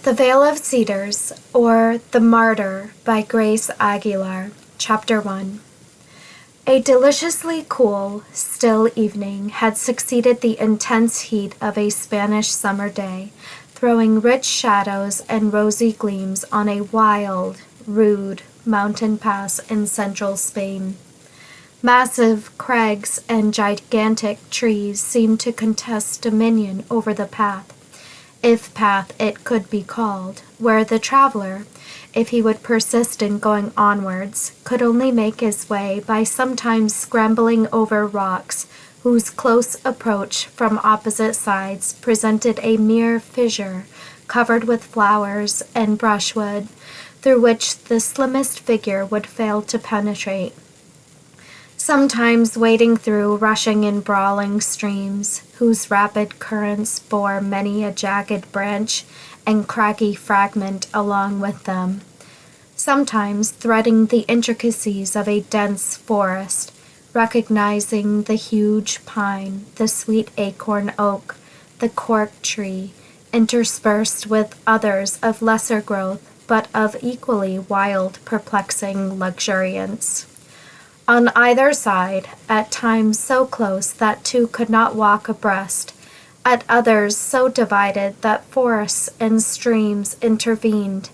The Vale of Cedars, or The Martyr by Grace Aguilar, Chapter 1. A deliciously cool, still evening had succeeded the intense heat of a Spanish summer day, throwing rich shadows and rosy gleams on a wild, rude mountain pass in central Spain. Massive crags and gigantic trees seemed to contest dominion over the path, if path it could be called, where the traveler, if he would persist in going onwards, could only make his way by sometimes scrambling over rocks whose close approach from opposite sides presented a mere fissure covered with flowers and brushwood, through which the slimmest figure would fail to penetrate. Sometimes wading through rushing and brawling streams, whose rapid currents bore many a jagged branch and craggy fragment along with them. Sometimes threading the intricacies of a dense forest, recognizing the huge pine, the sweet acorn oak, the cork tree, interspersed with others of lesser growth, but of equally wild, perplexing luxuriance. On either side, at times so close that two could not walk abreast, at others so divided that forests and streams intervened,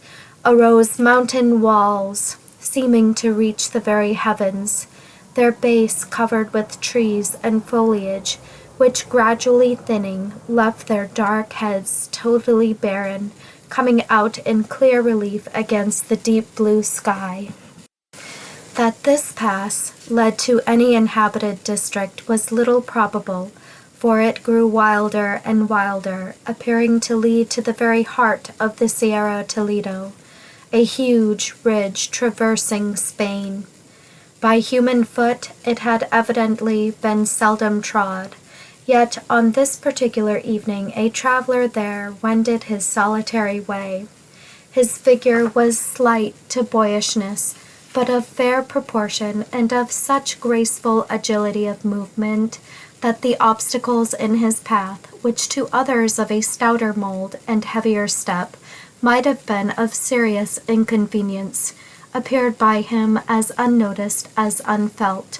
arose mountain walls, seeming to reach the very heavens, their base covered with trees and foliage, which gradually thinning, left their dark heads totally barren, coming out in clear relief against the deep blue sky. That this pass led to any inhabited district was little probable, for it grew wilder and wilder, appearing to lead to the very heart of the Sierra Toledo, a huge ridge traversing Spain. By human foot it had evidently been seldom trod, yet on this particular evening a traveler there wended his solitary way. His figure was slight to boyishness, but of fair proportion and of such graceful agility of movement that the obstacles in his path, which to others of a stouter mold and heavier step might have been of serious inconvenience, appeared by him as unnoticed as unfelt.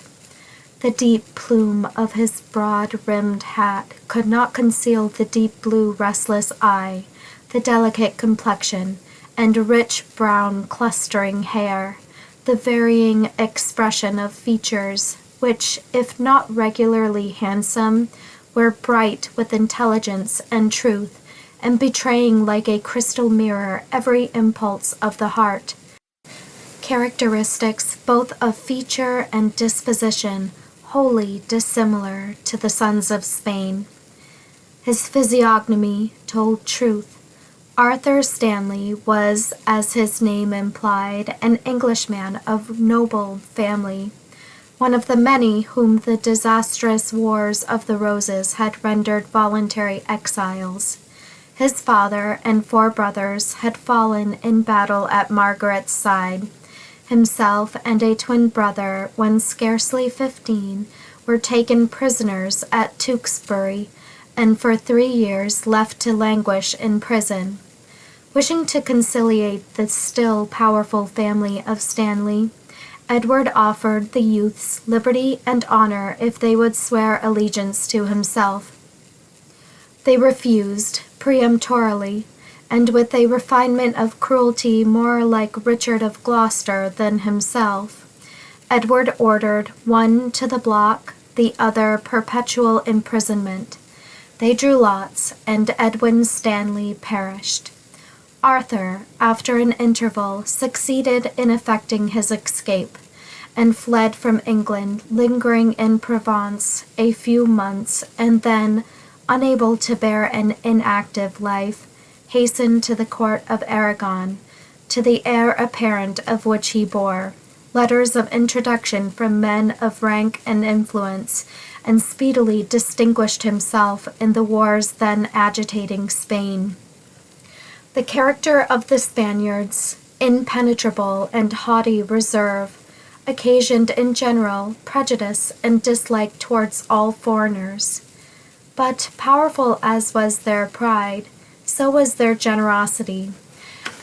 The deep plume of his broad-rimmed hat could not conceal the deep blue restless eye, the delicate complexion, and rich brown clustering hair, the varying expression of features, which, if not regularly handsome, were bright with intelligence and truth, and betraying like a crystal mirror every impulse of the heart. Characteristics both of feature and disposition wholly dissimilar to the sons of Spain. His physiognomy told truth. Arthur Stanley was, as his name implied, an Englishman of noble family, one of the many whom the disastrous Wars of the Roses had rendered voluntary exiles. His father and 4 brothers had fallen in battle at Margaret's side. Himself and a twin brother, when scarcely 15, were taken prisoners at Tewkesbury, and for 3 years left to languish in prison. Wishing to conciliate the still powerful family of Stanley, Edward offered the youths liberty and honor if they would swear allegiance to himself. They refused peremptorily, and with a refinement of cruelty more like Richard of Gloucester than himself. Edward ordered one to the block, the other perpetual imprisonment. They drew lots, and Edwin Stanley perished. Arthur, after an interval, succeeded in effecting his escape, and fled from England, lingering in Provence a few months, and then, unable to bear an inactive life, hastened to the court of Aragon, to the heir apparent of which he bore letters of introduction from men of rank and influence, and speedily distinguished himself in the wars then agitating Spain. The character of the Spaniards, impenetrable and haughty reserve, occasioned in general prejudice and dislike towards all foreigners. But powerful as was their pride, so was their generosity,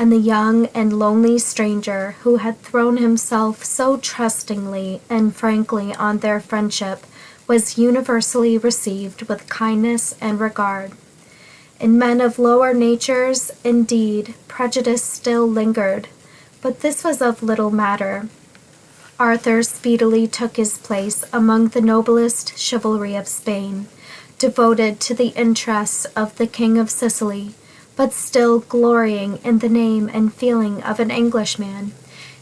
and the young and lonely stranger who had thrown himself so trustingly and frankly on their friendship was universally received with kindness and regard. In men of lower natures, indeed, prejudice still lingered, but this was of little matter. Arthur speedily took his place among the noblest chivalry of Spain, devoted to the interests of the King of Sicily, but still glorying in the name and feeling of an Englishman.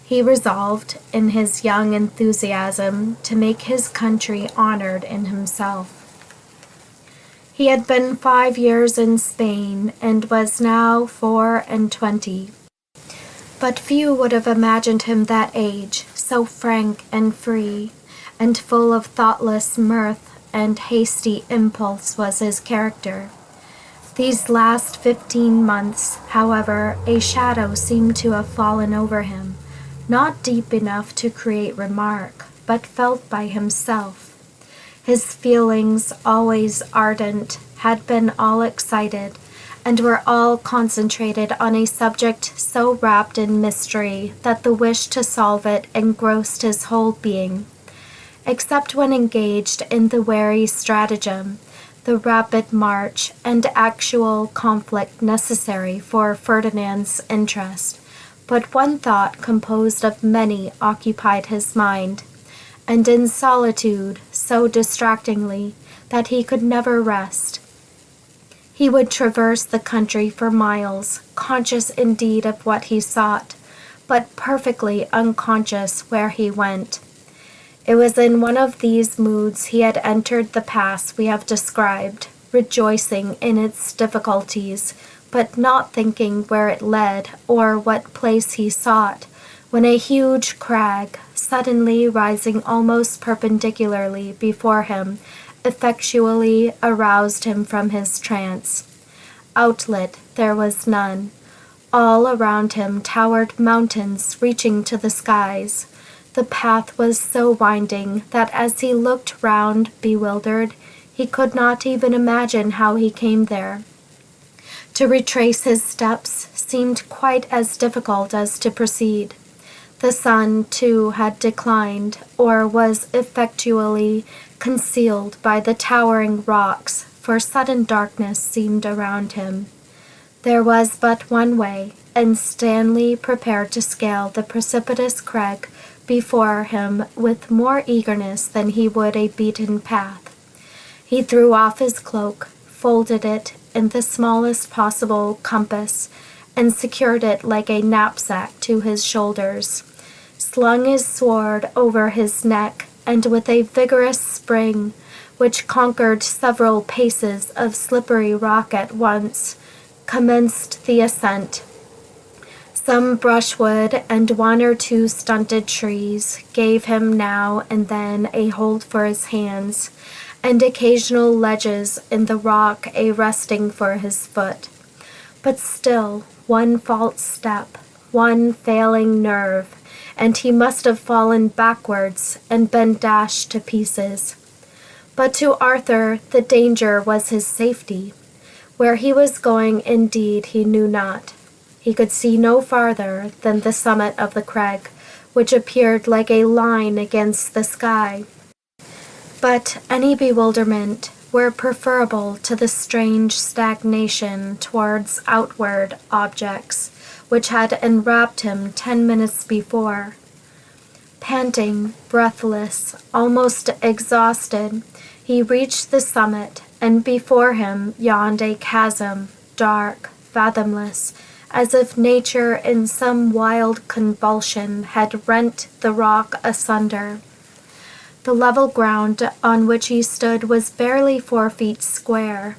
He resolved, in his young enthusiasm, to make his country honored in himself. He had been 5 years in Spain, and was now 24. But few would have imagined him that age, so frank and free, and full of thoughtless mirth and hasty impulse was his character. These last 15 months, however, a shadow seemed to have fallen over him, not deep enough to create remark, but felt by himself. His feelings, always ardent, had been all excited, and were all concentrated on a subject so wrapped in mystery that the wish to solve it engrossed his whole being. Except when engaged in the wary stratagem, the rapid march and actual conflict necessary for Ferdinand's interest, but one thought composed of many occupied his mind, and in solitude so distractingly that he could never rest. He would traverse the country for miles, conscious indeed of what he sought, but perfectly unconscious where he went. It was in one of these moods he had entered the pass we have described, rejoicing in its difficulties, but not thinking where it led or what place he sought, when a huge crag, suddenly rising almost perpendicularly before him, effectually aroused him from his trance. Outlet there was none. All around him towered mountains reaching to the skies. The path was so winding that as he looked round bewildered, he could not even imagine how he came there. To retrace his steps seemed quite as difficult as to proceed. The sun, too, had declined, or was effectually concealed by the towering rocks, for sudden darkness seemed around him. There was but one way, and Stanley prepared to scale the precipitous crag before him with more eagerness than he would a beaten path. He threw off his cloak, folded it in the smallest possible compass, and secured it like a knapsack to his shoulders, slung his sword over his neck, and with a vigorous spring, which conquered several paces of slippery rock at once, commenced the ascent. Some brushwood and 1 or 2 stunted trees gave him now and then a hold for his hands, and occasional ledges in the rock a resting for his foot. But still, one false step, one failing nerve, and he must have fallen backwards and been dashed to pieces. But to Arthur the danger was his safety. Where he was going, indeed, he knew not. He could see no farther than the summit of the crag, which appeared like a line against the sky. But any bewilderment were preferable to the strange stagnation towards outward objects, which had enwrapped him 10 minutes before. Panting, breathless, almost exhausted, he reached the summit, and before him yawned a chasm, dark, fathomless, as if nature in some wild convulsion had rent the rock asunder. The level ground on which he stood was barely 4 feet square.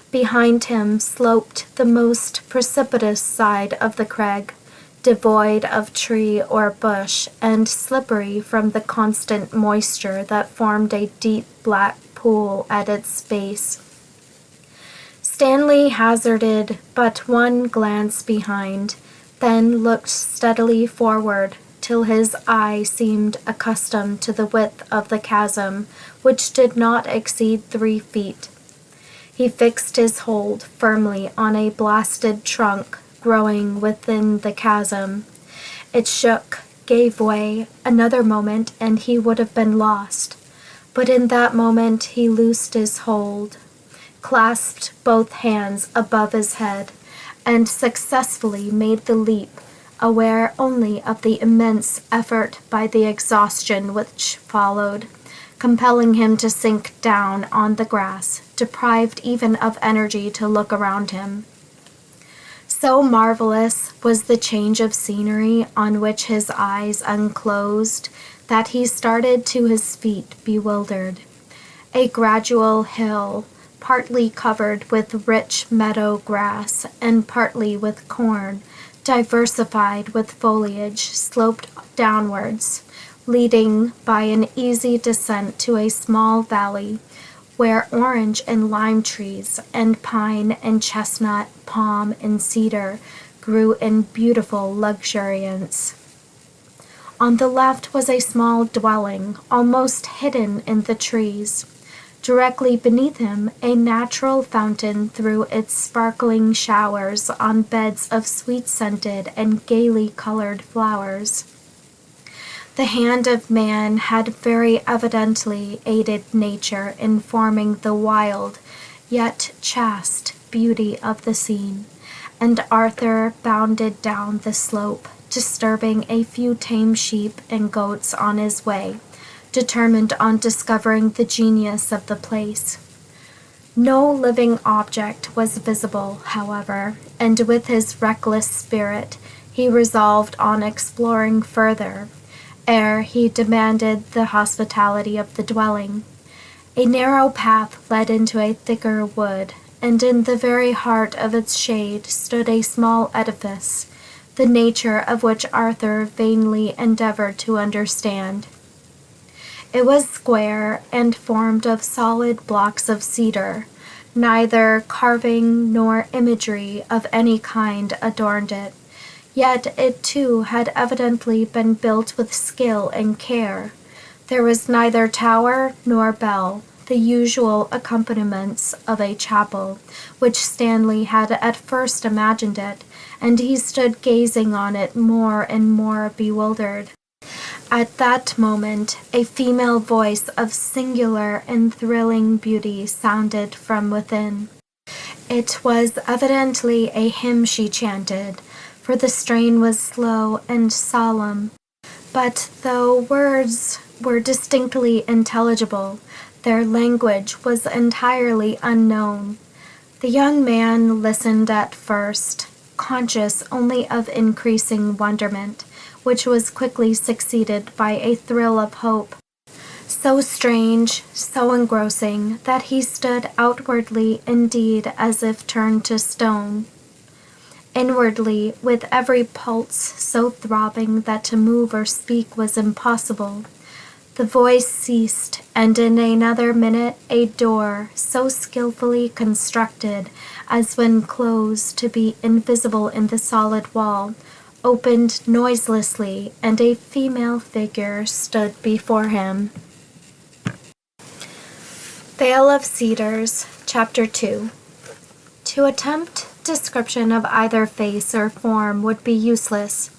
Behind him sloped the most precipitous side of the crag, devoid of tree or bush, and slippery from the constant moisture that formed a deep black pool at its base. Stanley hazarded but one glance behind, then looked steadily forward till his eye seemed accustomed to the width of the chasm, which did not exceed 3 feet. He fixed his hold firmly on a blasted trunk, growing within the chasm. It shook, gave way, another moment, and he would have been lost. But in that moment he loosed his hold, clasped both hands above his head, and successfully made the leap, aware only of the immense effort by the exhaustion which followed, compelling him to sink down on the grass, deprived even of energy to look around him. So marvelous was the change of scenery on which his eyes unclosed that he started to his feet bewildered. A gradual hill, partly covered with rich meadow grass and partly with corn, diversified with foliage, sloped downwards, leading by an easy descent to a small valley where orange and lime trees and pine and chestnut, palm and cedar grew in beautiful luxuriance. On the left was a small dwelling, almost hidden in the trees. Directly beneath him, a natural fountain threw its sparkling showers on beds of sweet-scented and gaily colored flowers. The hand of man had very evidently aided nature in forming the wild, yet chaste beauty of the scene, and Arthur bounded down the slope, disturbing a few tame sheep and goats on his way, determined on discovering the genius of the place. No living object was visible, however, and with his reckless spirit he resolved on exploring further, ere he demanded the hospitality of the dwelling. A narrow path led into a thicker wood, and in the very heart of its shade stood a small edifice, the nature of which Arthur vainly endeavored to understand. It was square and formed of solid blocks of cedar. Neither carving nor imagery of any kind adorned it, yet it too had evidently been built with skill and care. There was neither tower nor bell, the usual accompaniments of a chapel, which Stanley had at first imagined it, and he stood gazing on it more and more bewildered. At that moment, a female voice of singular and thrilling beauty sounded from within. It was evidently a hymn she chanted, for the strain was slow and solemn. But though words were distinctly intelligible, their language was entirely unknown. The young man listened at first, conscious only of increasing wonderment, which was quickly succeeded by a thrill of hope, so strange, so engrossing, that he stood outwardly indeed as if turned to stone. Inwardly, with every pulse so throbbing that to move or speak was impossible, the voice ceased, and in another minute a door, so skillfully constructed as when closed to be invisible in the solid wall, opened noiselessly, and a female figure stood before him. Vale of Cedars, Chapter 2. To attempt description of either face or form would be useless.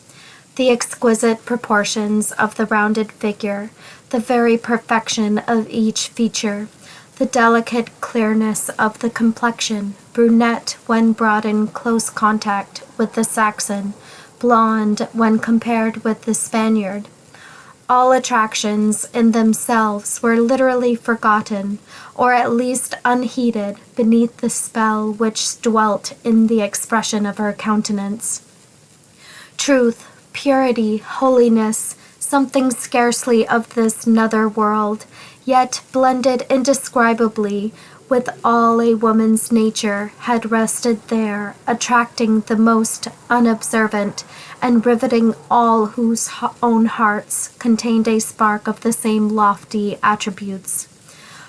The exquisite proportions of the rounded figure, the very perfection of each feature, the delicate clearness of the complexion, brunette when brought in close contact with the Saxon, blonde when compared with the Spaniard. All attractions in themselves were literally forgotten, or at least unheeded, beneath the spell which dwelt in the expression of her countenance. Truth, purity, holiness, something scarcely of this nether world, yet blended indescribably with all a woman's nature, had rested there, attracting the most unobservant, and riveting all whose own hearts contained a spark of the same lofty attributes.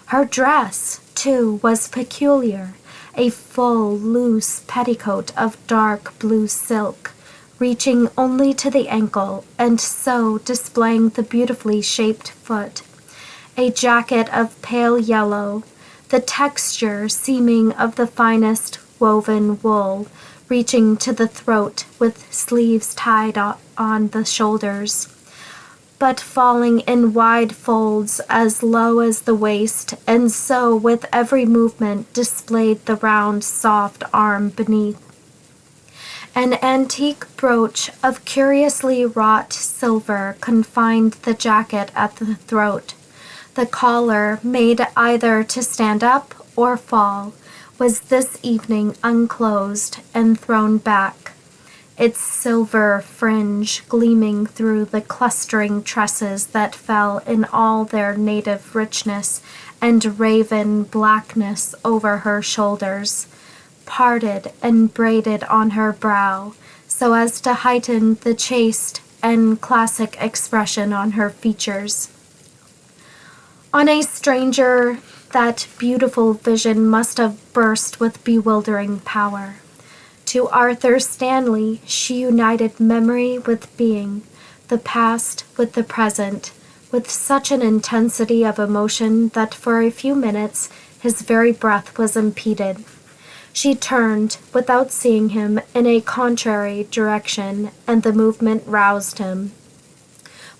Her dress, too, was peculiar, a full, loose petticoat of dark blue silk, reaching only to the ankle, and so displaying the beautifully shaped foot. A jacket of pale yellow, the texture seeming of the finest woven wool, reaching to the throat with sleeves tied on the shoulders, but falling in wide folds as low as the waist, and so with every movement displayed the round, soft arm beneath. An antique brooch of curiously wrought silver confined the jacket at the throat. The collar, made either to stand up or fall, was this evening unclosed and thrown back, its silver fringe gleaming through the clustering tresses that fell in all their native richness and raven blackness over her shoulders, parted and braided on her brow, so as to heighten the chaste and classic expression on her features. On a stranger, that beautiful vision must have burst with bewildering power. To Arthur Stanley she united memory with being, the past with the present, with such an intensity of emotion that for a few minutes his very breath was impeded. She turned, without seeing him, in a contrary direction, and the movement roused him.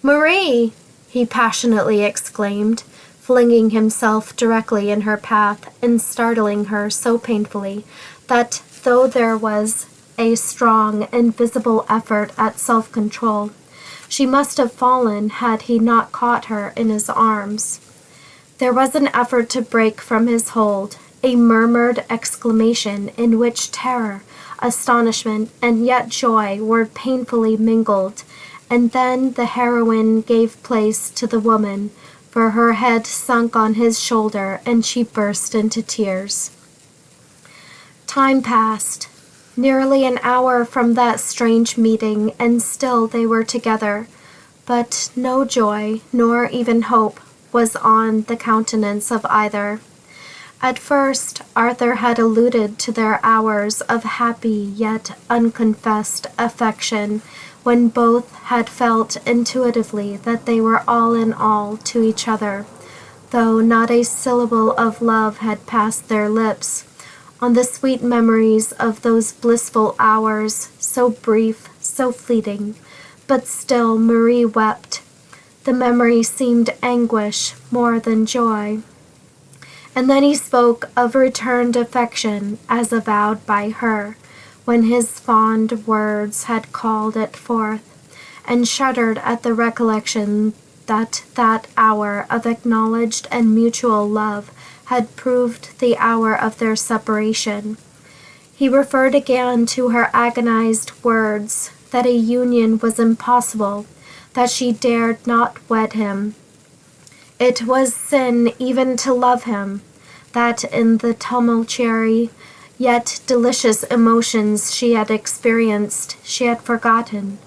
"Marie!" he passionately exclaimed, flinging himself directly in her path and startling her so painfully that, though there was a strong and visible effort at self-control, she must have fallen had he not caught her in his arms. There was an effort to break from his hold, a murmured exclamation in which terror, astonishment, and yet joy were painfully mingled, and then the heroine gave place to the woman, for her head sunk on his shoulder and she burst into tears. Time passed, nearly an hour from that strange meeting, and still they were together, but no joy, nor even hope, was on the countenance of either. At first, Arthur had alluded to their hours of happy yet unconfessed affection, when both had felt intuitively that they were all in all to each other, though not a syllable of love had passed their lips, on the sweet memories of those blissful hours, so brief, so fleeting. But still Marie wept. The memory seemed anguish more than joy. And then he spoke of returned affection as avowed by her, when his fond words had called it forth, and shuddered at the recollection that that hour of acknowledged and mutual love had proved the hour of their separation. He referred again to her agonized words that a union was impossible, that she dared not wed him. It was sin even to love him, that in the tumultuary yet delicious emotions she had experienced, she had forgotten,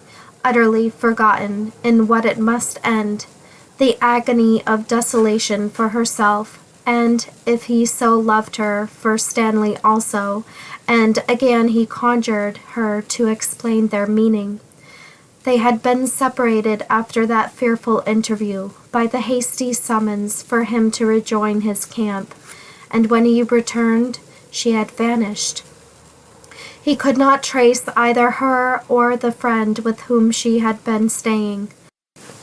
utterly forgotten, in what it must end, the agony of desolation for herself, and, if he so loved her, for Stanley also, and again he conjured her to explain their meaning. They had been separated after that fearful interview by the hasty summons for him to rejoin his camp, and when he returned, she had vanished. He could not trace either her or the friend with whom she had been staying.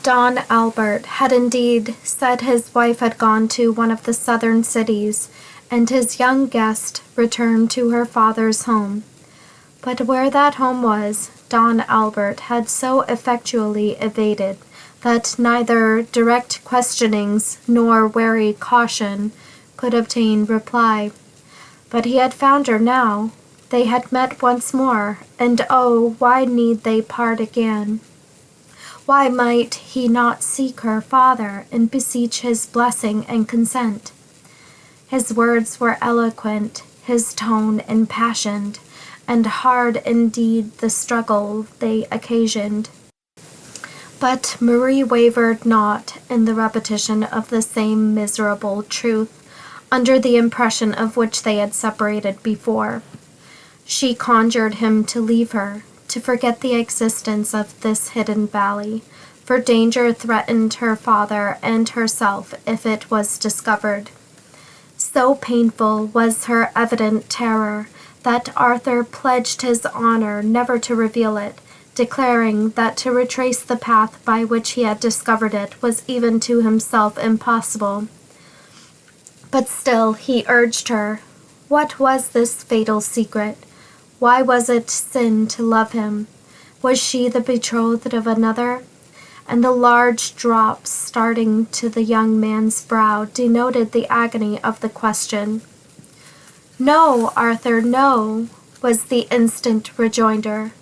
Don Albert had indeed said his wife had gone to one of the southern cities, and his young guest returned to her father's home. But where that home was, Don Albert had so effectually evaded that neither direct questionings nor wary caution could obtain reply. But he had found her now. They had met once more, and oh, why need they part again? Why might he not seek her father and beseech his blessing and consent? His words were eloquent, his tone impassioned, and hard indeed the struggle they occasioned. But Marie wavered not in the repetition of the same miserable truth, under the impression of which they had separated before. She conjured him to leave her, to forget the existence of this hidden valley, for danger threatened her father and herself if it was discovered. So painful was her evident terror that Arthur pledged his honor never to reveal it, declaring that to retrace the path by which he had discovered it was even to himself impossible. But still he urged her. What was this fatal secret? Why was it sin to love him? Was she the betrothed of another? And the large drops starting to the young man's brow denoted the agony of the question. "No, Arthur, no," was the instant rejoinder.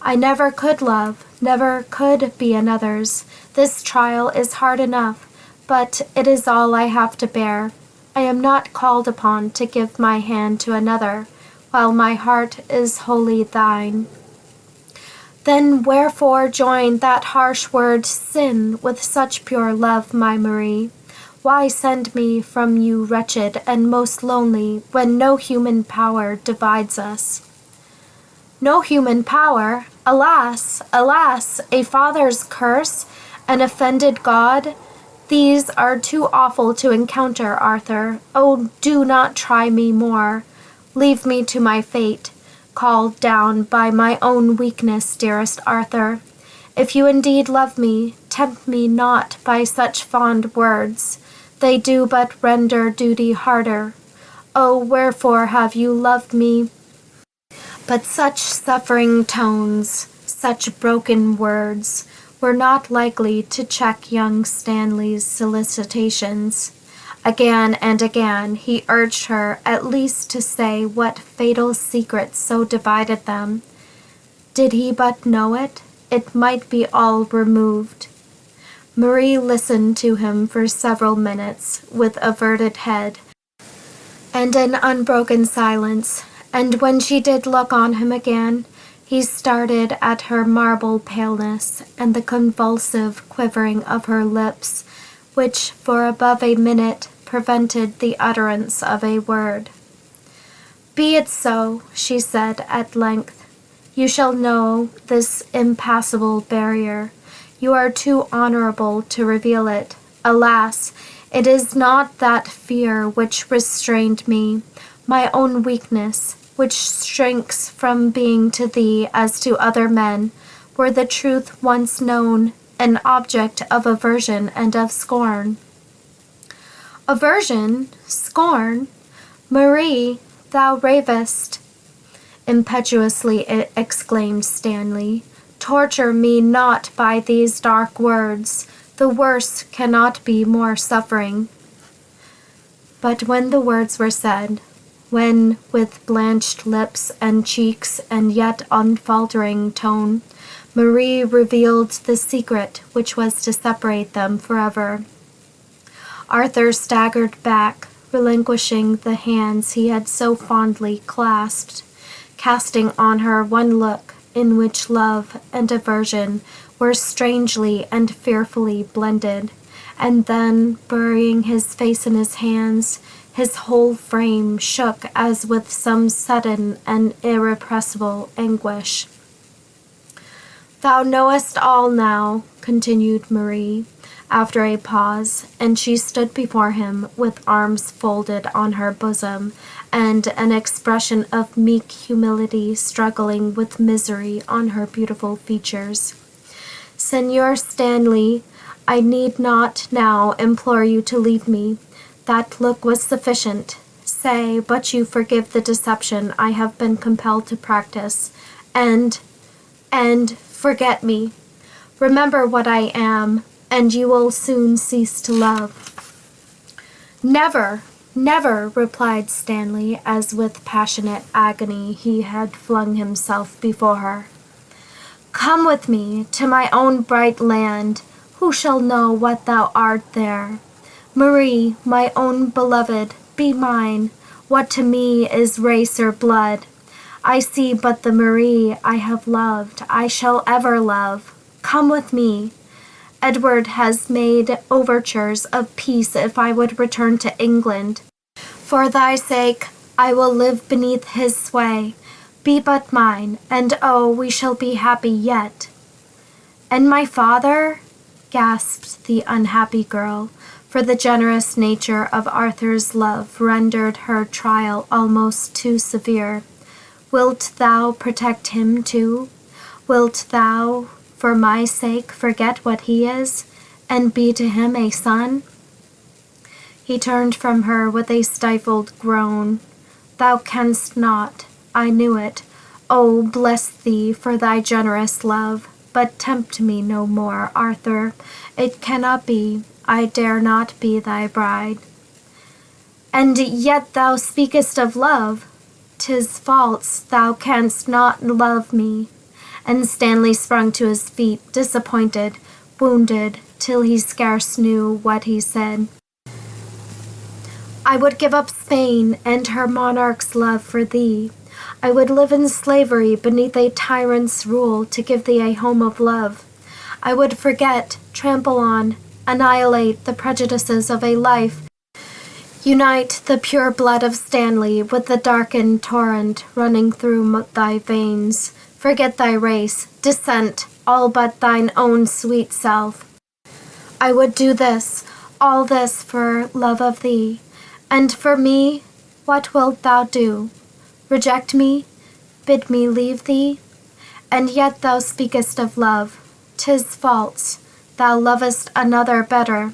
"I never could love, never could be another's. This trial is hard enough, but it is all I have to bear. I am not called upon to give my hand to another, while my heart is wholly thine." "Then wherefore join that harsh word sin with such pure love, my Marie? Why send me from you wretched and most lonely when no human power divides us?" "No human power? Alas, alas, a father's curse, an offended God? These are too awful to encounter, Arthur. Oh, do not try me more. Leave me to my fate, called down by my own weakness, dearest Arthur. If you indeed love me, tempt me not by such fond words. They do but render duty harder. Oh, wherefore have you loved me? But such suffering tones, such broken words, were not likely to check young Stanley's solicitations. Again and again he urged her at least to say what fatal secret so divided them. Did he but know it, it might be all removed. Marie listened to him for several minutes with averted head and an unbroken silence, and when she did look on him again, he started at her marble paleness and the convulsive quivering of her lips, which for above a minute prevented the utterance of a word. "Be it so," she said at length. "You shall know this impassable barrier. You are too honorable to reveal it. Alas, it is not that fear which restrained me, my own weakness, which shrinks from being to thee as to other men, were the truth once known, an object of aversion and of scorn." "Aversion? Scorn? Marie, thou ravest!" impetuously exclaimed Stanley. "Torture me not by these dark words. The worse cannot be more suffering." But when the words were said, when with blanched lips and cheeks and yet unfaltering tone, Marie revealed the secret which was to separate them forever, Arthur staggered back, relinquishing the hands he had so fondly clasped, casting on her one look in which love and aversion were strangely and fearfully blended, and then, burying his face in his hands, his whole frame shook as with some sudden and irrepressible anguish. "Thou knowest all now," continued Marie, after a pause, and she stood before him with arms folded on her bosom and an expression of meek humility struggling with misery on her beautiful features. "Señor Stanley, I need not now implore you to leave me. That look was sufficient. Say but you forgive the deception I have been compelled to practice, and forget me. Remember what I am, and you will soon cease to love." "Never, never," replied Stanley, as with passionate agony he had flung himself before her. "Come with me to my own bright land. Who shall know what thou art there? Marie, my own beloved, be mine. What to me is race or blood? I see but the Marie I have loved, I shall ever love. Come with me. Edward has made overtures of peace if I would return to England. For thy sake, I will live beneath his sway. Be but mine, and oh, we shall be happy yet." "And my father?" gasped the unhappy girl, for the generous nature of Arthur's love rendered her trial almost too severe. Wilt thou protect him too? Wilt thou, for my sake, forget what he is, and be to him a son?" He turned from her with a stifled groan. "Thou canst not. I knew it. Oh, bless thee for thy generous love. But tempt me no more, Arthur. It cannot be. I dare not be thy bride." "And yet thou speakest of love." "'Tis false. Thou canst not love me." And Stanley sprung to his feet, disappointed, wounded, till he scarce knew what he said. "I would give up Spain and her monarch's love for thee. I would live in slavery beneath a tyrant's rule to give thee a home of love. I would forget, trample on, annihilate the prejudices of a life, unite the pure blood of Stanley with the darkened torrent running through thy veins, forget thy race, descent, all but thine own sweet self. I would do this, all this for love of thee. And for me, what wilt thou do? Reject me? Bid me leave thee? And yet thou speakest of love. 'Tis false. Thou lovest another better."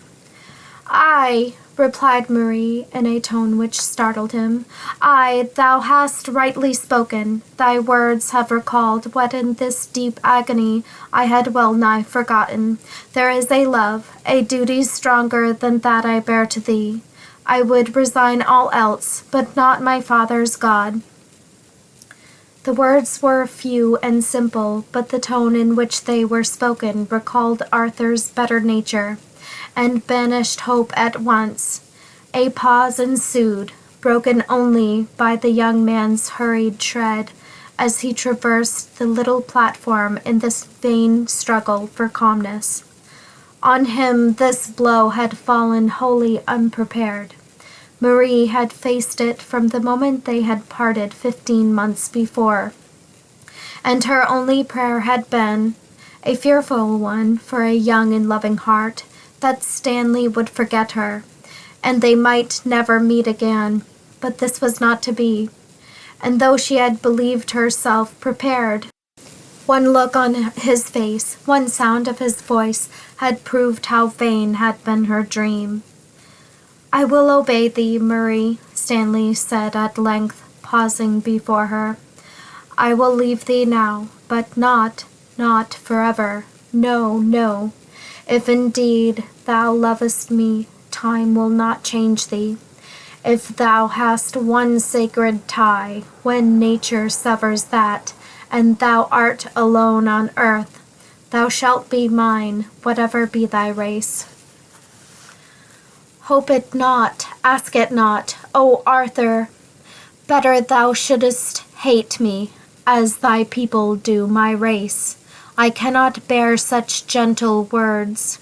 "Aye," replied Marie in a tone which startled him. "Aye, thou hast rightly spoken. Thy words have recalled what in this deep agony I had well nigh forgotten. There is a love, a duty stronger than that I bear to thee. I would resign all else, but not my father's God." The words were few and simple, but the tone in which they were spoken recalled Arthur's better nature, and banished hope at once. A pause ensued, broken only by the young man's hurried tread as he traversed the little platform in this vain struggle for calmness. On him this blow had fallen wholly unprepared. Marie had faced it from the moment they had parted 15 months before, and her only prayer had been, a fearful one for a young and loving heart, that Stanley would forget her, and they might never meet again. But this was not to be, and though she had believed herself prepared, one look on his face, one sound of his voice had proved how vain had been her dream. "I will obey thee, Marie," Stanley said at length, pausing before her. "I will leave thee now, but not forever. No, no. If indeed thou lovest me, time will not change thee. If thou hast one sacred tie, when nature severs that, and thou art alone on earth, thou shalt be mine, whatever be thy race. Hope it not, ask it not, O Arthur. Better thou shouldest hate me, as thy people do my race. I cannot bear such gentle words,"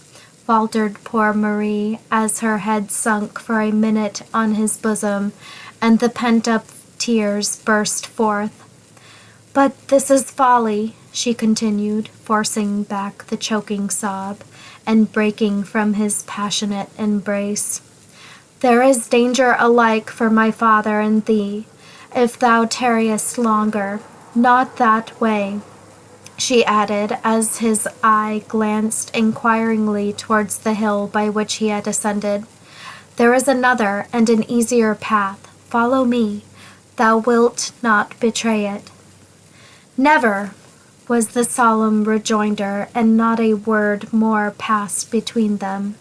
faltered poor Marie, as her head sunk for a minute on his bosom, and the pent-up tears burst forth. "But this is folly," she continued, forcing back the choking sob, and breaking from his passionate embrace. "There is danger alike for my father and thee, if thou tarriest longer. Not that way," she added, as his eye glanced inquiringly towards the hill by which he had ascended. "There is another and an easier path. Follow me. Thou wilt not betray it." "Never," was the solemn rejoinder, and not a word more passed between them.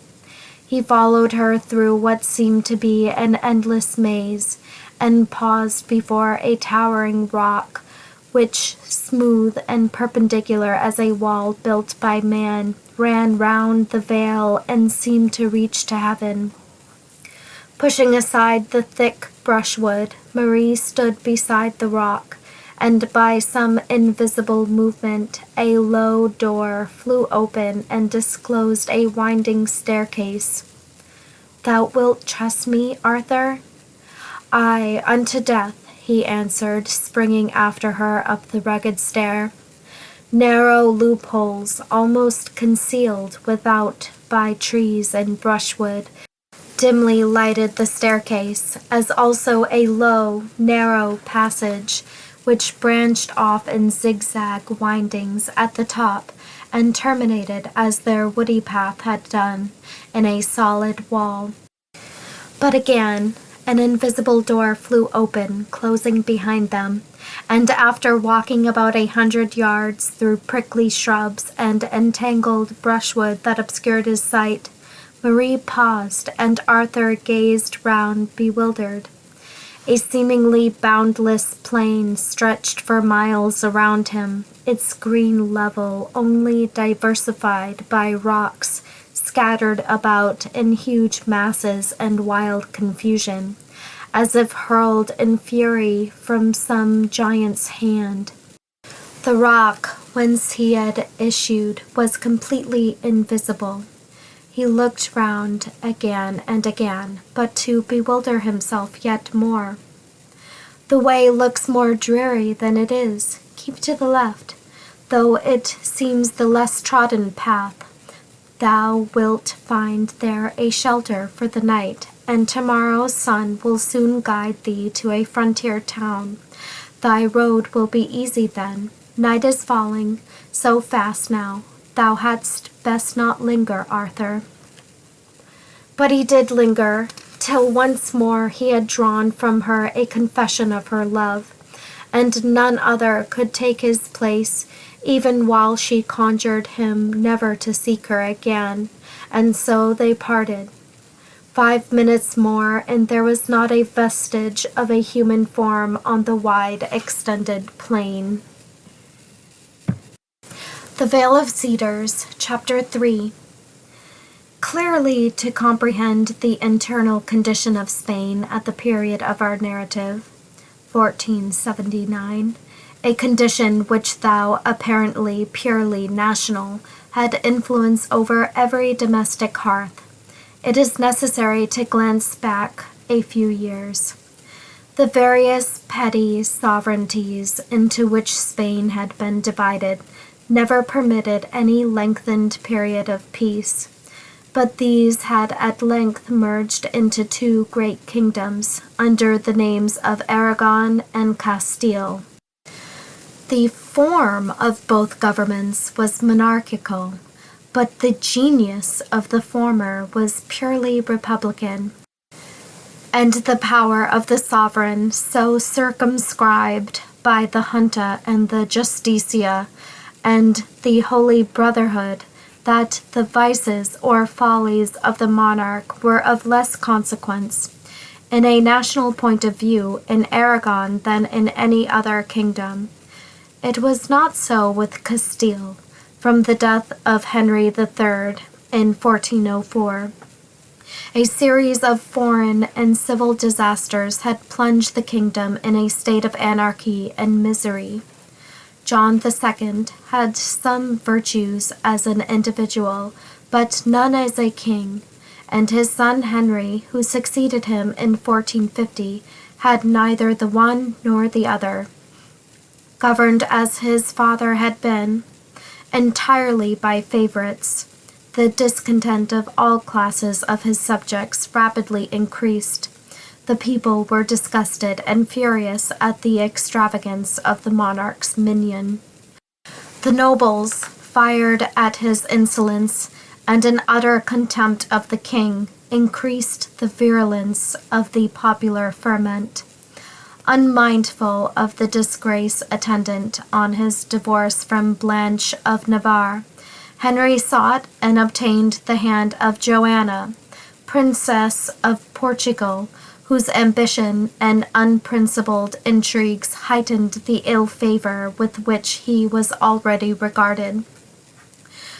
He followed her through what seemed to be an endless maze, and paused before a towering rock, which, smooth and perpendicular as a wall built by man, ran round the vale and seemed to reach to heaven. Pushing aside the thick brushwood, Marie stood beside the rock, and by some invisible movement a low door flew open and disclosed a winding staircase. "Thou wilt trust me, Arthur?" "Aye, unto death," he answered, springing after her up the rugged stair. Narrow loopholes, almost concealed without by trees and brushwood, dimly lighted the staircase, as also a low, narrow passage, which branched off in zigzag windings at the top and terminated, as their woody path had done, in a solid wall. But again, an invisible door flew open, closing behind them, and after walking about 100 yards through prickly shrubs and entangled brushwood that obscured his sight, Marie paused, and Arthur gazed round bewildered. A seemingly boundless plain stretched for miles around him, its green level only diversified by rocks scattered about in huge masses and wild confusion, as if hurled in fury from some giant's hand. The rock whence he had issued was completely invisible. He looked round again and again, but to bewilder himself yet more. "The way looks more dreary than it is. Keep to the left, though it seems the less trodden path. Thou wilt find there a shelter for the night, and tomorrow's sun will soon guide thee to a frontier town. Thy road will be easy then. Night is falling so fast now. Thou hadst best not linger, Arthur." But he did linger, till once more he had drawn from her a confession of her love, and none other could take his place, even while she conjured him never to seek her again, and so they parted. 5 minutes more, and there was not a vestige of a human form on the wide extended plain. The Vale of Cedars, Chapter 3. Clearly to comprehend the internal condition of Spain at the period of our narrative, 1479, a condition which, though apparently purely national, had influence over every domestic hearth, it is necessary to glance back a few years. The various petty sovereignties into which Spain had been divided never permitted any lengthened period of peace, but these had at length merged into 2 great kingdoms under the names of Aragon and Castile. The form of both governments was monarchical, but the genius of the former was purely republican, and the power of the sovereign so circumscribed by the junta and the justicia and the holy brotherhood that the vices or follies of the monarch were of less consequence, in a national point of view, in Aragon than in any other kingdom. It was not so with Castile, from the death of Henry III in 1404. A series of foreign and civil disasters had plunged the kingdom in a state of anarchy and misery. John II had some virtues as an individual, but none as a king, and his son Henry, who succeeded him in 1450, had neither the one nor the other. Governed as his father had been, entirely by favorites, the discontent of all classes of his subjects rapidly increased. The people were disgusted and furious at the extravagance of the monarch's minion. The nobles, fired at his insolence and in utter contempt of the king, increased the virulence of the popular ferment. Unmindful of the disgrace attendant on his divorce from Blanche of Navarre, Henry sought and obtained the hand of Joanna, Princess of Portugal, whose ambition and unprincipled intrigues heightened the ill favor with which he was already regarded.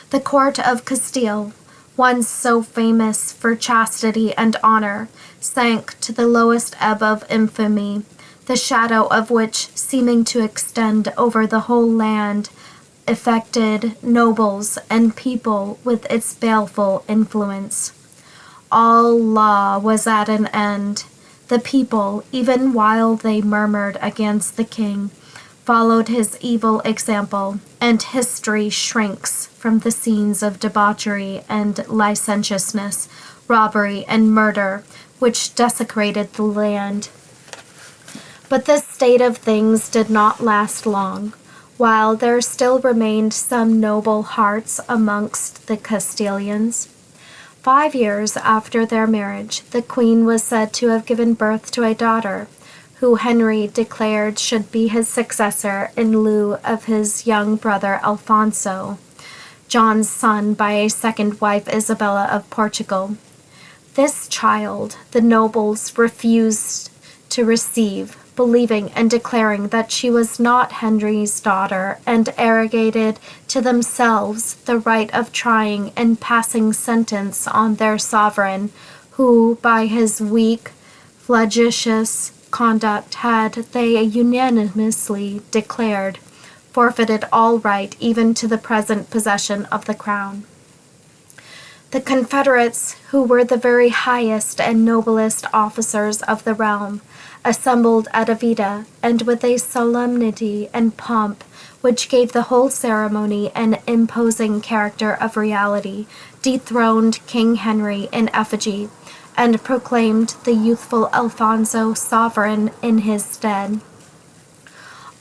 The court of Castile, once so famous for chastity and honor, sank to the lowest ebb of infamy, the shadow of which, seeming to extend over the whole land, affected nobles and people with its baleful influence. All law was at an end. The people, even while they murmured against the king, followed his evil example, and history shrinks from the scenes of debauchery and licentiousness, robbery and murder, which desecrated the land. But this state of things did not last long. While there still remained some noble hearts amongst the Castilians. 5 years after their marriage, the queen was said to have given birth to a daughter, who Henry declared should be his successor in lieu of his young brother Alfonso, John's son by a second wife, Isabella of Portugal. This child the nobles refused to receive, believing and declaring that she was not Henry's daughter, and arrogated to themselves the right of trying and passing sentence on their sovereign, who, by his weak, flagitious conduct, had, they unanimously declared, forfeited all right even to the present possession of the crown. The Confederates, who were the very highest and noblest officers of the realm, assembled at Avida, and with a solemnity and pomp which gave the whole ceremony an imposing character of reality, dethroned King Henry in effigy, and proclaimed the youthful Alfonso sovereign in his stead.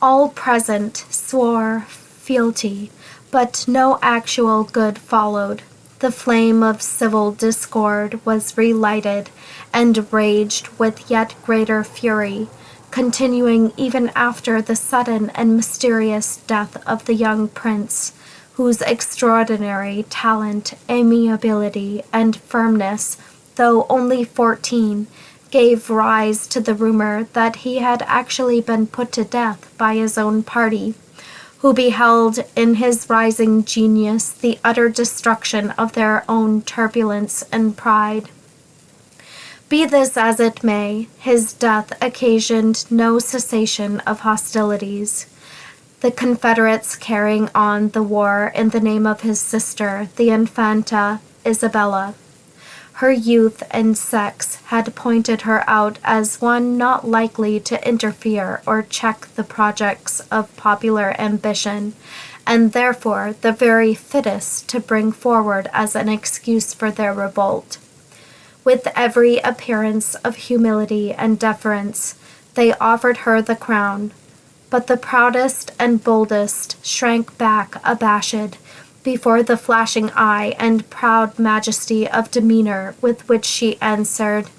All present swore fealty, but no actual good followed. The flame of civil discord was relighted, and raged with yet greater fury, continuing even after the sudden and mysterious death of the young prince, whose extraordinary talent, amiability, and firmness, though only 14, gave rise to the rumor that he had actually been put to death by his own party, who beheld in his rising genius the utter destruction of their own turbulence and pride. Be this as it may, his death occasioned no cessation of hostilities, the Confederates carrying on the war in the name of his sister, the Infanta Isabella. Her youth and sex had pointed her out as one not likely to interfere or check the projects of popular ambition, and therefore the very fittest to bring forward as an excuse for their revolt. With every appearance of humility and deference, they offered her the crown, but the proudest and boldest shrank back abashed before the flashing eye and proud majesty of demeanor with which she answered,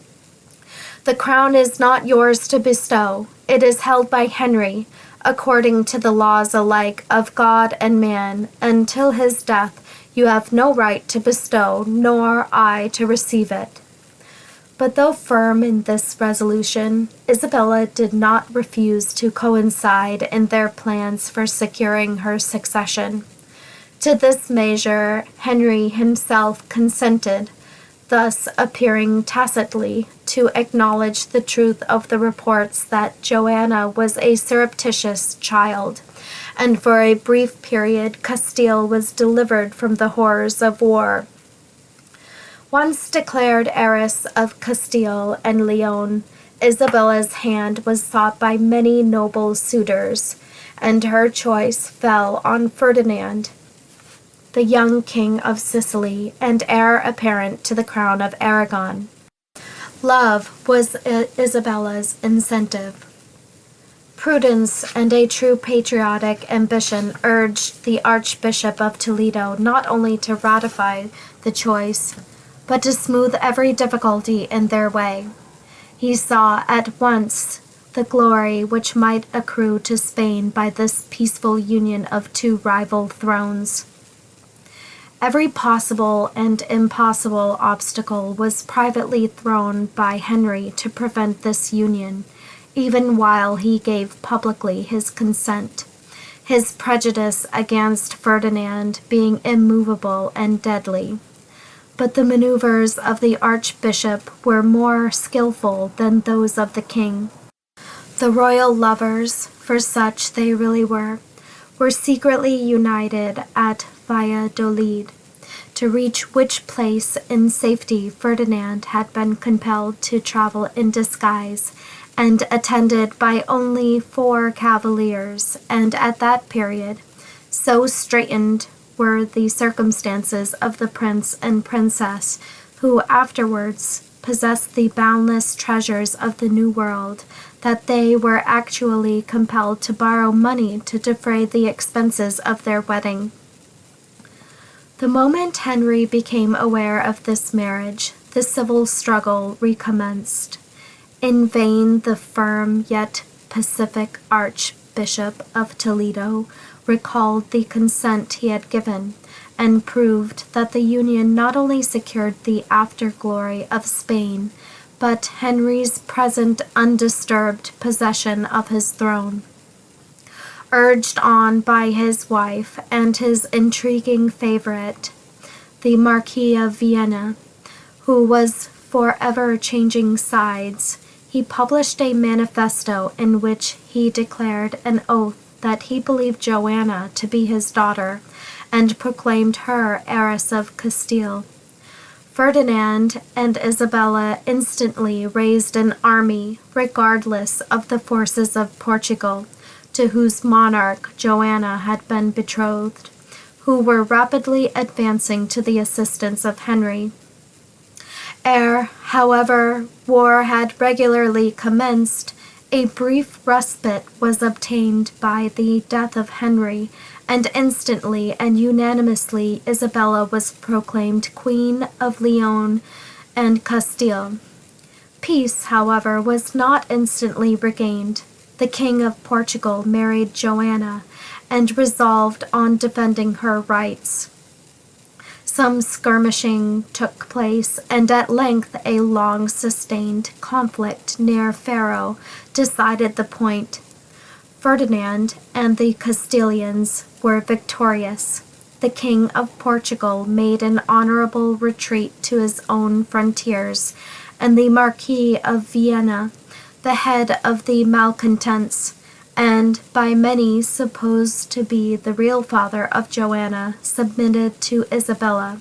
"The crown is not yours to bestow. It is held by Henry, according to the laws alike of God and man. Until his death, you have no right to bestow, nor I to receive it." But though firm in this resolution, Isabella did not refuse to coincide in their plans for securing her succession. To this measure Henry himself consented, thus appearing tacitly to acknowledge the truth of the reports that Joanna was a surreptitious child, and for a brief period Castile was delivered from the horrors of war. Once declared heiress of Castile and Leon, Isabella's hand was sought by many noble suitors, and her choice fell on Ferdinand, the young king of Sicily and heir apparent to the crown of Aragon. Love was Isabella's incentive. Prudence and a true patriotic ambition urged the Archbishop of Toledo not only to ratify the choice, but to smooth every difficulty in their way. He saw at once the glory which might accrue to Spain by this peaceful union of two rival thrones. Every possible and impossible obstacle was privately thrown by Henry to prevent this union, even while he gave publicly his consent, his prejudice against Ferdinand being immovable and deadly. But the maneuvers of the Archbishop were more skillful than those of the king. The royal lovers, for such they really were secretly united at Valladolid, to reach which place in safety Ferdinand had been compelled to travel in disguise, and attended by only 4 cavaliers, and at that period, so straitened were the circumstances of the prince and princess, who afterwards possessed the boundless treasures of the New World, that they were actually compelled to borrow money to defray the expenses of their wedding. The moment Henry became aware of this marriage, the civil struggle recommenced. In vain the firm yet pacific Archbishop of Toledo recalled the consent he had given, and proved that the union not only secured the afterglory of Spain, but Henry's present undisturbed possession of his throne. Urged on by his wife and his intriguing favorite, the Marquis of Vienna, who was forever changing sides, he published a manifesto in which he declared an oath that he believed Joanna to be his daughter, and proclaimed her heiress of Castile. Ferdinand and Isabella instantly raised an army, regardless of the forces of Portugal, to whose monarch Joanna had been betrothed, who were rapidly advancing to the assistance of Henry. Ere, however, war had regularly commenced, a brief respite was obtained by the death of Henry, and instantly and unanimously Isabella was proclaimed Queen of Leon and Castile. Peace, however, was not instantly regained. The King of Portugal married Joanna and resolved on defending her rights. Some skirmishing took place, and at length a long-sustained conflict near Faro decided the point. Ferdinand and the Castilians were victorious. The King of Portugal made an honorable retreat to his own frontiers, and the Marquis of Vienna, the head of the malcontents, and by many supposed to be the real father of Joanna, submitted to Isabella.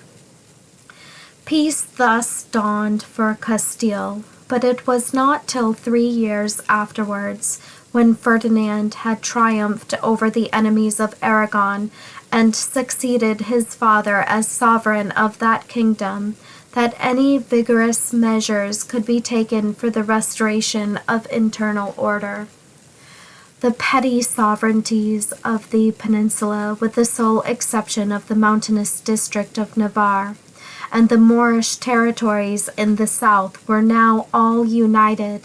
Peace thus dawned for Castile, but it was not till 3 years afterwards, when Ferdinand had triumphed over the enemies of Aragon and succeeded his father as sovereign of that kingdom, that any vigorous measures could be taken for the restoration of internal order. The petty sovereignties of the peninsula, with the sole exception of the mountainous district of Navarre, and the Moorish territories in the south, were now all united,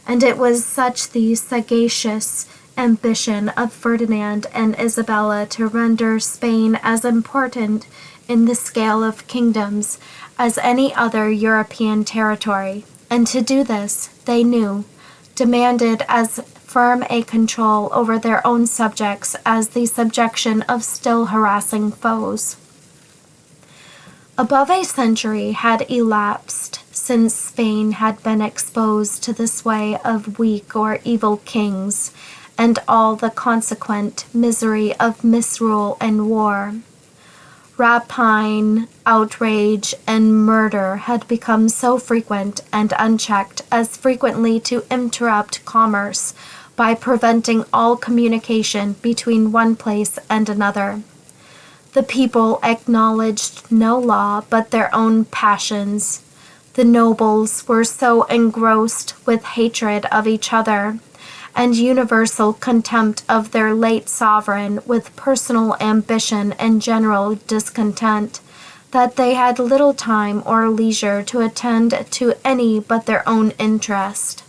and it was such the sagacious ambition of Ferdinand and Isabella to render Spain as important in the scale of kingdoms as any other European territory, and to do this, they knew, demanded as firm a control over their own subjects as the subjection of still harassing foes. Above a century had elapsed since Spain had been exposed to the sway of weak or evil kings, and all the consequent misery of misrule and war. Rapine, outrage, and murder had become so frequent and unchecked as frequently to interrupt commerce by preventing all communication between one place and another. The people acknowledged no law but their own passions. The nobles were so engrossed with hatred of each other, and universal contempt of their late sovereign, with personal ambition and general discontent, that they had little time or leisure to attend to any but their own interest.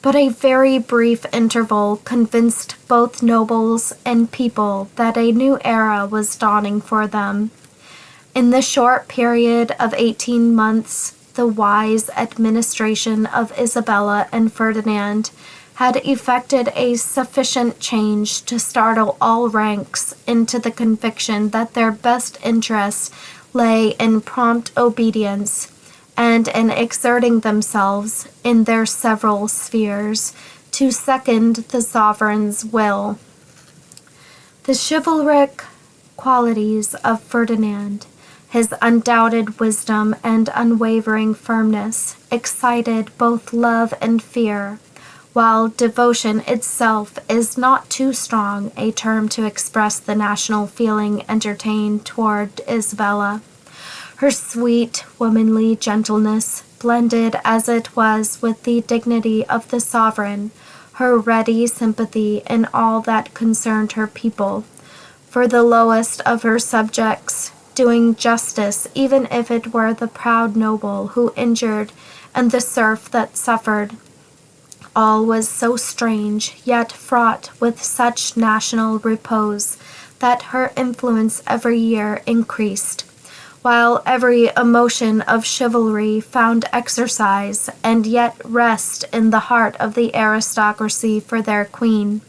But a very brief interval convinced both nobles and people that a new era was dawning for them. In the short period of 18 months, the wise administration of Isabella and Ferdinand had effected a sufficient change to startle all ranks into the conviction that their best interests lay in prompt obedience and in exerting themselves in their several spheres to second the sovereign's will. The chivalric qualities of Ferdinand, his undoubted wisdom and unwavering firmness, excited both love and fear, while devotion itself is not too strong a term to express the national feeling entertained toward Isabella. Her sweet, womanly gentleness, blended as it was with the dignity of the sovereign, her ready sympathy in all that concerned her people, for the lowest of her subjects, doing justice even if it were the proud noble who injured and the serf that suffered. All was so strange, yet fraught with such national repose, that her influence every year increased, while every emotion of chivalry found exercise and yet rest in the heart of the aristocracy for their queen.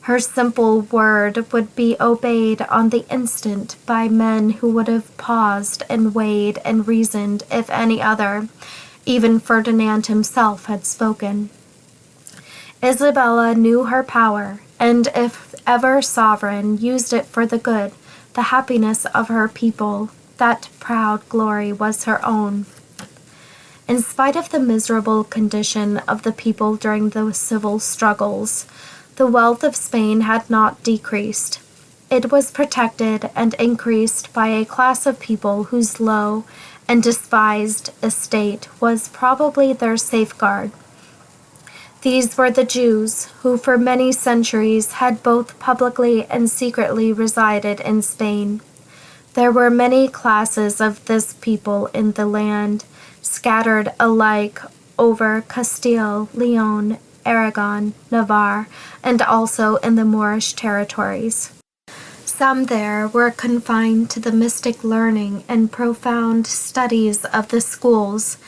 Her simple word would be obeyed on the instant by men who would have paused and weighed and reasoned if any other, even Ferdinand himself, had spoken. Isabella knew her power, and if ever sovereign used it for the good, the happiness of her people, that proud glory was her own. In spite of the miserable condition of the people during the civil struggles, the wealth of Spain had not decreased. It was protected and increased by a class of people whose low and despised estate was probably their safeguard. These were the Jews, who for many centuries had both publicly and secretly resided in Spain. There were many classes of this people in the land, scattered alike over Castile, Leon, Aragon, Navarre, and also in the Moorish territories. Some there were confined to the mystic learning and profound studies of the schools,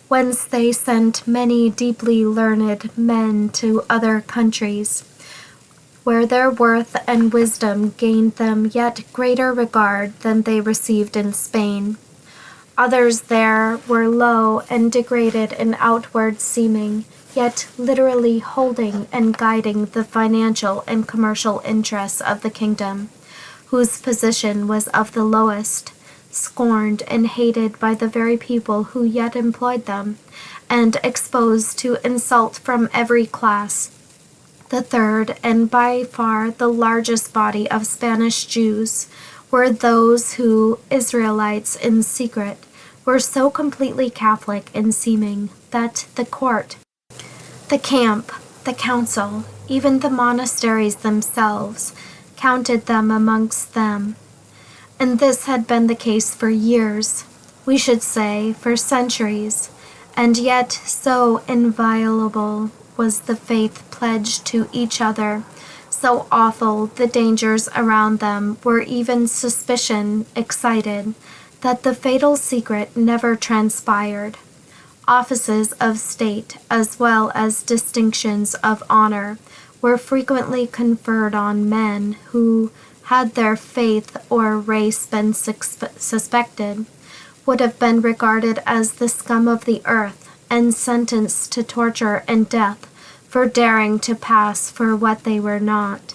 whence they sent many deeply learned men to other countries, where their worth and wisdom gained them yet greater regard than they received in Spain. Others there were low and degraded in outward seeming, yet literally holding and guiding the financial and commercial interests of the kingdom, whose position was of the lowest, scorned and hated by the very people who yet employed them, and exposed to insult from every class. The third, and by far the largest body of Spanish Jews, were those who, Israelites in secret, were so completely Catholic in seeming that the court, the camp, the council, even the monasteries themselves, counted them amongst them. And this had been the case for years, we should say for centuries, and yet so inviolable was the faith pledged to each other, so awful the dangers around them were even suspicion excited, that the fatal secret never transpired. Offices of state, as well as distinctions of honor, were frequently conferred on men who, had their faith or race been suspected, would have been regarded as the scum of the earth and sentenced to torture and death for daring to pass for what they were not.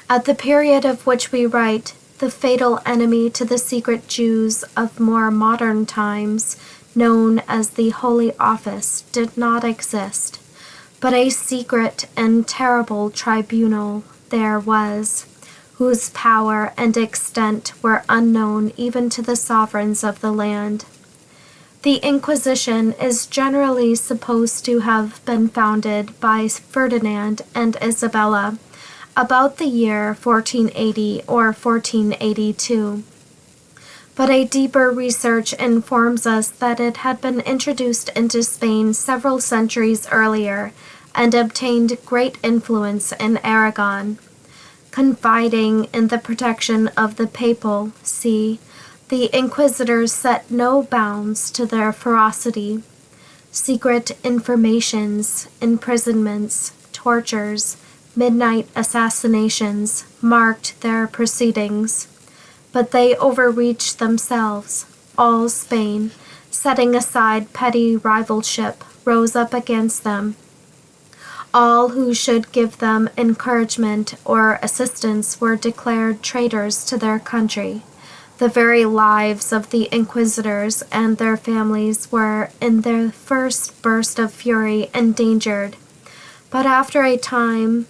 At the period of which we write, the fatal enemy to the secret Jews of more modern times, known as the Holy Office, did not exist, but a secret and terrible tribunal there was, whose power and extent were unknown even to the sovereigns of the land. The Inquisition is generally supposed to have been founded by Ferdinand and Isabella about the year 1480 or 1482. But a deeper research informs us that it had been introduced into Spain several centuries earlier and obtained great influence in Aragon. Confiding in the protection of the papal see, the inquisitors set no bounds to their ferocity. Secret informations, imprisonments, tortures, midnight assassinations marked their proceedings, but they overreached themselves. All Spain, setting aside petty rivalship, rose up against them. All who should give them encouragement or assistance were declared traitors to their country. The very lives of the inquisitors and their families were, in their first burst of fury, endangered. But after a time,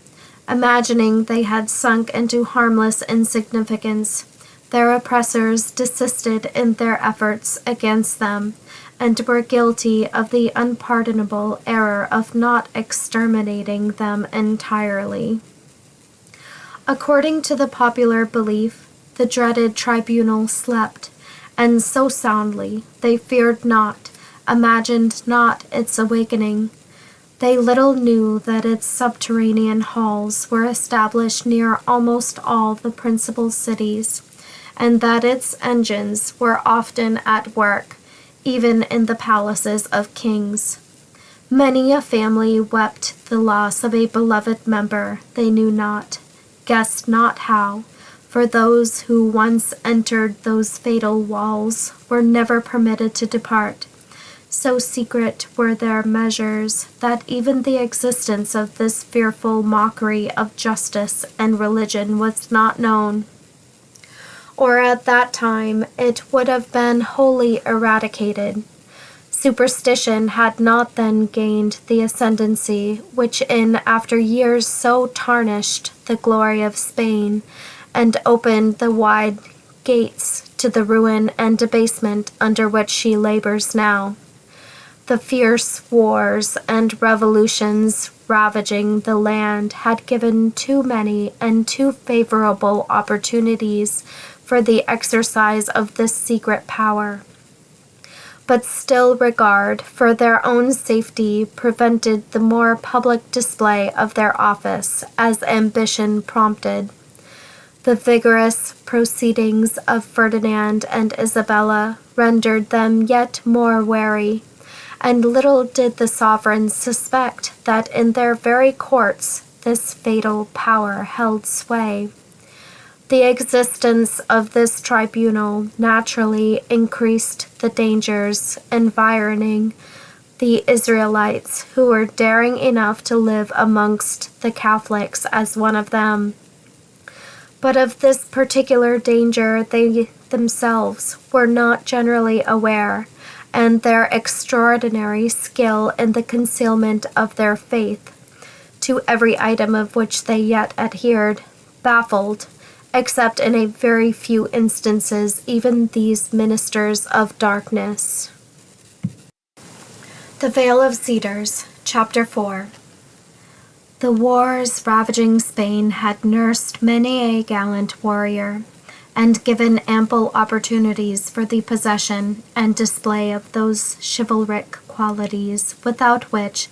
imagining they had sunk into harmless insignificance, their oppressors desisted in their efforts against them, and were guilty of the unpardonable error of not exterminating them entirely. According to the popular belief, the dreaded tribunal slept, and so soundly they feared not, imagined not its awakening. They little knew that its subterranean halls were established near almost all the principal cities, and that its engines were often at work, even in the palaces of kings. Many a family wept the loss of a beloved member they knew not, guessed not how, for those who once entered those fatal walls were never permitted to depart. So secret were their measures that even the existence of this fearful mockery of justice and religion was not known. Or at that time it would have been wholly eradicated. Superstition had not then gained the ascendancy which in after years so tarnished the glory of Spain, and opened the wide gates to the ruin and debasement under which she labors now. The fierce wars and revolutions ravaging the land had given too many and too favorable opportunities for the exercise of this secret power. But still regard for their own safety prevented the more public display of their office as ambition prompted. The vigorous proceedings of Ferdinand and Isabella rendered them yet more wary, and little did the sovereigns suspect that in their very courts this fatal power held sway. The existence of this tribunal naturally increased the dangers environing the Israelites who were daring enough to live amongst the Catholics as one of them. But of this particular danger they themselves were not generally aware, and their extraordinary skill in the concealment of their faith, to every item of which they yet adhered, baffled, except in a very few instances, even these ministers of darkness. The Vale of Cedars, Chapter 4. The wars ravaging Spain had nursed many a gallant warrior, and given ample opportunities for the possession and display of those chivalric qualities without which,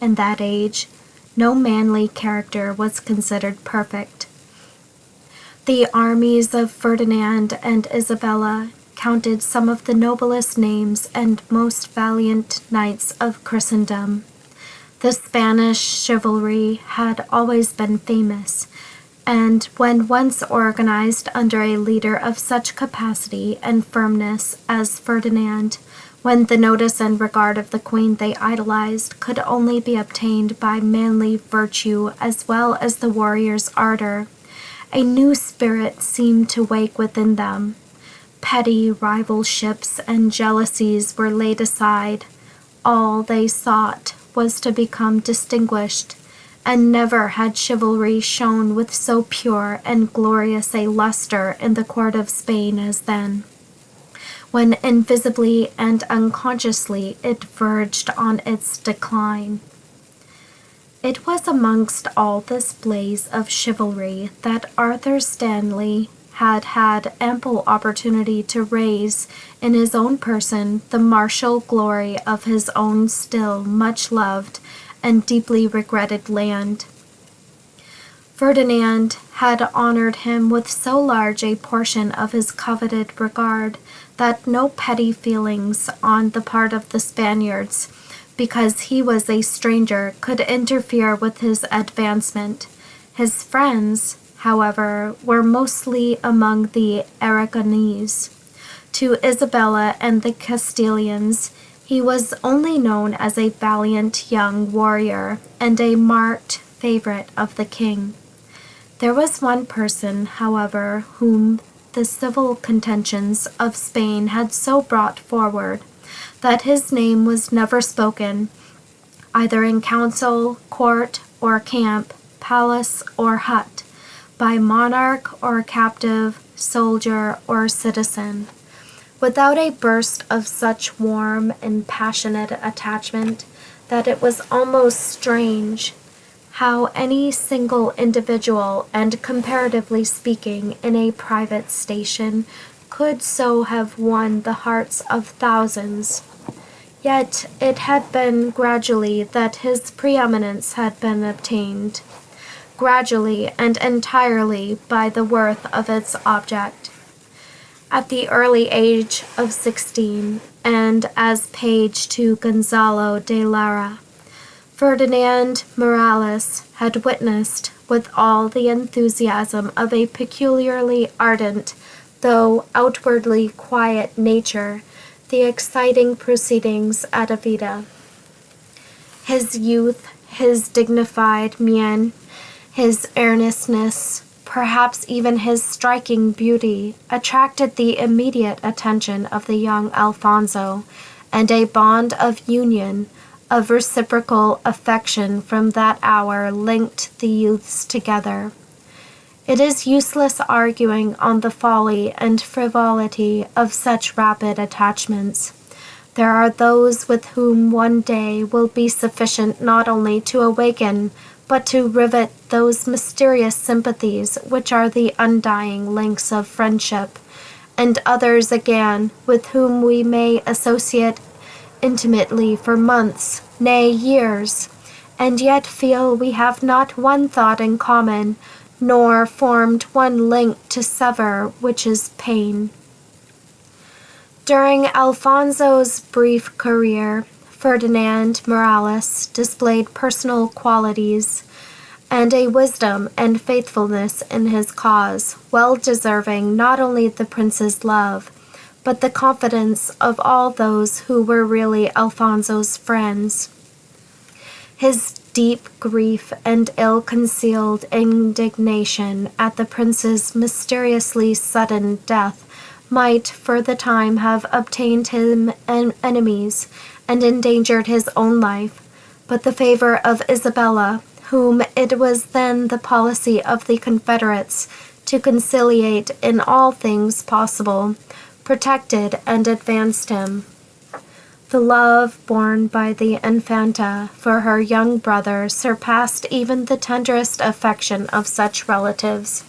in that age, no manly character was considered perfect. The armies of Ferdinand and Isabella counted some of the noblest names and most valiant knights of Christendom. The Spanish chivalry had always been famous, and when once organized under a leader of such capacity and firmness as Ferdinand, when the notice and regard of the queen they idolized could only be obtained by manly virtue as well as the warrior's ardor, a new spirit seemed to wake within them. Petty rivalships and jealousies were laid aside. All they sought was to become distinguished, and never had chivalry shone with so pure and glorious a luster in the court of Spain as then, when invisibly and unconsciously it verged on its decline. It was amongst all this blaze of chivalry that Arthur Stanley had had ample opportunity to raise in his own person the martial glory of his own still much loved and deeply regretted land. Ferdinand had honored him with so large a portion of his coveted regard that no petty feelings on the part of the Spaniards, because he was a stranger, could interfere with his advancement. His friends, however, were mostly among the Aragonese. To Isabella and the Castilians, he was only known as a valiant young warrior and a marked favorite of the king. There was one person, however, whom the civil contentions of Spain had so brought forward that his name was never spoken, either in council, court, or camp, palace, or hut, by monarch or captive, soldier or citizen. without a burst of such warm and passionate attachment that it was almost strange how any single individual, and comparatively speaking, in a private station, could so have won the hearts of thousands. Yet it had been gradually that his preeminence had been obtained, gradually and entirely by the worth of its object. At the early age of 16, and as page to Gonzalo de Lara, Ferdinand Morales had witnessed with all the enthusiasm of a peculiarly ardent, though outwardly quiet nature, the exciting proceedings at Avida. His youth, his dignified mien, his earnestness, perhaps even his striking beauty, attracted the immediate attention of the young Alfonso, and a bond of union, of reciprocal affection from that hour linked the youths together. It is useless arguing on the folly and frivolity of such rapid attachments. There are those with whom one day will be sufficient not only to awaken, but to rivet those mysterious sympathies which are the undying links of friendship, and others again with whom we may associate intimately for months, nay years, and yet feel we have not one thought in common, nor formed one link to sever, which is pain. During Alfonso's brief career, Ferdinand Morales displayed personal qualities and a wisdom and faithfulness in his cause, well deserving not only the prince's love, but the confidence of all those who were really Alfonso's friends. His deep grief and ill-concealed indignation at the prince's mysteriously sudden death might for the time have obtained him enemies and endangered his own life, but the favor of Isabella, whom it was then the policy of the Confederates to conciliate in all things possible, protected and advanced him. The love borne by the Infanta for her young brother surpassed even the tenderest affection of such relatives.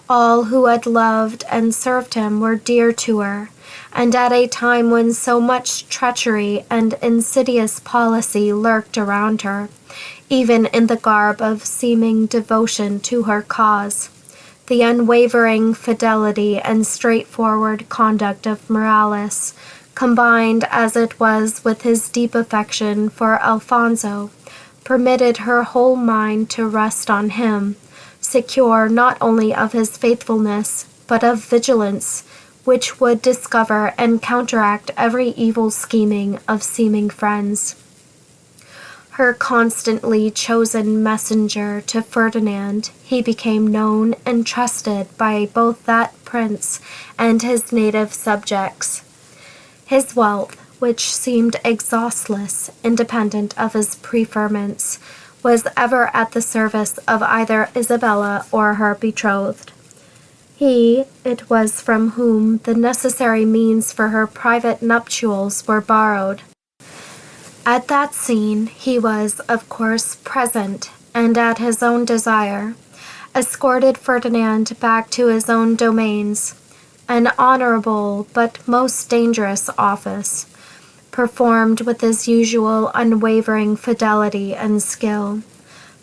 All who had loved and served him were dear to her, and at a time when so much treachery and insidious policy lurked around her, even in the garb of seeming devotion to her cause. The unwavering fidelity and straightforward conduct of Morales, combined as it was with his deep affection for Alfonso, permitted her whole mind to rest on him, secure not only of his faithfulness, but of vigilance, which would discover and counteract every evil scheming of seeming friends. Her constantly chosen messenger to Ferdinand, he became known and trusted by both that prince and his native subjects. His wealth, which seemed exhaustless, independent of his preferments, was ever at the service of either Isabella or her betrothed. He it was from whom the necessary means for her private nuptials were borrowed. At that scene he was, of course, present, and at his own desire, escorted Ferdinand back to his own domains, an honorable but most dangerous office, performed with his usual unwavering fidelity and skill.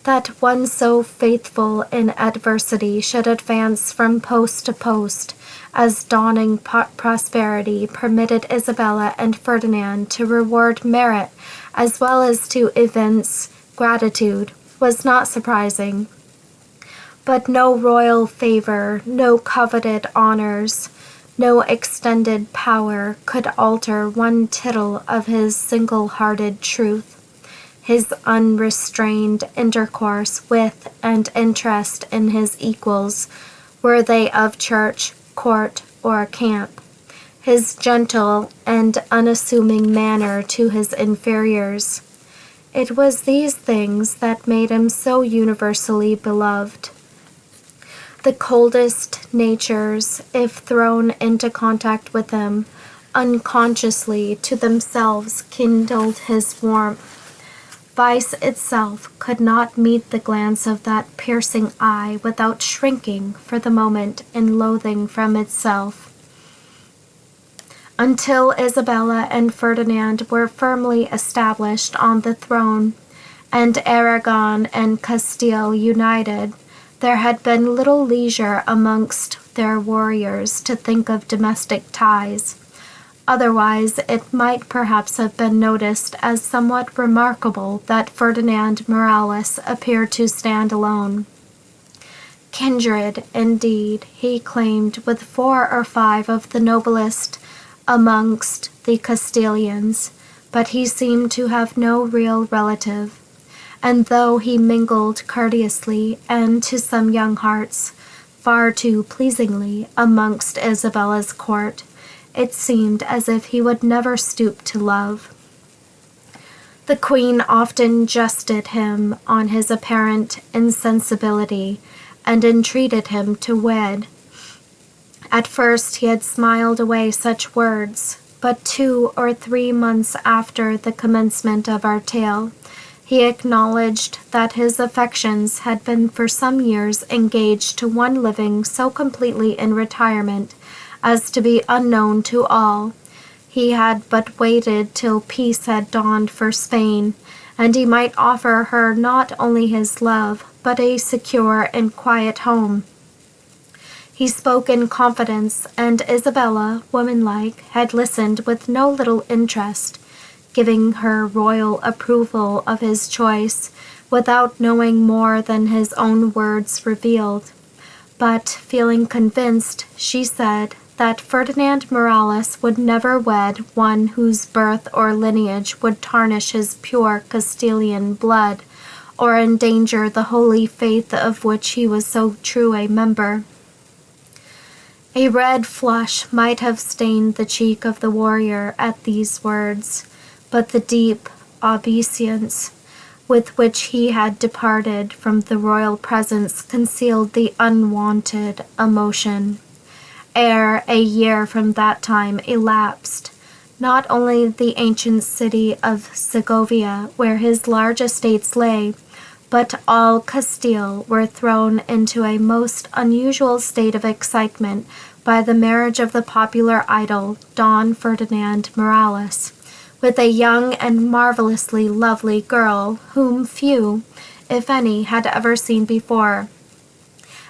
That one so faithful in adversity should advance from post to post, as dawning prosperity permitted Isabella and Ferdinand to reward merit as well as to evince gratitude, was not surprising. But no royal favor, no coveted honors, no extended power could alter one tittle of his single-hearted truth. His unrestrained intercourse with and interest in his equals, were they of church, court, or camp, his gentle and unassuming manner to his inferiors. It was these things that made him so universally beloved. The coldest natures, if thrown into contact with him, unconsciously to themselves kindled his warmth. Vice itself could not meet the glance of that piercing eye without shrinking for the moment in loathing from itself. Until Isabella and Ferdinand were firmly established on the throne, and Aragon and Castile united, there had been little leisure amongst their warriors to think of domestic ties. Otherwise, it might perhaps have been noticed as somewhat remarkable that Ferdinand Morales appeared to stand alone. Kindred, indeed, he claimed with 4 or 5 of the noblest amongst the Castilians, but he seemed to have no real relative. And though he mingled courteously and to some young hearts far too pleasingly amongst Isabella's court, it seemed as if he would never stoop to love. The queen often jested him on his apparent insensibility and entreated him to wed. At first he had smiled away such words, but 2 or 3 months after the commencement of our tale, he acknowledged that his affections had been for some years engaged to one living so completely in retirement as to be unknown to all. He had but waited till peace had dawned for Spain, and he might offer her not only his love, but a secure and quiet home. He spoke in confidence, and Isabella, womanlike, had listened with no little interest, giving her royal approval of his choice, without knowing more than his own words revealed. But, feeling convinced, she said that Ferdinand Morales would never wed one whose birth or lineage would tarnish his pure Castilian blood, or endanger the holy faith of which he was so true a member. A red flush might have stained the cheek of the warrior at these words, but the deep obeisance with which he had departed from the royal presence concealed the unwonted emotion. Ere a year from that time elapsed, not only the ancient city of Segovia, where his large estates lay, but all Castile were thrown into a most unusual state of excitement by the marriage of the popular idol Don Ferdinand Morales with a young and marvelously lovely girl whom few, if any, had ever seen before,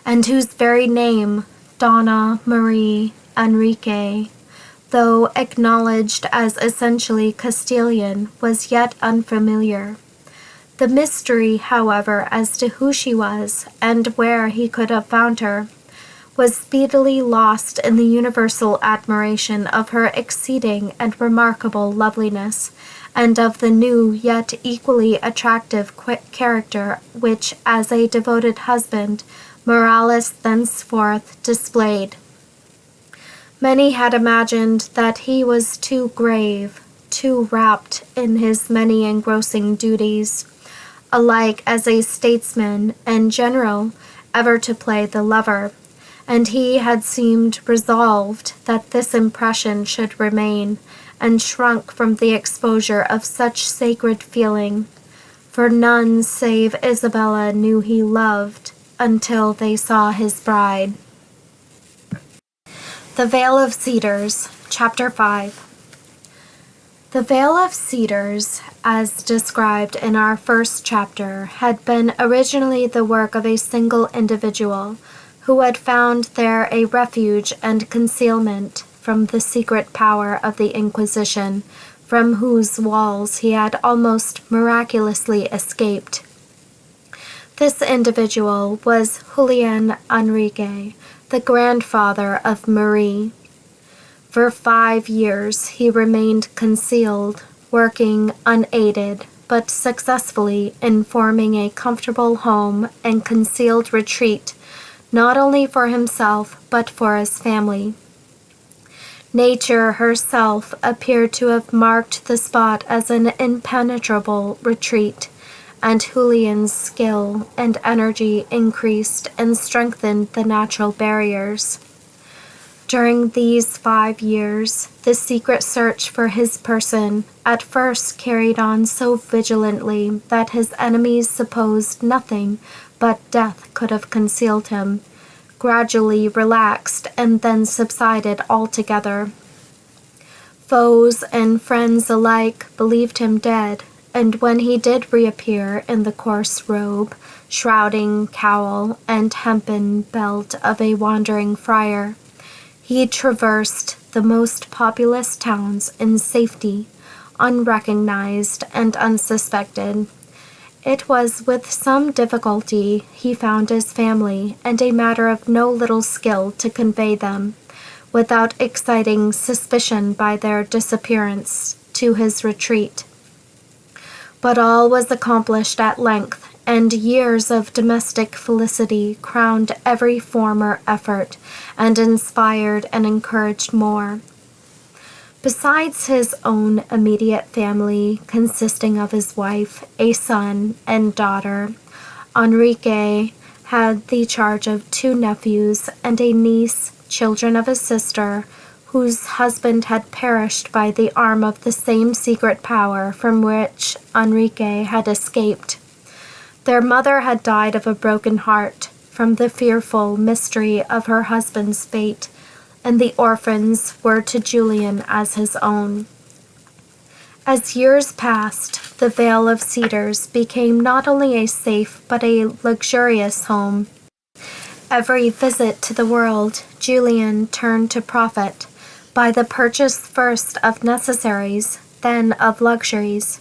and whose very name, Donna Marie Enrique, though acknowledged as essentially Castilian, was yet unfamiliar. The mystery, however, as to who she was and where he could have found her, was speedily lost in the universal admiration of her exceeding and remarkable loveliness, and of the new yet equally attractive character which, as a devoted husband, Morales thenceforth displayed. Many had imagined that he was too grave, too wrapped in his many engrossing duties, alike as a statesman and general, ever to play the lover, and he had seemed resolved that this impression should remain, and shrunk from the exposure of such sacred feeling, for none save Isabella knew he loved until they saw his bride. The Vale of Cedars, Chapter 5. The Vale of Cedars, as described in our first chapter, had been originally the work of a single individual, who had found there a refuge and concealment from the secret power of the Inquisition, from whose walls he had almost miraculously escaped. This individual was Julian Enrique, the grandfather of Marie. For 5 years he remained concealed, working unaided but successfully in forming a comfortable home and concealed retreat, not only for himself but for his family. Nature herself appeared to have marked the spot as an impenetrable retreat, and Julian's skill and energy increased and strengthened the natural barriers. During these 5 years, the secret search for his person, at first carried on so vigilantly that his enemies supposed nothing but death could have concealed him, gradually relaxed and then subsided altogether. Foes and friends alike believed him dead, and when he did reappear in the coarse robe, shrouding cowl, and hempen belt of a wandering friar, he traversed the most populous towns in safety, unrecognized and unsuspected. It was with some difficulty he found his family, and a matter of no little skill to convey them, without exciting suspicion by their disappearance, to his retreat. But all was accomplished at length, and years of domestic felicity crowned every former effort, and inspired and encouraged more. Besides his own immediate family, consisting of his wife, a son, and daughter, Enrique had the charge of 2 nephews and a niece, children of his sister, whose husband had perished by the arm of the same secret power from which Enrique had escaped. Their mother had died of a broken heart from the fearful mystery of her husband's fate, and the orphans were to Julian as his own. As years passed, the Vale of Cedars became not only a safe but a luxurious home. Every visit to the world, Julian turned to profit, by the purchase first of necessaries, then of luxuries.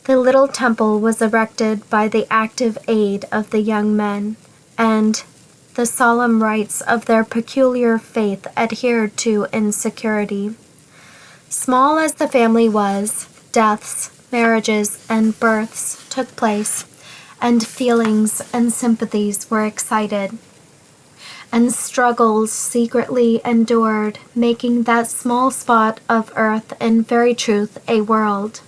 The little temple was erected by the active aid of the young men, and the solemn rites of their peculiar faith adhered to in security. Small as the family was, deaths, marriages, and births took place, and feelings and sympathies were excited, and struggles secretly endured, making that small spot of earth in very truth a world.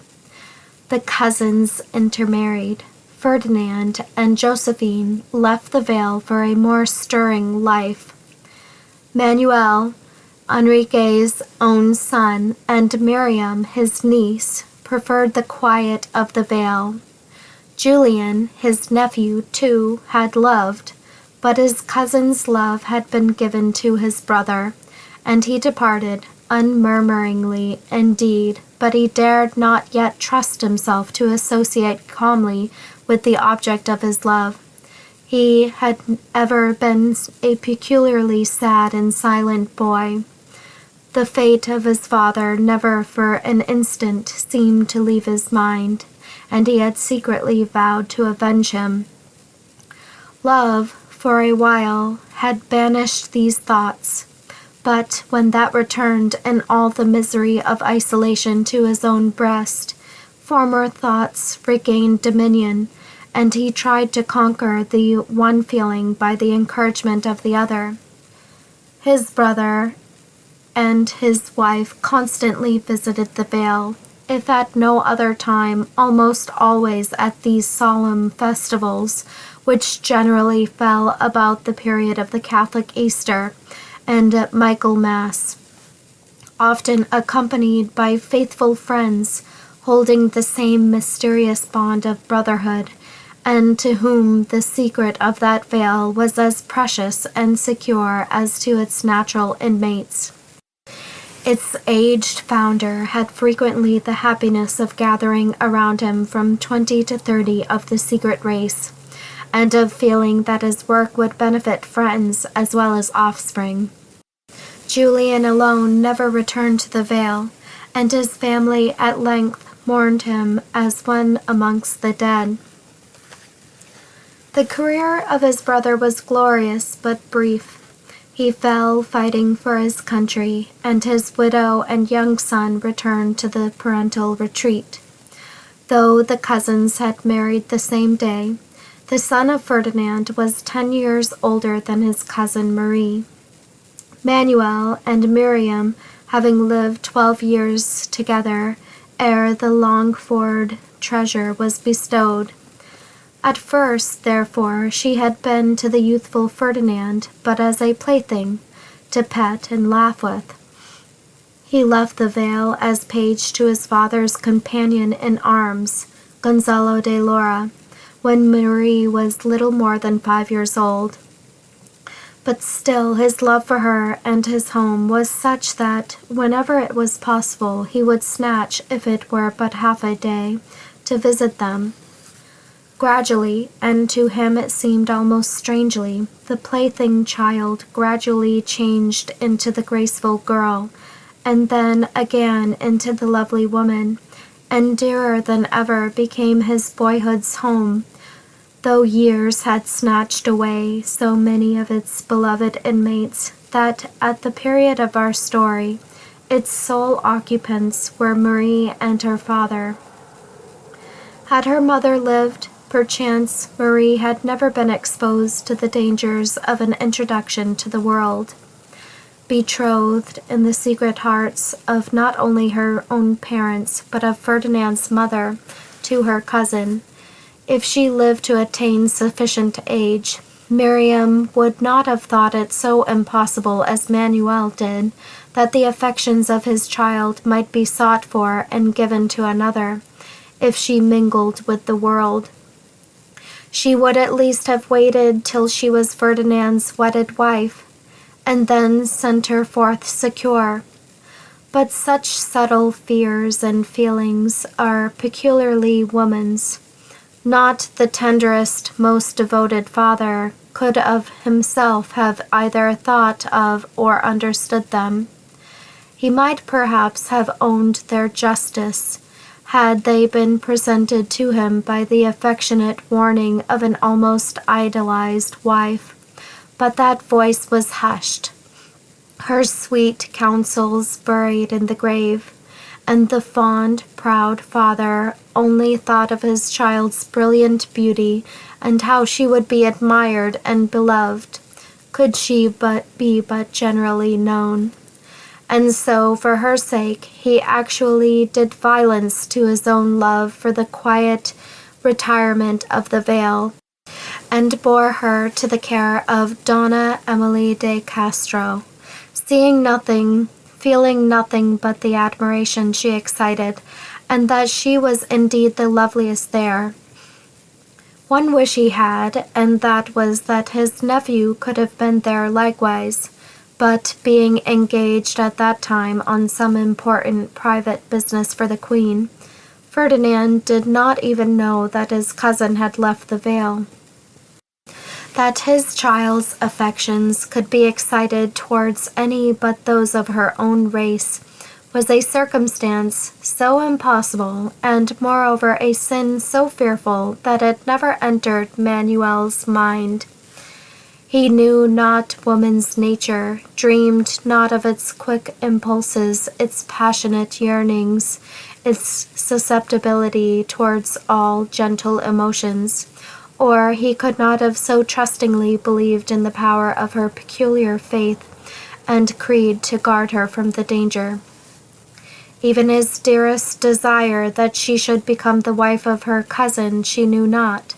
The cousins intermarried. Ferdinand and Josephine left the Vale for a more stirring life. Manuel, Enrique's own son, and Miriam, his niece, preferred the quiet of the Vale. Julian, his nephew, too, had loved, but his cousin's love had been given to his brother, and he departed, unmurmuringly indeed, but he dared not yet trust himself to associate calmly with the object of his love. He had ever been a peculiarly sad and silent boy. The fate of his father never for an instant seemed to leave his mind, and he had secretly vowed to avenge him. Love, for a while, had banished these thoughts, but when that returned in all the misery of isolation to his own breast, former thoughts regained dominion, and he tried to conquer the one feeling by the encouragement of the other. His brother and his wife constantly visited the Vale, if at no other time, almost always at these solemn festivals, which generally fell about the period of the Catholic Easter and Michaelmas, often accompanied by faithful friends holding the same mysterious bond of brotherhood, and to whom the secret of that Vale was as precious and secure as to its natural inmates. Its aged founder had frequently the happiness of gathering around him from 20 to 30 of the secret race, and of feeling that his work would benefit friends as well as offspring. Julian alone never returned to the Vale, and his family at length mourned him as one amongst the dead. The career of his brother was glorious but brief. He fell fighting for his country, and his widow and young son returned to the parental retreat. Though the cousins had married the same day, the son of Ferdinand was 10 years older than his cousin Marie. Manuel and Miriam, having lived 12 years together ere the longed-for treasure was bestowed, At first, therefore, she had been to the youthful Ferdinand but as a plaything, to pet and laugh with. He left the Vale as page to his father's companion in arms, Gonzalo de Lara, when Marie was little more than 5 years old. But still his love for her and his home was such that, whenever it was possible, he would snatch, if it were but half a day, to visit them. Gradually, and to him it seemed almost strangely, the plaything child gradually changed into the graceful girl, and then again into the lovely woman, and dearer than ever became his boyhood's home, though years had snatched away so many of its beloved inmates that at the period of our story, its sole occupants were Marie and her father. Had her mother lived, perchance Marie had never been exposed to the dangers of an introduction to the world. Betrothed in the secret hearts of not only her own parents but of Ferdinand's mother to her cousin, if she lived to attain sufficient age, Miriam would not have thought it so impossible as Manuel did that the affections of his child might be sought for and given to another, if she mingled with the world. She would at least have waited till she was Ferdinand's wedded wife, and then sent her forth secure. But such subtle fears and feelings are peculiarly woman's. Not the tenderest, most devoted father could of himself have either thought of or understood them. He might perhaps have owned their justice, had they been presented to him by the affectionate warning of an almost idolized wife. But that voice was hushed, her sweet counsels buried in the grave, and the fond, proud father only thought of his child's brilliant beauty and how she would be admired and beloved, could she be but generally known. And so, for her sake, he actually did violence to his own love for the quiet retirement of the Vale, and bore her to the care of Donna Emily de Castro, seeing nothing, feeling nothing but the admiration she excited, and that she was indeed the loveliest there. One wish he had, and that was that his nephew could have been there likewise, but being engaged at that time on some important private business for the Queen, Ferdinand did not even know that his cousin had left the Vale. That his child's affections could be excited towards any but those of her own race was a circumstance so impossible, and moreover a sin so fearful, that it never entered Manuel's mind. He knew not woman's nature, dreamed not of its quick impulses, its passionate yearnings, its susceptibility towards all gentle emotions, or he could not have so trustingly believed in the power of her peculiar faith and creed to guard her from the danger. Even his dearest desire that she should become the wife of her cousin she knew not,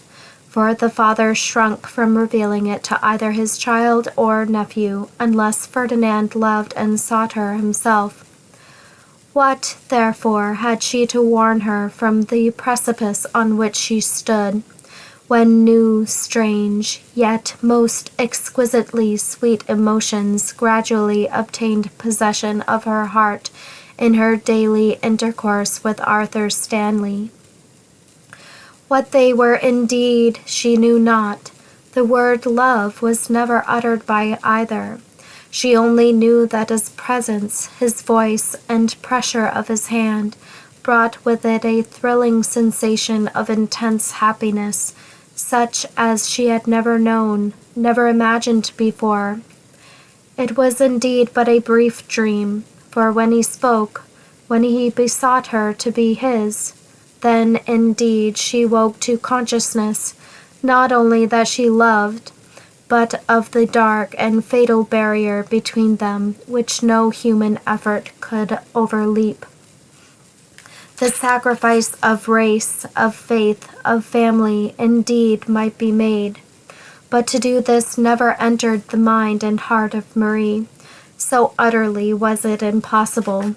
for the father shrunk from revealing it to either his child or nephew, unless Ferdinand loved and sought her himself. What, therefore, had she to warn her from the precipice on which she stood, when new, strange, yet most exquisitely sweet emotions gradually obtained possession of her heart in her daily intercourse with Arthur Stanley? What they were indeed she knew not. The word love was never uttered by either. She only knew that his presence, his voice, and pressure of his hand brought with it a thrilling sensation of intense happiness, such as she had never known, never imagined before. It was indeed but a brief dream, for when he spoke, when he besought her to be his, then indeed she woke to consciousness, not only that she loved, but of the dark and fatal barrier between them which no human effort could overleap. The sacrifice of race, of faith, of family, indeed might be made, but to do this never entered the mind and heart of Marie, so utterly was it impossible.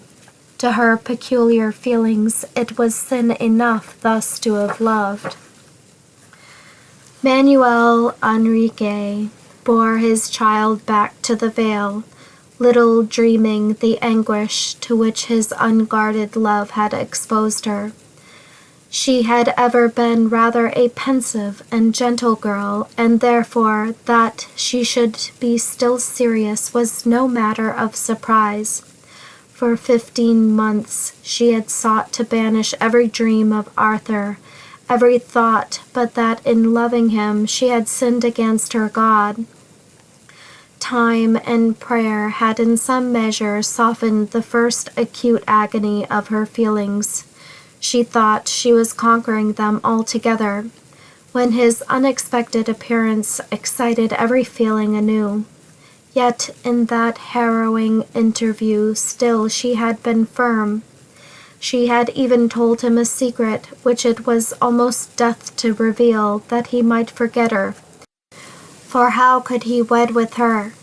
To her peculiar feelings, it was sin enough thus to have loved. Manuel Enrique bore his child back to the Vale, little dreaming the anguish to which his unguarded love had exposed her. She had ever been rather a pensive and gentle girl, and therefore that she should be still serious was no matter of surprise. For 15 months she had sought to banish every dream of Arthur, every thought but that in loving him she had sinned against her God. Time and prayer had in some measure softened the first acute agony of her feelings. She thought she was conquering them altogether, when his unexpected appearance excited every feeling anew. Yet in that harrowing interview still she had been firm. She had even told him a secret which it was almost death to reveal, that he might forget her. For how could he wed with her?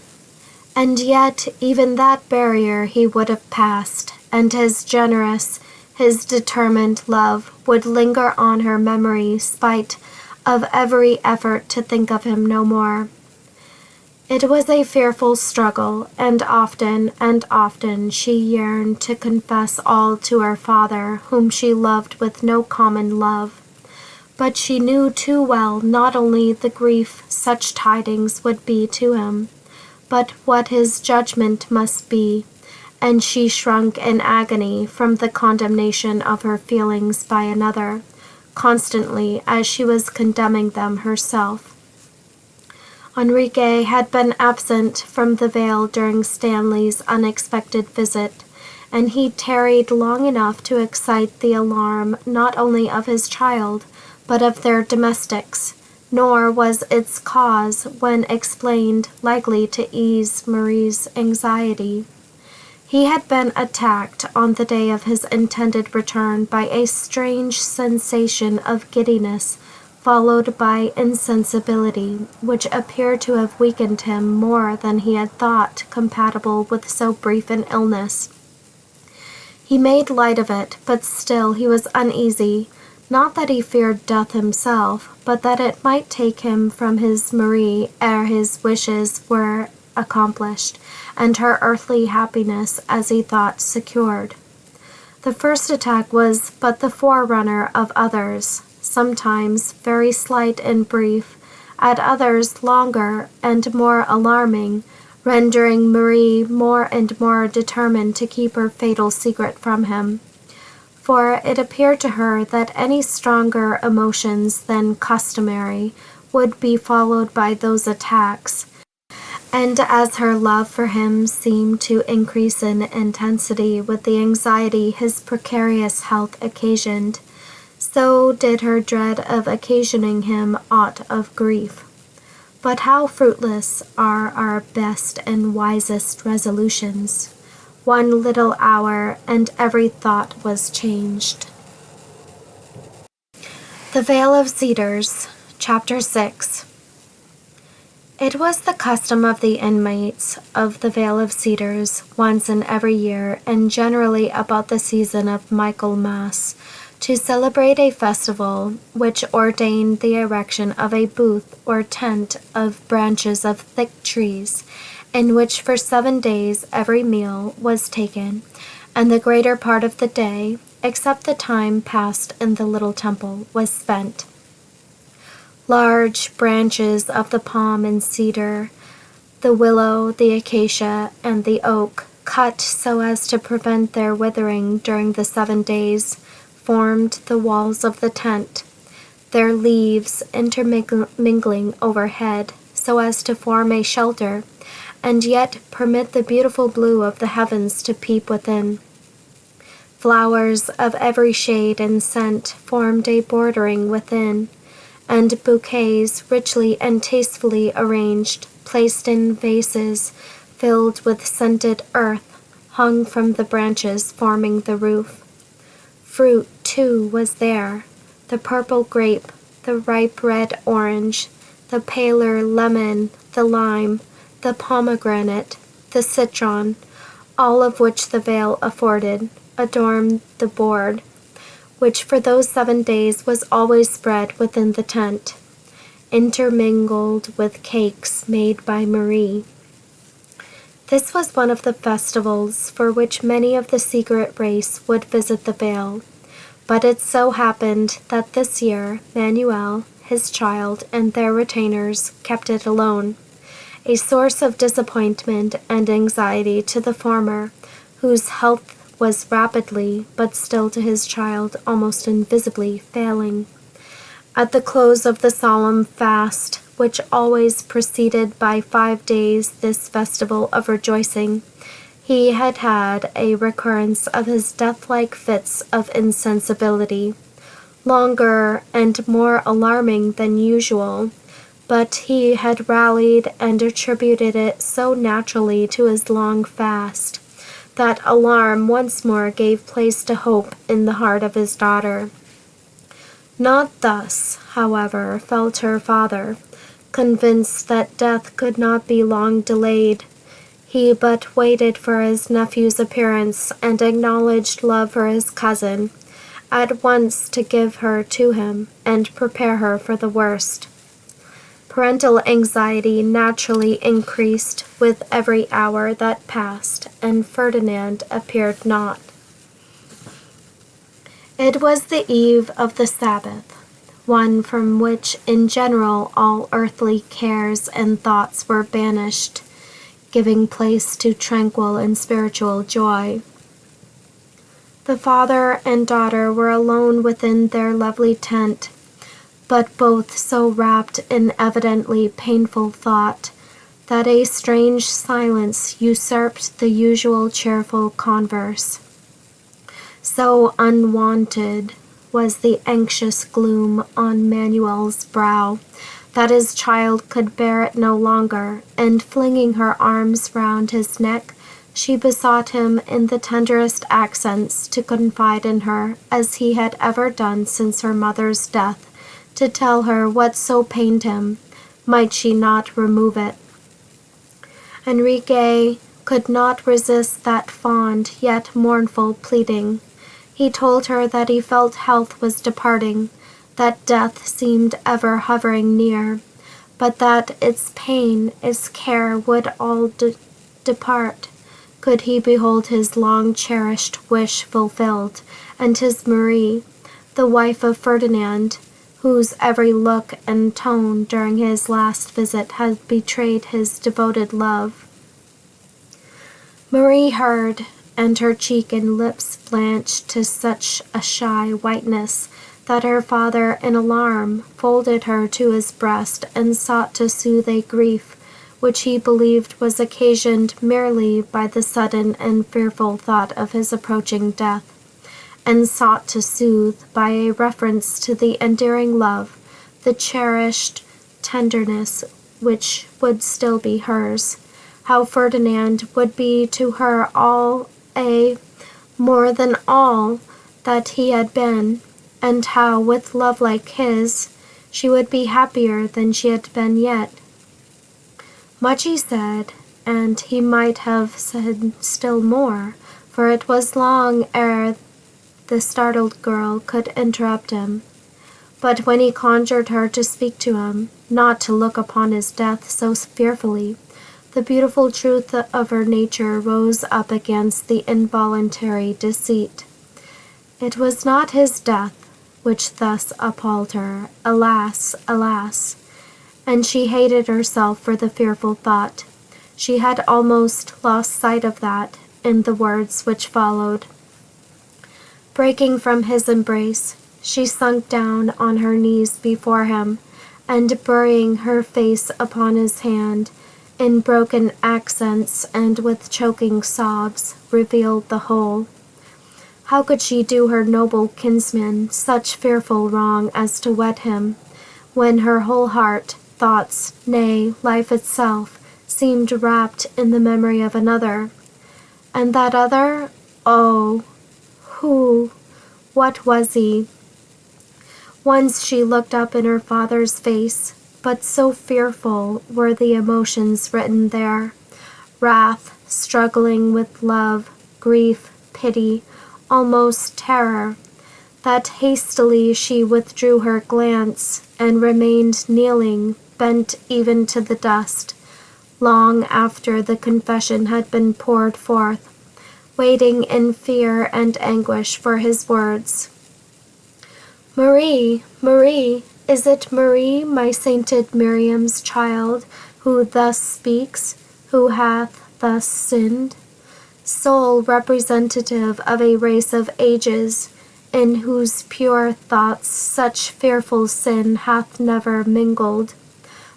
And yet even that barrier he would have passed, and his generous, his determined love would linger on her memory spite of every effort to think of him no more. It was a fearful struggle, and often she yearned to confess all to her father, whom she loved with no common love. But she knew too well not only the grief such tidings would be to him, but what his judgment must be, and she shrunk in agony from the condemnation of her feelings by another, constantly as she was condemning them herself. Enrique had been absent from the Vale during Stanley's unexpected visit, and he tarried long enough to excite the alarm not only of his child, but of their domestics, nor was its cause, when explained, likely to ease Marie's anxiety. He had been attacked on the day of his intended return by a strange sensation of giddiness, followed by insensibility, which appeared to have weakened him more than he had thought compatible with so brief an illness. He made light of it, but still he was uneasy, not that he feared death himself, but that it might take him from his Marie ere his wishes were accomplished, and her earthly happiness, as he thought, secured. The first attack was but the forerunner of others, sometimes very slight and brief, at others longer and more alarming, rendering Marie more and more determined to keep her fatal secret from him. For it appeared to her that any stronger emotions than customary would be followed by those attacks, and as her love for him seemed to increase in intensity with the anxiety his precarious health occasioned, so did her dread of occasioning him aught of grief. But how fruitless are our best and wisest resolutions! One little hour, and every thought was changed. The Vale of Cedars, Chapter 6. It was the custom of the inmates of the Vale of Cedars, once in every year, and generally about the season of Michaelmas, to celebrate a festival which ordained the erection of a booth or tent of branches of thick trees, in which for 7 days every meal was taken, and the greater part of the day, except the time passed in the little temple, was spent. Large branches of the palm and cedar, the willow, the acacia, and the oak, cut so as to prevent their withering during the 7 days, formed the walls of the tent, their leaves intermingling overhead so as to form a shelter, and yet permit the beautiful blue of the heavens to peep within. Flowers of every shade and scent formed a bordering within, and bouquets richly and tastefully arranged, placed in vases filled with scented earth, hung from the branches forming the roof. fruit, too, was there, the purple grape, the ripe red orange, the paler lemon, the lime, the pomegranate, the citron, all of which the veil afforded, adorned the board, which for those 7 days was always spread within the tent, intermingled with cakes made by Marie. This was one of the festivals for which many of the secret race would visit the Vale, but it so happened that this year Manuel, his child, and their retainers kept it alone, a source of disappointment and anxiety to the former, whose health was rapidly, but still to his child almost invisibly, failing. At the close of the solemn fast, which always preceded by 5 days this festival of rejoicing, he had had a recurrence of his death-like fits of insensibility, longer and more alarming than usual, but he had rallied and attributed it so naturally to his long fast that alarm once more gave place to hope in the heart of his daughter. Not thus, however, felt her father, convinced that death could not be long delayed. He but waited for his nephew's appearance and acknowledged love for his cousin, at once to give her to him and prepare her for the worst. Parental anxiety naturally increased with every hour that passed, and Ferdinand appeared not. It was the eve of the Sabbath, one from which in general all earthly cares and thoughts were banished, giving place to tranquil and spiritual joy. The father and daughter were alone within their lovely tent, but both so wrapped in evidently painful thought that a strange silence usurped the usual cheerful converse. So unwonted was the anxious gloom on Manuel's brow that his child could bear it no longer, and flinging her arms round his neck, she besought him in the tenderest accents to confide in her, as he had ever done since her mother's death, to tell her what so pained him, might she not remove it. Enrique could not resist that fond yet mournful pleading. He told her that he felt health was departing, that death seemed ever hovering near, but that its pain, its care would all depart, could he behold his long-cherished wish fulfilled, and his Marie, the wife of Ferdinand, whose every look and tone during his last visit had betrayed his devoted love. Marie heard, and her cheek and lips blanched to such a shy whiteness that her father, in alarm, folded her to his breast and sought to soothe a grief which he believed was occasioned merely by the sudden and fearful thought of his approaching death, and sought to soothe by a reference to the endearing love, the cherished tenderness which would still be hers, how Ferdinand would be to her all more than all that he had been, and how, with love like his, she would be happier than she had been yet. Much he said, and he might have said still more, for it was long ere the startled girl could interrupt him. But when he conjured her to speak to him, not to look upon his death so fearfully, the beautiful truth of her nature rose up against the involuntary deceit. It was not his death which thus appalled her, alas, alas, and she hated herself for the fearful thought. She had almost lost sight of that in the words which followed. Breaking from his embrace, she sunk down on her knees before him, and burying her face upon his hand, in broken accents and with choking sobs, revealed the whole. How could she do her noble kinsman such fearful wrong as to wed him, when her whole heart, thoughts, nay, life itself, seemed wrapped in the memory of another? And that other? Oh, who what was he? Once she looked up in her father's face, but so fearful were the emotions written there: wrath, struggling with love, grief, pity, almost terror, that hastily she withdrew her glance and remained kneeling, bent even to the dust, long after the confession had been poured forth, waiting in fear and anguish for his words. Marie, Marie, is it Marie, my sainted Miriam's child, who thus speaks, who hath thus sinned? Sole representative of a race of ages, in whose pure thoughts such fearful sin hath never mingled.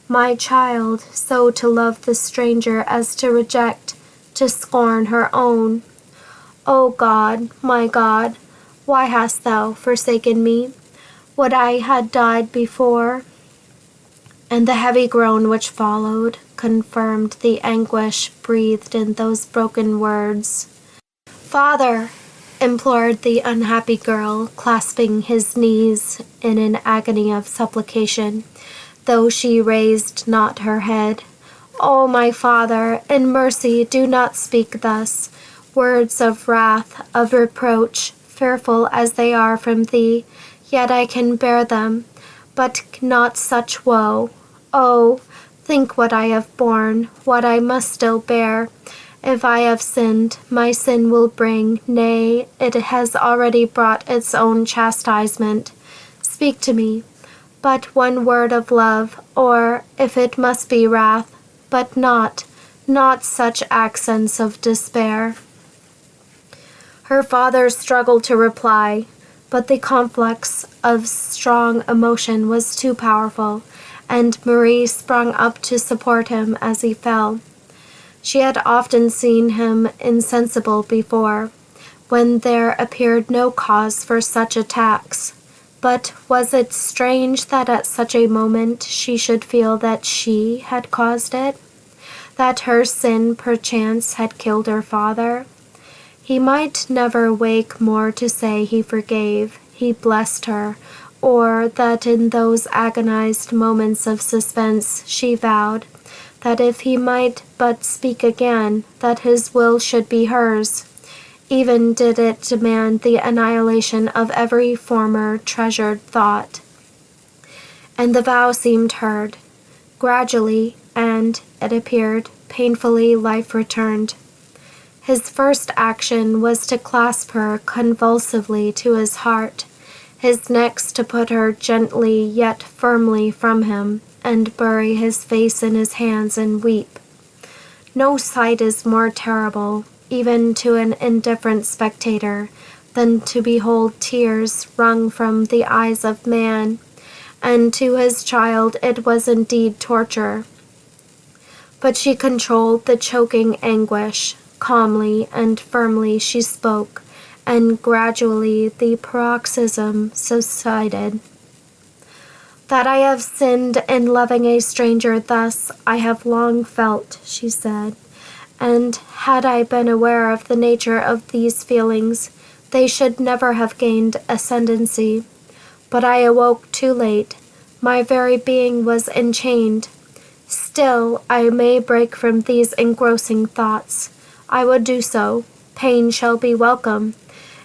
My child, so to love the stranger as to reject, to scorn her own. O God, my God, why hast thou forsaken me? Would I had died before. And the heavy groan which followed confirmed the anguish breathed in those broken words. Father, implored the unhappy girl, clasping his knees in an agony of supplication, though she raised not her head. O my Father, in mercy do not speak thus. Words of wrath, of reproach, fearful as they are from thee, yet I can bear them, but not such woe. Oh, think what I have borne, what I must still bear. If I have sinned, my sin will bring, nay, it has already brought its own chastisement. Speak to me, but one word of love, or, if it must be wrath, but not such accents of despair. Her father struggled to reply, but the conflux of strong emotion was too powerful, and Marie sprung up to support him as he fell. She had often seen him insensible before, when there appeared no cause for such attacks. But was it strange that at such a moment she should feel that she had caused it? That her sin perchance had killed her father? He might never wake more to say he forgave, he blessed her, or that in those agonized moments of suspense she vowed that if he might but speak again, that his will should be hers, even did it demand the annihilation of every former treasured thought. And the vow seemed heard. Gradually, and, it appeared, painfully life returned. His first action was to clasp her convulsively to his heart, his next to put her gently yet firmly from him, and bury his face in his hands and weep. No sight is more terrible, even to an indifferent spectator, than to behold tears wrung from the eyes of man, and to his child it was indeed torture. But she controlled the choking anguish. Calmly and firmly she spoke, and gradually the paroxysm subsided. That I have sinned in loving a stranger thus, I have long felt, she said, and had I been aware of the nature of these feelings, they should never have gained ascendancy. But I awoke too late. My very being was enchained. Still, I may break from these engrossing thoughts. I would do so. Pain shall be welcome,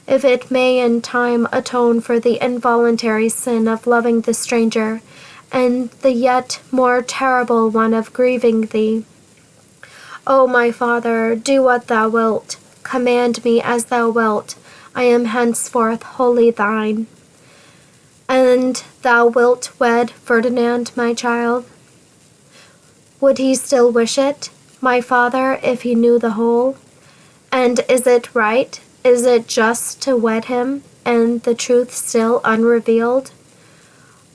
if it may in time atone for the involuntary sin of loving the stranger, and the yet more terrible one of grieving thee. O my Father, do what thou wilt. Command me as thou wilt. I am henceforth wholly thine. And thou wilt wed Ferdinand, my child? Would he still wish it, my father, if he knew the whole? And is it right, is it just to wed him, and the truth still unrevealed?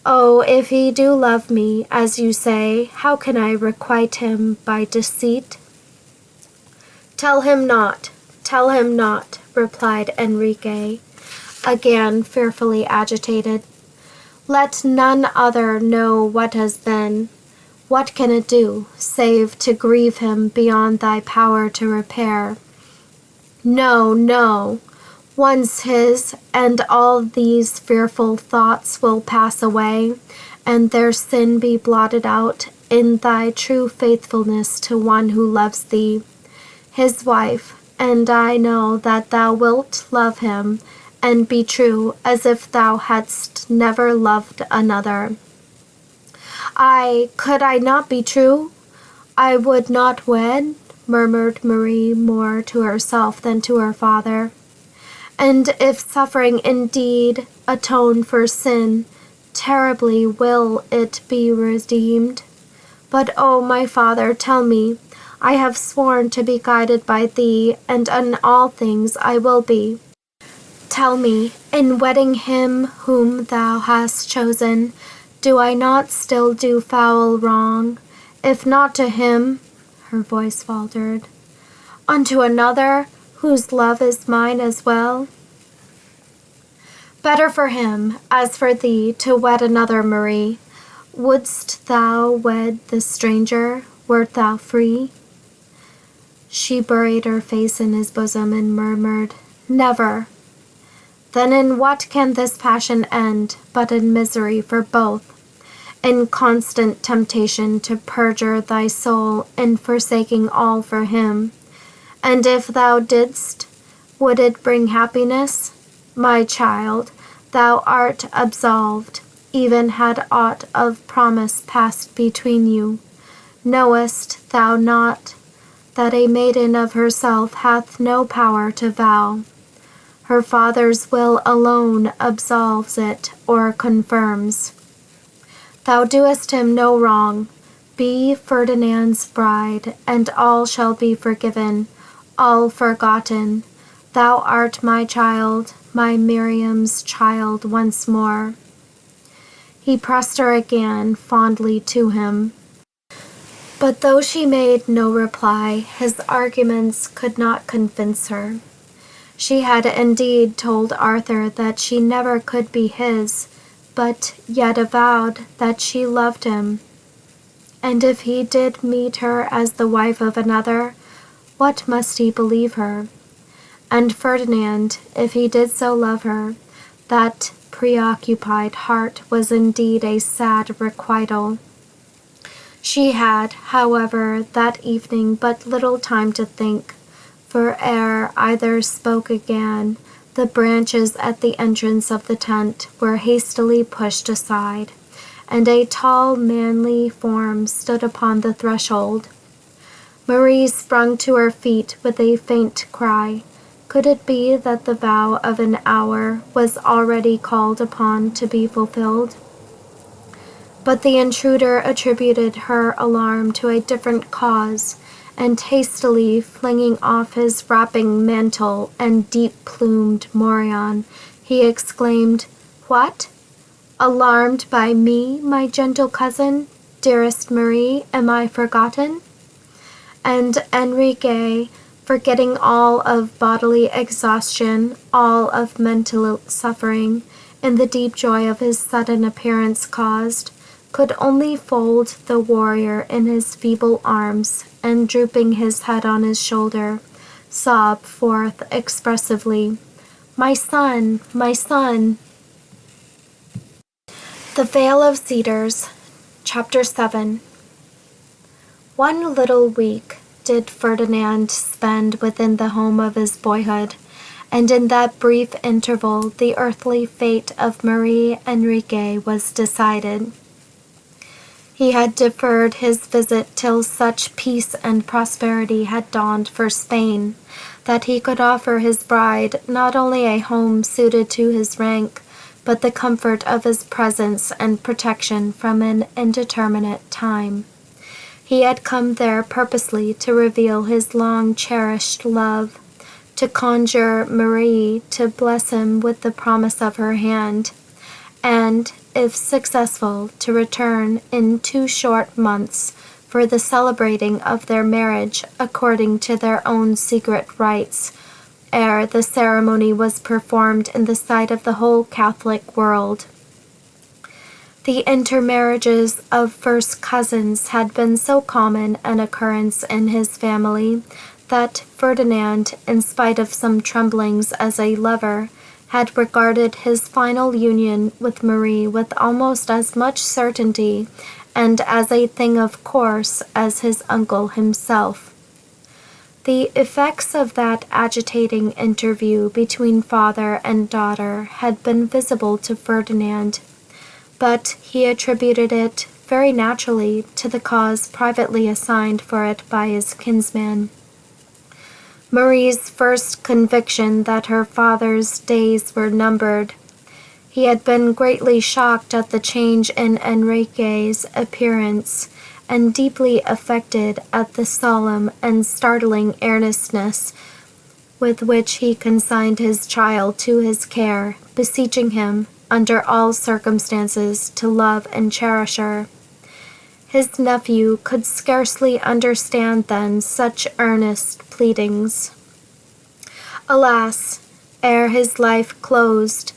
Oh, if he do love me, as you say, how can I requite him by deceit? Tell him not, replied Enrique, again fearfully agitated. Let none other know what has been. What can it do, save to grieve him beyond thy power to repair? No, no. once his, and all these fearful thoughts will pass away, and their sin be blotted out in thy true faithfulness to one who loves thee, his wife, and I know that thou wilt love him, and be true as if thou hadst never loved another. Could I not be true? I would not wed, murmured Marie more to herself than to her father. And if suffering indeed atone for sin, terribly will it be redeemed. But, O my father, tell me, I have sworn to be guided by thee, and in all things I will be. Tell me, in wedding him whom thou hast chosen, do I not still do foul wrong? If not to him, her voice faltered, unto another, whose love is mine as well? Better for him, as for thee, to wed another, Marie. Wouldst thou wed this stranger, wert thou free? She buried her face in his bosom and murmured, Never. Then in what can this passion end, but in misery for both, in constant temptation to perjure thy soul in forsaking all for him? And if thou didst, would it bring happiness? My child, thou art absolved, even had aught of promise passed between you. Knowest thou not that a maiden of herself hath no power to vow? Her father's will alone absolves it or confirms. Thou doest him no wrong. Be Ferdinand's bride, and all shall be forgiven, all forgotten. Thou art my child, my Miriam's child once more. He pressed her again fondly to him. But though she made no reply, his arguments could not convince her. She had indeed told Arthur that she never could be his, but yet avowed that she loved him. And if he did meet her as the wife of another, what must he believe her? And Ferdinand, if he did so love her, that preoccupied heart was indeed a sad requital. She had, however, that evening but little time to think, for ere either spoke again, the branches at the entrance of the tent were hastily pushed aside, and a tall, manly form stood upon the threshold. Marie sprung to her feet with a faint cry. Could it be that the vow of an hour was already called upon to be fulfilled? But the intruder attributed her alarm to a different cause, and hastily flinging off his wrapping mantle and deep-plumed morion, he exclaimed, What? Alarmed by me, my gentle cousin? Dearest Marie, am I forgotten? And Enrique, forgetting all of bodily exhaustion, all of mental suffering, in the deep joy of his sudden appearance caused, could only fold the warrior in his feeble arms, and drooping his head on his shoulder, sob forth expressively, My son, my son! The Vale of Cedars, Chapter 7. 1 little week did Ferdinand spend within the home of his boyhood, and in that brief interval the earthly fate of Marie Enrique was decided. He had deferred his visit till such peace and prosperity had dawned for Spain, that he could offer his bride not only a home suited to his rank, but the comfort of his presence and protection from an indeterminate time. He had come there purposely to reveal his long-cherished love, to conjure Marie to bless him with the promise of her hand, and, if successful, to return in 2 short months for the celebrating of their marriage according to their own secret rites, ere the ceremony was performed in the sight of the whole Catholic world. The intermarriages of first cousins had been so common an occurrence in his family that Ferdinand, in spite of some tremblings as a lover, had regarded his final union with Marie with almost as much certainty and as a thing of course as his uncle himself. The effects of that agitating interview between father and daughter had been visible to Ferdinand, but he attributed it very naturally to the cause privately assigned for it by his kinsman. Marie's first conviction that her father's days were numbered. He had been greatly shocked at the change in Enrique's appearance, and deeply affected at the solemn and startling earnestness with which he consigned his child to his care, beseeching him, under all circumstances, to love and cherish her. His nephew could scarcely understand then such earnest pleadings. Alas, ere his life closed,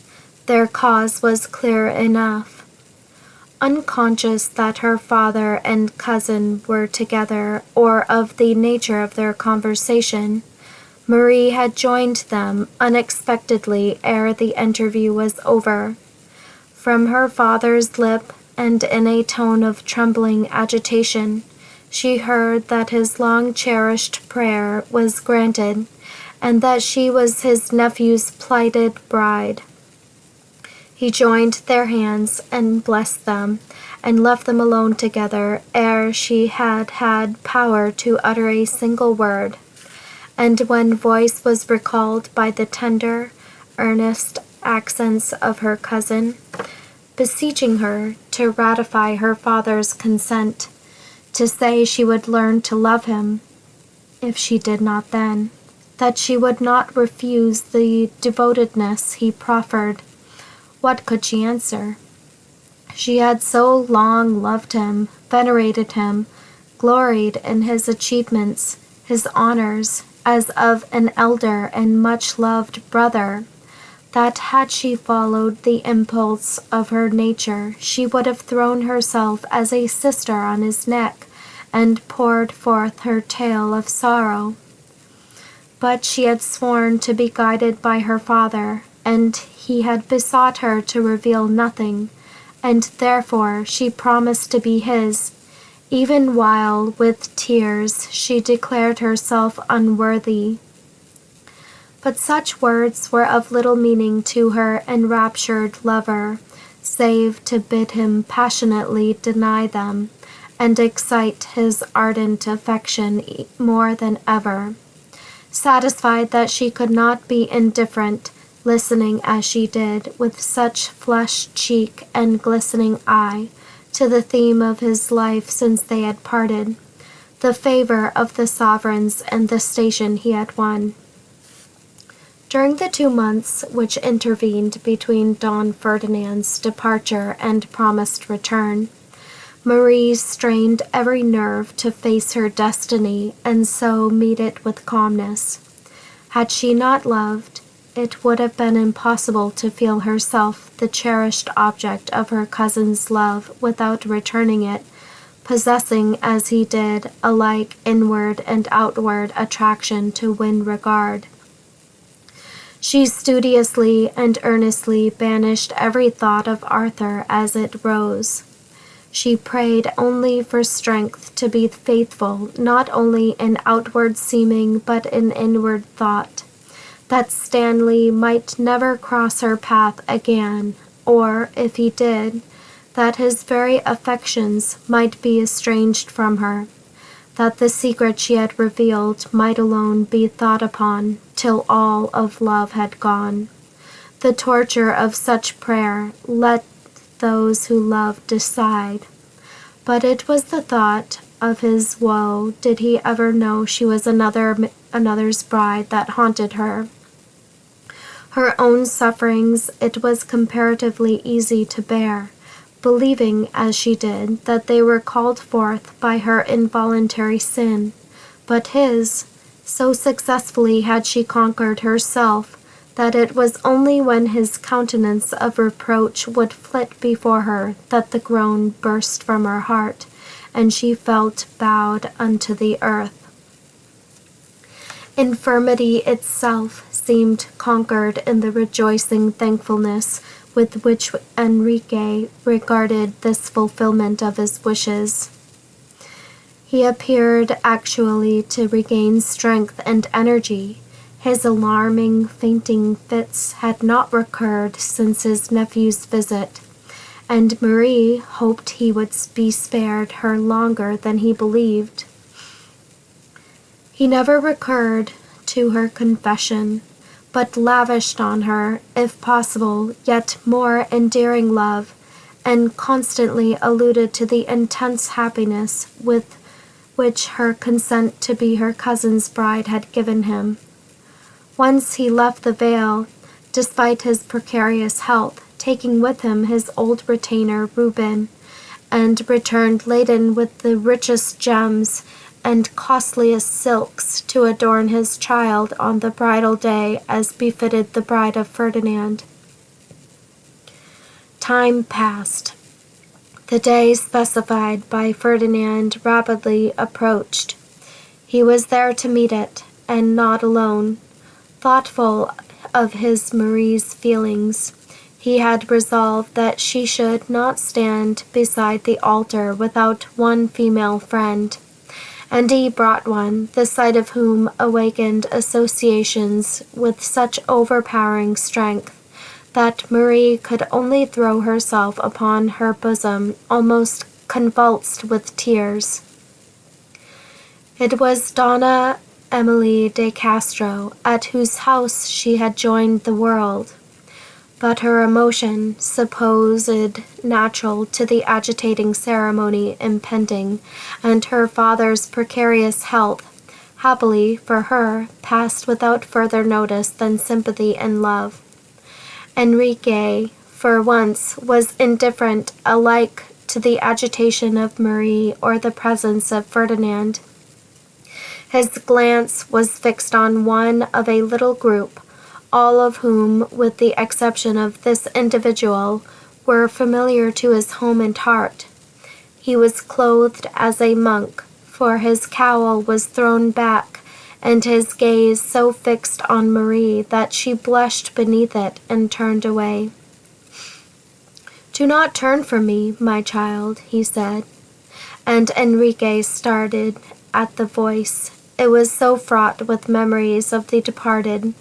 their cause was clear enough. Unconscious that her father and cousin were together, or of the nature of their conversation, Marie had joined them unexpectedly ere the interview was over. From her father's lip, and in a tone of trembling agitation, she heard that his long-cherished prayer was granted, and that she was his nephew's plighted bride. He joined their hands and blessed them, and left them alone together ere she had had power to utter a single word. And when voice was recalled by the tender, earnest accents of her cousin, beseeching her to ratify her father's consent, to say she would learn to love him, if she did not then, that she would not refuse the devotedness he proffered, what could she answer? She had so long loved him, venerated him, gloried in his achievements, his honors, as of an elder and much-loved brother, that had she followed the impulse of her nature, she would have thrown herself as a sister on his neck, and poured forth her tale of sorrow. But she had sworn to be guided by her father, and he had besought her to reveal nothing, and therefore she promised to be his, even while with tears she declared herself unworthy. But such words were of little meaning to her enraptured lover, save to bid him passionately deny them, and excite his ardent affection more than ever. Satisfied that she could not be indifferent, listening as she did, with such flushed cheek and glistening eye, to the theme of his life since they had parted, the favor of the sovereigns and the station he had won. During the 2 months which intervened between Don Ferdinand's departure and promised return, Marie strained every nerve to face her destiny and so meet it with calmness. Had she not loved, it would have been impossible to feel herself the cherished object of her cousin's love without returning it, possessing as he did alike inward and outward attraction to win regard. She studiously and earnestly banished every thought of Arthur as it rose. She prayed only for strength to be faithful, not only in outward seeming but in inward thought, that Stanley might never cross her path again, or, if he did, that his very affections might be estranged from her, that the secret she had revealed might alone be thought upon till all of love had gone. The torture of such prayer let those who love decide. But it was the thought of his woe, did he ever know she was another's bride, that haunted her. Her own sufferings it was comparatively easy to bear, believing, as she did, that they were called forth by her involuntary sin, but his, so successfully had she conquered herself, that it was only when his countenance of reproach would flit before her that the groan burst from her heart, and she felt bowed unto the earth. Infirmity itself seemed conquered in the rejoicing thankfulness with which Enrique regarded this fulfillment of his wishes. He appeared actually to regain strength and energy. His alarming fainting fits had not recurred since his nephew's visit, and Marie hoped he would be spared her longer than he believed. He never recurred to her confession, but lavished on her, if possible, yet more endearing love, and constantly alluded to the intense happiness with which her consent to be her cousin's bride had given him. Once he left the Vale, despite his precarious health, taking with him his old retainer Reuben, and returned laden with the richest gems and costliest silks to adorn his child on the bridal day as befitted the bride of Ferdinand. Time passed. The day specified by Ferdinand rapidly approached. He was there to meet it, and not alone. Thoughtful of his Marie's feelings, he had resolved that she should not stand beside the altar without one female friend, and he brought one, the sight of whom awakened associations with such overpowering strength that Marie could only throw herself upon her bosom, almost convulsed with tears. It was Donna Emily de Castro, at whose house she had joined the world, but her emotion, supposed natural to the agitating ceremony impending, and her father's precarious health, happily for her, passed without further notice than sympathy and love. Enrique, for once, was indifferent alike to the agitation of Marie or the presence of Ferdinand. His glance was fixed on one of a little group, all of whom, with the exception of this individual, were familiar to his home and heart. He was clothed as a monk, for his cowl was thrown back, and his gaze so fixed on Marie that she blushed beneath it and turned away. "Do not turn from me, my child," he said, and Enrique started at the voice. It was so fraught with memories of the departed.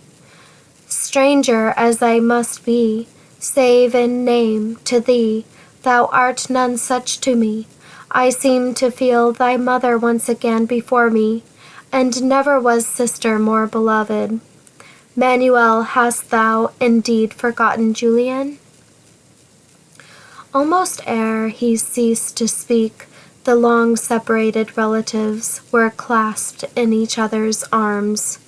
"Stranger as I must be, save in name, to thee, thou art none such to me. I seem to feel thy mother once again before me, and never was sister more beloved. Manuel, hast thou indeed forgotten Julian?" Almost ere he ceased to speak, the long-separated relatives were clasped in each other's arms.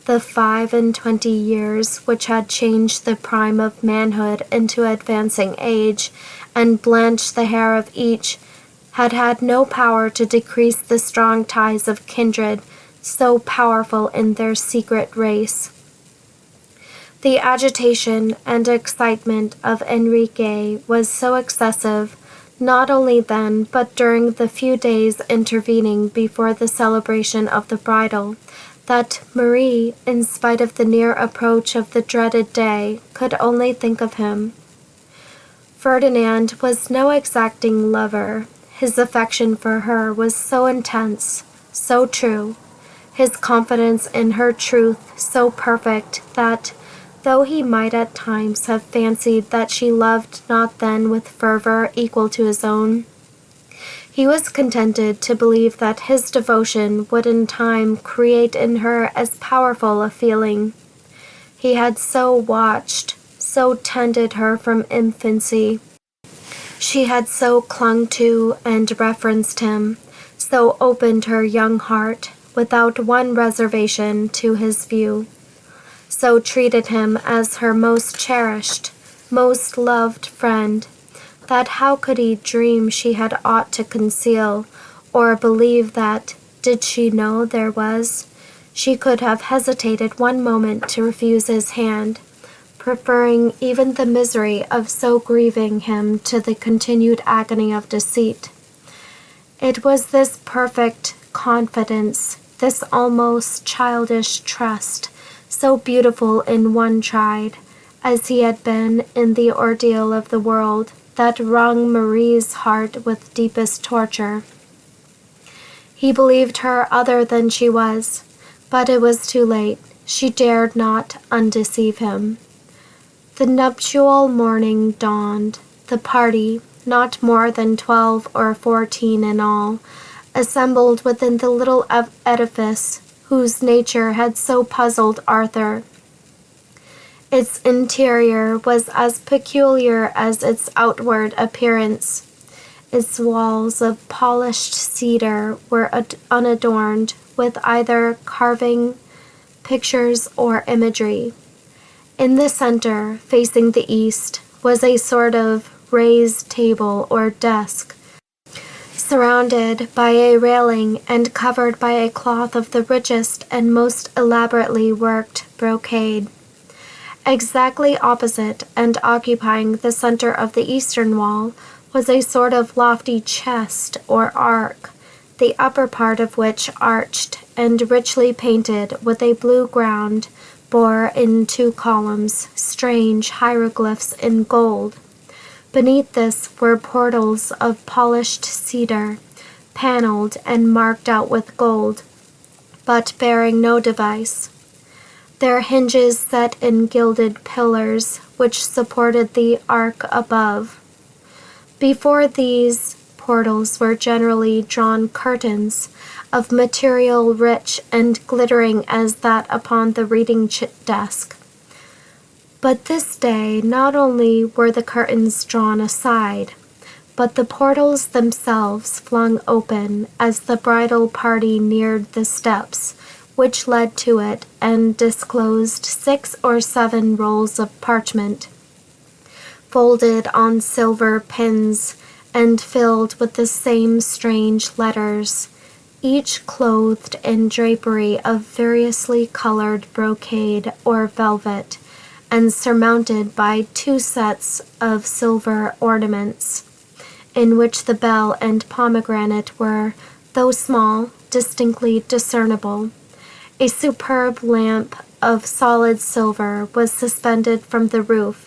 The 25 years which had changed the prime of manhood into advancing age, and blanched the hair of each, had had no power to decrease the strong ties of kindred, so powerful in their secret race. The agitation and excitement of Enrique was so excessive, not only then, but during the few days intervening before the celebration of the bridal, that Marie, in spite of the near approach of the dreaded day, could only think of him. Ferdinand was no exacting lover. His affection for her was so intense, so true, his confidence in her truth so perfect that, though he might at times have fancied that she loved not then with fervor equal to his own, he was contented to believe that his devotion would in time create in her as powerful a feeling. He had so watched, so tended her from infancy. She had so clung to and reverenced him, so opened her young heart, without one reservation, to his view, so treated him as her most cherished, most loved friend, that how could he dream she had aught to conceal, or believe that, did she know there was, she could have hesitated one moment to refuse his hand, preferring even the misery of so grieving him to the continued agony of deceit. It was this perfect confidence, this almost childish trust, so beautiful in one tried, as he had been in the ordeal of the world that wrung Marie's heart with deepest torture. He believed her other than she was, but it was too late. She dared not undeceive him. The nuptial morning dawned. The party, not more than 12 or 14 in all, assembled within the little edifice whose nature had so puzzled Arthur. Its interior was as peculiar as its outward appearance. Its walls of polished cedar were unadorned with either carving, pictures, or imagery. In the center, facing the east, was a sort of raised table or desk, surrounded by a railing and covered by a cloth of the richest and most elaborately worked brocade. Exactly opposite and occupying the center of the eastern wall was a sort of lofty chest or ark, the upper part of which, arched and richly painted with a blue ground, bore in 2 columns strange hieroglyphs in gold. Beneath this were portals of polished cedar, paneled and marked out with gold, but bearing no device. Their hinges set in gilded pillars which supported the ark above. Before these portals were generally drawn curtains of material rich and glittering as that upon the reading desk. But this day not only were the curtains drawn aside, but the portals themselves flung open as the bridal party neared the steps which led to it and disclosed 6 or 7 rolls of parchment, folded on silver pins and filled with the same strange letters, each clothed in drapery of variously colored brocade or velvet, and surmounted by 2 sets of silver ornaments, in which the bell and pomegranate were, though small, distinctly discernible. A superb lamp of solid silver was suspended from the roof,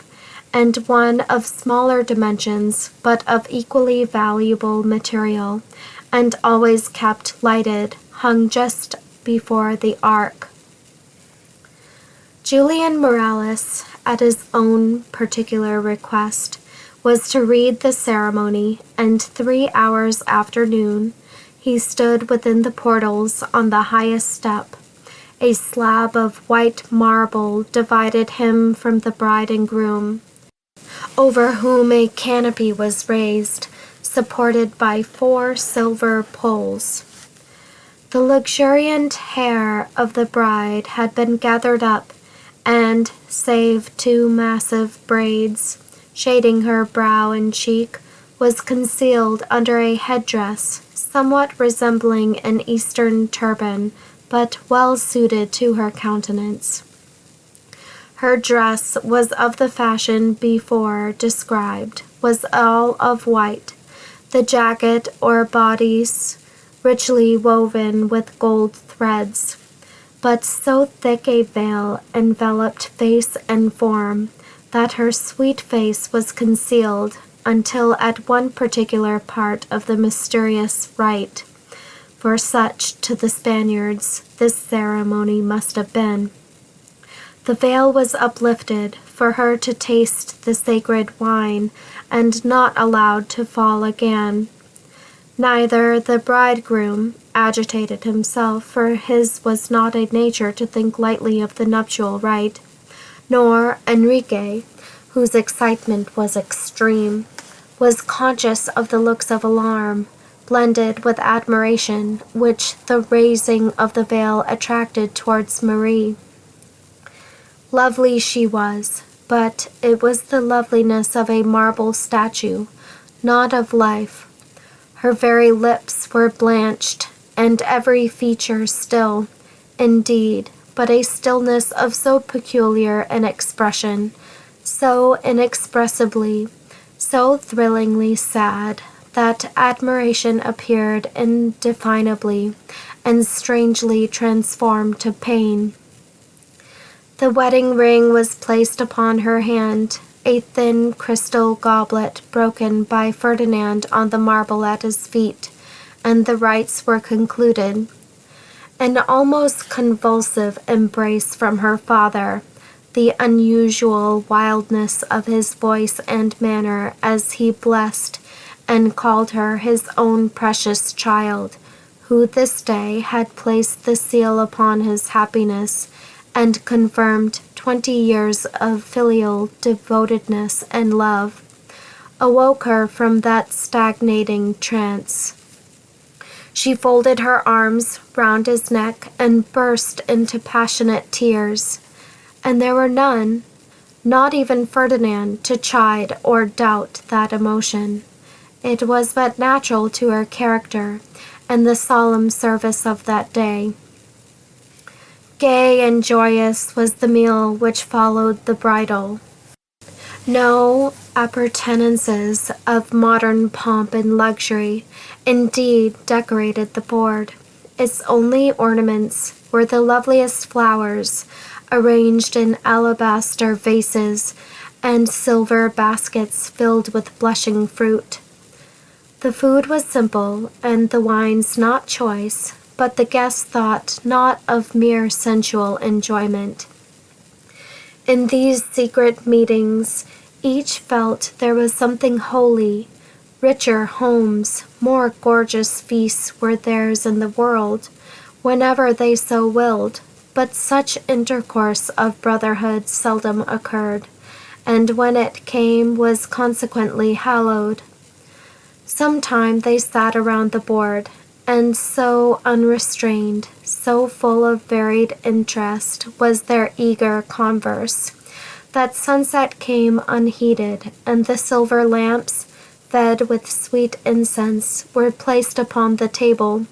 and one of smaller dimensions, but of equally valuable material, and always kept lighted, hung just before the ark. Julian Morales, at his own particular request, was to read the ceremony, and 3 hours after noon, he stood within the portals on the highest step. A slab of white marble divided him from the bride and groom, over whom a canopy was raised, supported by 4 silver poles. The luxuriant hair of the bride had been gathered up, and, save 2 massive braids shading her brow and cheek, was concealed under a headdress somewhat resembling an Eastern turban, but well suited to her countenance. Her dress was of the fashion before described, was all of white, the jacket or bodice richly woven with gold threads, but so thick a veil enveloped face and form that her sweet face was concealed until at one particular part of the mysterious rite, for such, to the Spaniards, this ceremony must have been. The veil was uplifted for her to taste the sacred wine, and not allowed to fall again. Neither the bridegroom agitated himself, for his was not a nature to think lightly of the nuptial rite, nor Enrique, whose excitement was extreme, was conscious of the looks of alarm, blended with admiration, which the raising of the veil attracted towards Marie. Lovely she was, but it was the loveliness of a marble statue, not of life. Her very lips were blanched, and every feature still, indeed, but a stillness of so peculiar an expression, so inexpressibly, so thrillingly sad, that admiration appeared indefinably and strangely transformed to pain. The wedding ring was placed upon her hand, a thin crystal goblet broken by Ferdinand on the marble at his feet, and the rites were concluded. An almost convulsive embrace from her father, the unusual wildness of his voice and manner as he blessed and called her his own precious child, who this day had placed the seal upon his happiness and confirmed 20 years of filial devotedness and love, awoke her from that stagnating trance. She folded her arms round his neck and burst into passionate tears, and there were none, not even Ferdinand, to chide or doubt that emotion. It was but natural to her character and the solemn service of that day. Gay and joyous was the meal which followed the bridal. No appurtenances of modern pomp and luxury indeed decorated the board. Its only ornaments were the loveliest flowers, arranged in alabaster vases and silver baskets filled with blushing fruit. The food was simple, and the wines not choice, but the guests thought not of mere sensual enjoyment. In these secret meetings, each felt there was something holy. Richer homes, more gorgeous feasts were theirs in the world, whenever they so willed, but such intercourse of brotherhood seldom occurred, and when it came was consequently hallowed. Sometime they sat around the board, and so unrestrained, so full of varied interest was their eager converse, that sunset came unheeded, and the silver lamps, fed with sweet incense, were placed upon the table.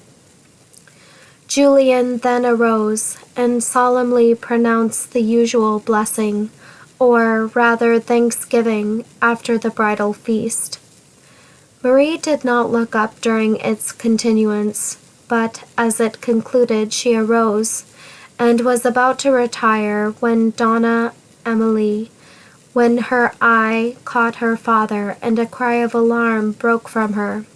Julian then arose and solemnly pronounced the usual blessing, or rather thanksgiving, after the bridal feast. Marie did not look up during its continuance, but as it concluded she arose, and was about to retire when Donna Emily, when her eye caught her father, and a cry of alarm broke from her.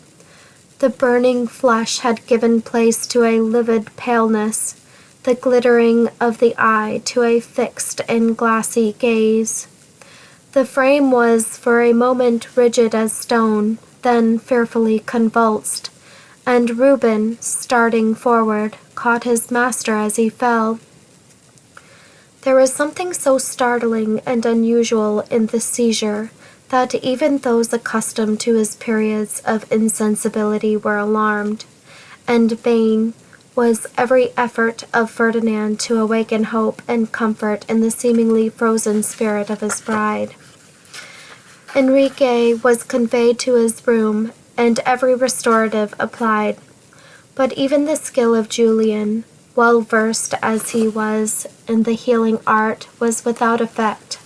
The burning flush had given place to a livid paleness, the glittering of the eye to a fixed and glassy gaze. The frame was for a moment rigid as stone, then fearfully convulsed, and Reuben, starting forward, caught his master as he fell. There was something so startling and unusual in the seizure that even those accustomed to his periods of insensibility were alarmed, and vain was every effort of Ferdinand to awaken hope and comfort in the seemingly frozen spirit of his bride. Enrique was conveyed to his room, and every restorative applied, but even the skill of Julian, well versed as he was in the healing art, was without effect.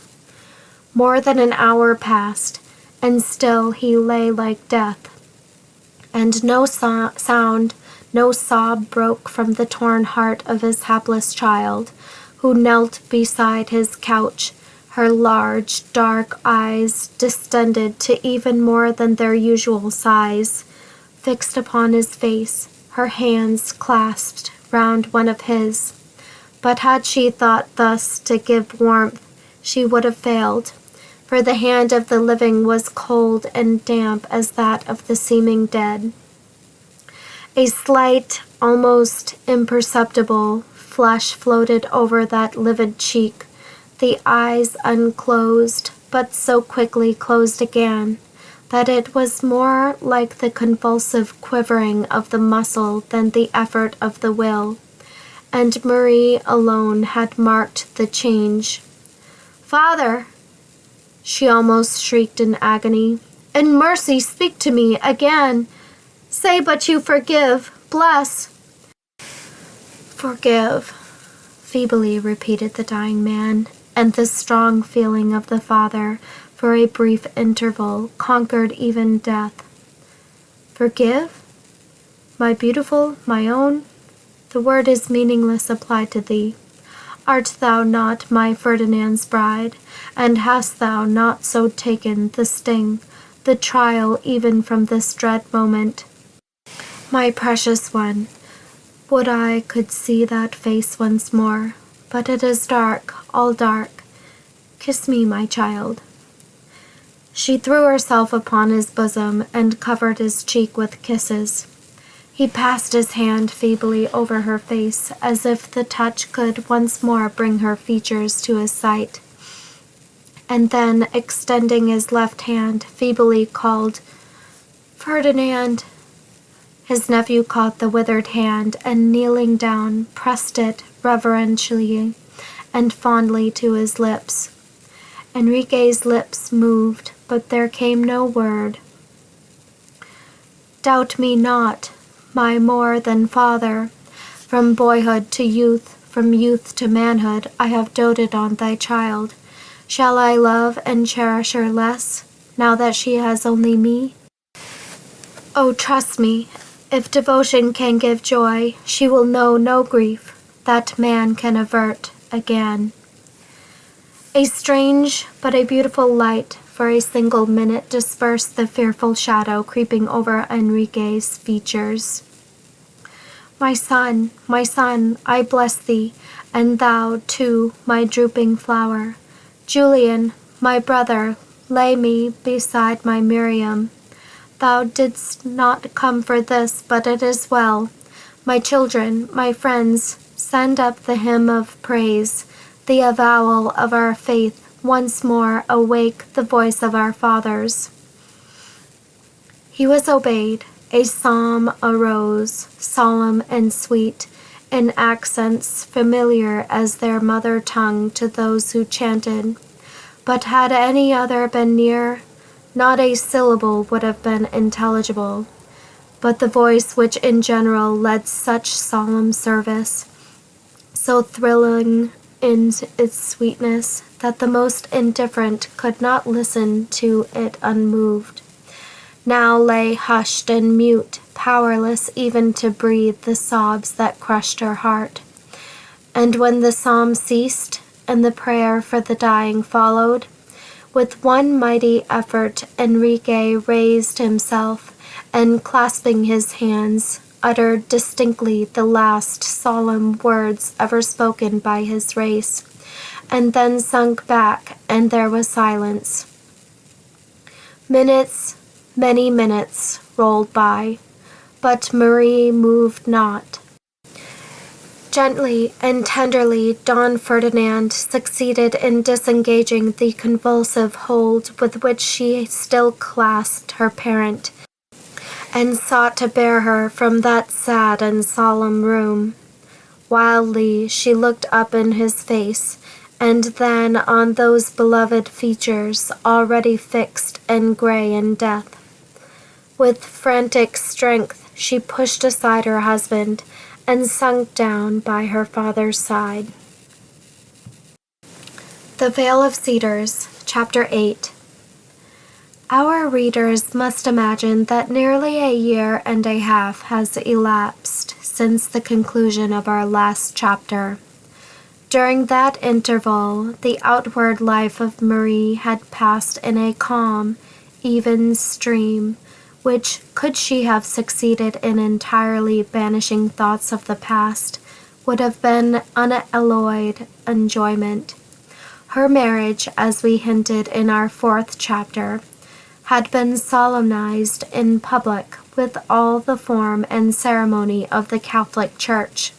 More than an hour passed, and still he lay like death, and no sound, no sob broke from the torn heart of his hapless child, who knelt beside his couch, her large, dark eyes, distended to even more than their usual size, fixed upon his face, her hands clasped round one of his. But had she thought thus to give warmth, she would have failed, for the hand of the living was cold and damp as that of the seeming dead. A slight, almost imperceptible, flush floated over that livid cheek. The eyes unclosed, but so quickly closed again, that it was more like the convulsive quivering of the muscle than the effort of the will, and Marie alone had marked the change. "Father!" she almost shrieked in agony. "In mercy, speak to me again. Say but you forgive, bless." "Forgive," feebly repeated the dying man, and the strong feeling of the father, for a brief interval, conquered even death. Forgive? My beautiful, my own? The word is meaningless applied to thee. Art thou not my Ferdinand's bride, and hast thou not so taken the sting, the trial even from this dread moment? My precious one, would I could see that face once more, but it is dark, all dark. Kiss me, my child. She threw herself upon his bosom and covered his cheek with kisses. He passed his hand feebly over her face, as if the touch could once more bring her features to his sight, and then, extending his left hand, feebly called, "Ferdinand!" His nephew caught the withered hand and, kneeling down, pressed it reverentially and fondly to his lips. Enrique's lips moved, but there came no word. "Doubt me not, my more than father. From boyhood to youth, from youth to manhood, I have doted on thy child. Shall I love and cherish her less, now that she has only me? Oh, trust me, if devotion can give joy, she will know no grief that man can avert again." A strange but a beautiful light for a single minute dispersed the fearful shadow creeping over Enrique's features. my son, I bless thee, and thou, too, my drooping flower. Julian, my brother, lay me beside my Miriam. Thou didst not come for this, but it is well. My children, my friends, send up the hymn of praise, the avowal of our faith, once more awake the voice of our fathers. He was obeyed. A psalm arose, solemn and sweet, in accents familiar as their mother tongue to those who chanted. But had any other been near, not a syllable would have been intelligible. But the voice which in general led such solemn service, so thrilling in its sweetness that the most indifferent could not listen to it unmoved, now lay hushed and mute, powerless even to breathe the sobs that crushed her heart. And when the psalm ceased and the prayer for the dying followed, with one mighty effort Enrique raised himself and, clasping his hands, uttered distinctly the last solemn words ever spoken by his race, and then sunk back, and there was silence. Minutes, many minutes, rolled by, but Marie moved not. Gently and tenderly Don Ferdinand succeeded in disengaging the convulsive hold with which she still clasped her parent, and sought to bear her from that sad and solemn room. Wildly she looked up in his face, and then on those beloved features already fixed and gray in death. With frantic strength she pushed aside her husband and sunk down by her father's side. The Vale of Cedars, Chapter 8. Our readers must imagine that nearly a year and a half has elapsed since the conclusion of our last chapter. During that interval, the outward life of Marie had passed in a calm, even stream, which, could she have succeeded in entirely banishing thoughts of the past, would have been unalloyed enjoyment. Her marriage, as we hinted in our 4th chapter, had been solemnized in public with all the form and ceremony of the Catholic Church,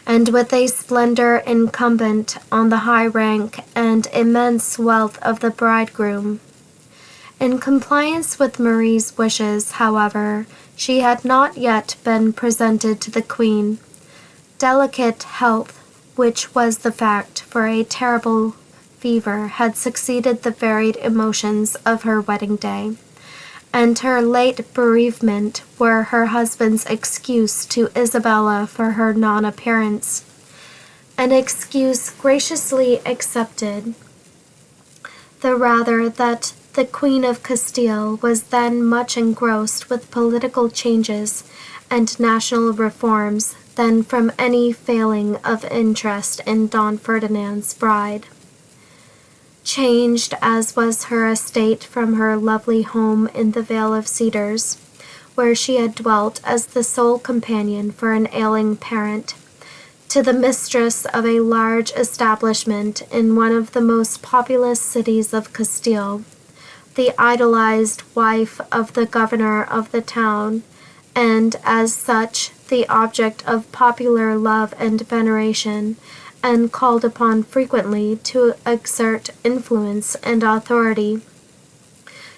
and with a splendor incumbent on the high rank and immense wealth of the bridegroom. In compliance with Marie's wishes, however, she had not yet been presented to the Queen. Delicate health, which was the fact, for a terrible fever had succeeded the varied emotions of her wedding day, and her late bereavement were her husband's excuse to Isabella for her non-appearance, an excuse graciously accepted, the rather that The Queen of Castile was then much engrossed with political changes and national reforms than from any failing of interest in Don Ferdinand's bride. Changed as was her estate from her lovely home in the Vale of Cedars, where she had dwelt as the sole companion for an ailing parent, to the mistress of a large establishment in one of the most populous cities of Castile, the idolized wife of the governor of the town, and as such the object of popular love and veneration, and called upon frequently to exert influence and authority.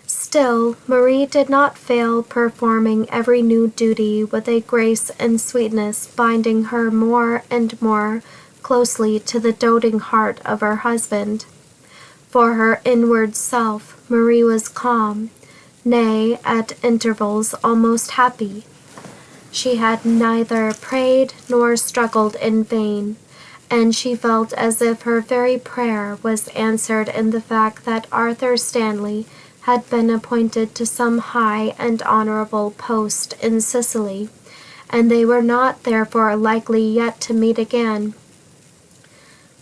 Still, Marie did not fail performing every new duty with a grace and sweetness binding her more and more closely to the doting heart of her husband. For her inward self, Marie was calm, nay, at intervals almost happy. She had neither prayed nor struggled in vain, and she felt as if her very prayer was answered in the fact that Arthur Stanley had been appointed to some high and honorable post in Sicily, and they were not therefore likely yet to meet again.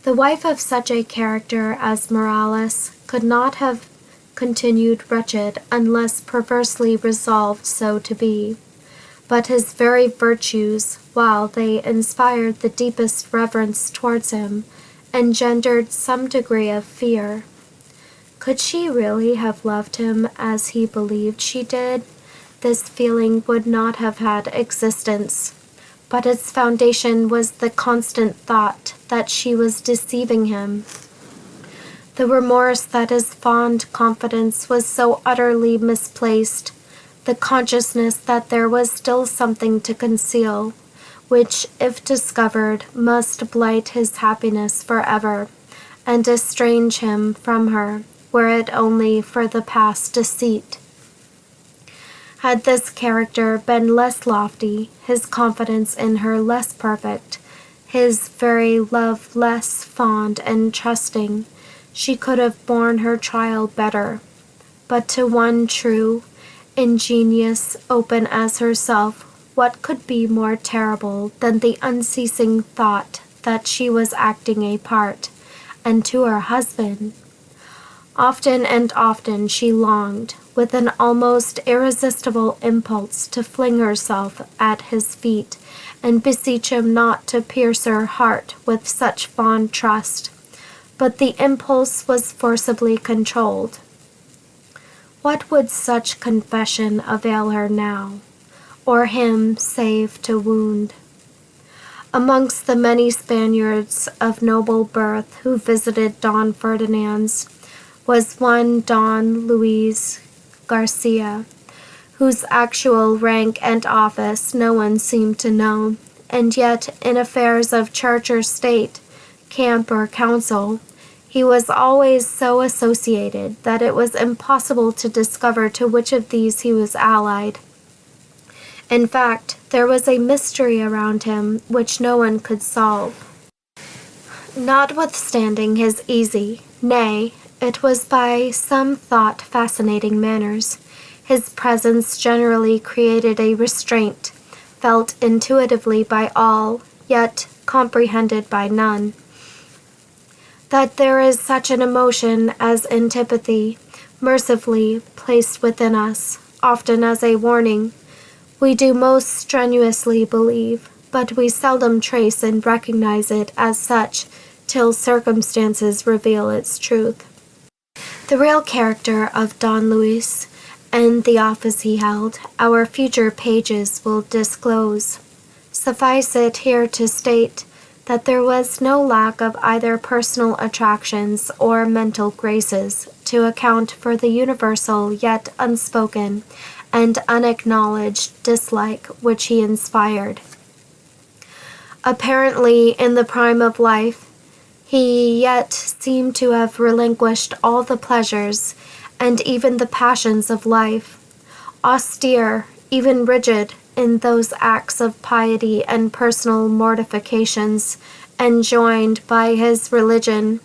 The wife of such a character as Morales could not have continued wretched unless perversely resolved so to be. But his very virtues, while they inspired the deepest reverence towards him, engendered some degree of fear. Could she really have loved him as he believed she did? This feeling would not have had existence, but its foundation was the constant thought that she was deceiving him. The remorse that his fond confidence was so utterly misplaced, the consciousness that there was still something to conceal, which, if discovered, must blight his happiness forever, and estrange him from her, were it only for the past deceit. Had this character been less lofty, his confidence in her less perfect, his very love less fond and trusting, she could have borne her trial better. But to one true, ingenious, open as herself, what could be more terrible than the unceasing thought that she was acting a part, and to her husband? Often and often she longed, with an almost irresistible impulse, to fling herself at his feet and beseech him not to pierce her heart with such fond trust, but the impulse was forcibly controlled. What would such confession avail her now, or him save to wound? Amongst the many Spaniards of noble birth who visited Don Ferdinand's was one Don Luis Garcia, whose actual rank and office no one seemed to know, and yet in affairs of church or state, camp or council, he was always so associated that it was impossible to discover to which of these he was allied. In fact, there was a mystery around him which no one could solve. Notwithstanding his easy, nay, it was by some thought fascinating manners, his presence generally created a restraint, felt intuitively by all, yet comprehended by none. That there is such an emotion as antipathy, mercifully placed within us, often as a warning, we do most strenuously believe, but we seldom trace and recognize it as such till circumstances reveal its truth. The real character of Don Luis and the office he held, our future pages will disclose. Suffice it here to state that there was no lack of either personal attractions or mental graces to account for the universal yet unspoken and unacknowledged dislike which he inspired. Apparently in the prime of life, he yet seemed to have relinquished all the pleasures and even the passions of life, austere, even rigid, in those acts of piety and personal mortifications enjoined by his religion,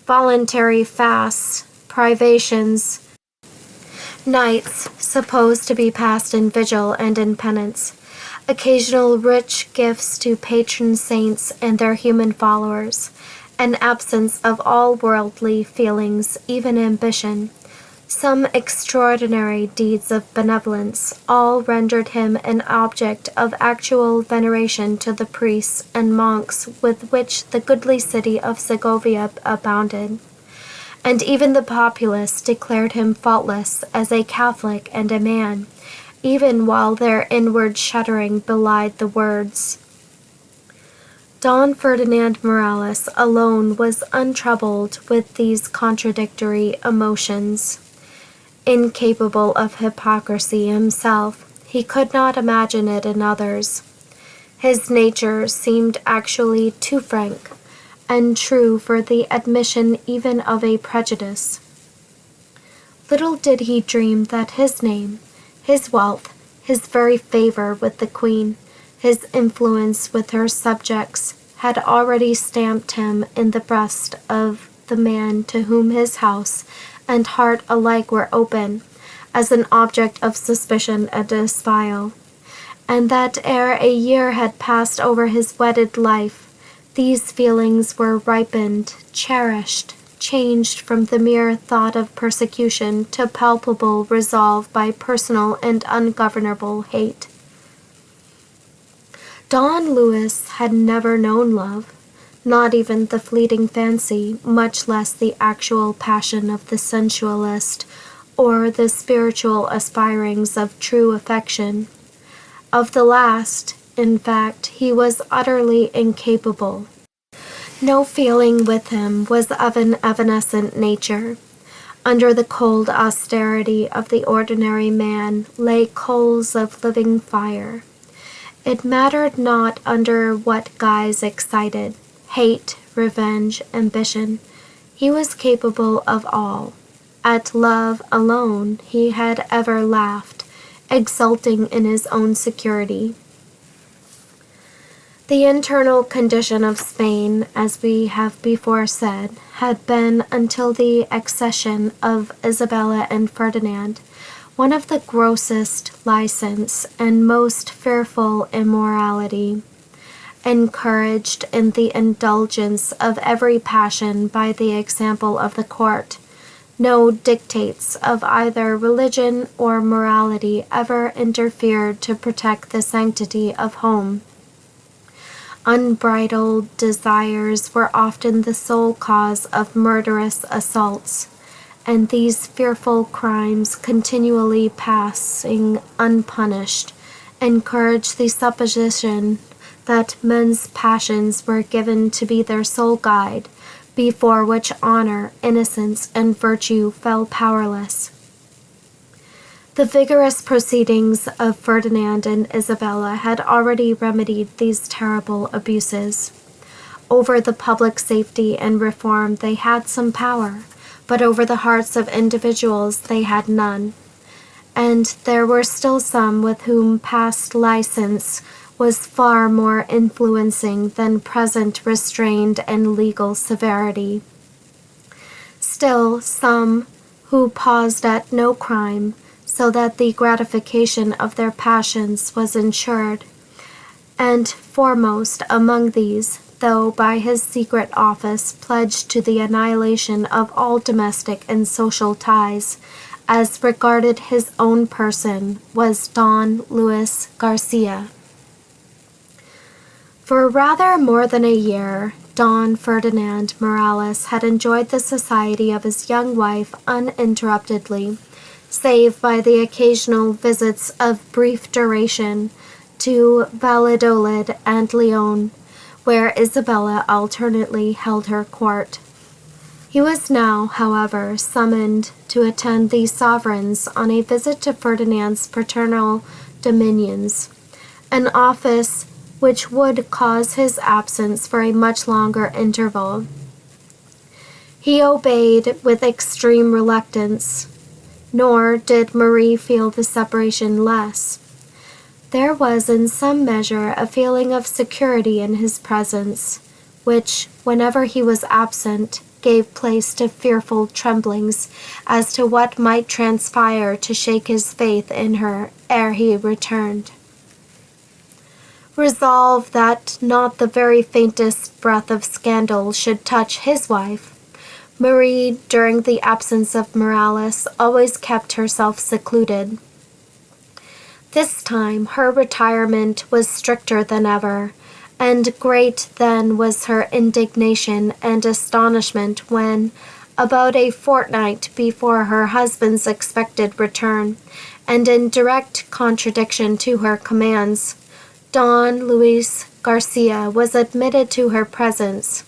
voluntary fasts, privations, Nights, supposed to be passed in vigil and in penance, occasional rich gifts to patron saints and their human followers, an absence of all worldly feelings, even ambition, some extraordinary deeds of benevolence, all rendered him an object of actual veneration to the priests and monks with which the goodly city of Segovia abounded. And even the populace declared him faultless as a Catholic and a man, even while their inward shuddering belied the words. Don Ferdinand Morales alone was untroubled with these contradictory emotions. Incapable of hypocrisy himself, he could not imagine it in others. His nature seemed actually too frank and true for the admission even of a prejudice. Little did he dream that his name, his wealth, his very favor with the Queen, his influence with her subjects, had already stamped him in the breast of the man to whom his house and heart alike were open, as an object of suspicion and espial, and that ere a year had passed over his wedded life, these feelings were ripened, cherished, changed from the mere thought of persecution to palpable resolve by personal and ungovernable hate. Don Luis had never known love, not even the fleeting fancy, much less the actual passion of the sensualist, or the spiritual aspirings of true affection. Of the last, in fact, he was utterly incapable. No feeling with him was of an evanescent nature. Under the cold austerity of the ordinary man lay coals of living fire. It mattered not under what guise excited, hate, revenge, ambition. He was capable of all. At love alone he had ever laughed, exulting in his own security. The internal condition of Spain, as we have before said, had been, until the accession of Isabella and Ferdinand, one of the grossest license and most fearful immorality, encouraged in the indulgence of every passion by the example of the court. No dictates of either religion or morality ever interfered to protect the sanctity of home. Unbridled desires were often the sole cause of murderous assaults, and these fearful crimes continually passing unpunished encouraged the supposition that men's passions were given to be their sole guide, before which honor, innocence, and virtue fell powerless. The vigorous proceedings of Ferdinand and Isabella had already remedied these terrible abuses. Over the public safety and reform they had some power, but over the hearts of individuals they had none. And there were still some with whom past license was far more influencing than present restrained and legal severity. Still some who paused at no crime, so that the gratification of their passions was ensured, and foremost among these, though by his secret office pledged to the annihilation of all domestic and social ties, as regarded his own person, was Don Luis Garcia. For rather more than a year, Don Ferdinand Morales had enjoyed the society of his young wife uninterruptedly, save by the occasional visits of brief duration to Valladolid and Leon, where Isabella alternately held her court. He was now, however, summoned to attend these sovereigns on a visit to Ferdinand's paternal dominions, an office which would cause his absence for a much longer interval. He obeyed with extreme reluctance, nor did Marie feel the separation less. There was in some measure a feeling of security in his presence, which, whenever he was absent, gave place to fearful tremblings as to what might transpire to shake his faith in her ere he returned. Resolve that not the very faintest breath of scandal should touch his wife, Marie, during the absence of Morales, always kept herself secluded. This time her retirement was stricter than ever, and great then was her indignation and astonishment when, about a fortnight before her husband's expected return, and in direct contradiction to her commands, Don Luis Garcia was admitted to her presence,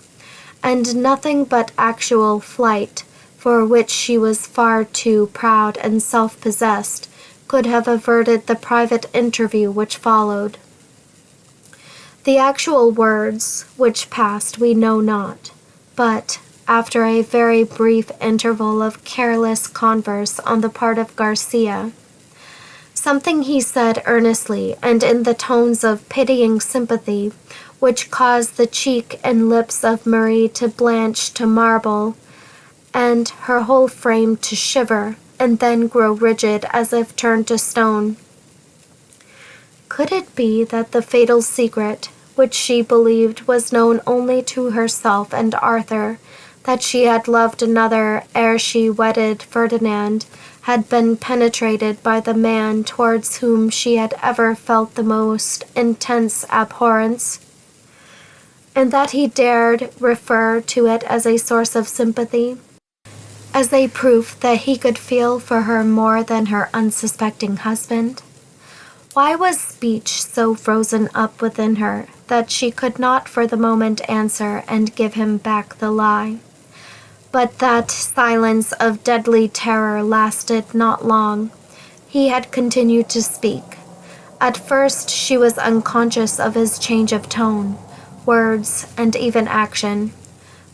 and nothing but actual flight, for which she was far too proud and self-possessed, could have averted the private interview which followed. The actual words which passed we know not, but, after a very brief interval of careless converse on the part of Garcia, something he said earnestly and in the tones of pitying sympathy, which caused the cheek and lips of Marie to blanch to marble, and her whole frame to shiver, and then grow rigid as if turned to stone. Could it be that the fatal secret, which she believed was known only to herself and Arthur, that she had loved another ere she wedded Ferdinand, had been penetrated by the man towards whom she had ever felt the most intense abhorrence, and that he dared refer to it as a source of sympathy, as a proof that he could feel for her more than her unsuspecting husband? Why was speech so frozen up within her that she could not for the moment answer and give him back the lie? But that silence of deadly terror lasted not long. He had continued to speak. At first she was unconscious of his change of tone, words, and even action.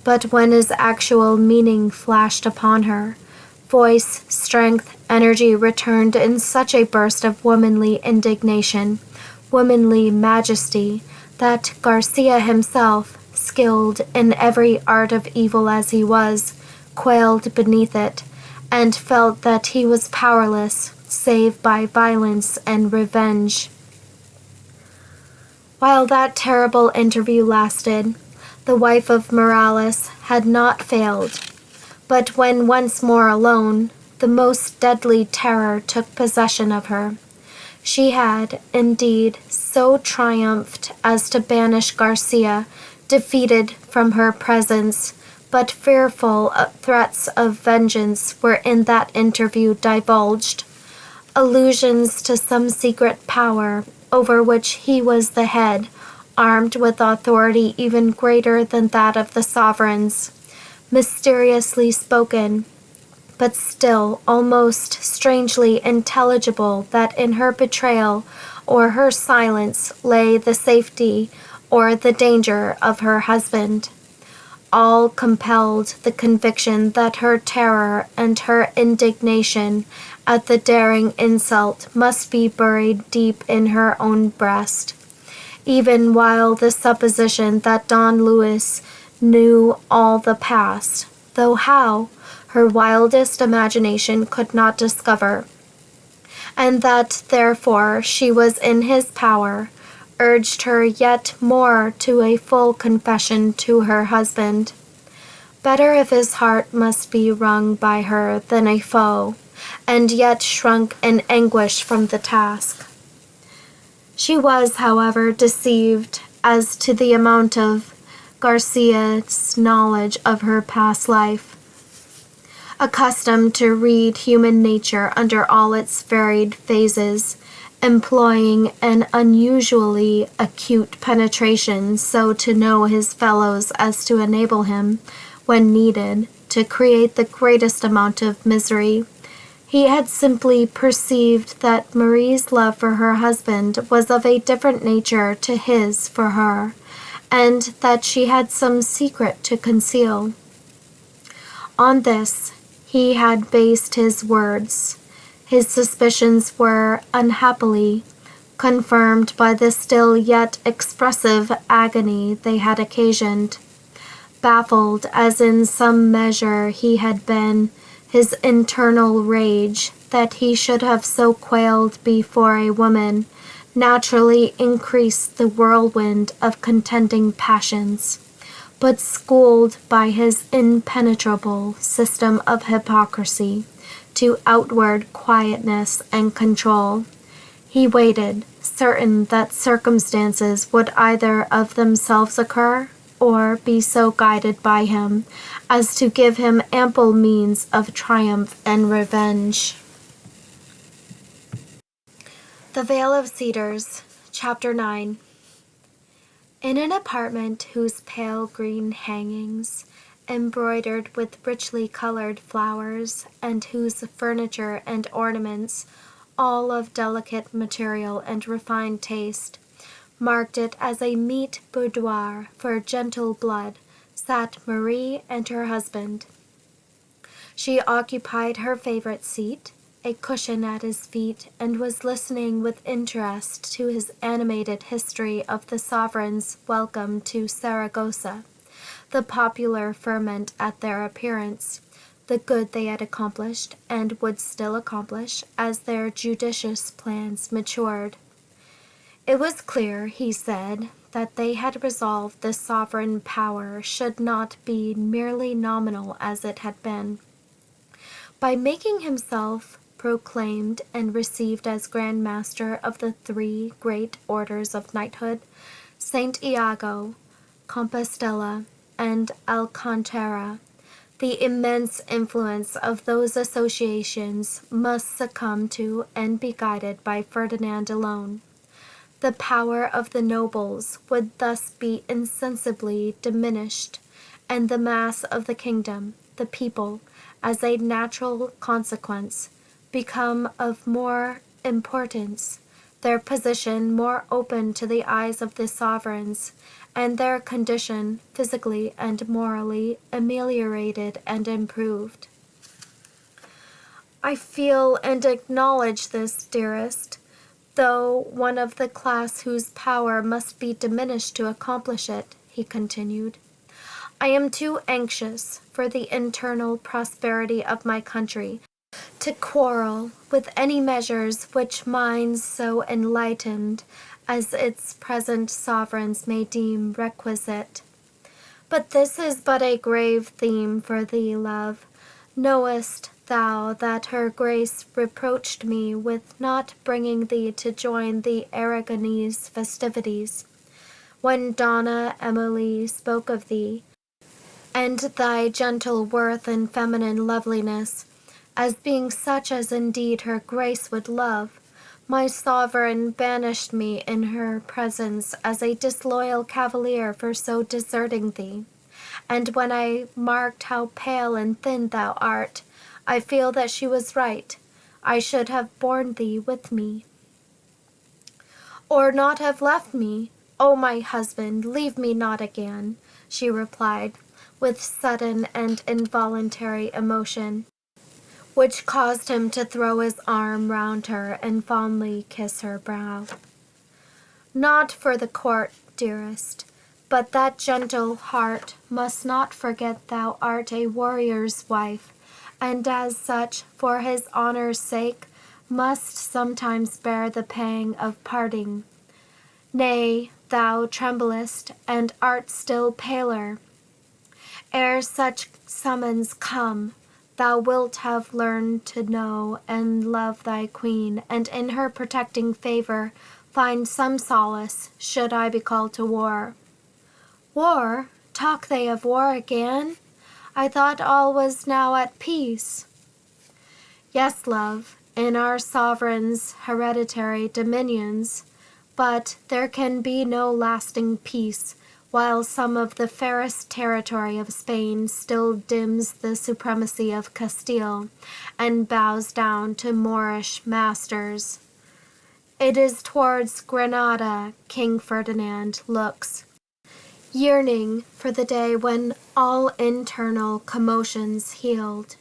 But when his actual meaning flashed upon her, voice, strength, energy returned in such a burst of womanly indignation, womanly majesty, that Garcia himself, skilled in every art of evil as he was, quailed beneath it, and felt that he was powerless save by violence and revenge. While that terrible interview lasted, the wife of Morales had not failed, but when once more alone, the most deadly terror took possession of her. She had, indeed, so triumphed as to banish Garcia, defeated from her presence, but fearful threats of vengeance were in that interview divulged, allusions to some secret power over which he was the head, armed with authority even greater than that of the sovereigns, mysteriously spoken, but still almost strangely intelligible that in her betrayal or her silence lay the safety or the danger of her husband. All compelled the conviction that her terror and her indignation at the daring insult must be buried deep in her own breast, even while the supposition that Don Luis knew all the past, though how, her wildest imagination could not discover, and that therefore she was in his power, urged her yet more to a full confession to her husband. Better if his heart must be wrung by her than a foe, and yet shrunk in anguish from the task. She was, however, deceived as to the amount of Garcia's knowledge of her past life. Accustomed to read human nature under all its varied phases, employing an unusually acute penetration so to know his fellows as to enable him, when needed, to create the greatest amount of misery, he had simply perceived that Marie's love for her husband was of a different nature to his for her, and that she had some secret to conceal. On this, he had based his words. His suspicions were, unhappily, confirmed by the still yet expressive agony they had occasioned. baffled as in some measure he had been, his internal rage that he should have so quailed before a woman naturally increased the whirlwind of contending passions, but schooled by his impenetrable system of hypocrisy to outward quietness and control, he waited, certain that circumstances would either of themselves occur or be so guided by him as to give him ample means of triumph and revenge. The Vale of Cedars, Chapter 9. In an apartment whose pale green hangings, embroidered with richly colored flowers, and whose furniture and ornaments, all of delicate material and refined taste, marked it as a meet boudoir for gentle blood, sat Marie and her husband. She occupied her favorite seat, a cushion at his feet, and was listening with interest to his animated history of the sovereign's welcome to Saragossa, the popular ferment at their appearance, the good they had accomplished and would still accomplish as their judicious plans matured. It was clear, he said, that they had resolved the sovereign power should not be merely nominal as it had been. By making himself proclaimed and received as Grand Master of the three great orders of knighthood, Saint Iago, Compostela, and Alcantara, the immense influence of those associations must succumb to and be guided by Ferdinand alone. The power of the nobles would thus be insensibly diminished, and the mass of the kingdom, the people, as a natural consequence, become of more importance, their position more open to the eyes of the sovereigns, and their condition physically and morally ameliorated and improved. I feel and acknowledge this, dearest, though one of the class whose power must be diminished to accomplish it, he continued. I am too anxious for the internal prosperity of my country to quarrel with any measures which minds so enlightened as its present sovereigns may deem requisite. But this is but a grave theme for thee, love. Knowest thou that her grace reproached me with not bringing thee to join the Aragonese festivities, when Donna Emily spoke of thee, and thy gentle worth and feminine loveliness, as being such as indeed her grace would love, my sovereign banished me in her presence as a disloyal cavalier for so deserting thee. And when I marked how pale and thin thou art, I feel that she was right. I should have borne thee with me. Or not have left me. O my husband, leave me not again, she replied, with sudden and involuntary emotion, which caused him to throw his arm round her and fondly kiss her brow. Not for the court, dearest, but that gentle heart must not forget thou art a warrior's wife, and as such, for his honor's sake, must sometimes bear the pang of parting. Nay, thou tremblest, and art still paler. Ere such summons come, thou wilt have learned to know and love thy queen, and in her protecting favor find some solace, should I be called to war. War? Talk they of war again? I thought all was now at peace. Yes, love, in our sovereign's hereditary dominions, but there can be no lasting peace while some of the fairest territory of Spain still dims the supremacy of Castile and bows down to Moorish masters. It is towards Granada King Ferdinand looks, yearning for the day when, all internal commotions healed,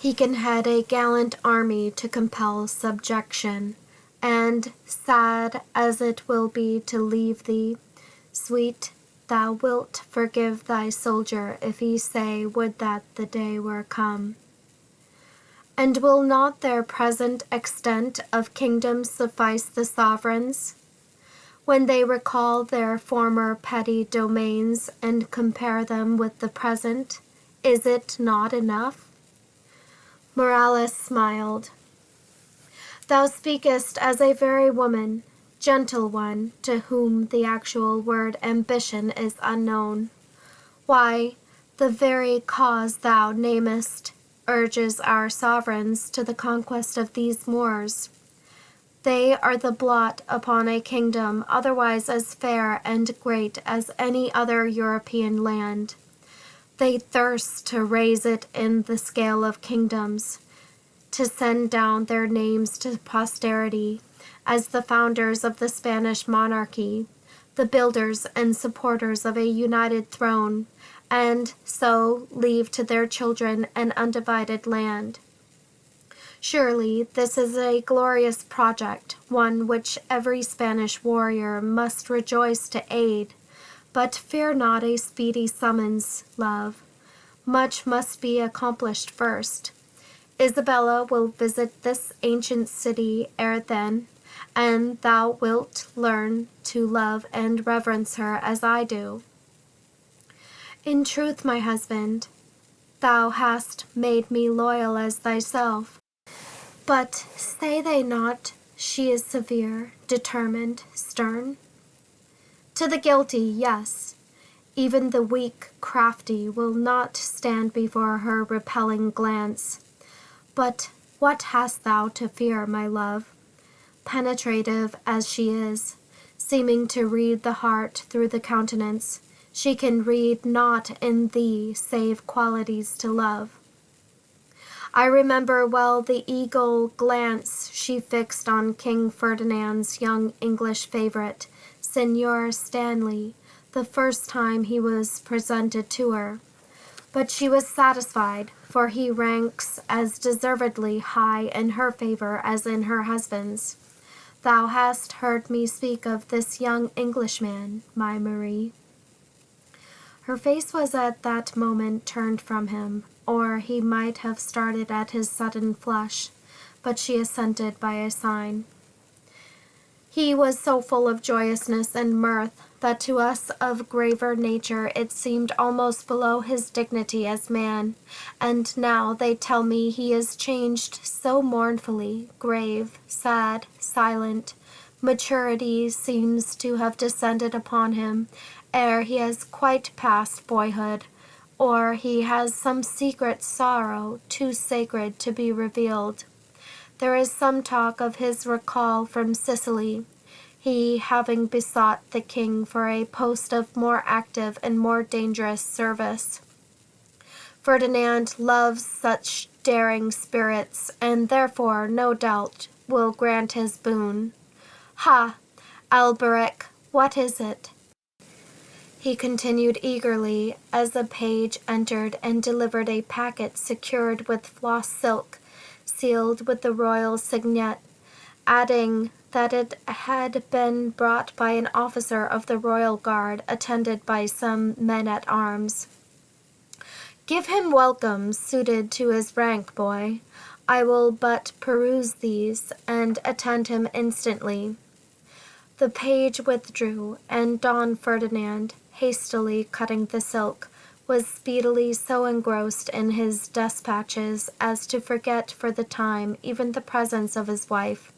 he can head a gallant army to compel subjection, and, sad as it will be to leave thee, sweet, thou wilt forgive thy soldier if he say, would that the day were come. And will not their present extent of kingdoms suffice the sovereigns, when they recall their former petty domains and compare them with the present? Is it not enough? Morales smiled. Thou speakest as a very woman, gentle one, to whom the actual word ambition is unknown. Why, the very cause thou namest urges our sovereigns to the conquest of these Moors. They are the blot upon a kingdom otherwise as fair and great as any other European land. They thirst to raise it in the scale of kingdoms, to send down their names to posterity as the founders of the Spanish monarchy, the builders and supporters of a united throne, and so leave to their children an undivided land. Surely this is a glorious project, one which every Spanish warrior must rejoice to aid. But fear not a speedy summons, love. Much must be accomplished first. Isabella will visit this ancient city ere then, and thou wilt learn to love and reverence her as I do. In truth, my husband, thou hast made me loyal as thyself. But say they not she is severe, determined, stern? To the guilty, yes. Even the weak, crafty will not stand before her repelling glance. But what hast thou to fear, my love? Penetrative as she is, seeming to read the heart through the countenance, she can read naught in thee save qualities to love. I remember well the eagle glance she fixed on King Ferdinand's young English favorite, Signor Stanley, the first time he was presented to her. But she was satisfied, for he ranks as deservedly high in her favor as in her husband's. Thou hast heard me speak of this young Englishman, my Marie. Her face was at that moment turned from him, or he might have started at his sudden flush, but she assented by a sign. He was so full of joyousness and mirth that to us of graver nature it seemed almost below his dignity as man, and now they tell me he is changed so mournfully, grave, sad, silent. Maturity seems to have descended upon him ere he has quite passed boyhood, or he has some secret sorrow too sacred to be revealed. There is some talk of his recall from Sicily, he having besought the king for a post of more active and more dangerous service. Ferdinand loves such daring spirits, and therefore, no doubt, will grant his boon. Ha, Alberic, what is it? He continued eagerly as a page entered and delivered a packet secured with floss silk, sealed with the royal signet, adding that it had been brought by an officer of the royal guard attended by some men-at-arms. Give him welcome suited to his rank, boy. I will but peruse these and attend him instantly. The page withdrew, and Don Ferdinand, hastily cutting the silk, was speedily so engrossed in his despatches as to forget for the time even the presence of his wife.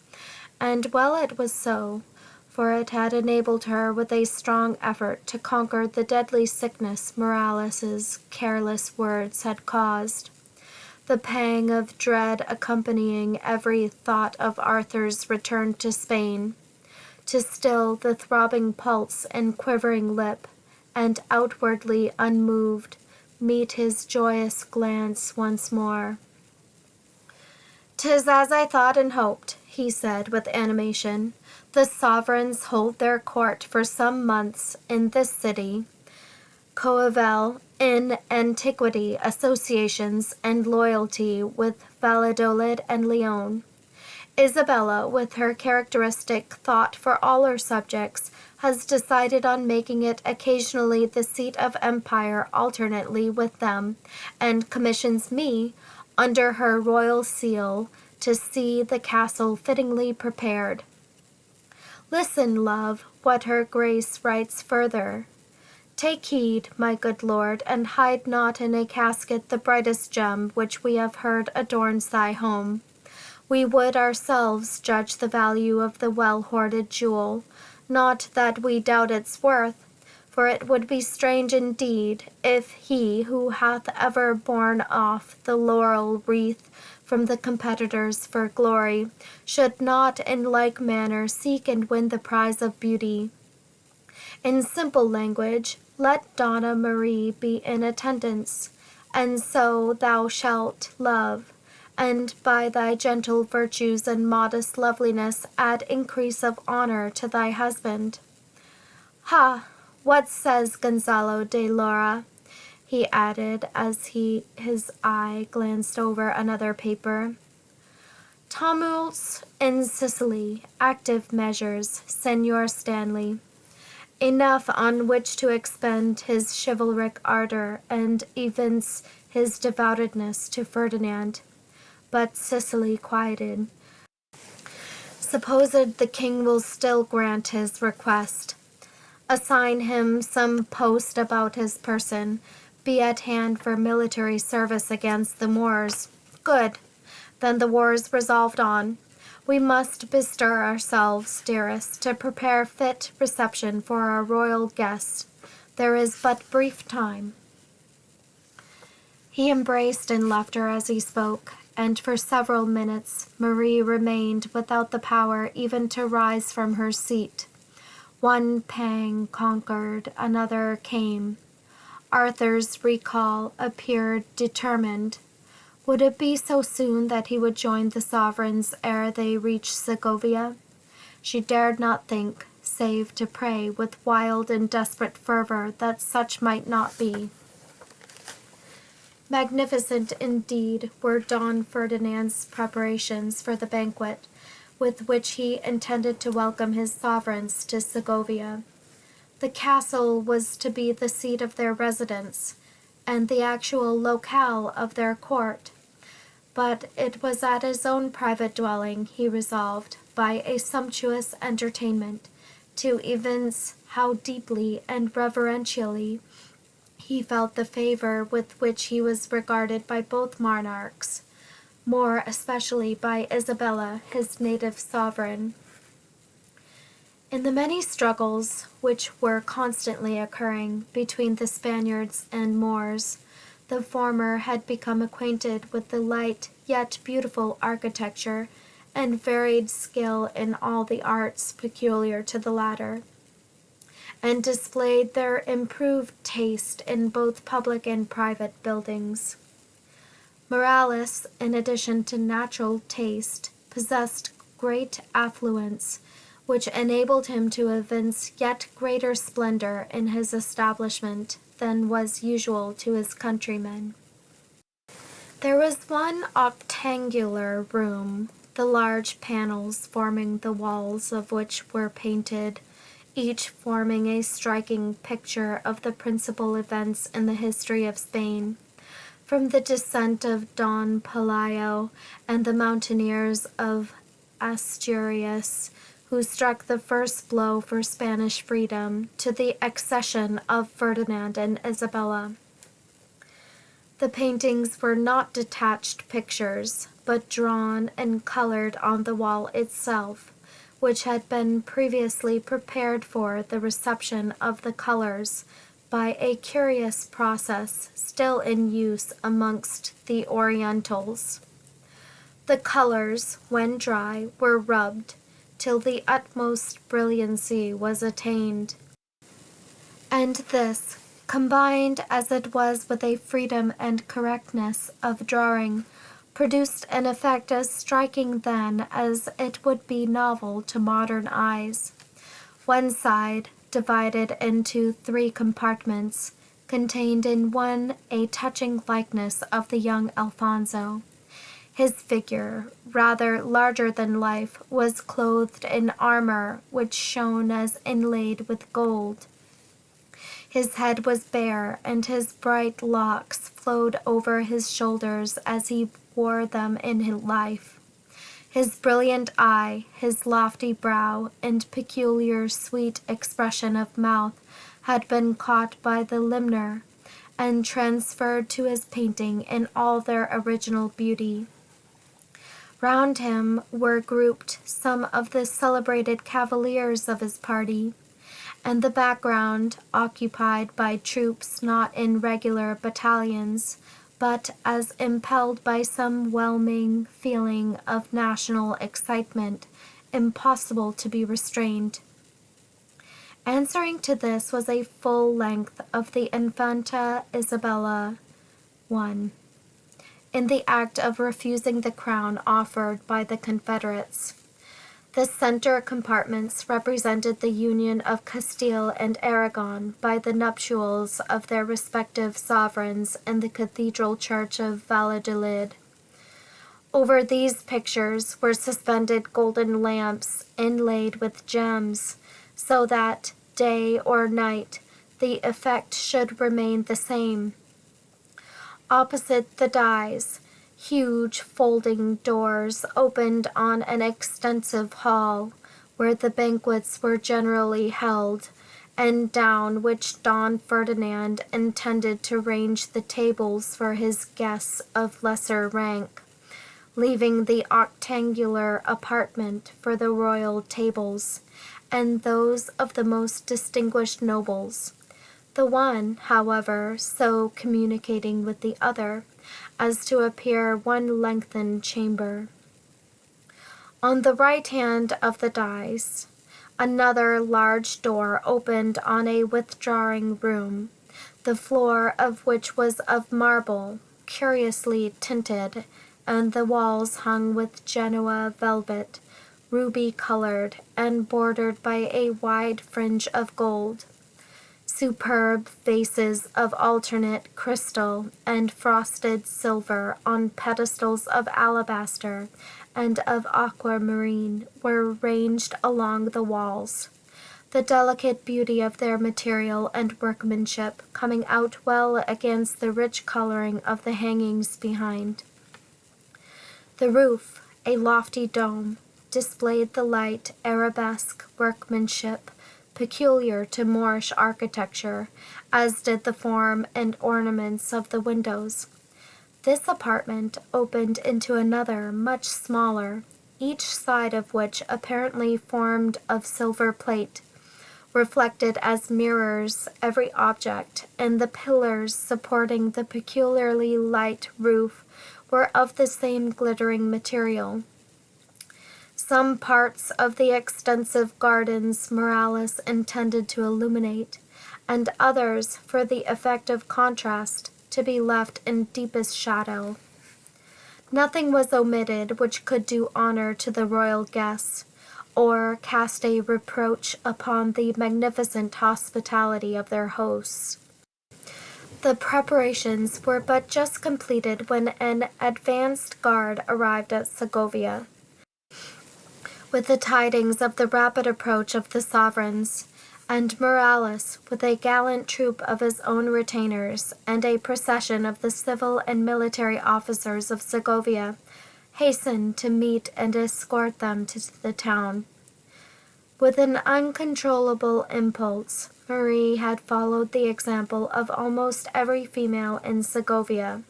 And well it was so, for it had enabled her with a strong effort to conquer the deadly sickness Morales's careless words had caused. The pang of dread accompanying every thought of Arthur's return to Spain, to still the throbbing pulse and quivering lip, and outwardly unmoved, meet his joyous glance once more. "'Tis as I thought and hoped," he said with animation. "The sovereigns hold their court for some months in this city, coeval in antiquity, associations, and loyalty with Valladolid and Leon. Isabella, with her characteristic thought for all her subjects, has decided on making it occasionally the seat of empire alternately with them, and commissions me, under her royal seal, to see the castle fittingly prepared. Listen, love, what her grace writes further. Take heed, my good lord, and hide not in a casket the brightest gem which we have heard adorns thy home. We would ourselves judge the value of the well-hoarded jewel, not that we doubt its worth, for it would be strange indeed if he who hath ever borne off the laurel wreath from the competitors for glory should not in like manner seek and win the prize of beauty. In simple language, let Donna Marie be in attendance, and so thou shalt love, and by thy gentle virtues and modest loveliness add increase of honor to thy husband. Ha! What says Gonzalo de Lara? He added as his eye glanced over another paper. Tumults in Sicily, active measures, Senor Stanley. Enough on which to expend his chivalric ardor and evince his devotedness to Ferdinand. But Sicily quieted. Supposed the king will still grant his request. Assign him some post about his person. Be at hand for military service against the Moors. Good. Then the war is resolved on. We must bestir ourselves, dearest, to prepare fit reception for our royal guest. There is but brief time. He embraced and left her as he spoke, and for several minutes Marie remained without the power even to rise from her seat. One pang conquered, another came. Arthur's recall appeared determined. Would it be so soon that he would join the sovereigns ere they reached Segovia? She dared not think, save to pray with wild and desperate fervor that such might not be. Magnificent indeed were Don Ferdinand's preparations for the banquet with which he intended to welcome his sovereigns to Segovia. The castle was to be the seat of their residence, and the actual locale of their court. But it was at his own private dwelling, he resolved, by a sumptuous entertainment, to evince how deeply and reverentially he felt the favor with which he was regarded by both monarchs, more especially by Isabella, his native sovereign. In the many struggles which were constantly occurring between the Spaniards and Moors, the former had become acquainted with the light yet beautiful architecture and varied skill in all the arts peculiar to the latter, and displayed their improved taste in both public and private buildings. Morales, in addition to natural taste, possessed great affluence, which enabled him to evince yet greater splendor in his establishment than was usual to his countrymen. There was one octangular room, the large panels forming the walls of which were painted, each forming a striking picture of the principal events in the history of Spain, from the descent of Don Pelayo and the mountaineers of Asturias, who struck the first blow for Spanish freedom, to the accession of Ferdinand and Isabella. The paintings were not detached pictures, but drawn and colored on the wall itself, which had been previously prepared for the reception of the colors by a curious process still in use amongst the Orientals. The colors, when dry, were rubbed till the utmost brilliancy was attained, and this, combined as it was with a freedom and correctness of drawing, produced an effect as striking then as it would be novel to modern eyes. One side, divided into 3 compartments, contained in one a touching likeness of the young Alfonso. His figure, rather larger than life, was clothed in armor which shone as inlaid with gold. His head was bare, and his bright locks flowed over his shoulders as he wore them in his life. His brilliant eye, his lofty brow, and peculiar sweet expression of mouth had been caught by the limner and transferred to his painting in all their original beauty. Round him were grouped some of the celebrated cavaliers of his party, and the background occupied by troops not in regular battalions, but as impelled by some whelming feeling of national excitement impossible to be restrained. Answering to this was a full length of the Infanta Isabella I, in the act of refusing the crown offered by the Confederates. The center compartments represented the union of Castile and Aragon by the nuptials of their respective sovereigns in the cathedral church of Valladolid. Over these pictures were suspended golden lamps inlaid with gems, so that, day or night, the effect should remain the same. Opposite the dais, huge folding doors opened on an extensive hall, where the banquets were generally held, and down which Don Ferdinand intended to range the tables for his guests of lesser rank, leaving the octangular apartment for the royal tables, and those of the most distinguished nobles. The one, however, so communicating with the other, as to appear one lengthened chamber. On the right hand of the dais, another large door opened on a withdrawing room, the floor of which was of marble, curiously tinted, and the walls hung with Genoa velvet, ruby-colored, and bordered by a wide fringe of gold. Superb vases of alternate crystal and frosted silver on pedestals of alabaster and of aquamarine were ranged along the walls, the delicate beauty of their material and workmanship coming out well against the rich coloring of the hangings behind. The roof, a lofty dome, displayed the light arabesque workmanship peculiar to Moorish architecture, as did the form and ornaments of the windows. This apartment opened into another much smaller, each side of which apparently formed of silver plate, reflected as mirrors every object, and the pillars supporting the peculiarly light roof were of the same glittering material. Some parts of the extensive gardens Morales intended to illuminate, and others, for the effect of contrast, to be left in deepest shadow. Nothing was omitted which could do honor to the royal guests, or cast a reproach upon the magnificent hospitality of their hosts. The preparations were but just completed when an advanced guard arrived at Segovia, with the tidings of the rapid approach of the sovereigns, and Morales, with a gallant troop of his own retainers and a procession of the civil and military officers of Segovia, hastened to meet and escort them to the town. With an uncontrollable impulse, Marie had followed the example of almost every female in Segovia,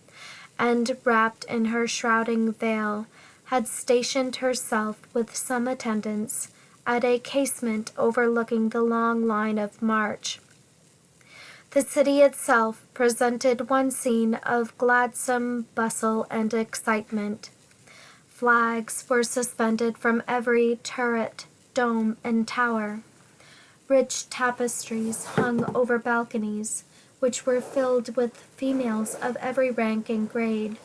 and, wrapped in her shrouding veil, had stationed herself with some attendants at a casement overlooking the long line of march. The city itself presented one scene of gladsome bustle and excitement. Flags were suspended from every turret, dome, and tower. Rich tapestries hung over balconies, which were filled with females of every rank and grade,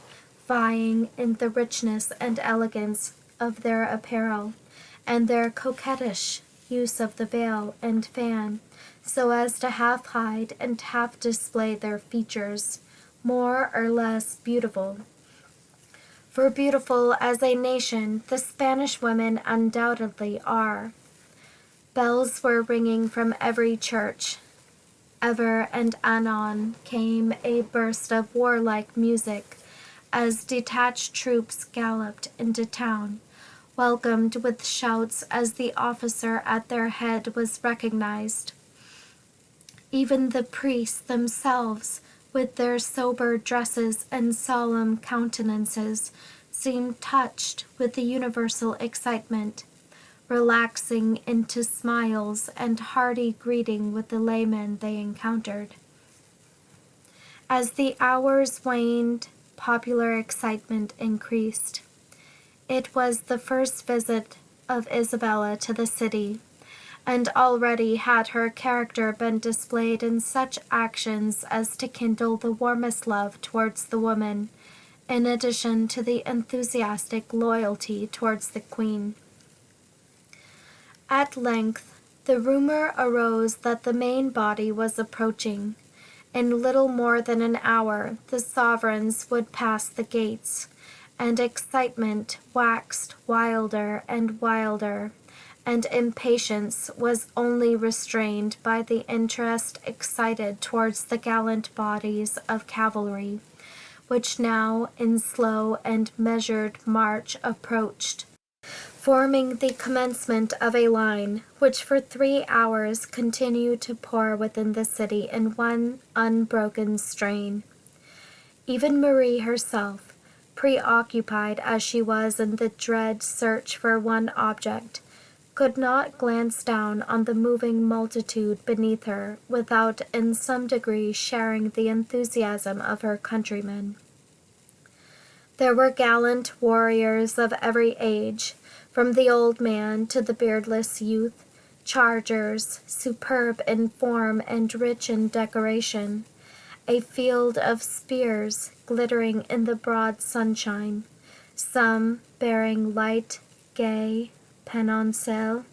vying in the richness and elegance of their apparel, and their coquettish use of the veil and fan, so as to half hide and half display their features, more or less beautiful. For beautiful as a nation, the Spanish women undoubtedly are. Bells were ringing from every church. Ever and anon came a burst of warlike music as detached troops galloped into town, welcomed with shouts as the officer at their head was recognized. Even the priests themselves, with their sober dresses and solemn countenances, seemed touched with the universal excitement, relaxing into smiles and hearty greeting with the laymen they encountered. As the hours waned, popular excitement increased. It was the first visit of Isabella to the city, and already had her character been displayed in such actions as to kindle the warmest love towards the woman, in addition to the enthusiastic loyalty towards the queen. At length, the rumor arose that the main body was approaching. In little more than an hour, the sovereigns would pass the gates, and excitement waxed wilder and wilder, and impatience was only restrained by the interest excited towards the gallant bodies of cavalry, which now in slow and measured march approached, forming the commencement of a line which for 3 hours continued to pour within the city in one unbroken strain. Even Marie herself, preoccupied as she was in the dread search for one object, could not glance down on the moving multitude beneath her without in some degree sharing the enthusiasm of her countrymen. There were gallant warriors of every age, from the old man to the beardless youth, chargers, superb in form and rich in decoration, a field of spears glittering in the broad sunshine, some bearing light, gay pennoncelle,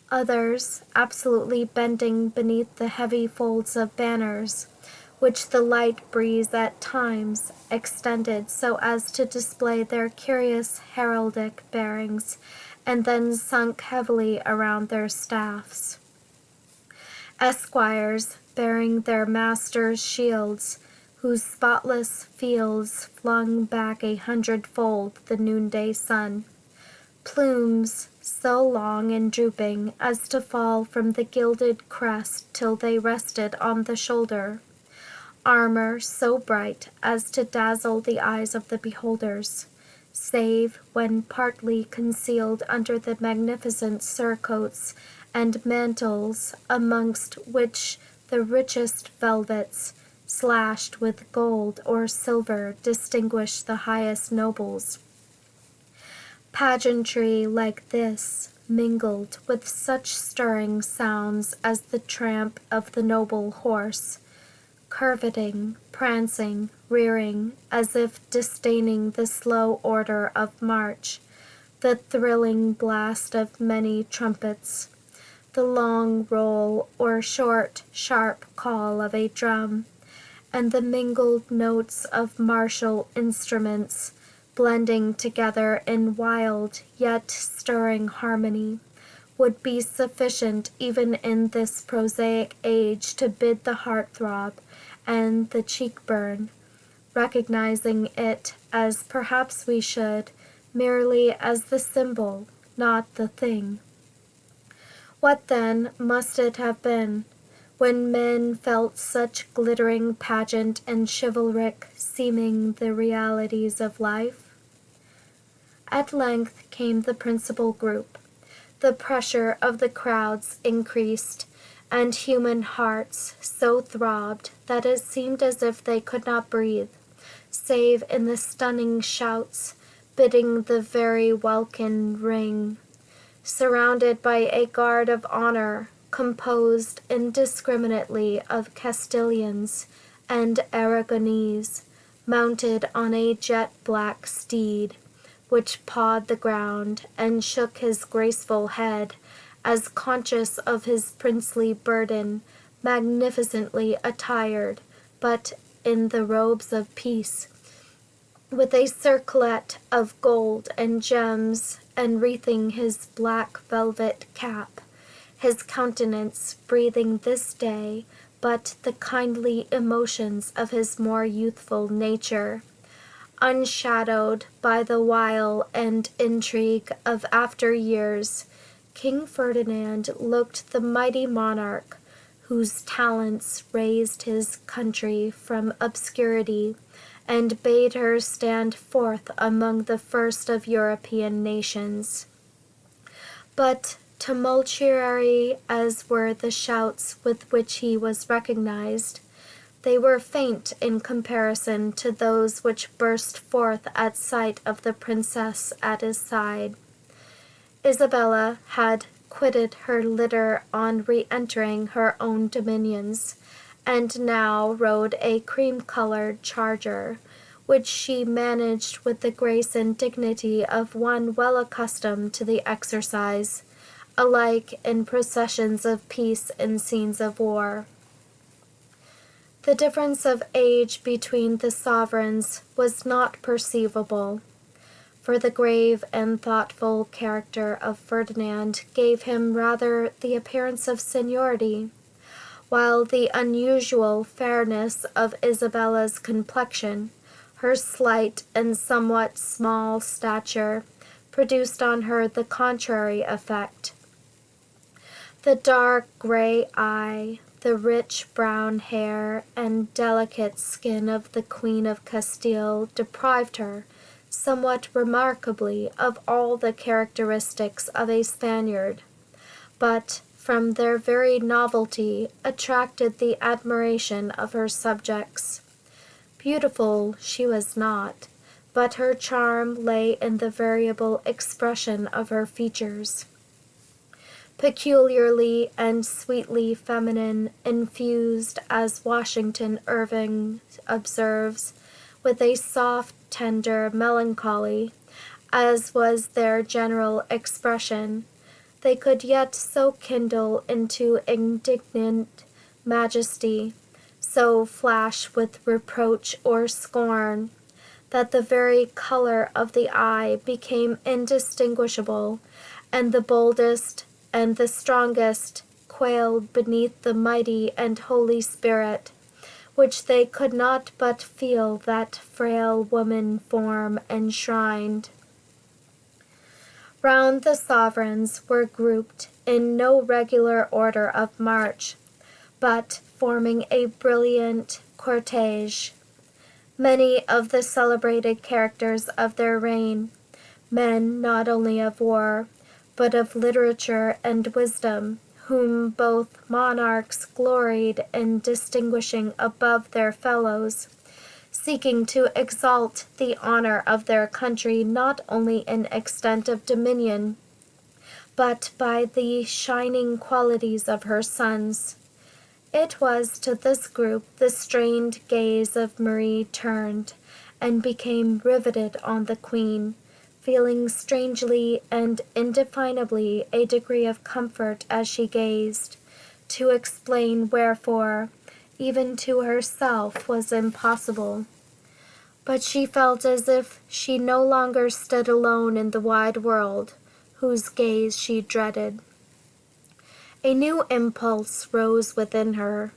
others absolutely bending beneath the heavy folds of banners, which the light breeze at times extended so as to display their curious heraldic bearings, and then sunk heavily around their staffs. Esquires bearing their masters' shields, whose spotless fields flung back 100-fold the noonday sun. Plumes so long and drooping as to fall from the gilded crest till they rested on the shoulder. Armor so bright as to dazzle the eyes of the beholders, save when partly concealed under the magnificent surcoats and mantles, amongst which the richest velvets, slashed with gold or silver, distinguish the highest nobles. Pageantry like this, mingled with such stirring sounds as the tramp of the noble horse, curveting, prancing, rearing, as if disdaining the slow order of march, the thrilling blast of many trumpets, the long roll or short, sharp call of a drum, and the mingled notes of martial instruments, blending together in wild yet stirring harmony, would be sufficient even in this prosaic age to bid the heart throb and the cheek burn, recognizing it, as perhaps we should, merely as the symbol, not the thing. What then must it have been, when men felt such glittering pageant and chivalric seeming the realities of life? At length came the principal group. The pressure of the crowds increased, and human hearts so throbbed that it seemed as if they could not breathe, save in the stunning shouts, bidding the very welkin ring. Surrounded by a guard of honor, composed indiscriminately of Castilians and Aragonese, mounted on a jet-black steed, which pawed the ground and shook his graceful head, as conscious of his princely burden, magnificently attired, but in the robes of peace, with a circlet of gold and gems enwreathing his black velvet cap, his countenance breathing this day but the kindly emotions of his more youthful nature, unshadowed by the wile and intrigue of after years. King Ferdinand looked the mighty monarch whose talents raised his country from obscurity and bade her stand forth among the first of European nations. But tumultuary as were the shouts with which he was recognized, they were faint in comparison to those which burst forth at sight of the princess at his side. Isabella had quitted her litter on re-entering her own dominions, and now rode a cream-colored charger, which she managed with the grace and dignity of one well accustomed to the exercise, alike in processions of peace and scenes of war. The difference of age between the sovereigns was not perceivable, for the grave and thoughtful character of Ferdinand gave him rather the appearance of seniority, while the unusual fairness of Isabella's complexion, her slight and somewhat small stature, produced on her the contrary effect. The dark gray eye, the rich brown hair, and delicate skin of the Queen of Castile deprived her, somewhat remarkably, of all the characteristics of a Spaniard, but from their very novelty attracted the admiration of her subjects. Beautiful she was not, but her charm lay in the variable expression of her features. Peculiarly and sweetly feminine, infused, as Washington Irving observes, with a soft, tender melancholy, as was their general expression, they could yet so kindle into indignant majesty, so flash with reproach or scorn, that the very color of the eye became indistinguishable, and the boldest and the strongest quailed beneath the mighty and holy spirit, which they could not but feel that frail woman form enshrined. Round the sovereigns were grouped, in no regular order of march, but forming a brilliant cortege, many of the celebrated characters of their reign, men not only of war, but of literature and wisdom, whom both monarchs gloried in distinguishing above their fellows, seeking to exalt the honor of their country not only in extent of dominion, but by the shining qualities of her sons. It was to this group the strained gaze of Marie turned, and became riveted on the Queen, feeling strangely and indefinably a degree of comfort as she gazed. To explain wherefore, even to herself, was impossible. But she felt as if she no longer stood alone in the wide world, whose gaze she dreaded. A new impulse rose within her,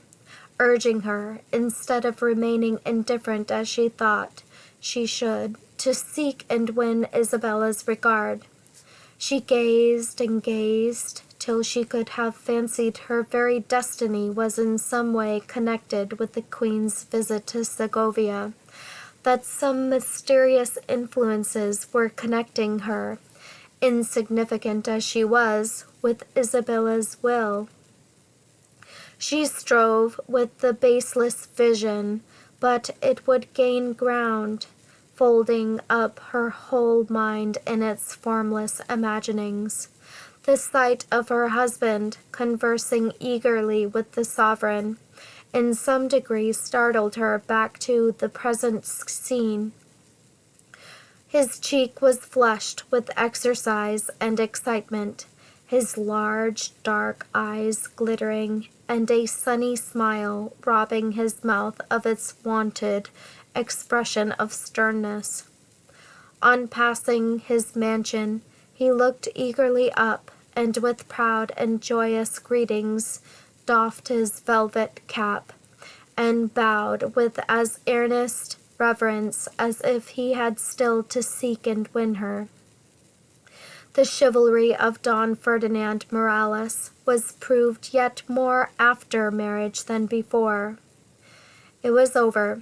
urging her, instead of remaining indifferent as she thought she should, to seek and win Isabella's regard. She gazed and gazed till she could have fancied her very destiny was in some way connected with the Queen's visit to Segovia, that some mysterious influences were connecting her, insignificant as she was, with Isabella's will. She strove with the baseless vision, but it would gain ground, folding up her whole mind in its formless imaginings. The sight of her husband conversing eagerly with the sovereign in some degree startled her back to the present scene. His cheek was flushed with exercise and excitement, his large dark eyes glittering, and a sunny smile robbing his mouth of its wonted expression of sternness. On passing his mansion, he looked eagerly up, and with proud and joyous greetings doffed his velvet cap, and bowed with as earnest reverence as if he had still to seek and win her. The chivalry of Don Ferdinand Morales was proved yet more after marriage than before. It was over.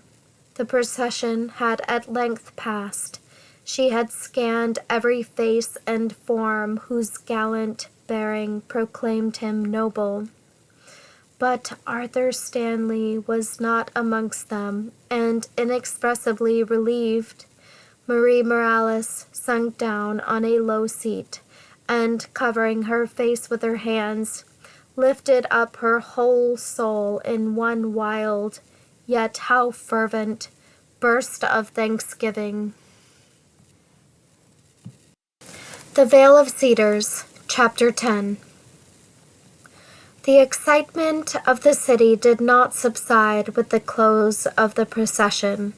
The procession had at length passed. She had scanned every face and form whose gallant bearing proclaimed him noble. But Arthur Stanley was not amongst them, and inexpressibly relieved, Marie Morales sunk down on a low seat, and, covering her face with her hands, lifted up her whole soul in one wild, yet how fervent, burst of thanksgiving. The Vale of Cedars, Chapter 10. The excitement of the city did not subside with the close of the procession.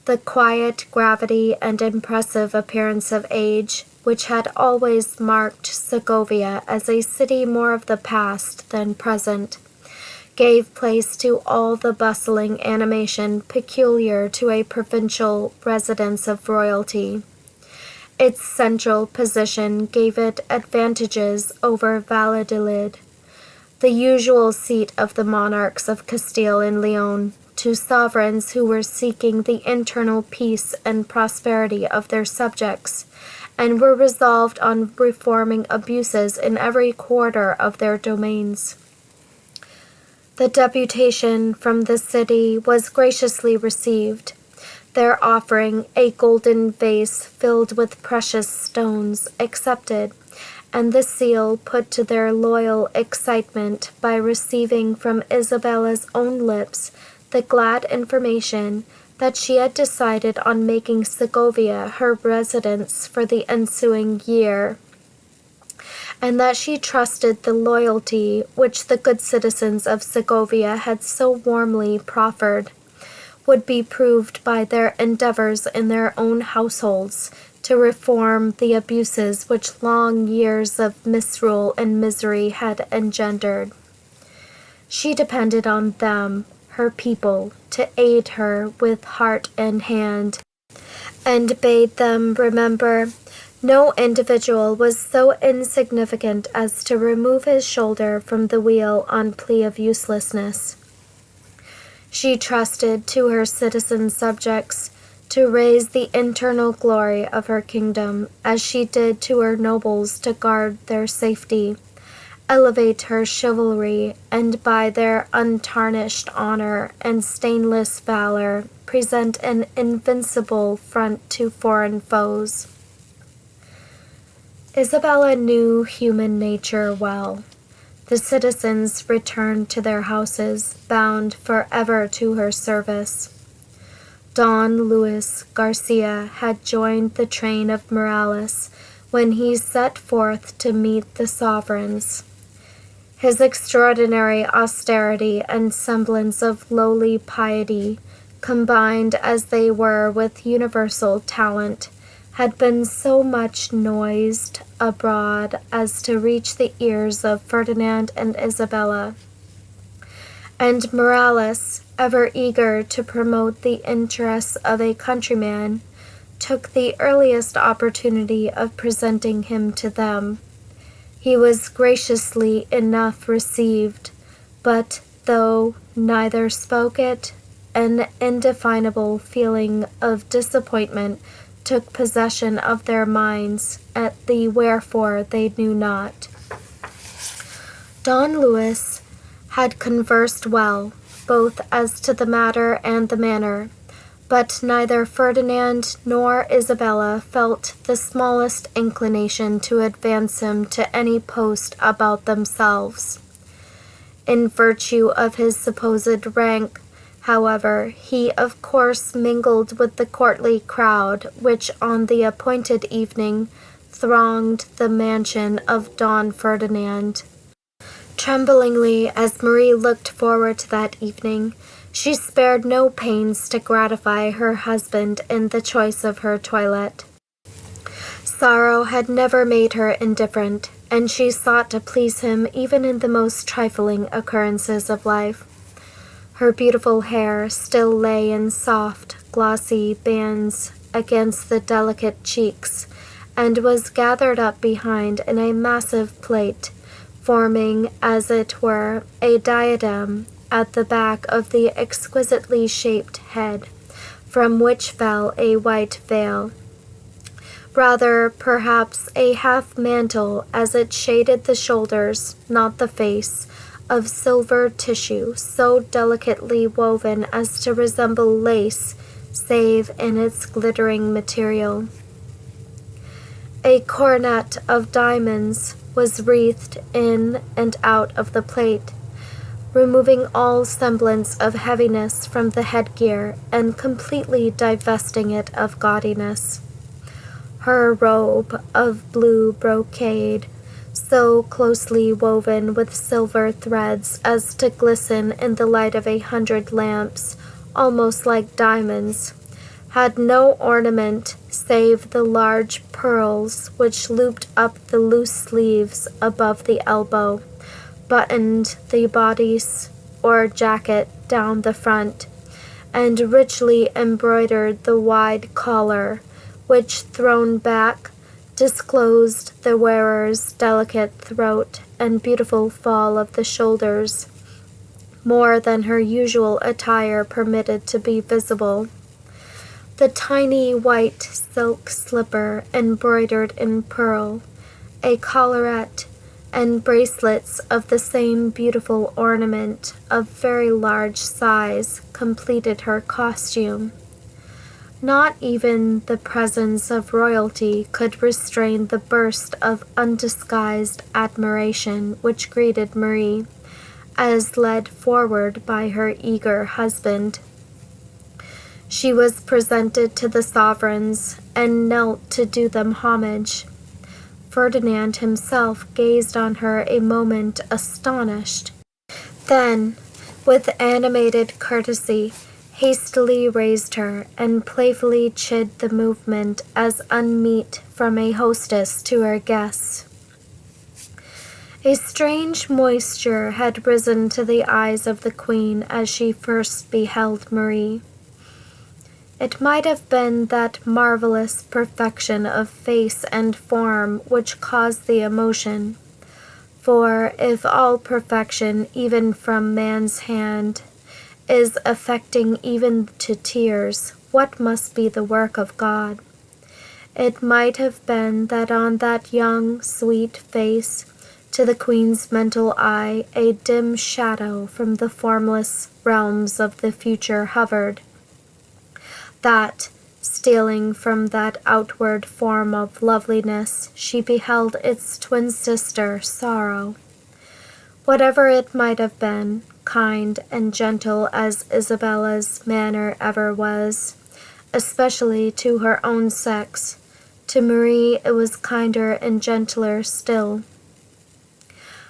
The quiet gravity and impressive appearance of age, which had always marked Segovia as a city more of the past than present, gave place to all the bustling animation peculiar to a provincial residence of royalty. Its central position gave it advantages over Valladolid, the usual seat of the monarchs of Castile and Leon, to sovereigns who were seeking the internal peace and prosperity of their subjects, and were resolved on reforming abuses in every quarter of their domains. The deputation from the city was graciously received, their offering, a golden vase filled with precious stones, accepted, and the seal put to their loyal excitement by receiving from Isabella's own lips the glad information that she had decided on making Segovia her residence for the ensuing year, and that she trusted the loyalty which the good citizens of Segovia had so warmly proffered would be proved by their endeavors in their own households to reform the abuses which long years of misrule and misery had engendered. She depended on them, her people, to aid her with heart and hand, and bade them remember no individual was so insignificant as to remove his shoulder from the wheel on plea of uselessness. She trusted to her citizen subjects to raise the internal glory of her kingdom, as she did to her nobles to guard their safety, elevate her chivalry, and by their untarnished honor and stainless valor present an invincible front to foreign foes. Isabella knew human nature well. The citizens returned to their houses, bound forever to her service. Don Luis Garcia had joined the train of Morales when he set forth to meet the sovereigns. His extraordinary austerity and semblance of lowly piety, combined as they were with universal talent, had been so much noised abroad as to reach the ears of Ferdinand and Isabella. And Morales, ever eager to promote the interests of a countryman, took the earliest opportunity of presenting him to them. He was graciously enough received, but though neither spoke it, an indefinable feeling of disappointment took possession of their minds at the wherefore they knew not. Don Luis had conversed well, both as to the matter and the manner, but neither Ferdinand nor Isabella felt the smallest inclination to advance him to any post about themselves. In virtue of his supposed rank, however, he of course mingled with the courtly crowd which on the appointed evening thronged the mansion of Don Ferdinand. Tremblingly as Marie looked forward to that evening, She spared no pains to gratify her husband in the choice of her toilette. Sorrow had never made her indifferent, and she sought to please him even in the most trifling occurrences of life. Her beautiful hair still lay in soft, glossy bands against the delicate cheeks, and was gathered up behind in a massive plait, forming, as it were, a diadem at the back of the exquisitely shaped head, from which fell a white veil. Rather, perhaps, a half-mantle, as it shaded the shoulders, not the face, of silver tissue so delicately woven as to resemble lace, save in its glittering material. A coronet of diamonds was wreathed in and out of the plate, removing all semblance of heaviness from the headgear and completely divesting it of gaudiness. Her robe of blue brocade, so closely woven with silver threads as to glisten in the light of 100 lamps, almost like diamonds, had no ornament save the large pearls which looped up the loose sleeves above the elbow, buttoned the bodice or jacket down the front, and richly embroidered the wide collar, which, thrown back, disclosed the wearer's delicate throat and beautiful fall of the shoulders, more than her usual attire permitted to be visible. The tiny white silk slipper embroidered in pearl, a collarette, and bracelets of the same beautiful ornament of very large size completed her costume. Not even the presence of royalty could restrain the burst of undisguised admiration which greeted Marie, as led forward by her eager husband. She was presented to the sovereigns and knelt to do them homage. Ferdinand himself gazed on her a moment astonished. Then, with animated courtesy, hastily raised her and playfully chid the movement as unmeet from a hostess to her guests. A strange moisture had risen to the eyes of the queen as she first beheld Marie. It might have been that marvelous perfection of face and form which caused the emotion, for if all perfection, even from man's hand, is affecting even to tears, what must be the work of God? It might have been that on that young, sweet face, to the queen's mental eye, a dim shadow from the formless realms of the future hovered, that, stealing from that outward form of loveliness, she beheld its twin sister, Sorrow. Whatever it might have been, kind and gentle as Isabella's manner ever was, especially to her own sex, to Marie it was kinder and gentler still.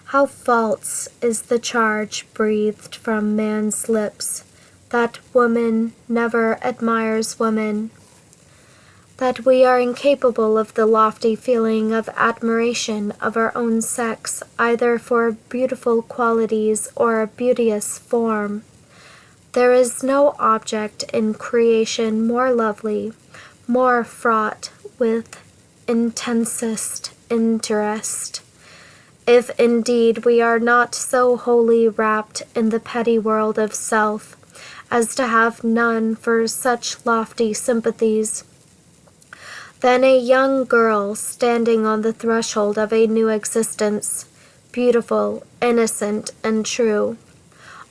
How false is the charge breathed from man's lips, that woman never admires woman, that we are incapable of the lofty feeling of admiration of our own sex, either for beautiful qualities or a beauteous form. There is no object in creation more lovely, more fraught with intensest interest, if indeed we are not so wholly wrapped in the petty world of self as to have none for such lofty sympathies. Then a young girl standing on the threshold of a new existence, beautiful, innocent, and true,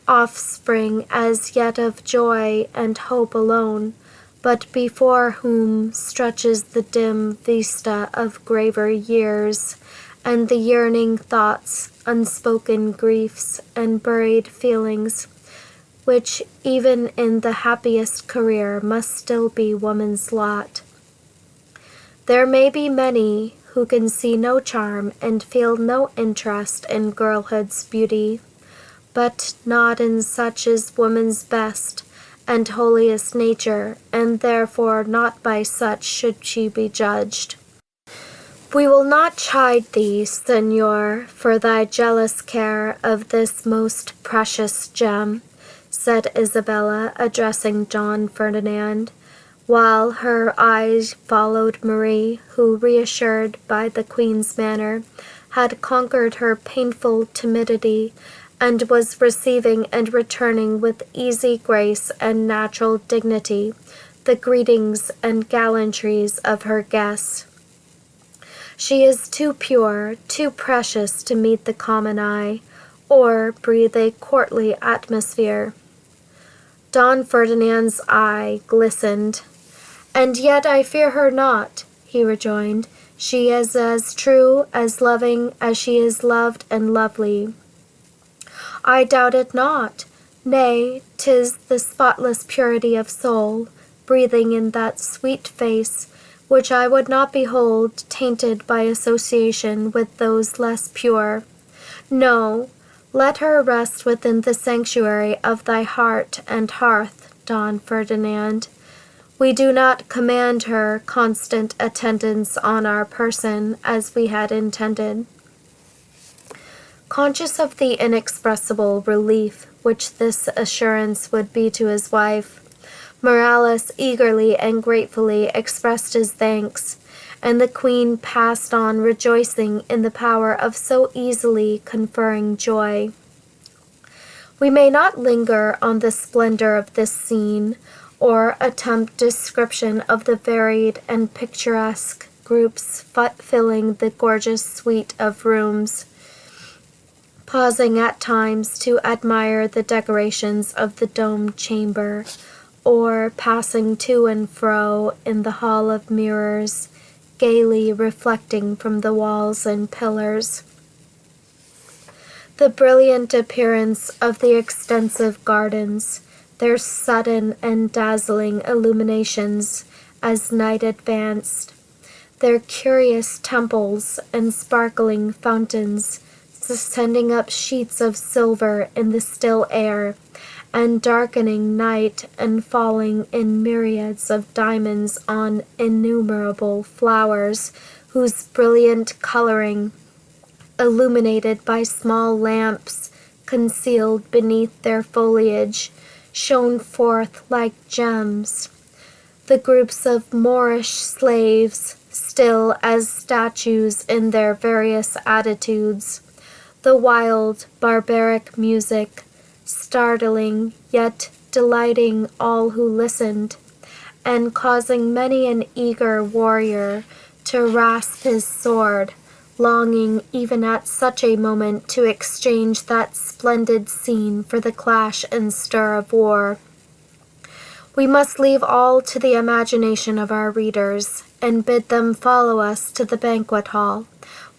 offspring as yet of joy and hope alone, but before whom stretches the dim vista of graver years, and the yearning thoughts, unspoken griefs, and buried feelings, which even in the happiest career must still be woman's lot. There may be many who can see no charm and feel no interest in girlhood's beauty, but not in such as woman's best and holiest nature, and therefore not by such should she be judged. We will not chide thee, Señor, for thy jealous care of this most precious gem, said Isabella, addressing John Ferdinand, while her eyes followed Marie, who, reassured by the Queen's manner, had conquered her painful timidity and was receiving and returning with easy grace and natural dignity the greetings and gallantries of her guests. She is too pure, too precious to meet the common eye, or breathe a courtly atmosphere. Don Ferdinand's eye glistened. "And yet I fear her not," he rejoined. "She is as true, as loving, as she is loved and lovely." "I doubt it not. Nay, 'tis the spotless purity of soul, breathing in that sweet face, which I would not behold tainted by association with those less pure. No, let her rest within the sanctuary of thy heart and hearth, Don Ferdinand. We do not command her constant attendance on our person as we had intended." Conscious of the inexpressible relief which this assurance would be to his wife, Morales eagerly and gratefully expressed his thanks, and the Queen passed on rejoicing in the power of so easily conferring joy. We may not linger on the splendor of this scene, or attempt description of the varied and picturesque groups filling the gorgeous suite of rooms, pausing at times to admire the decorations of the domed chamber, or passing to and fro in the hall of mirrors, gaily reflecting from the walls and pillars. The brilliant appearance of the extensive gardens, their sudden and dazzling illuminations as night advanced, their curious temples and sparkling fountains, sending up sheets of silver in the still air, and darkening night and falling in myriads of diamonds on innumerable flowers, whose brilliant coloring, illuminated by small lamps concealed beneath their foliage, shone forth like gems. The groups of Moorish slaves, still as statues in their various attitudes, the wild, barbaric music, startling yet delighting all who listened, and causing many an eager warrior to rasp his sword, longing even at such a moment to exchange that splendid scene for the clash and stir of war. We must leave all to the imagination of our readers, and bid them follow us to the banquet hall,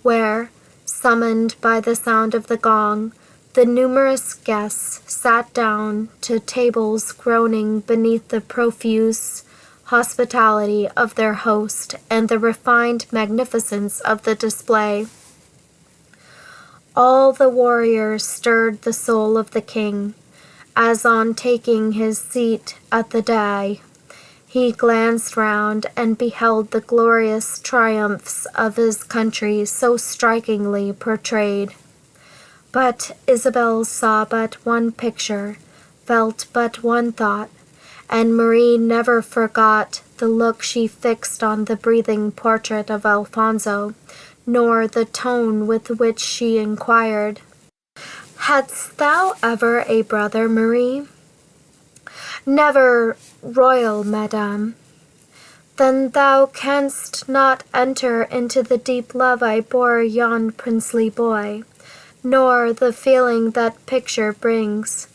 where, summoned by the sound of the gong, the numerous guests sat down to tables groaning beneath the profuse hospitality of their host and the refined magnificence of the display. All the warriors stirred the soul of the king, as on taking his seat at the dais, he glanced round and beheld the glorious triumphs of his country so strikingly portrayed. But Isabel saw but one picture, felt but one thought, and Marie never forgot the look she fixed on the breathing portrait of Alfonso, nor the tone with which she inquired, "Hadst thou ever a brother, Marie?" "Never, royal madame." "Then thou canst not enter into the deep love I bore yon princely boy, nor the feeling that picture brings.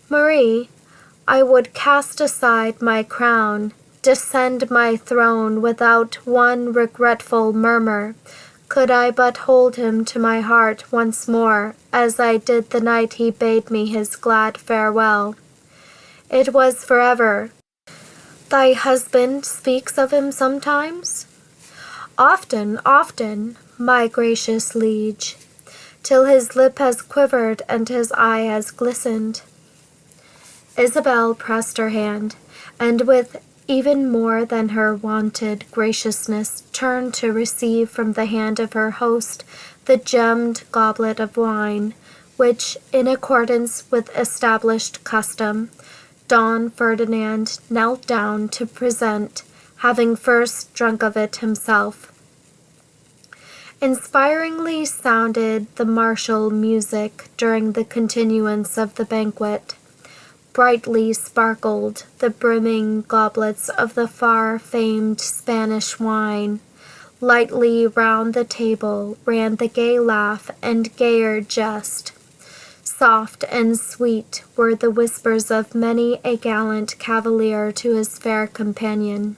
Marie, I would cast aside my crown, descend my throne without one regretful murmur, could I but hold him to my heart once more, as I did the night he bade me his glad farewell. It was forever. Thy husband speaks of him sometimes?" "Often, often, my gracious liege. till his lip has quivered and his eye has glistened. Isabel pressed her hand, and with even more than her wonted graciousness turned to receive from the hand of her host the gemmed goblet of wine, which, in accordance with established custom, Don Ferdinand knelt down to present, having first drunk of it himself. Inspiringly sounded the martial music during the continuance of the banquet. Brightly sparkled the brimming goblets of the far-famed Spanish wine. Lightly round the table ran the gay laugh and gayer jest. Soft and sweet were the whispers of many a gallant cavalier to his fair companion.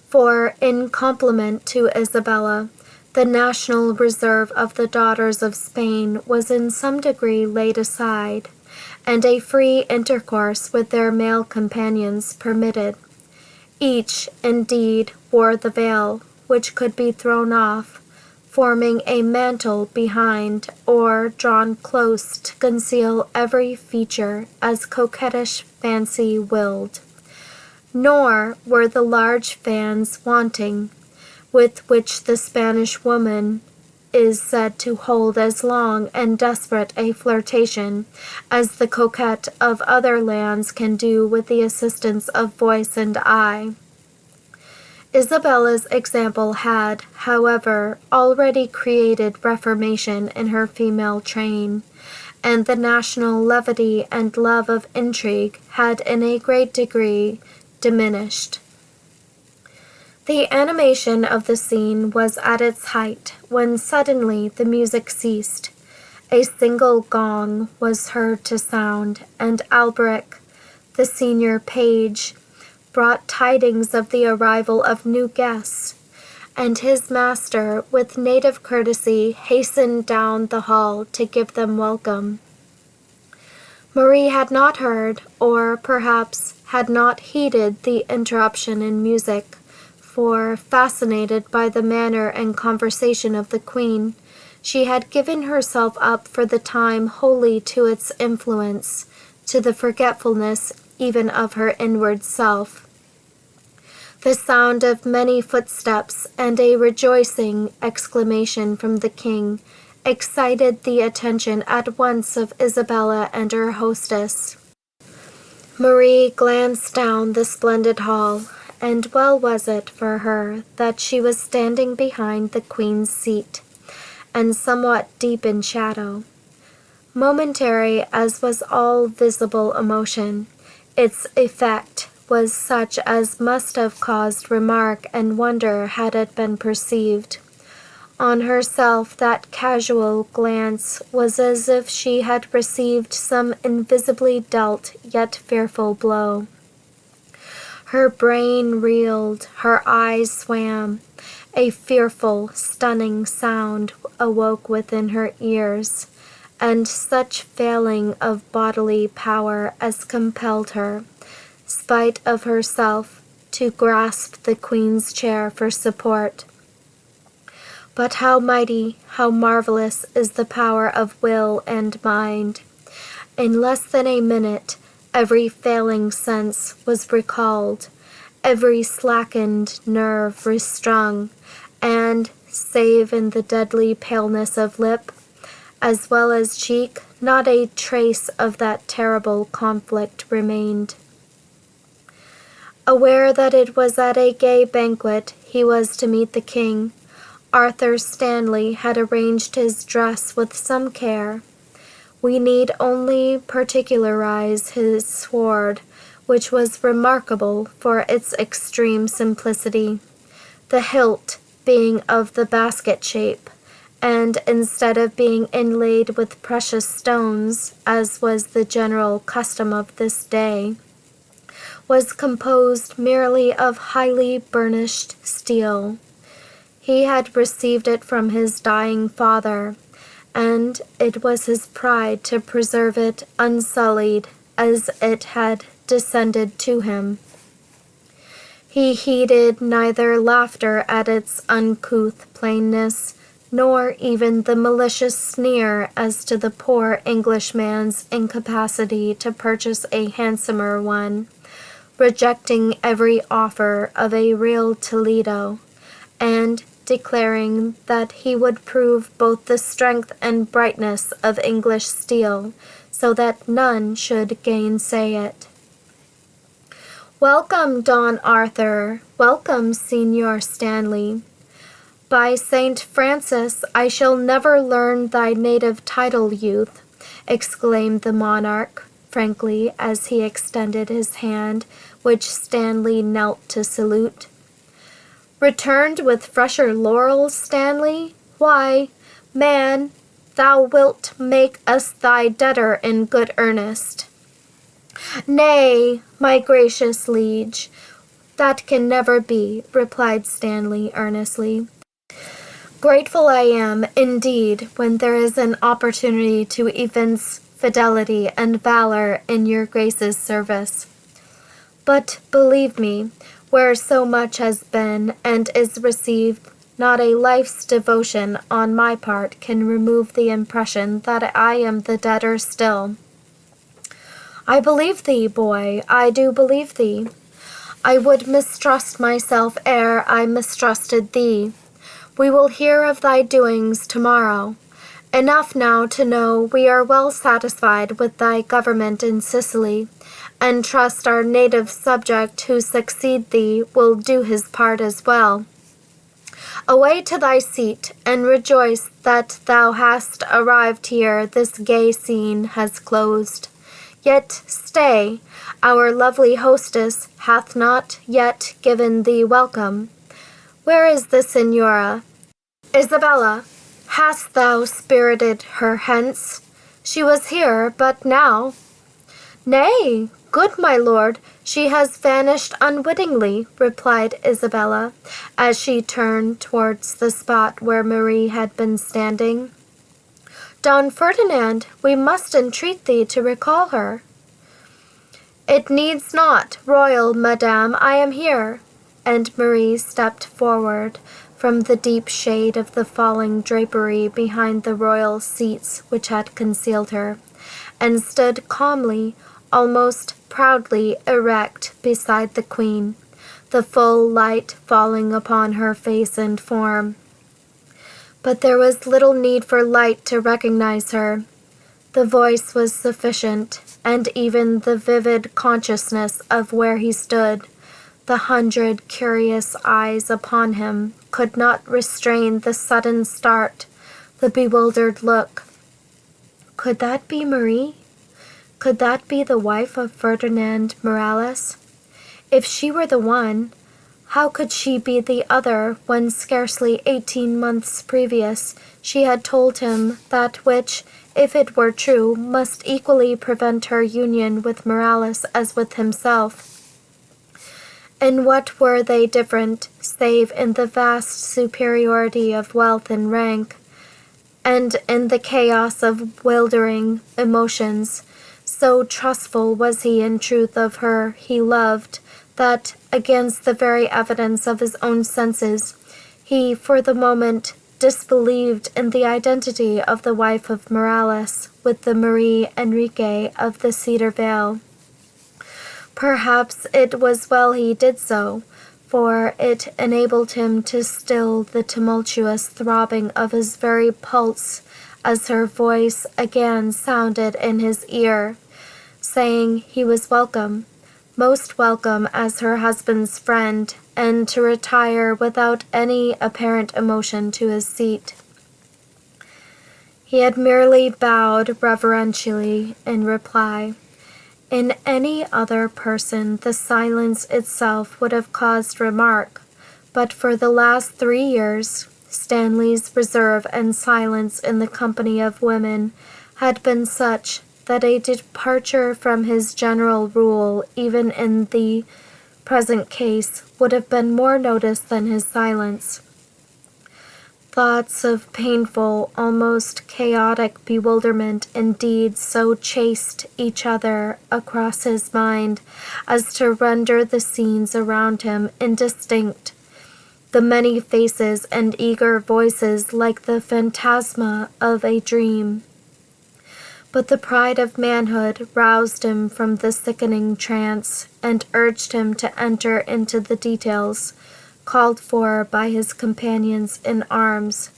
For, in compliment to Isabella, the national reserve of the daughters of Spain was in some degree laid aside, and a free intercourse with their male companions permitted. Each, indeed, wore the veil, which could be thrown off, forming a mantle behind, or drawn close to conceal every feature as coquettish fancy willed. Nor were the large fans wanting, with which the Spanish woman is said to hold as long and desperate a flirtation as the coquette of other lands can do with the assistance of voice and eye. Isabella's example had, however, already created reformation in her female train, and the national levity and love of intrigue had in a great degree diminished. The animation of the scene was at its height when suddenly the music ceased. A single gong was heard to sound, and Alberic, the senior page, brought tidings of the arrival of new guests, and his master, with native courtesy, hastened down the hall to give them welcome. Marie had not heard, or perhaps had not heeded the interruption in music, for, fascinated by the manner and conversation of the Queen, she had given herself up for the time wholly to its influence, to the forgetfulness even of her inward self. The sound of many footsteps and a rejoicing exclamation from the King excited the attention at once of Isabella and her hostess. Marie glanced down the splendid hall, and well was it for her that she was standing behind the Queen's seat, and somewhat deep in shadow. Momentary as was all visible emotion, its effect was such as must have caused remark and wonder had it been perceived. On herself that casual glance was as if she had received some invisibly dealt yet fearful blow. Her brain reeled, her eyes swam. A fearful, stunning sound awoke within her ears, and such failing of bodily power as compelled her, spite of herself, to grasp the Queen's chair for support. But how mighty, how marvelous is the power of will and mind! In less than a minute, every failing sense was recalled, every slackened nerve restrung, and, save in the deadly paleness of lip, as well as cheek, not a trace of that terrible conflict remained. Aware that it was at a gay banquet he was to meet the King, Arthur Stanley had arranged his dress with some care. We need only particularize his sword, which was remarkable for its extreme simplicity, the hilt being of the basket shape, and instead of being inlaid with precious stones, as was the general custom of this day, was composed merely of highly burnished steel. He had received it from his dying father, and it was his pride to preserve it unsullied as it had descended to him. He heeded neither laughter at its uncouth plainness, nor even the malicious sneer as to the poor Englishman's incapacity to purchase a handsomer one, rejecting every offer of a real Toledo, and declaring that he would prove both the strength and brightness of English steel, so that none should gainsay it. "Welcome, Don Arthur, welcome, Signor Stanley. By St. Francis, I shall never learn thy native title, youth," exclaimed the monarch, frankly, as he extended his hand, which Stanley knelt to salute. "Returned with fresher laurels, Stanley? Why, man, thou wilt make us thy debtor in good earnest." "Nay, my gracious liege, that can never be," replied Stanley earnestly. "Grateful I am, indeed, when there is an opportunity to evince fidelity and valor in your Grace's service. But believe me, where so much has been and is received, not a life's devotion on my part can remove the impression that I am the debtor still." "I believe thee, boy, I do believe thee. I would mistrust myself ere I mistrusted thee. We will hear of thy doings tomorrow. Enough now to know we are well satisfied with thy government in Sicily, and trust our native subject who succeed thee will do his part as well. Away to thy seat, and rejoice that thou hast arrived here this gay scene has closed. Yet stay, our lovely hostess hath not yet given thee welcome. Where is the Signora? Isabella, hast thou spirited her hence? She was here but now." "Nay, good my lord, she has vanished unwittingly," replied Isabella, as she turned towards the spot where Marie had been standing. "Don Ferdinand, we must entreat thee to recall her." "It needs not, royal madame, I am here." And Marie stepped forward from the deep shade of the falling drapery behind the royal seats which had concealed her, and stood calmly, almost proudly erect beside the queen, the full light falling upon her face and form. But there was little need for light to recognize her. The voice was sufficient, and even the vivid consciousness of where he stood, the 100 curious eyes upon him, could not restrain the sudden start, the bewildered look. Could that be Marie? Could that be the wife of Ferdinand Morales? If she were the one, how could she be the other when scarcely 18 months previous she had told him that which, if it were true, must equally prevent her union with Morales as with himself? In what were they different, save in the vast superiority of wealth and rank, and in the chaos of wildering emotions? So trustful was he in truth of her he loved, that, against the very evidence of his own senses, he, for the moment, disbelieved in the identity of the wife of Morales with the Marie Enrique of the Cedar Vale. Perhaps it was well he did so, for it enabled him to still the tumultuous throbbing of his very pulse as her voice again sounded in his ear, saying he was welcome, most welcome as her husband's friend, and to retire without any apparent emotion to his seat. He had merely bowed reverentially in reply. In any other person, the silence itself would have caused remark, but for the last 3 years, Stanley's reserve and silence in the company of women had been such that a departure from his general rule, even in the present case, would have been more noticed than his silence. Thoughts of painful, almost chaotic bewilderment indeed so chased each other across his mind as to render the scenes around him indistinct, the many faces and eager voices like the phantasma of a dream. But the pride of manhood roused him from the sickening trance and urged him to enter into the details, called for by his companions in arms,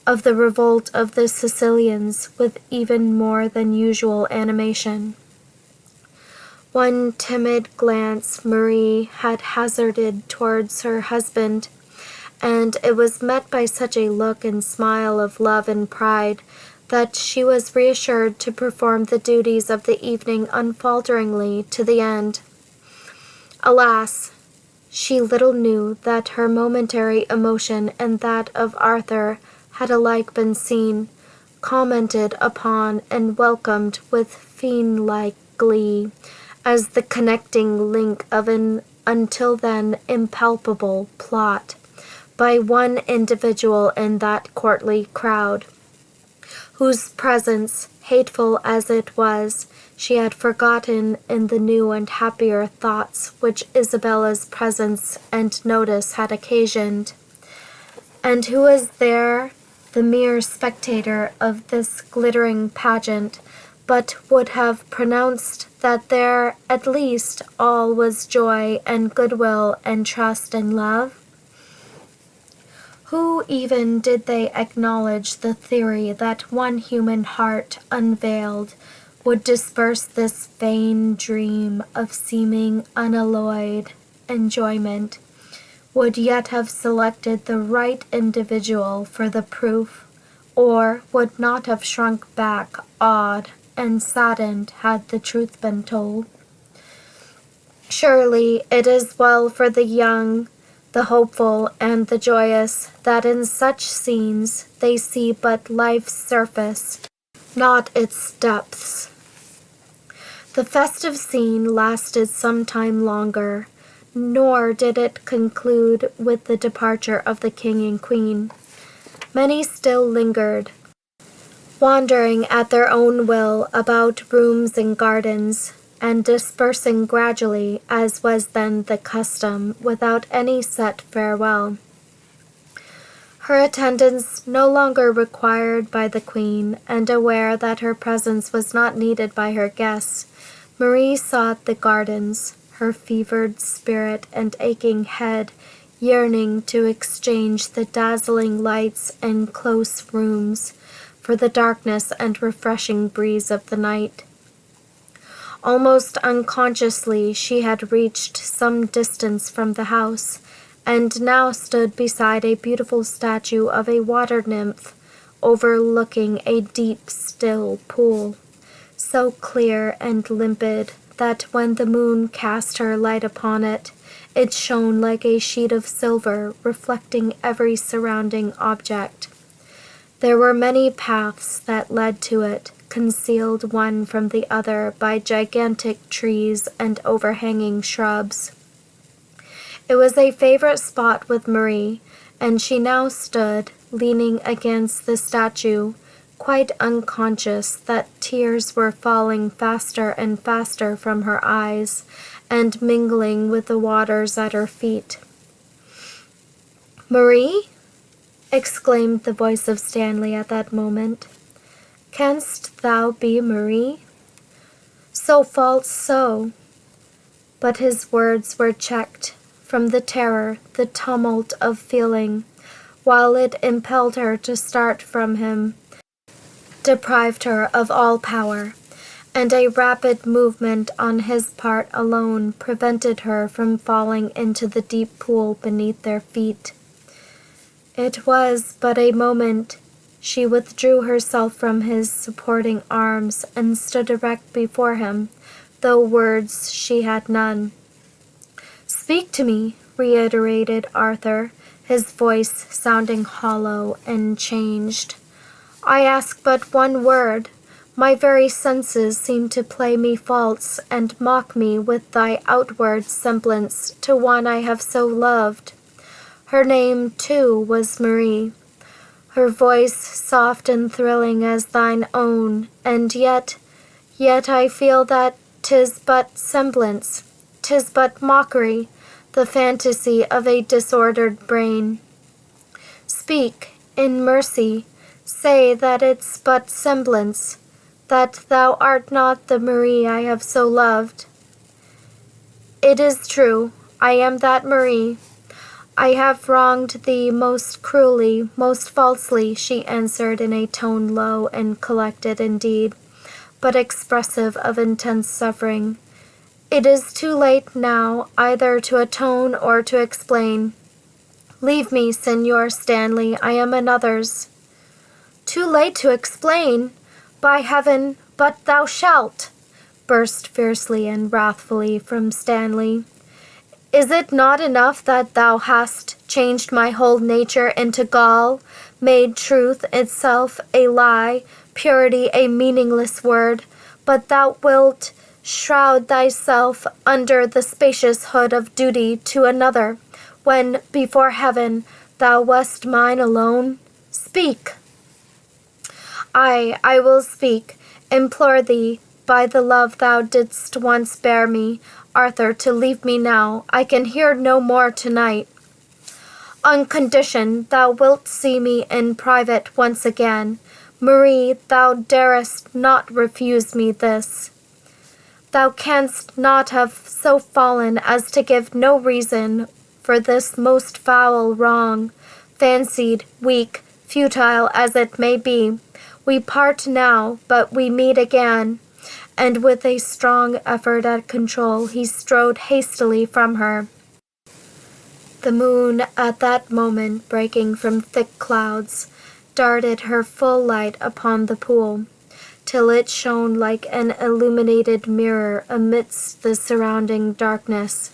of the revolt of the Sicilians with even more than usual animation. One timid glance Marie had hazarded towards her husband, and it was met by such a look and smile of love and pride that she was reassured to perform the duties of the evening unfalteringly to the end. Alas, she little knew that her momentary emotion and that of Arthur had alike been seen, commented upon, and welcomed with fiend-like glee as the connecting link of an until then impalpable plot by one individual in that courtly crowd, whose presence, hateful as it was, she had forgotten in the new and happier thoughts which Isabella's presence and notice had occasioned. And who was there, the mere spectator of this glittering pageant, but would have pronounced that there at least all was joy and goodwill and trust and love? Who even did they acknowledge the theory that one human heart unveiled would disperse this vain dream of seeming unalloyed enjoyment, would yet have selected the right individual for the proof, or would not have shrunk back awed and saddened had the truth been told? Surely it is well for the young, the hopeful, and the joyous, that in such scenes they see but life's surface, not its depths. The festive scene lasted some time longer, nor did it conclude with the departure of the king and queen. Many still lingered, wandering at their own will about rooms and gardens, and dispersing gradually, as was then the custom, without any set farewell. Her attendance no longer required by the queen, and aware that her presence was not needed by her guests, Marie sought the gardens, her fevered spirit and aching head yearning to exchange the dazzling lights and close rooms for the darkness and refreshing breeze of the night. Almost unconsciously she had reached some distance from the house, and now stood beside a beautiful statue of a water nymph overlooking a deep, still pool, so clear and limpid that when the moon cast her light upon it, it shone like a sheet of silver reflecting every surrounding object. There were many paths that led to it, concealed one from the other by gigantic trees and overhanging shrubs. It was a favorite spot with Marie, and she now stood, leaning against the statue, quite unconscious that tears were falling faster and faster from her eyes and mingling with the waters at her feet. "Marie?" exclaimed the voice of Stanley at that moment. "Canst thou be Marie? So false so—" But his words were checked from the terror, the tumult of feeling, while it impelled her to start from him, deprived her of all power, and a rapid movement on his part alone prevented her from falling into the deep pool beneath their feet. It was but a moment. She withdrew herself from his supporting arms and stood erect before him, though words she had none. "Speak to me," reiterated Arthur, his voice sounding hollow and changed. "I ask but one word. My very senses seem to play me false and mock me with thy outward semblance to one I have so loved." Her name, too, was Marie, her voice soft and thrilling as thine own, and yet I feel that 'tis but semblance, 'tis but mockery, the fantasy of a disordered brain. Speak, in mercy, say that it's but semblance, that thou art not the Marie I have so loved. It is true, I am that Marie. I have wronged thee most cruelly, most falsely, she answered in a tone low and collected indeed, but expressive of intense suffering. It is too late now either to atone or to explain. Leave me, Signor Stanley, I am another's. Too late to explain? By heaven, but thou shalt, burst fiercely and wrathfully from Stanley. Is it not enough that thou hast changed my whole nature into gall, made truth itself a lie, purity a meaningless word, but thou wilt shroud thyself under the spacious hood of duty to another, when before heaven thou wast mine alone? Speak. I will speak, implore thee, by the love thou didst once bear me, Arthur, to leave me now. I can hear no more tonight. On condition thou wilt see me in private once again. Marie, thou darest not refuse me this. Thou canst not have so fallen as to give no reason for this most foul wrong, fancied, weak, futile as it may be. We part now, but we meet again. And with a strong effort at control, he strode hastily from her. The moon, at that moment breaking from thick clouds, darted her full light upon the pool, till it shone like an illuminated mirror amidst the surrounding darkness.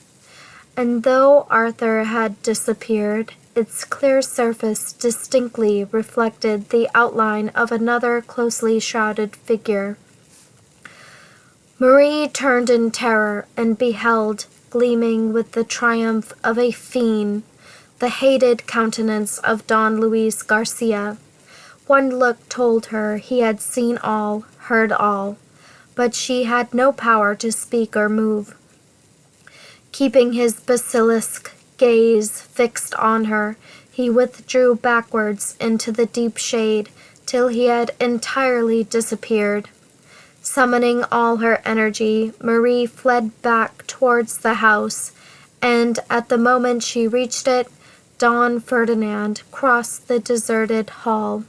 And though Arthur had disappeared, its clear surface distinctly reflected the outline of another closely shrouded figure. Marie turned in terror and beheld, gleaming with the triumph of a fiend, the hated countenance of Don Luis Garcia. One look told her he had seen all, heard all, but she had no power to speak or move. Keeping his basilisk gaze fixed on her, he withdrew backwards into the deep shade till he had entirely disappeared. Summoning all her energy, Marie fled back towards the house, and at the moment she reached it, Don Ferdinand crossed the deserted hall.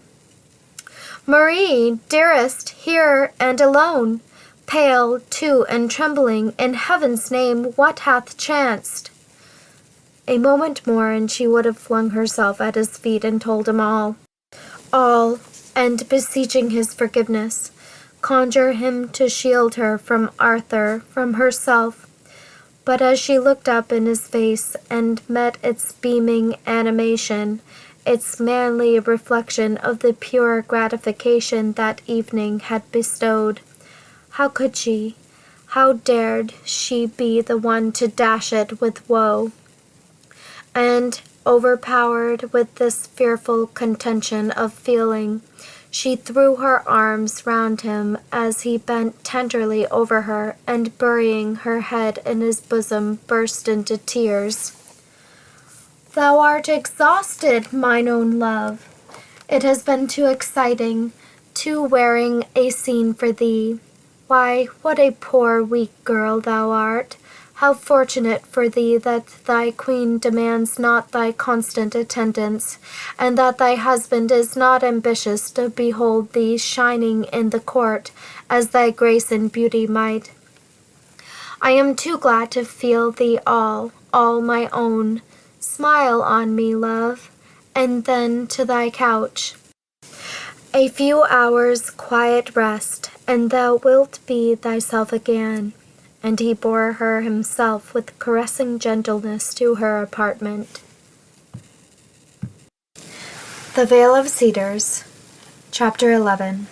Marie, dearest, here and alone, pale, too, and trembling, in heaven's name, what hath chanced? A moment more, and she would have flung herself at his feet and told him all, and beseeching his forgiveness, conjure him to shield her from Arthur, from herself. But as she looked up in his face and met its beaming animation, its manly reflection of the pure gratification that evening had bestowed, how could she, how dared she be the one to dash it with woe? And, overpowered with this fearful contention of feeling, she threw her arms round him as he bent tenderly over her, and burying her head in his bosom, burst into tears. Thou art exhausted, mine own love. It has been too exciting, too wearing a scene for thee. Why, what a poor, weak girl thou art! How fortunate for thee that thy queen demands not thy constant attendance, and that thy husband is not ambitious to behold thee shining in the court, as thy grace and beauty might. I am too glad to feel thee all my own. Smile on me, love, and then to thy couch. A few hours' quiet rest, and thou wilt be thyself again. And he bore her himself with caressing gentleness to her apartment. The Vale of Cedars, Chapter 11.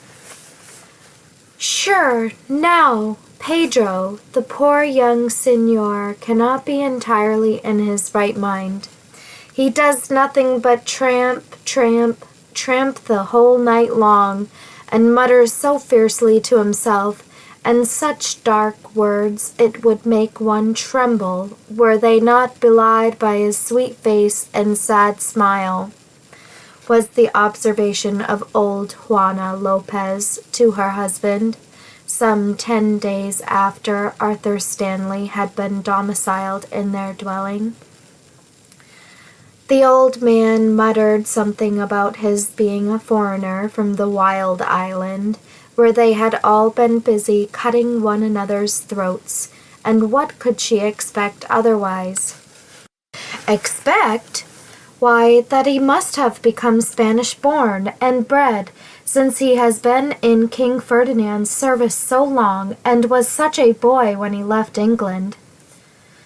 Sure, now, Pedro, the poor young signor, cannot be entirely in his right mind. He does nothing but tramp the whole night long, and mutters so fiercely to himself, and such dark words it would make one tremble, were they not belied by his sweet face and sad smile, was the observation of old Juana Lopez to her husband, some 10 days after Arthur Stanley had been domiciled in their dwelling. The old man muttered something about his being a foreigner from the wild island, where they had all been busy cutting one another's throats, and what could she expect otherwise? Expect? Why, that he must have become Spanish-born and bred, since he has been in King Ferdinand's service so long, and was such a boy when he left England.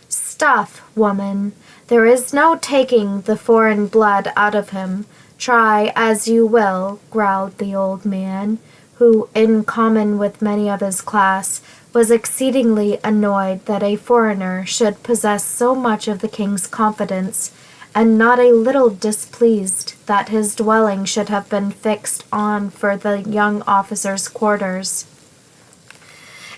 Stuff, woman! There is no taking the foreign blood out of him. Try as you will, growled the old man, who, in common with many of his class, was exceedingly annoyed that a foreigner should possess so much of the king's confidence, and not a little displeased that his dwelling should have been fixed on for the young officer's quarters.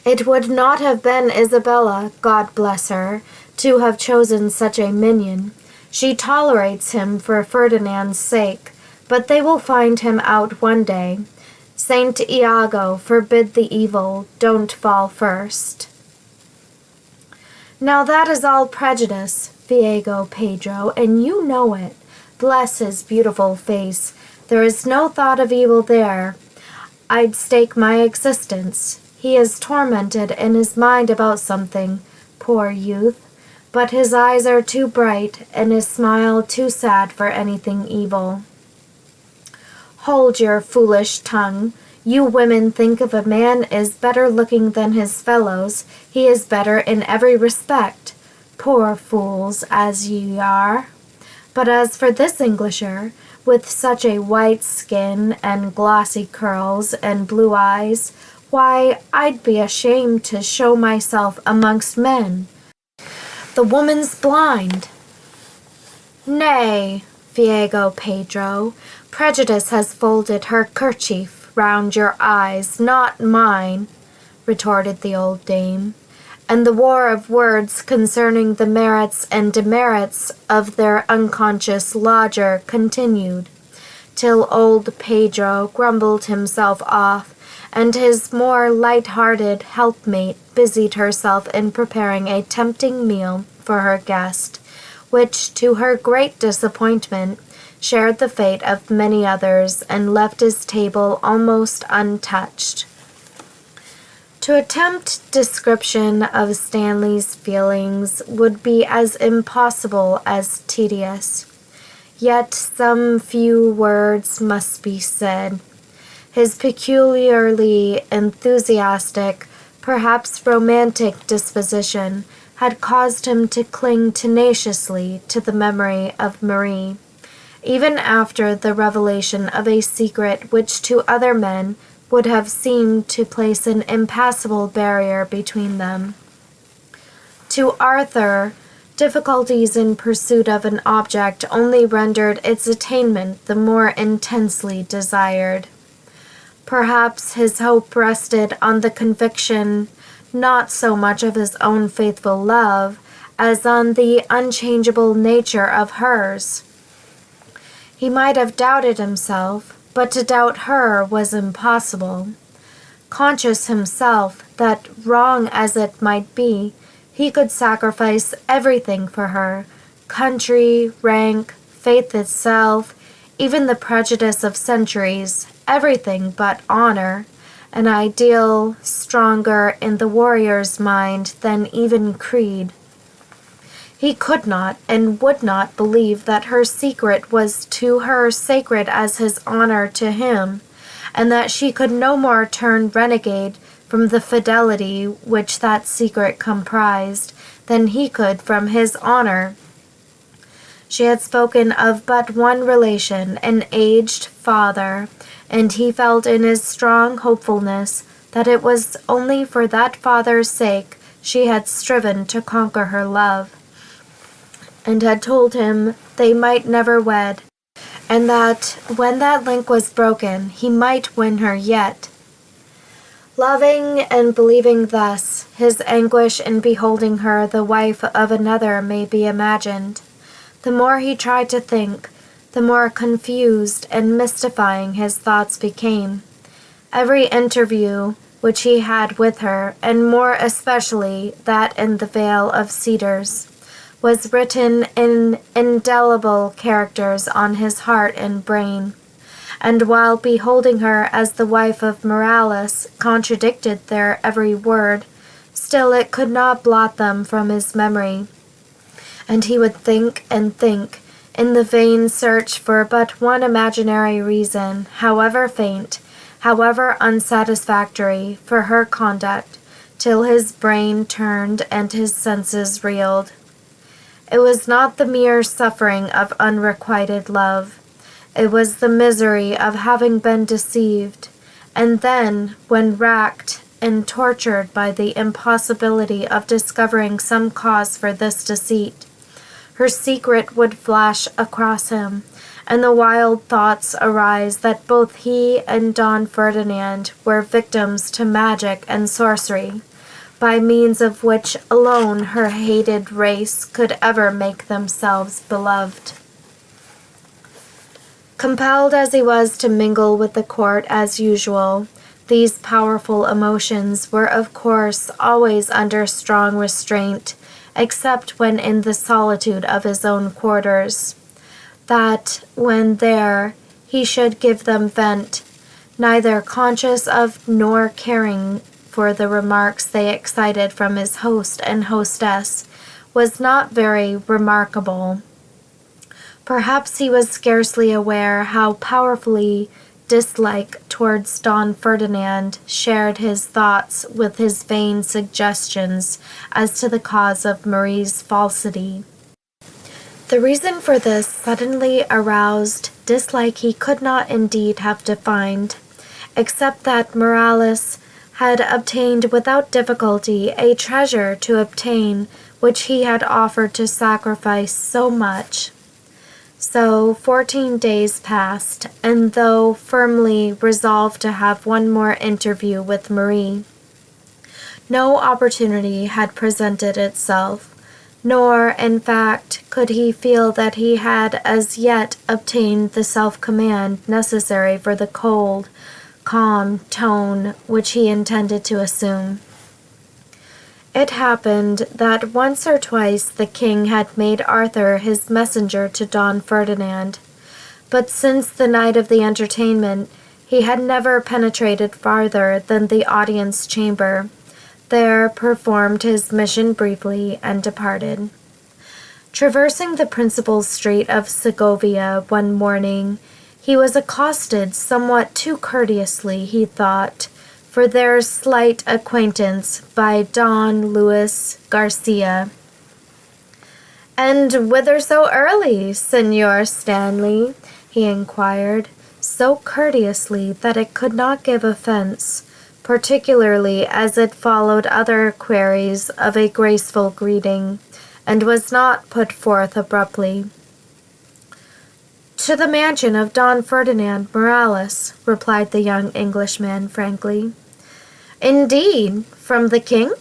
It would not have been Isabella, God bless her, to have chosen such a minion. She tolerates him for Ferdinand's sake, but they will find him out one day. Saint Iago, forbid the evil, don't fall first. Now that is all prejudice, Diego Pedro, and you know it. Bless his beautiful face. There is no thought of evil there. I'd stake my existence. He is tormented in his mind about something, poor youth, but his eyes are too bright and his smile too sad for anything evil. Hold your foolish tongue. You women think if a man is better looking than his fellows, he is better in every respect. Poor fools as ye are. But as for this Englisher, with such a white skin and glossy curls and blue eyes, why, I'd be ashamed to show myself amongst men. The woman's blind. Nay, Diego Pedro, prejudice has folded her kerchief round your eyes, not mine, retorted the old dame, and the war of words concerning the merits and demerits of their unconscious lodger continued, till old Pedro grumbled himself off, and his more light-hearted helpmate busied herself in preparing a tempting meal for her guest, which, to her great disappointment, shared the fate of many others and left his table almost untouched. To attempt description of Stanley's feelings would be as impossible as tedious, yet some few words must be said. His peculiarly enthusiastic, perhaps romantic disposition had caused him to cling tenaciously to the memory of Marie, even after the revelation of a secret which to other men would have seemed to place an impassable barrier between them. To Arthur, difficulties in pursuit of an object only rendered its attainment the more intensely desired. Perhaps his hope rested on the conviction not so much of his own faithful love as on the unchangeable nature of hers. He might have doubted himself, but to doubt her was impossible. Conscious himself that, wrong as it might be, he could sacrifice everything for her, country, rank, faith itself, even the prejudice of centuries, everything but honor, an ideal stronger in the warrior's mind than even creed. He could not and would not believe that her secret was to her sacred as his honor to him, and that she could no more turn renegade from the fidelity which that secret comprised than he could from his honor. She had spoken of but one relation, an aged father, and he felt in his strong hopefulness that it was only for that father's sake she had striven to conquer her love, and had told him they might never wed, and that when that link was broken he might win her yet. Loving and believing thus, his anguish in beholding her the wife of another may be imagined. The more he tried to think, the more confused and mystifying his thoughts became. Every interview which he had with her, and more especially that in the Vale of Cedars, was written in indelible characters on his heart and brain, and while beholding her as the wife of Morales contradicted their every word, still it could not blot them from his memory, and he would think and think, in the vain search for but one imaginary reason, however faint, however unsatisfactory, for her conduct, till his brain turned and his senses reeled. It was not the mere suffering of unrequited love. It was the misery of having been deceived, and then, when racked and tortured by the impossibility of discovering some cause for this deceit, her secret would flash across him, and the wild thoughts arise that both he and Don Ferdinand were victims to magic and sorcery, by means of which alone her hated race could ever make themselves beloved. Compelled as he was to mingle with the court as usual, these powerful emotions were of course always under strong restraint, except when in the solitude of his own quarters, that, when there, he should give them vent, neither conscious of nor caring for the remarks they excited from his host and hostess, was not very remarkable. Perhaps he was scarcely aware how powerfully dislike towards Don Ferdinand shared his thoughts with his vain suggestions as to the cause of Marie's falsity. The reason for this suddenly aroused dislike he could not indeed have defined, except that Morales had obtained without difficulty a treasure to obtain which he had offered to sacrifice so much. So 14 days passed, and though firmly resolved to have one more interview with Marie, no opportunity had presented itself, nor, in fact, could he feel that he had as yet obtained the self-command necessary for the cold, calm tone which he intended to assume. It happened that once or twice the king had made Arthur his messenger to Don Ferdinand, but since the night of the entertainment he had never penetrated farther than the audience chamber, there performed his mission briefly, and departed. Traversing the principal street of Segovia one morning, he was accosted somewhat too courteously, he thought, for their slight acquaintance, by Don Luis Garcia. "And whither so early, Señor Stanley?" he inquired, so courteously that it could not give offense, particularly as it followed other queries of a graceful greeting, and was not put forth abruptly. "To the mansion of Don Ferdinand Morales," replied the young Englishman frankly. "Indeed, from the king?"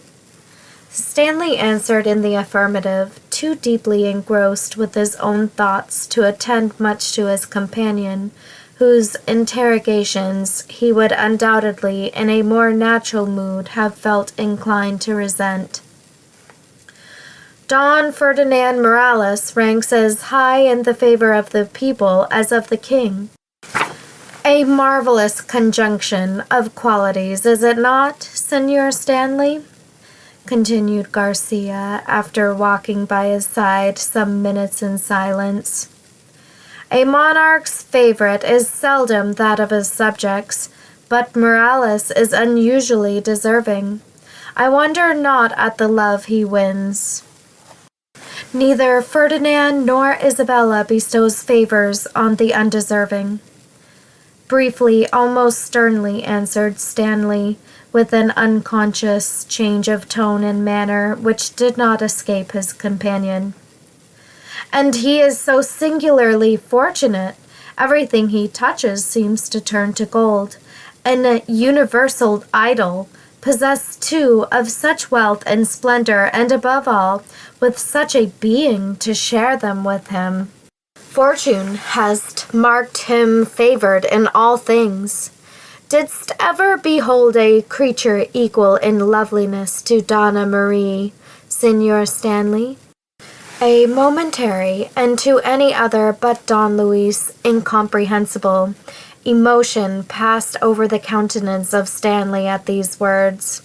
Stanley answered in the affirmative, too deeply engrossed with his own thoughts to attend much to his companion, whose interrogations he would undoubtedly in a more natural mood have felt inclined to resent. "Don Ferdinand Morales ranks as high in the favor of the people as of the king. A marvelous conjunction of qualities, is it not, Señor Stanley?" continued Garcia, after walking by his side some minutes in silence. "A monarch's favorite is seldom that of his subjects, but Morales is unusually deserving. I wonder not at the love he wins. Neither Ferdinand nor Isabella bestows favors on the undeserving," briefly, almost sternly answered Stanley, with an unconscious change of tone and manner which did not escape his companion. "And he is so singularly fortunate. Everything he touches seems to turn to gold, an universal idol, possessed too of such wealth and splendor, and above all, with such a being to share them with him. Fortune hast marked him favored in all things. Didst ever behold a creature equal in loveliness to Donna Marie, Signor Stanley? A momentary, and to any other but Don Luis incomprehensible, emotion passed over the countenance of Stanley at these words.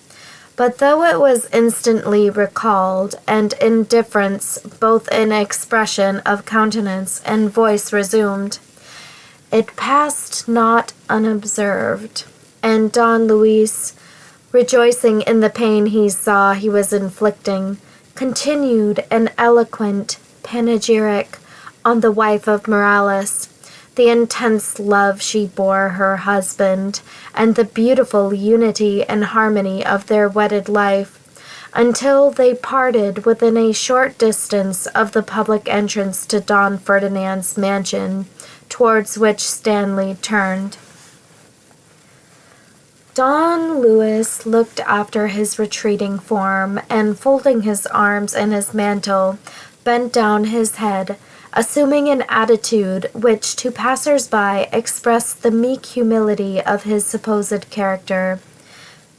But though it was instantly recalled, and indifference both in expression of countenance and voice resumed, it passed not unobserved, and Don Luis, rejoicing in the pain he saw he was inflicting, continued an eloquent panegyric on the wife of Morales, the intense love she bore her husband, and the beautiful unity and harmony of their wedded life, until they parted within a short distance of the public entrance to Don Ferdinand's mansion, towards which Stanley turned. Don Luis looked after his retreating form, and folding his arms in his mantle, bent down his head, assuming an attitude which to passers-by expressed the meek humility of his supposed character.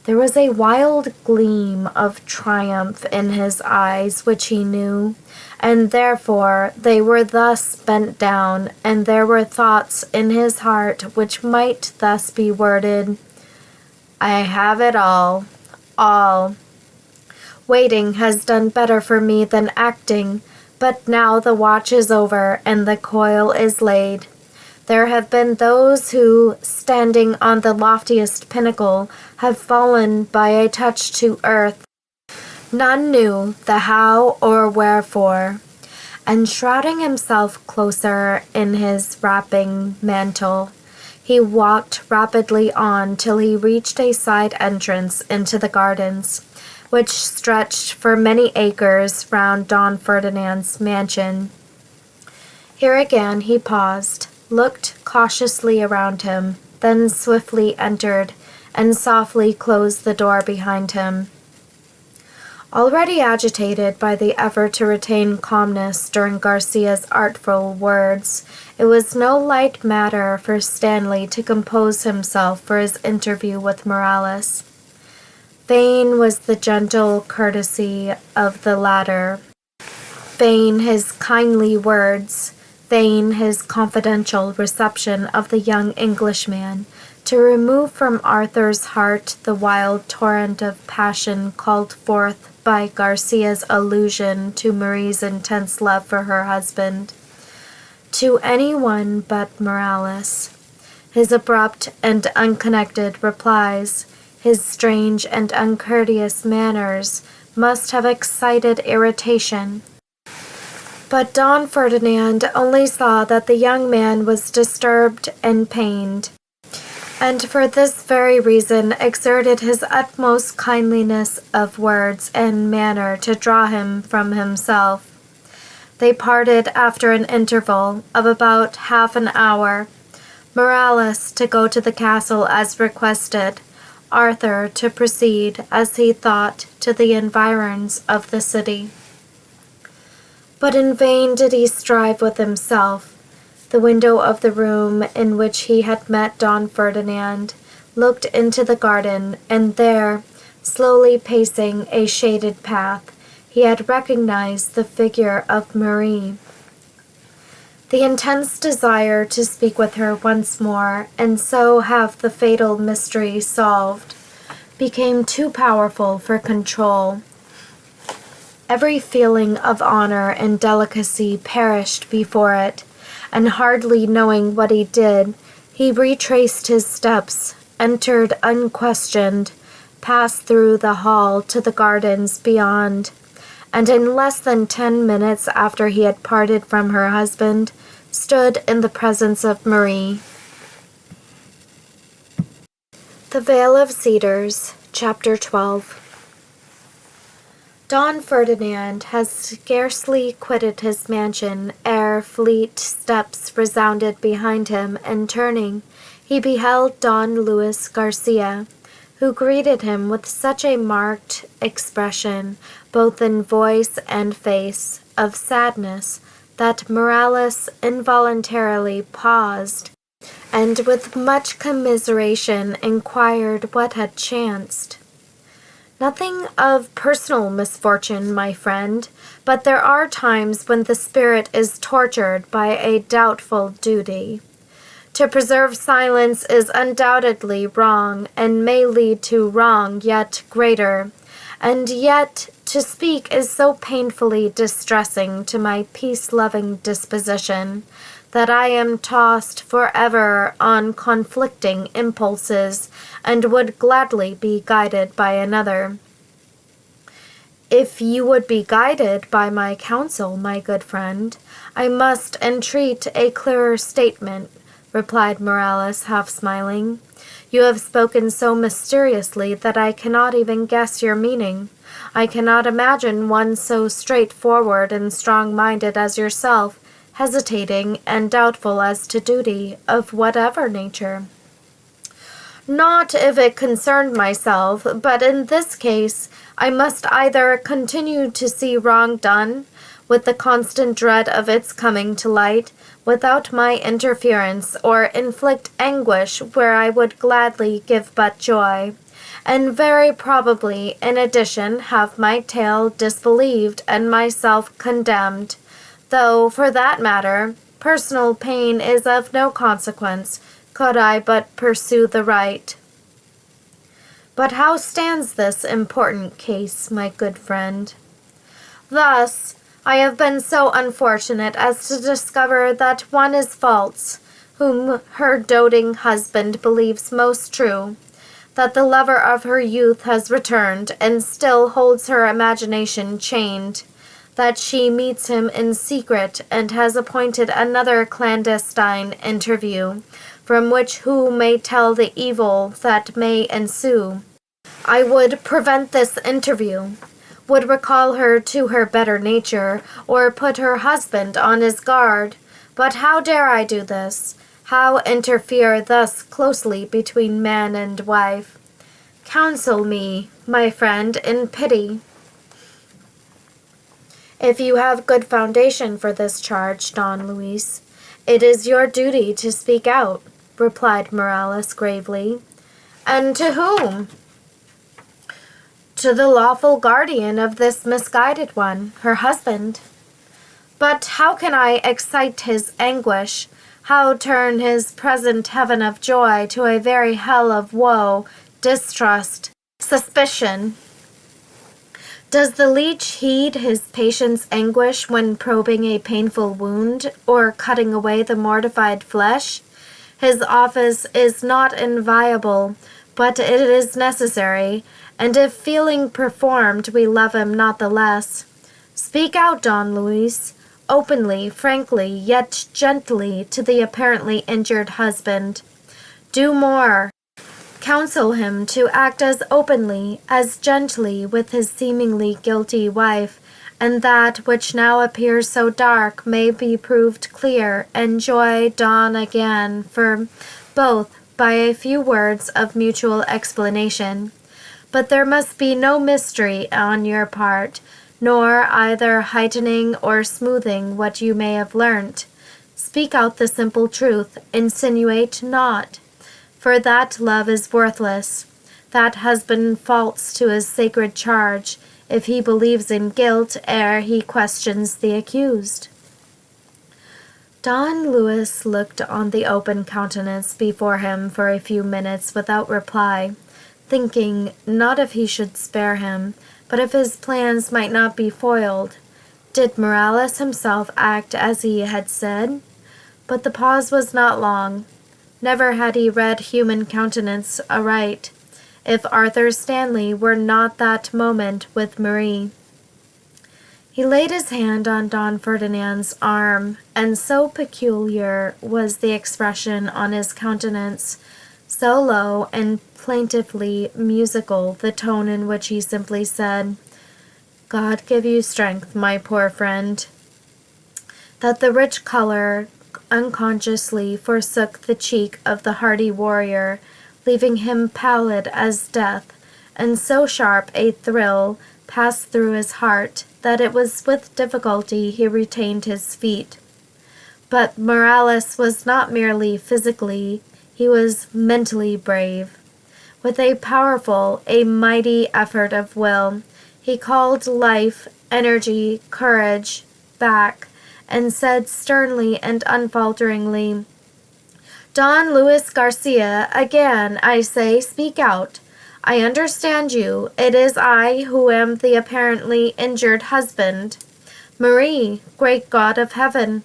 There was a wild gleam of triumph in his eyes which he knew, and therefore they were thus bent down, and there were thoughts in his heart which might thus be worded: I have it all. Waiting has done better for me than acting, but now the watch is over and the coil is laid. There have been those who, standing on the loftiest pinnacle, have fallen by a touch to earth. None knew the how or wherefore. And shrouding himself closer in his wrapping mantle, he walked rapidly on till he reached a side entrance into the gardens, which stretched for many acres round Don Ferdinand's mansion. Here again he paused, looked cautiously around him, then swiftly entered, and softly closed the door behind him. Already agitated by the effort to retain calmness during Garcia's artful words, it was no light matter for Stanley to compose himself for his interview with Morales. Vain was the gentle courtesy of the latter, vain his kindly words, vain his confidential reception of the young Englishman, to remove from Arthur's heart the wild torrent of passion called forth by Garcia's allusion to Marie's intense love for her husband. To anyone but Morales, his abrupt and unconnected replies, his strange and uncourteous manners must have excited irritation. But Don Ferdinand only saw that the young man was disturbed and pained, and for this very reason exerted his utmost kindliness of words and manner to draw him from himself. They parted after an interval of about half an hour, Morales to go to the castle as requested, Arthur to proceed, as he thought, to the environs of the city. But in vain did he strive with himself. The window of the room in which he had met Don Ferdinand looked into the garden, and there, slowly pacing a shaded path, he had recognized the figure of Marie. The intense desire to speak with her once more, and so have the fatal mystery solved, became too powerful for control. Every feeling of honor and delicacy perished before it, and hardly knowing what he did, he retraced his steps, entered unquestioned, passed through the hall to the gardens beyond, and in less than 10 minutes after he had parted from her husband, stood in the presence of Marie. The Vale of Cedars, Chapter 12. Don Ferdinand had scarcely quitted his mansion ere fleet steps resounded behind him, and turning, he beheld Don Luis Garcia, who greeted him with such a marked expression, both in voice and face, of sadness, that Morales involuntarily paused, and with much commiseration inquired what had chanced. "Nothing of personal misfortune, my friend, but there are times when the spirit is tortured by a doubtful duty. To preserve silence is undoubtedly wrong, and may lead to wrong yet greater, and yet to speak is so painfully distressing to my peace-loving disposition, that I am tossed forever on conflicting impulses, and would gladly be guided by another." "If you would be guided by my counsel, my good friend, I must entreat a clearer statement," replied Morales, half smiling. "You have spoken so mysteriously that I cannot even guess your meaning. I cannot imagine one so straightforward and strong-minded as yourself, hesitating and doubtful as to duty, of whatever nature." "Not if it concerned myself, but in this case I must either continue to see wrong done, with the constant dread of its coming to light, without my interference, or inflict anguish where I would gladly give but joy, and very probably in addition have my tale disbelieved and myself condemned, though, for that matter, personal pain is of no consequence, could I but pursue the right. But how stands this important case, my good friend? Thus, I have been so unfortunate as to discover that one is false, whom her doting husband believes most true, that the lover of her youth has returned and still holds her imagination chained, that she meets him in secret and has appointed another clandestine interview, from which who may tell the evil that may ensue. I would prevent this interview, would recall her to her better nature, or put her husband on his guard. But how dare I do this? How interfere thus closely between man and wife? Counsel me, my friend, in pity. If you have good foundation for this charge, Don Luis, it is your duty to speak out, replied Morales gravely. And to whom? To the lawful guardian of this misguided one, her husband. But how can I excite his anguish? How turn his present heaven of joy to a very hell of woe, distrust, suspicion? Does the leech heed his patient's anguish when probing a painful wound or cutting away the mortified flesh? His office is not inviolable, but it is necessary, and if feeling performed, we love him not the less. Speak out, Don Luis, openly, frankly, yet gently to the apparently injured husband. Do more. Counsel him to act as openly, as gently with his seemingly guilty wife, and that which now appears so dark may be proved clear, and joy dawn again for both by a few words of mutual explanation. But there must be no mystery on your part, nor either heightening or smoothing what you may have learnt. Speak out the simple truth, insinuate not. For that love is worthless, that husband false to his sacred charge, if he believes in guilt ere he questions the accused. Don Luis looked on the open countenance before him for a few minutes without reply, thinking not if he should spare him, but if his plans might not be foiled. Did Morales himself act as he had said? But the pause was not long. Never had he read human countenance aright, if Arthur Stanley were not that moment with Marie. He laid his hand on Don Ferdinand's arm, and so peculiar was the expression on his countenance, so low and plaintively musical the tone in which he simply said, "God give you strength, my poor friend," that the rich color unconsciously forsook the cheek of the hardy warrior, leaving him pallid as death, and so sharp a thrill passed through his heart that it was with difficulty he retained his feet. But Morales was not merely physically, he was mentally brave. With a powerful, a mighty effort of will, he called life, energy, courage back, and said sternly and unfalteringly, "Don Luis Garcia, again, I say, speak out. I understand you. It is I who am the apparently injured husband. Marie, great God of heaven,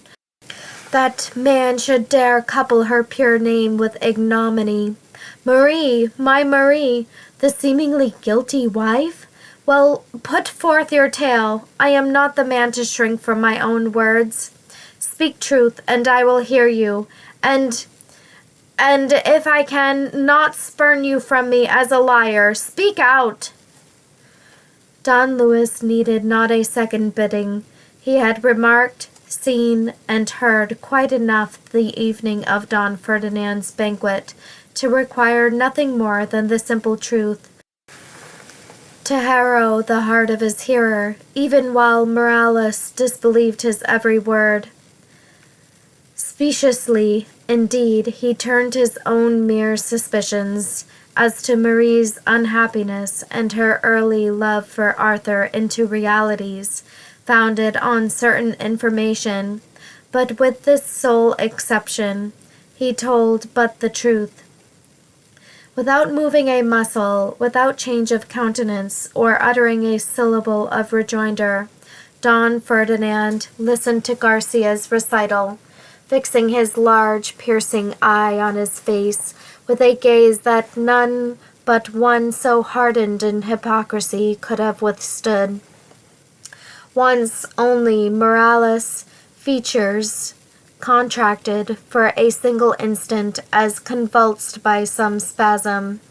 that man should dare couple her pure name with ignominy. Marie, my Marie, the seemingly guilty wife? Well, put forth your tale. I am not the man to shrink from my own words. Speak truth, and I will hear you, and if I can not spurn you from me as a liar, speak out." Don Luis needed not a second bidding. He had remarked, seen, and heard quite enough the evening of Don Ferdinand's banquet to require nothing more than the simple truth to harrow the heart of his hearer, even while Morales disbelieved his every word. Speciously, indeed, he turned his own mere suspicions as to Marie's unhappiness and her early love for Arthur into realities founded on certain information, but with this sole exception, he told but the truth. Without moving a muscle, without change of countenance, or uttering a syllable of rejoinder, Don Ferdinand listened to Garcia's recital, fixing his large, piercing eye on his face with a gaze that none but one so hardened in hypocrisy could have withstood. Once only Morales' features contracted for a single instant as convulsed by some spasm.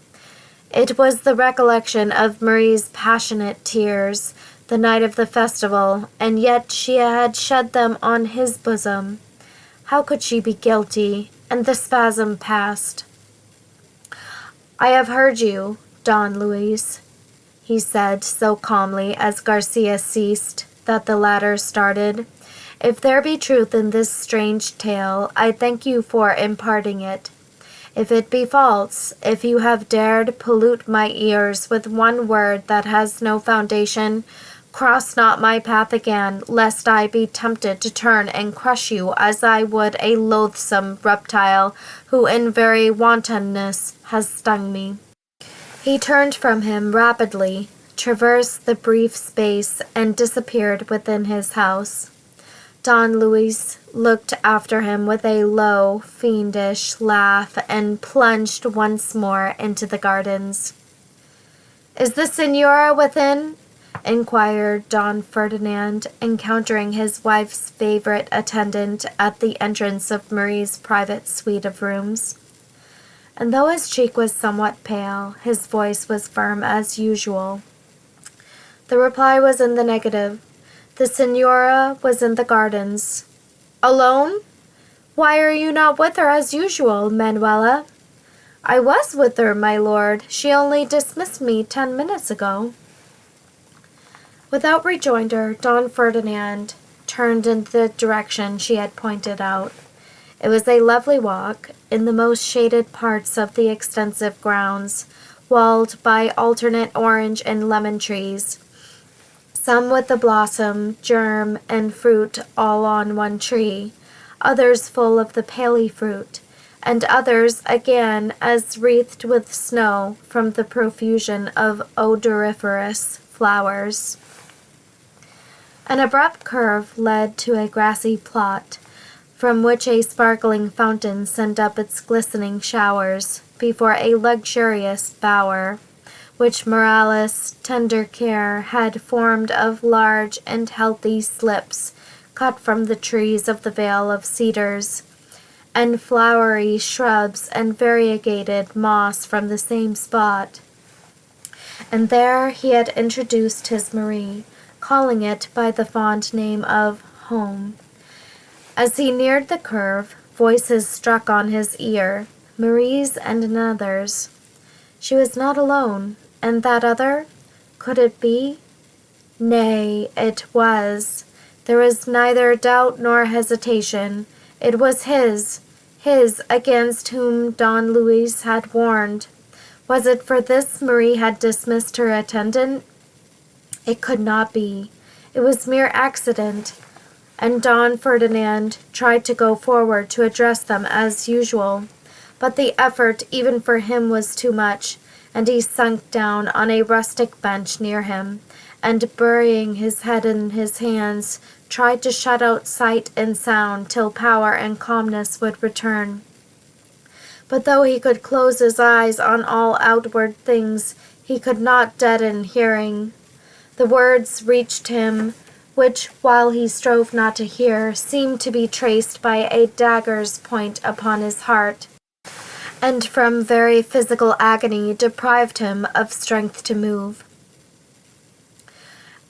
It was the recollection of Marie's passionate tears the night of the festival, and yet she had shed them on his bosom. How could she be guilty? And the spasm passed. "I have heard you, Don Luis," he said so calmly as Garcia ceased that the latter started. "If there be truth in this strange tale, I thank you for imparting it. If it be false, if you have dared pollute my ears with one word that has no foundation, cross not my path again, lest I be tempted to turn and crush you as I would a loathsome reptile who in very wantonness has stung me." He turned from him rapidly, traversed the brief space, and disappeared within his house. Don Luis looked after him with a low, fiendish laugh and plunged once more into the gardens. "Is the Signora within?" inquired Don Ferdinand, encountering his wife's favorite attendant at the entrance of Marie's private suite of rooms. And though his cheek was somewhat pale, his voice was firm as usual. The reply was in the negative. The Signora was in the gardens. "Alone? Why are you not with her as usual, Manuela?" "I was with her, my lord. She only dismissed me 10 minutes ago." Without rejoinder, Don Ferdinand turned in the direction she had pointed out. It was a lovely walk, in the most shaded parts of the extensive grounds, walled by alternate orange and lemon trees, some with the blossom, germ, and fruit all on one tree, others full of the paly fruit, and others again as wreathed with snow from the profusion of odoriferous flowers. An abrupt curve led to a grassy plot, from which a sparkling fountain sent up its glistening showers before a luxurious bower, which Morales' tender care had formed of large and healthy slips cut from the trees of the Vale of Cedars, and flowery shrubs and variegated moss from the same spot. And there he had introduced his Marie, calling it by the fond name of home. As he neared the curve, Voices struck on his ear, Marie's and another's. She was not alone, and that other? Could it be? Nay, it was. There was neither doubt nor hesitation. It was his against whom Don Luis had warned. Was it for this Marie had dismissed her attendant? It could not be. It was mere accident. And Don Ferdinand tried to go forward to address them as usual. But the effort even for him was too much, and he sunk down on a rustic bench near him, and burying his head in his hands, tried to shut out sight and sound till power and calmness would return. But though he could close his eyes on all outward things, he could not deaden hearing. The words reached him, which, while he strove not to hear, seemed to be traced by a dagger's point upon his heart, and from very physical agony deprived him of strength to move.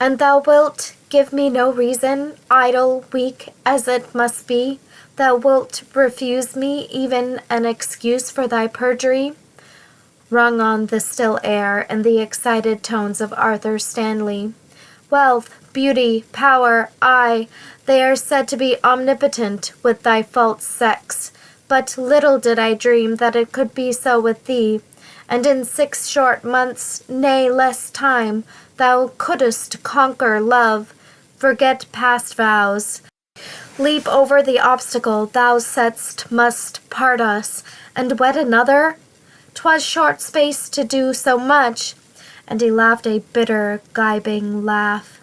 And thou wilt give me no reason, idle, weak as it must be, thou wilt refuse me even an excuse for thy perjury? Rung on the still air and the excited tones of Arthur Stanley. Wealth, beauty, power, aye, they are said to be omnipotent with thy false sex, but little did I dream that it could be so with thee, and in 6 short months, nay, less time, thou couldst conquer love, forget past vows, leap over the obstacle thou saidst must part us, and wed another? 'Twas short space to do so much, and he laughed a bitter, gibing laugh.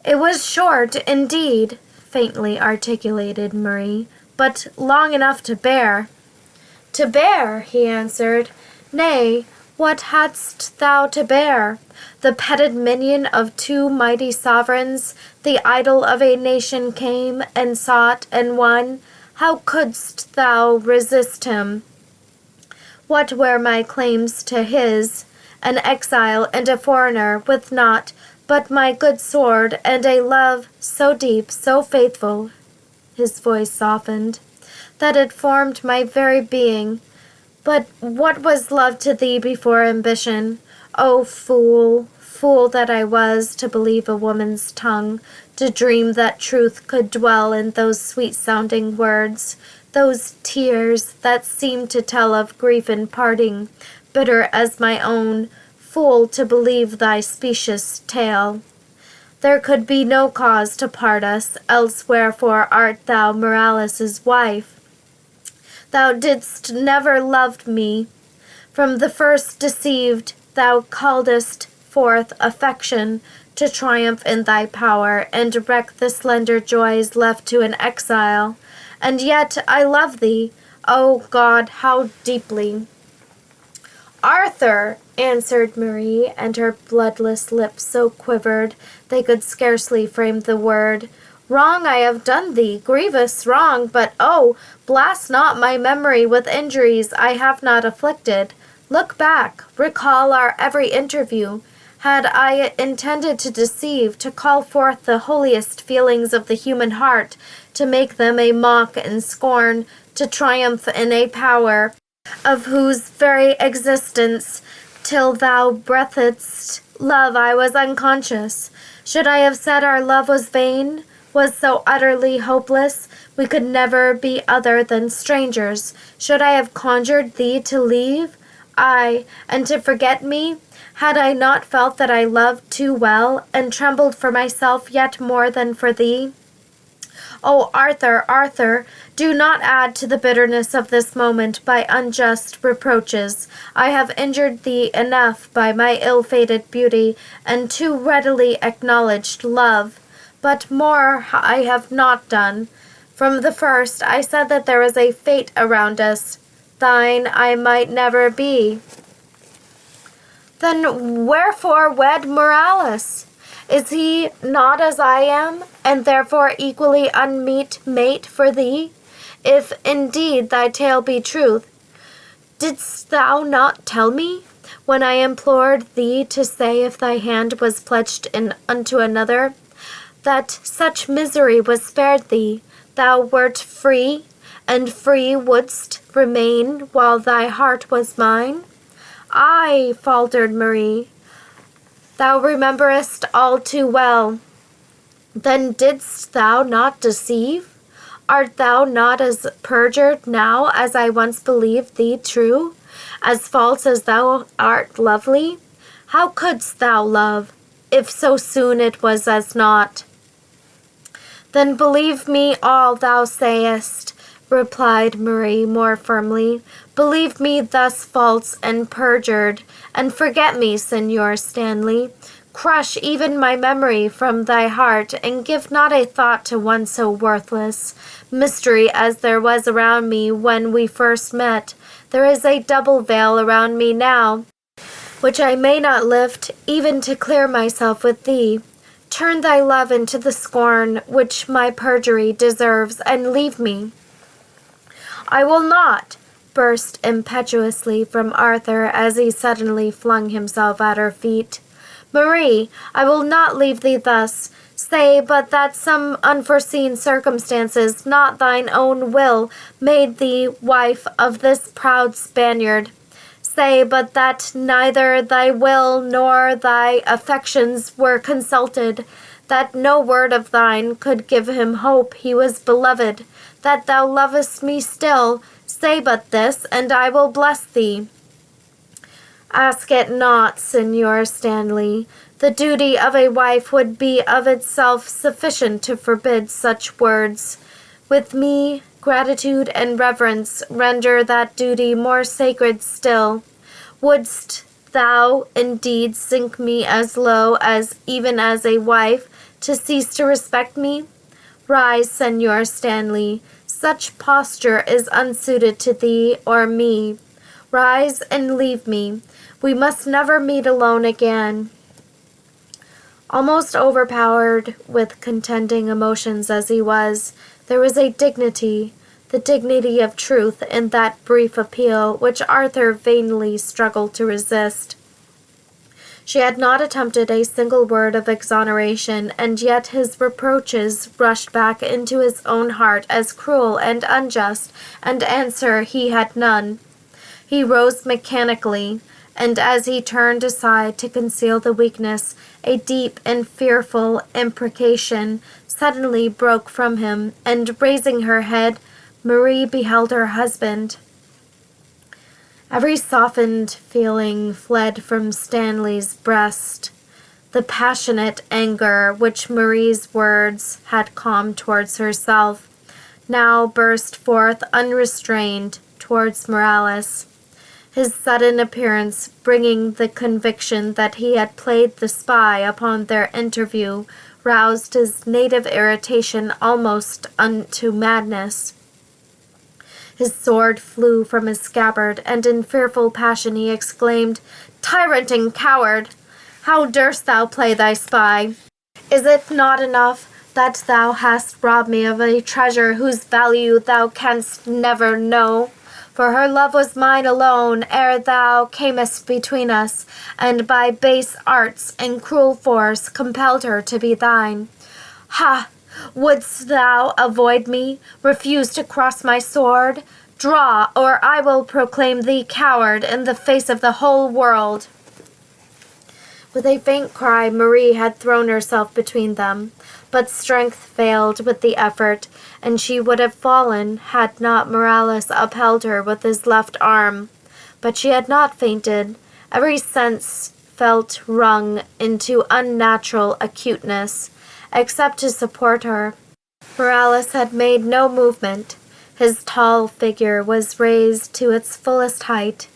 It was short, indeed, faintly articulated Marie, but long enough to bear. To bear, he answered. Nay, what hadst thou to bear? The petted minion of 2 mighty sovereigns, the idol of a nation came and sought and won. How couldst thou resist him? What were my claims to his, an exile and a foreigner, with naught but my good sword and a love so deep, so faithful, his voice softened, that it formed my very being. But what was love to thee before ambition? O fool, fool that I was to believe a woman's tongue, to dream that truth could dwell in those sweet-sounding words, those tears that seemed to tell of grief and parting, bitter as my own, fool to believe thy specious tale. There could be no cause to part us, else wherefore art thou Morales' wife? Thou didst never love me. From the first deceived, thou calledst forth affection to triumph in thy power and wreck the slender joys left to an exile. And yet I love thee, O God, how deeply. Arthur, answered Marie, and her bloodless lips so quivered they could scarcely frame the word. Wrong I have done thee, grievous wrong, but oh, blast not my memory with injuries I have not afflicted. Look back, recall our every interview. Had I intended to deceive, to call forth the holiest feelings of the human heart, to make them a mock and scorn, to triumph in a power of whose very existence, till thou breathedst love, I was unconscious? Should I have said our love was vain, was so utterly hopeless, we could never be other than strangers? Should I have conjured thee to leave? Aye, and to forget me? Had I not felt that I loved too well, and trembled for myself yet more than for thee? Oh, Arthur, Arthur, do not add to the bitterness of this moment by unjust reproaches. I have injured thee enough by my ill-fated beauty and too readily acknowledged love. But more I have not done. From the first I said that there was a fate around us. Thine I might never be. Then wherefore wed Morales? Is he not as I am, and therefore equally unmeet mate for thee? If indeed thy tale be truth, didst thou not tell me, when I implored thee to say if thy hand was pledged unto another, that such misery was spared thee, thou wert free, and free wouldst remain while thy heart was mine? Ay, faltered Marie, thou rememberest all too well. Then didst thou not deceive? Art thou not as perjured now as I once believed thee true? As false as thou art lovely? How couldst thou love, if so soon it was as naught? Then believe me all thou sayest, replied Marie more firmly. Believe me thus false and perjured, and forget me, Signor Stanley. Crush even my memory from thy heart, and give not a thought to one so worthless. Mystery as there was around me when we first met, there is a double veil around me now, which I may not lift, even to clear myself with thee. Turn thy love into the scorn which my perjury deserves, and leave me. I will not, burst impetuously from Arthur as he suddenly flung himself at her feet. Marie, I will not leave thee thus. Say but that some unforeseen circumstances, not thine own will, made thee wife of this proud Spaniard. Say but that neither thy will nor thy affections were consulted, that no word of thine could give him hope he was beloved, that thou lovest me still. Say but this, and I will bless thee. Ask it not, Signor Stanley. The duty of a wife would be of itself sufficient to forbid such words. With me, gratitude and reverence render that duty more sacred still. Wouldst thou indeed sink me as low as even as a wife, to cease to respect me? Rise, Signor Stanley. Such posture is unsuited to thee or me. Rise and leave me. We must never meet alone again. Almost overpowered with contending emotions as he was, there was a dignity, the dignity of truth, in that brief appeal which Arthur vainly struggled to resist. She had not attempted a single word of exoneration, and yet his reproaches rushed back into his own heart as cruel and unjust, and answer he had none. He rose mechanically, and as he turned aside to conceal the weakness, a deep and fearful imprecation suddenly broke from him, and raising her head, Marie beheld her husband. Every softened feeling fled from Stanley's breast. The passionate anger which Marie's words had calmed towards herself now burst forth unrestrained towards Morales. His sudden appearance, bringing the conviction that he had played the spy upon their interview, roused his native irritation almost unto madness. His sword flew from his scabbard, and in fearful passion he exclaimed, "Tyrant and coward! How durst thou play thy spy? Is it not enough that thou hast robbed me of a treasure whose value thou canst never know? For her love was mine alone ere thou camest between us, and by base arts and cruel force compelled her to be thine. Ha! Wouldst thou avoid me, refuse to cross my sword? Draw, or I will proclaim thee coward in the face of the whole world." With a faint cry, Marie had thrown herself between them, but strength failed with the effort, and she would have fallen had not Morales upheld her with his left arm. But she had not fainted. Every sense felt wrung into unnatural acuteness, except to support her. Morales had made no movement. His tall figure was raised to its fullest height,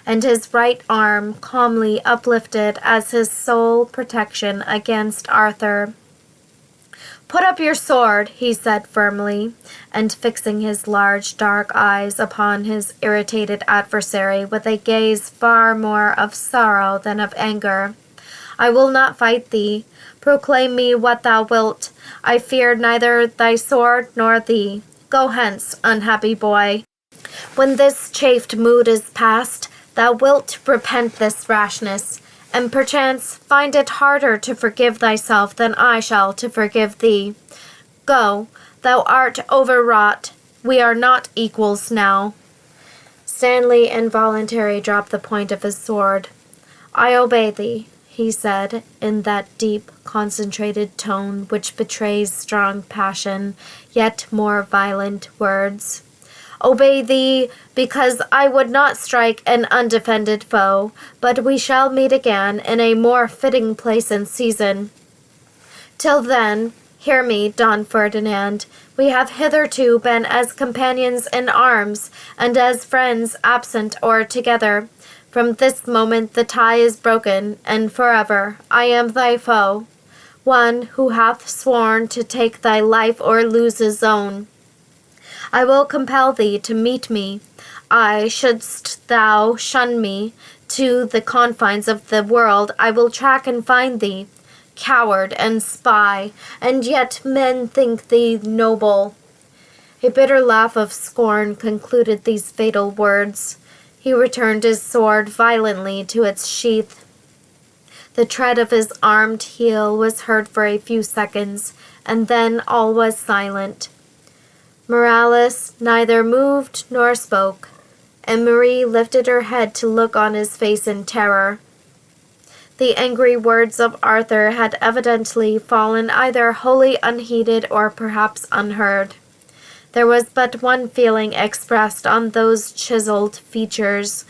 and his right arm calmly uplifted as his sole protection against Arthur. "Put up your sword," he said firmly, and fixing his large dark eyes upon his irritated adversary with a gaze far more of sorrow than of anger. "I will not fight thee. Proclaim me what thou wilt. I fear neither thy sword nor thee. Go hence, unhappy boy. When this chafed mood is past, thou wilt repent this rashness, and perchance find it harder to forgive thyself than I shall to forgive thee. Go, thou art overwrought. We are not equals now." Stanley involuntarily dropped the point of his sword. "I obey thee," he said, in that deep, concentrated tone which betrays strong passion, yet more violent words. "Obey thee, because I would not strike an undefended foe, but we shall meet again in a more fitting place and season. Till then, hear me, Don Ferdinand, we have hitherto been as companions in arms, and as friends absent or together. From this moment the tie is broken, and forever I am thy foe, one who hath sworn to take thy life or lose his own. I will compel thee to meet me. I, shouldst thou shun me to the confines of the world, I will track and find thee, coward and spy, and yet men think thee noble." A bitter laugh of scorn concluded these fatal words. He returned his sword violently to its sheath. The tread of his armed heel was heard for a few seconds, and then all was silent. Morales neither moved nor spoke, and Marie lifted her head to look on his face in terror. The angry words of Arthur had evidently fallen either wholly unheeded or perhaps unheard. There was but one feeling expressed on those chiseled features,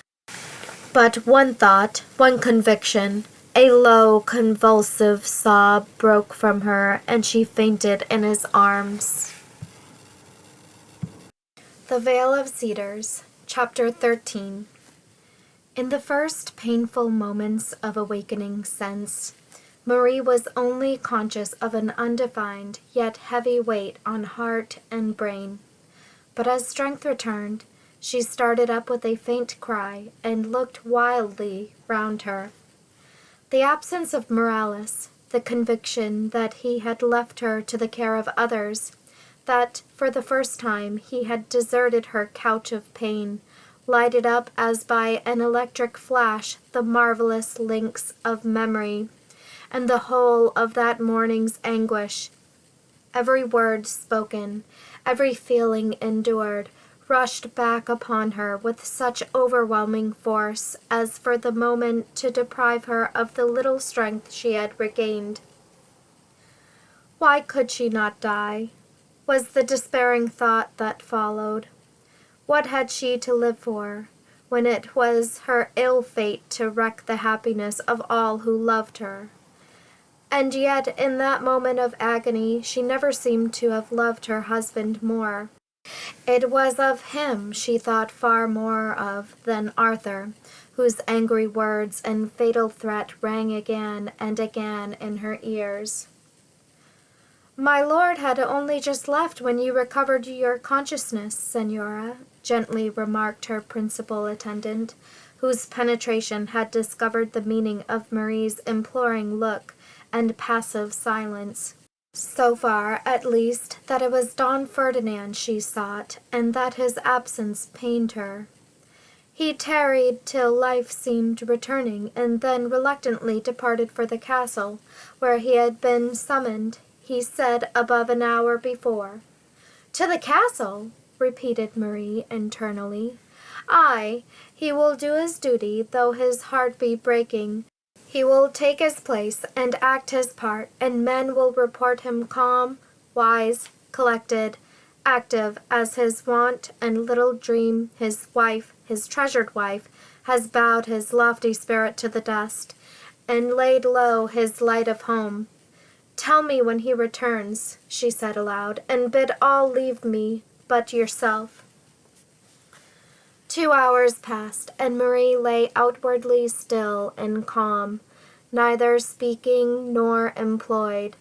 but one thought, one conviction. A low, convulsive sob broke from her, and she fainted in his arms. The Vale of Cedars, Chapter 13. In the first painful moments of awakening sense, Marie was only conscious of an undefined yet heavy weight on heart and brain. But as strength returned, she started up with a faint cry and looked wildly round her. The absence of Morales, the conviction that he had left her to the care of others, that for the first time he had deserted her couch of pain, lighted up as by an electric flash the marvelous links of memory, and the whole of that morning's anguish. Every word spoken, every feeling endured, rushed back upon her with such overwhelming force as for the moment to deprive her of the little strength she had regained. Why could she not die? Was the despairing thought that followed. What had she to live for, when it was her ill fate to wreck the happiness of all who loved her? And yet, in that moment of agony, she never seemed to have loved her husband more. It was of him she thought far more of than Arthur, whose angry words and fatal threat rang again and again in her ears. "My lord had only just left when you recovered your consciousness, Senora," gently remarked her principal attendant, whose penetration had discovered the meaning of Marie's imploring look and passive silence. So far, at least, that it was Don Ferdinand she sought, and that his absence pained her. He tarried till life seemed returning, and then reluctantly departed for the castle, where he had been summoned, he said, above an hour before. "To the castle?" repeated Marie internally. "Aye, he will do his duty, though his heart be breaking. He will take his place and act his part, and men will report him calm, wise, collected, active as his wont, and little dream his wife, his treasured wife, has bowed his lofty spirit to the dust, and laid low his light of home. Tell me when he returns," she said aloud, "and bid all leave me but yourself." 2 hours passed, and Marie lay outwardly still and calm, neither speaking nor employed.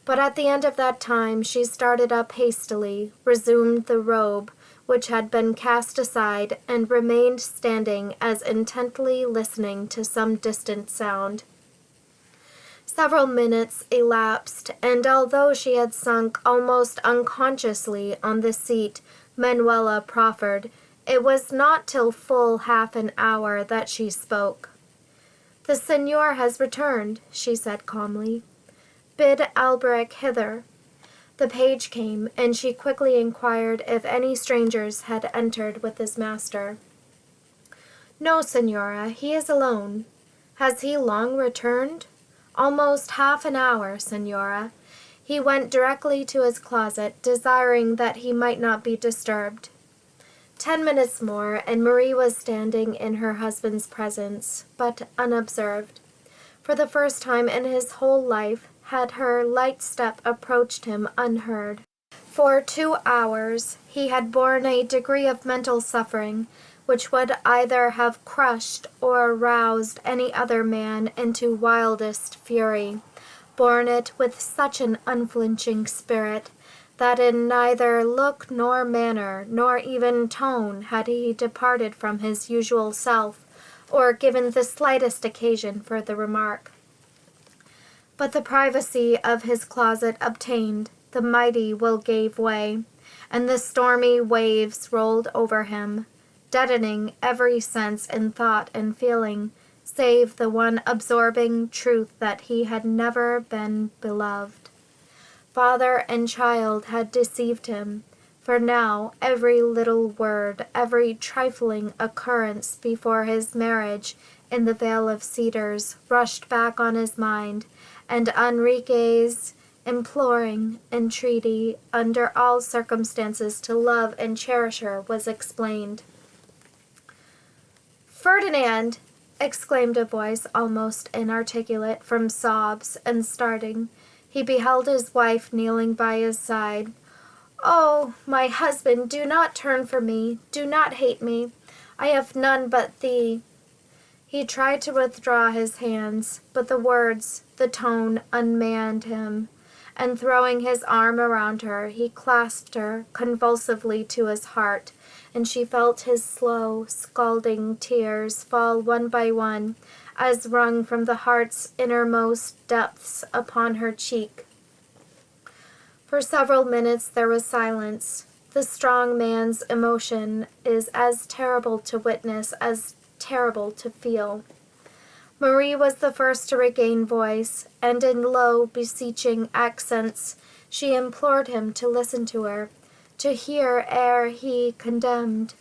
But at the end of that time she started up hastily, resumed the robe which had been cast aside, and remained standing as intently listening to some distant sound. Several minutes elapsed, and although she had sunk almost unconsciously on the seat Manuela proffered, it was not till full half an hour that she spoke. "The Señor has returned," she said calmly. "Bid Alberic hither." The page came, and she quickly inquired if any strangers had entered with his master. "No, Señora, he is alone." "Has he long returned?" "Almost half an hour, Señora. He went directly to his closet, desiring that he might not be disturbed." 10 minutes more, and Marie was standing in her husband's presence, but unobserved. For the first time in his whole life had her light step approached him unheard. For 2 hours he had borne a degree of mental suffering which would either have crushed or roused any other man into wildest fury, borne it with such an unflinching spirit that in neither look nor manner nor even tone had he departed from his usual self, or given the slightest occasion for the remark. But the privacy of his closet obtained, the mighty will gave way, and the stormy waves rolled over him, deadening every sense and thought and feeling, save the one absorbing truth that he had never been beloved. Father and child had deceived him, for now every little word, every trifling occurrence before his marriage in the Vale of Cedars rushed back on his mind, and Enrique's imploring entreaty under all circumstances to love and cherish her was explained. "Ferdinand!" exclaimed a voice almost inarticulate from sobs, and starting, he beheld his wife kneeling by his side. "Oh, my husband, do not turn from me, do not hate me. I have none but thee." He tried to withdraw his hands, but the words, the tone unmanned him, and throwing his arm around her, he clasped her convulsively to his heart, and she felt his slow, scalding tears fall one by one, as wrung from the heart's innermost depths upon her cheek. For several minutes there was silence. The strong man's emotion is as terrible to witness as terrible to feel. Marie was the first to regain voice, and in low, beseeching accents she implored him to listen to her, to hear ere he condemned.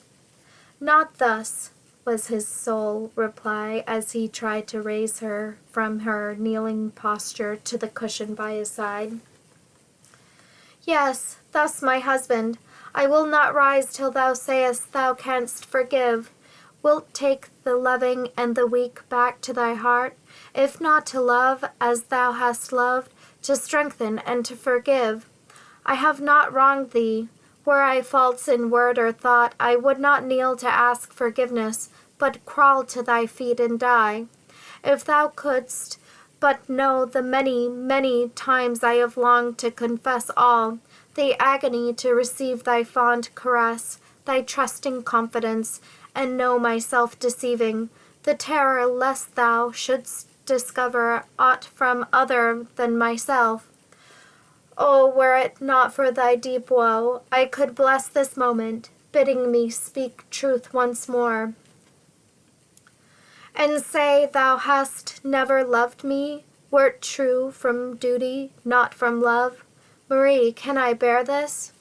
"Not thus," was his sole reply as he tried to raise her from her kneeling posture to the cushion by his side. "Yes, thus, my husband. I will not rise till thou sayest thou canst forgive. Wilt take the loving and the weak back to thy heart, if not to love as thou hast loved, to strengthen and to forgive? I have not wronged thee. Were I false in word or thought, I would not kneel to ask forgiveness, but crawl to thy feet and die. If thou couldst but know the many, many times I have longed to confess all, the agony to receive thy fond caress, thy trusting confidence, and know myself deceiving, the terror lest thou shouldst discover aught from other than myself. Oh, were it not for thy deep woe, I could bless this moment, bidding me speak truth once more. And say thou hast never loved me, wert true from duty, not from love. Marie, can I bear this?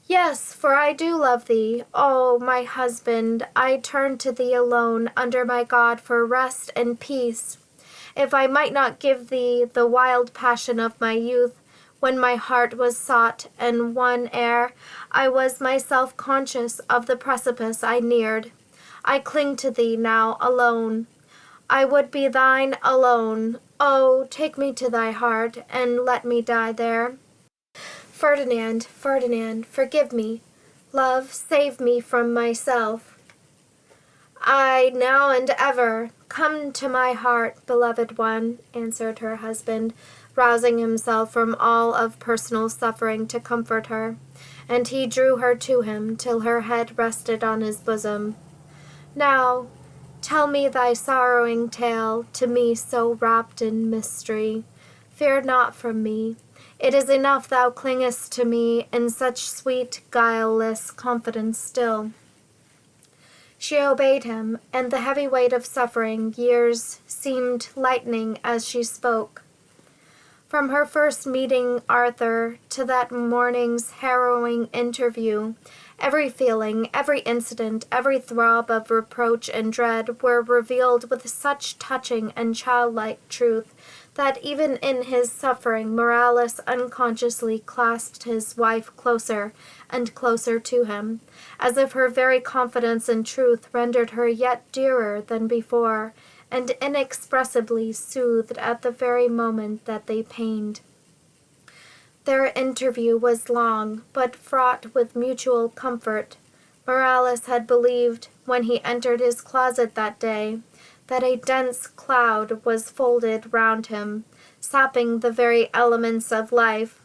Yes, for I do love thee. Oh, my husband, I turn to thee alone under my God for rest and peace. If I might not give thee the wild passion of my youth, when my heart was sought and won ere I was myself conscious of the precipice I neared, I cling to thee now alone. I would be thine alone. Oh, take me to thy heart, and let me die there. Ferdinand, Ferdinand, forgive me. Love, save me from myself. Aye, now and ever. Come to my heart, beloved one, answered her husband, rousing himself from all of personal suffering to comfort her, and he drew her to him till her head rested on his bosom. Now, tell me thy sorrowing tale, to me so wrapped in mystery. Fear not from me. It is enough thou clingest to me in such sweet, guileless confidence still. She obeyed him, and the heavy weight of suffering years seemed lightening as she spoke. From her first meeting Arthur to that morning's harrowing interview, every feeling, every incident, every throb of reproach and dread were revealed with such touching and childlike truth that even in his suffering Morales unconsciously clasped his wife closer and closer to him, as if her very confidence and truth rendered her yet dearer than before, and inexpressibly soothed at the very moment that they pained. Their interview was long, but fraught with mutual comfort. Morales had believed, when he entered his closet that day, that a dense cloud was folded round him, sapping the very elements of life.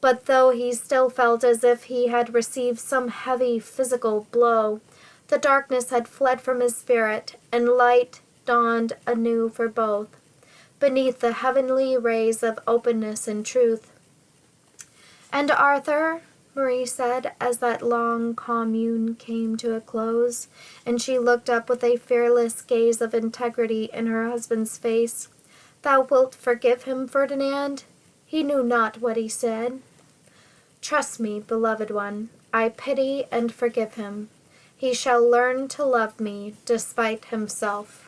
But though he still felt as if he had received some heavy physical blow, the darkness had fled from his spirit, and light dawned anew for both, beneath the heavenly rays of openness and truth. "And Arthur," Marie said, as that long commune came to a close, and she looked up with a fearless gaze of integrity in her husband's face, "thou wilt forgive him, Ferdinand? He knew not what he said." "Trust me, beloved one, I pity and forgive him. He shall learn to love me despite himself."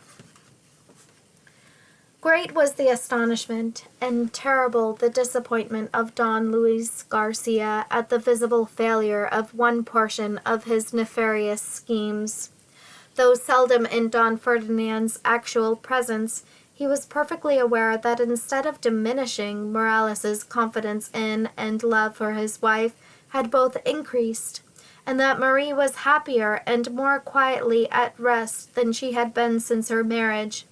Great was the astonishment, and terrible the disappointment of Don Luis Garcia at the visible failure of one portion of his nefarious schemes. Though seldom in Don Ferdinand's actual presence, he was perfectly aware that instead of diminishing, Morales's confidence in and love for his wife had both increased, and that Marie was happier and more quietly at rest than she had been since her marriage.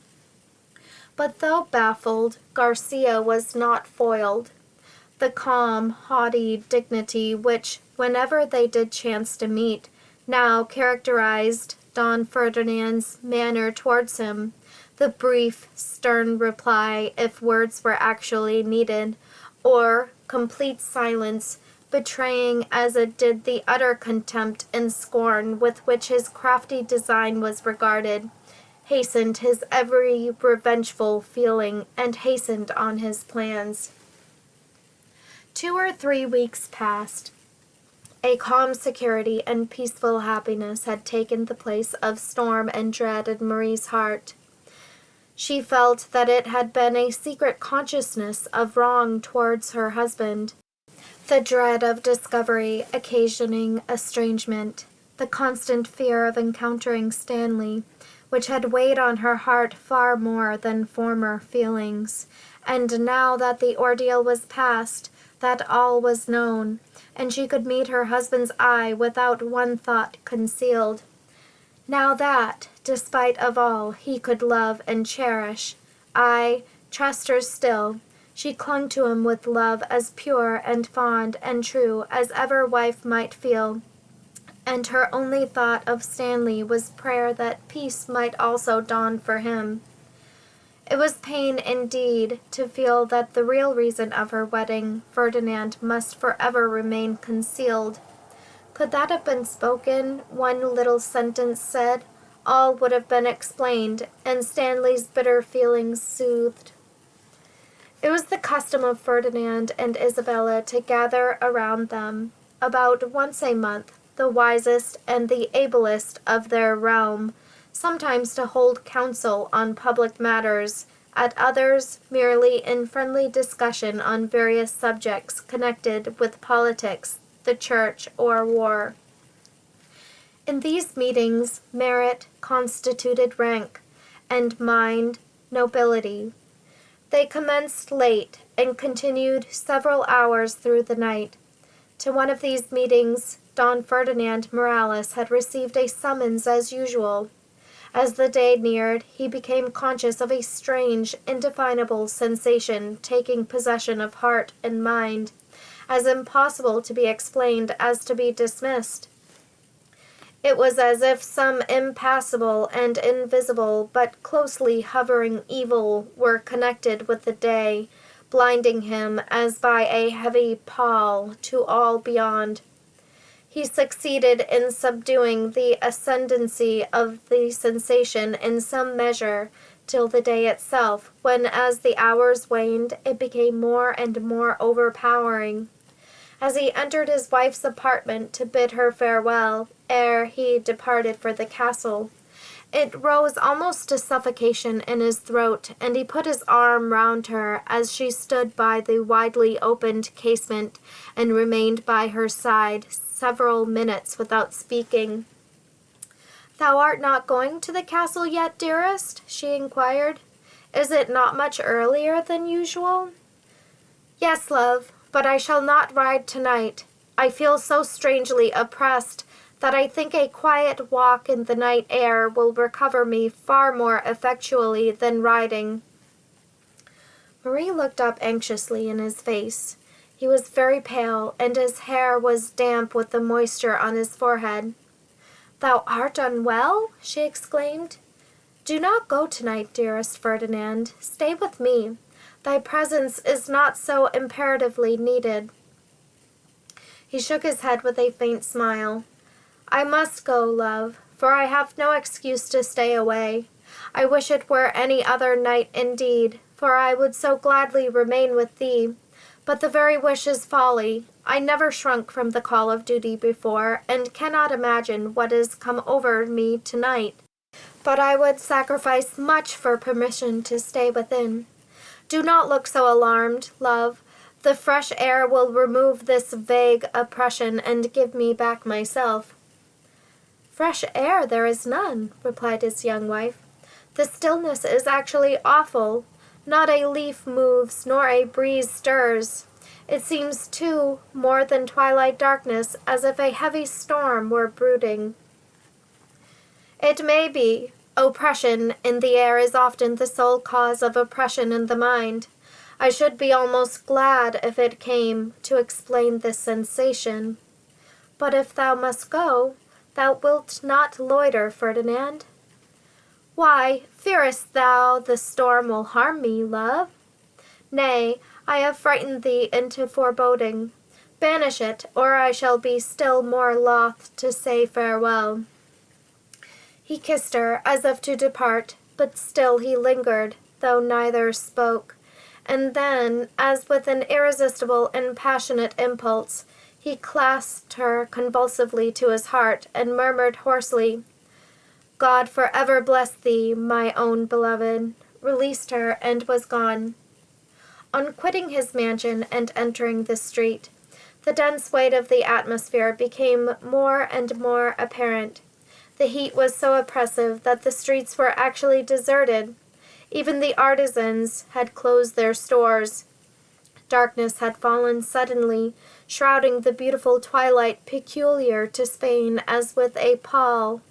But though baffled, Garcia was not foiled. The calm, haughty dignity which, whenever they did chance to meet, now characterized Don Ferdinand's manner towards him, the brief, stern reply, if words were actually needed, or complete silence, betraying as it did the utter contempt and scorn with which his crafty design was regarded, hastened his every revengeful feeling and hastened on his plans. 2 or 3 weeks passed. A calm security and peaceful happiness had taken the place of storm and dread in Marie's heart. She felt that it had been a secret consciousness of wrong towards her husband, the dread of discovery occasioning estrangement, the constant fear of encountering Stanley, which had weighed on her heart far more than former feelings. And now that the ordeal was past, that all was known, and she could meet her husband's eye without one thought concealed. Now that, despite of all, he could love and cherish, aye, trust her still, she clung to him with love as pure and fond and true as ever wife might feel. And her only thought of Stanley was prayer that peace might also dawn for him. It was pain indeed to feel that the real reason of her wedding, Ferdinand, must forever remain concealed. Could that have been spoken, one little sentence said, all would have been explained, and Stanley's bitter feelings soothed. It was the custom of Ferdinand and Isabella to gather around them, about once a month, the wisest and the ablest of their realm, sometimes to hold counsel on public matters, at others merely in friendly discussion on various subjects connected with politics, the church, or war. In these meetings, merit constituted rank, and mind nobility. They commenced late and continued several hours through the night. To one of these meetings, Don Ferdinand Morales had received a summons as usual. As the day neared, he became conscious of a strange, indefinable sensation taking possession of heart and mind, as impossible to be explained as to be dismissed. It was as if some impassable and invisible but closely hovering evil were connected with the day, blinding him as by a heavy pall to all beyond. He succeeded in subduing the ascendancy of the sensation in some measure till the day itself, when, as the hours waned, it became more and more overpowering. As he entered his wife's apartment to bid her farewell, ere he departed for the castle, it rose almost to suffocation in his throat, and he put his arm round her as she stood by the widely opened casement, and remained by her side several minutes without speaking. "Thou art not going to the castle yet, dearest?" she inquired. "Is it not much earlier than usual?" "Yes, love, but I shall not ride tonight. I feel so strangely oppressed that I think a quiet walk in the night air will recover me far more effectually than riding." Marie looked up anxiously in his face. He was very pale, and his hair was damp with the moisture on his forehead. "Thou art unwell?" she exclaimed. "Do not go tonight, dearest Ferdinand. Stay with me. Thy presence is not so imperatively needed." He shook his head with a faint smile. "I must go, love, for I have no excuse to stay away. I wish it were any other night indeed, for I would so gladly remain with thee. But the very wish is folly. I never shrunk from the call of duty before, and cannot imagine what has come over me tonight. But I would sacrifice much for permission to stay within. Do not look so alarmed, love. The fresh air will remove this vague oppression and give me back myself." "Fresh air there is none," replied his young wife. "The stillness is actually awful. Not a leaf moves, nor a breeze stirs. It seems, too, more than twilight darkness, as if a heavy storm were brooding." "It may be. Oppression in the air is often the sole cause of oppression in the mind. I should be almost glad if it came to explain this sensation. But if thou must go, thou wilt not loiter, Ferdinand?" "Why, fearest thou the storm will harm me, love? Nay, I have frightened thee into foreboding. Banish it, or I shall be still more loth to say farewell." He kissed her as if to depart, but still he lingered, though neither spoke. And then, as with an irresistible and passionate impulse, he clasped her convulsively to his heart and murmured hoarsely, "God forever bless thee, my own beloved," released her, and was gone. On quitting his mansion and entering the street, the dense weight of the atmosphere became more and more apparent. The heat was so oppressive that the streets were actually deserted. Even the artisans had closed their stores. Darkness had fallen suddenly, shrouding the beautiful twilight peculiar to Spain as with a pall.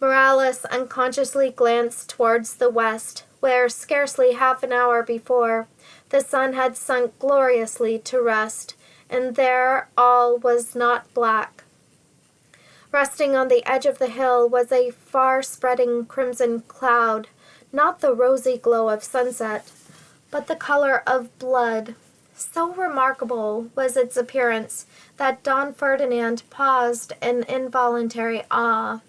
Morales unconsciously glanced towards the west, where scarcely half an hour before the sun had sunk gloriously to rest, and there all was not black. Resting on the edge of the hill was a far-spreading crimson cloud, not the rosy glow of sunset, but the color of blood. So remarkable was its appearance that Don Ferdinand paused in involuntary awe.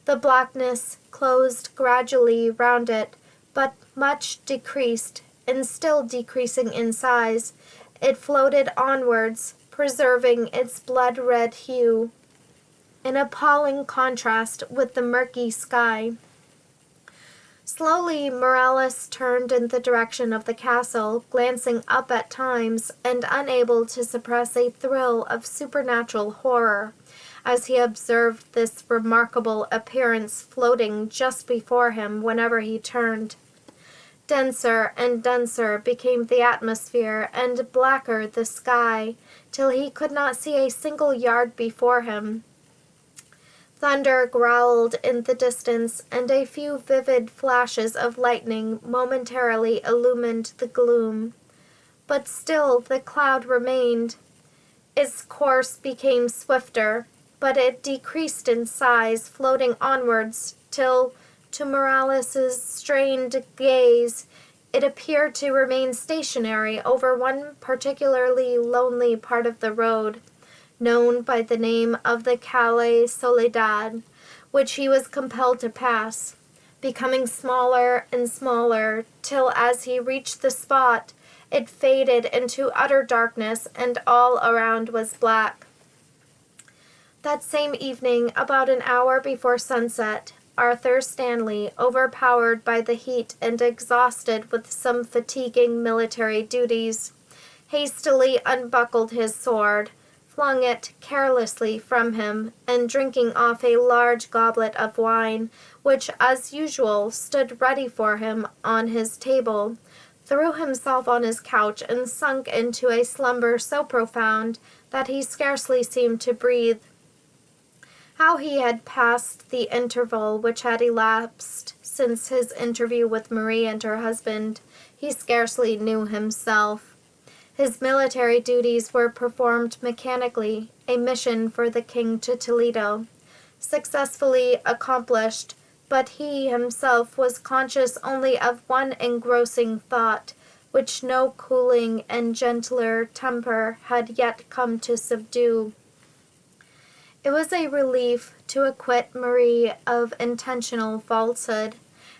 The blackness closed gradually round it, but much decreased, and still decreasing in size, it floated onwards, preserving its blood-red hue, in appalling contrast with the murky sky. Slowly Morales turned in the direction of the castle, glancing up at times and unable to suppress a thrill of supernatural horror as he observed this remarkable appearance floating just before him whenever he turned. Denser and denser became the atmosphere, and blacker the sky, till he could not see a single yard before him. Thunder growled in the distance, and a few vivid flashes of lightning momentarily illumined the gloom. But still the cloud remained. Its course became swifter, but it decreased in size, floating onwards, till, to Morales's strained gaze, it appeared to remain stationary over one particularly lonely part of the road, known by the name of the Calle Soledad, which he was compelled to pass, becoming smaller and smaller, till as he reached the spot, it faded into utter darkness, and all around was black. That same evening, about an hour before sunset, Arthur Stanley, overpowered by the heat and exhausted with some fatiguing military duties, hastily unbuckled his sword, flung it carelessly from him, and drinking off a large goblet of wine, which, as usual, stood ready for him on his table, threw himself on his couch and sunk into a slumber so profound that he scarcely seemed to breathe. How he had passed the interval which had elapsed since his interview with Marie and her husband, he scarcely knew himself. His military duties were performed mechanically, a mission for the king to Toledo, successfully accomplished, but he himself was conscious only of one engrossing thought, which no cooling and gentler temper had yet come to subdue. It was a relief to acquit Marie of intentional falsehood,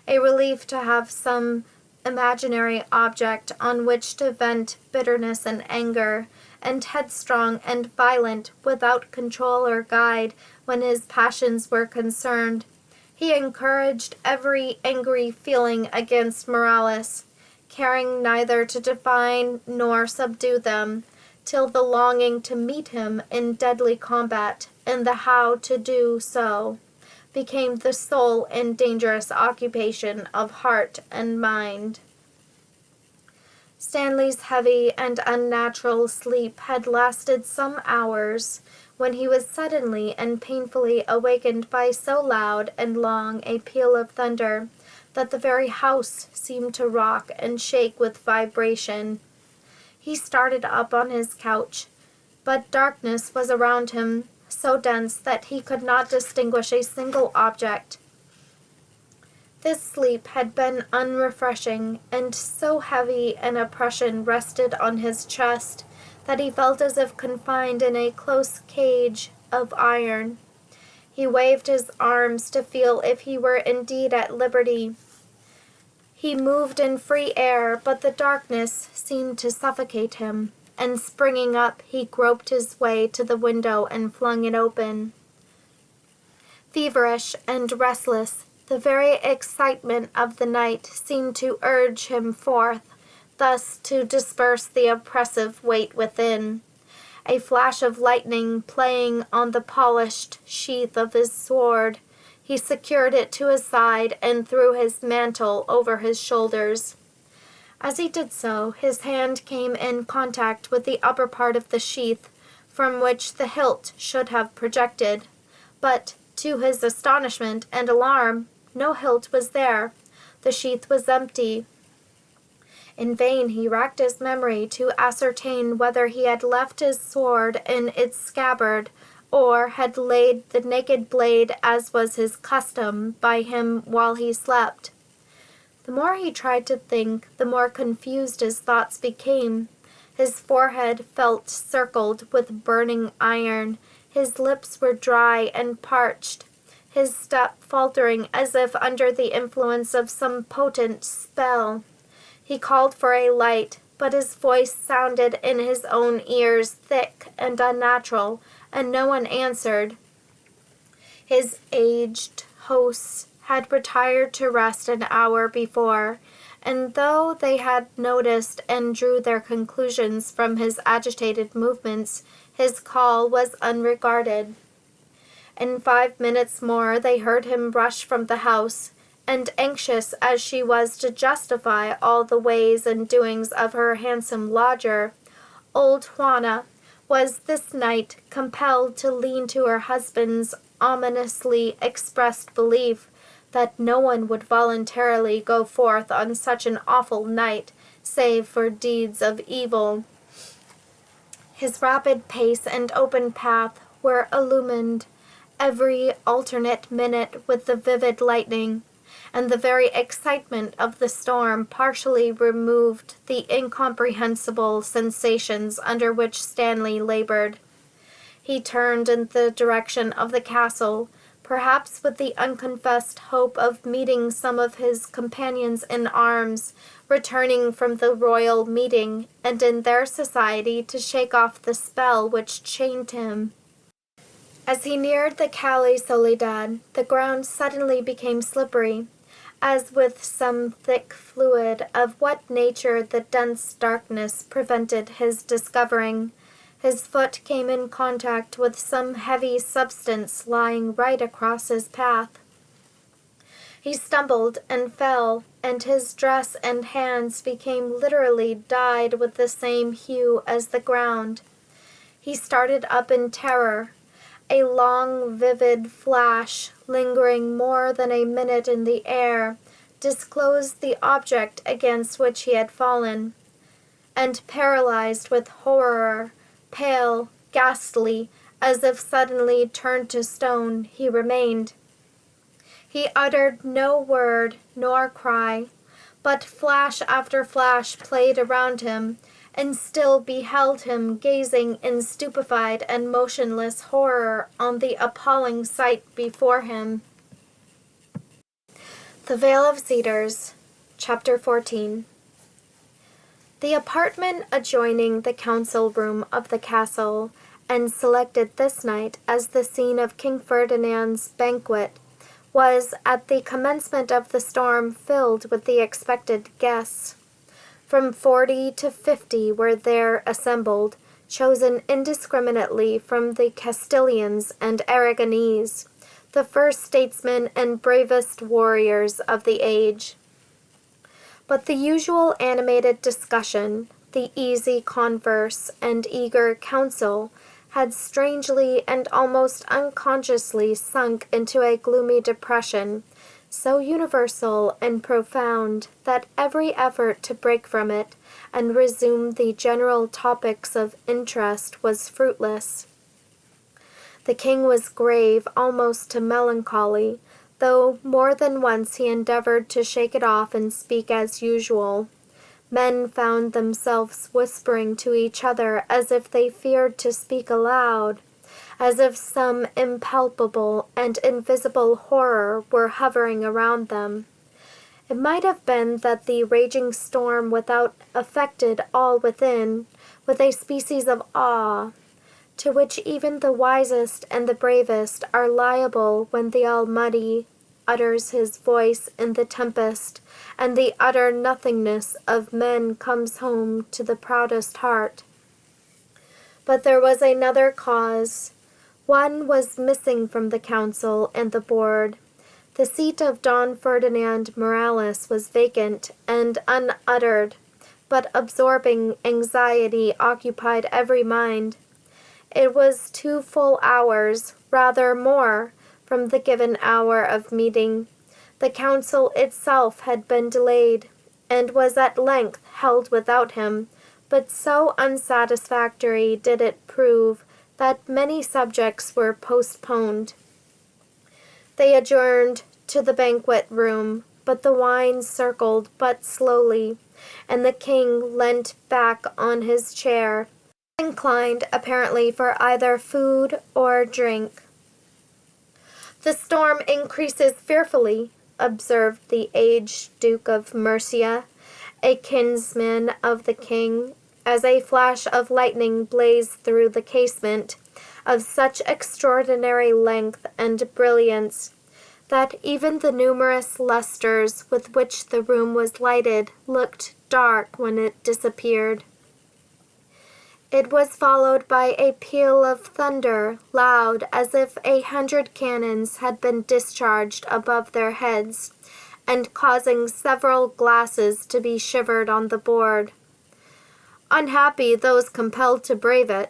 a relief to have some imaginary object on which to vent bitterness and anger, and headstrong and violent without control or guide when his passions were concerned. He encouraged every angry feeling against Morales, caring neither to define nor subdue them, till the longing to meet him in deadly combat, and the how to do so, became the sole and dangerous occupation of heart and mind. Stanley's heavy and unnatural sleep had lasted some hours, when he was suddenly and painfully awakened by so loud and long a peal of thunder that the very house seemed to rock and shake with vibration. He started up on his couch, but darkness was around him, so dense that he could not distinguish a single object. This sleep had been unrefreshing, and so heavy an oppression rested on his chest that he felt as if confined in a close cage of iron. He waved his arms to feel if he were indeed at liberty. He moved in free air, but the darkness seemed to suffocate him, and springing up, he groped his way to the window and flung it open. Feverish and restless, the very excitement of the night seemed to urge him forth, thus to disperse the oppressive weight within. A flash of lightning playing on the polished sheath of his sword, he secured it to his side and threw his mantle over his shoulders. As he did so, his hand came in contact with the upper part of the sheath, from which the hilt should have projected, but, to his astonishment and alarm, no hilt was there. The sheath was empty. In vain he racked his memory to ascertain whether he had left his sword in its scabbard, or had laid the naked blade, as was his custom, by him while he slept. The more he tried to think, the more confused his thoughts became. His forehead felt circled with burning iron. His lips were dry and parched, his step faltering as if under the influence of some potent spell. He called for a light, but his voice sounded in his own ears thick and unnatural, and no one answered. His aged hosts had retired to rest an hour before, and though they had noticed and drew their conclusions from his agitated movements, his call was unregarded. In 5 minutes more they heard him rush from the house, and anxious as she was to justify all the ways and doings of her handsome lodger, old Juana was this night compelled to lean to her husband's ominously expressed belief that no one would voluntarily go forth on such an awful night, save for deeds of evil. His rapid pace and open path were illumined every alternate minute with the vivid lightning, and the very excitement of the storm partially removed the incomprehensible sensations under which Stanley labored. He turned in the direction of the castle, perhaps with the unconfessed hope of meeting some of his companions in arms, returning from the royal meeting, and in their society to shake off the spell which chained him. As he neared the Calle Soledad, the ground suddenly became slippery, as with some thick fluid of what nature the dense darkness prevented his discovering. His foot came in contact with some heavy substance lying right across his path. He stumbled and fell, and his dress and hands became literally dyed with the same hue as the ground. He started up in terror. A long, vivid flash, lingering more than a minute in the air, disclosed the object against which he had fallen, and paralyzed with horror, pale, ghastly, as if suddenly turned to stone, he remained. He uttered no word nor cry, but flash after flash played around him, and still beheld him gazing in stupefied and motionless horror on the appalling sight before him. The Vale of Cedars, Chapter 14. The apartment adjoining the council room of the castle, and selected this night as the scene of King Ferdinand's banquet, was at the commencement of the storm filled with the expected guests. From 40 to 50 were there assembled, chosen indiscriminately from the Castilians and Aragonese, the first statesmen and bravest warriors of the age. But the usual animated discussion, the easy converse, and eager counsel had strangely and almost unconsciously sunk into a gloomy depression, so universal and profound that every effort to break from it and resume the general topics of interest was fruitless. The king was grave almost to melancholy, though more than once he endeavored to shake it off and speak as usual. Men found themselves whispering to each other as if they feared to speak aloud, as if some impalpable and invisible horror were hovering around them. It might have been that the raging storm without affected all within with a species of awe, to which even the wisest and the bravest are liable when the Almighty utters his voice in the tempest, and the utter nothingness of men comes home to the proudest heart. But there was another cause. One was missing from the council and the board. The seat of Don Ferdinand Morales was vacant and unuttered, but absorbing anxiety occupied every mind. It was 2 full hours, rather more, from the given hour of meeting. The council itself had been delayed, and was at length held without him, but so unsatisfactory did it prove that many subjects were postponed. They adjourned to the banquet room, but the wine circled but slowly, and the king leant back on his chair, inclined apparently for either food or drink. "The storm increases fearfully," observed the aged Duke of Murcia, a kinsman of the king, as a flash of lightning blazed through the casement, of such extraordinary length and brilliance that even the numerous lustres with which the room was lighted looked dark when it disappeared. It was followed by a peal of thunder, loud as if 100 cannons had been discharged above their heads, and causing several glasses to be shivered on the board. "Unhappy those compelled to brave it."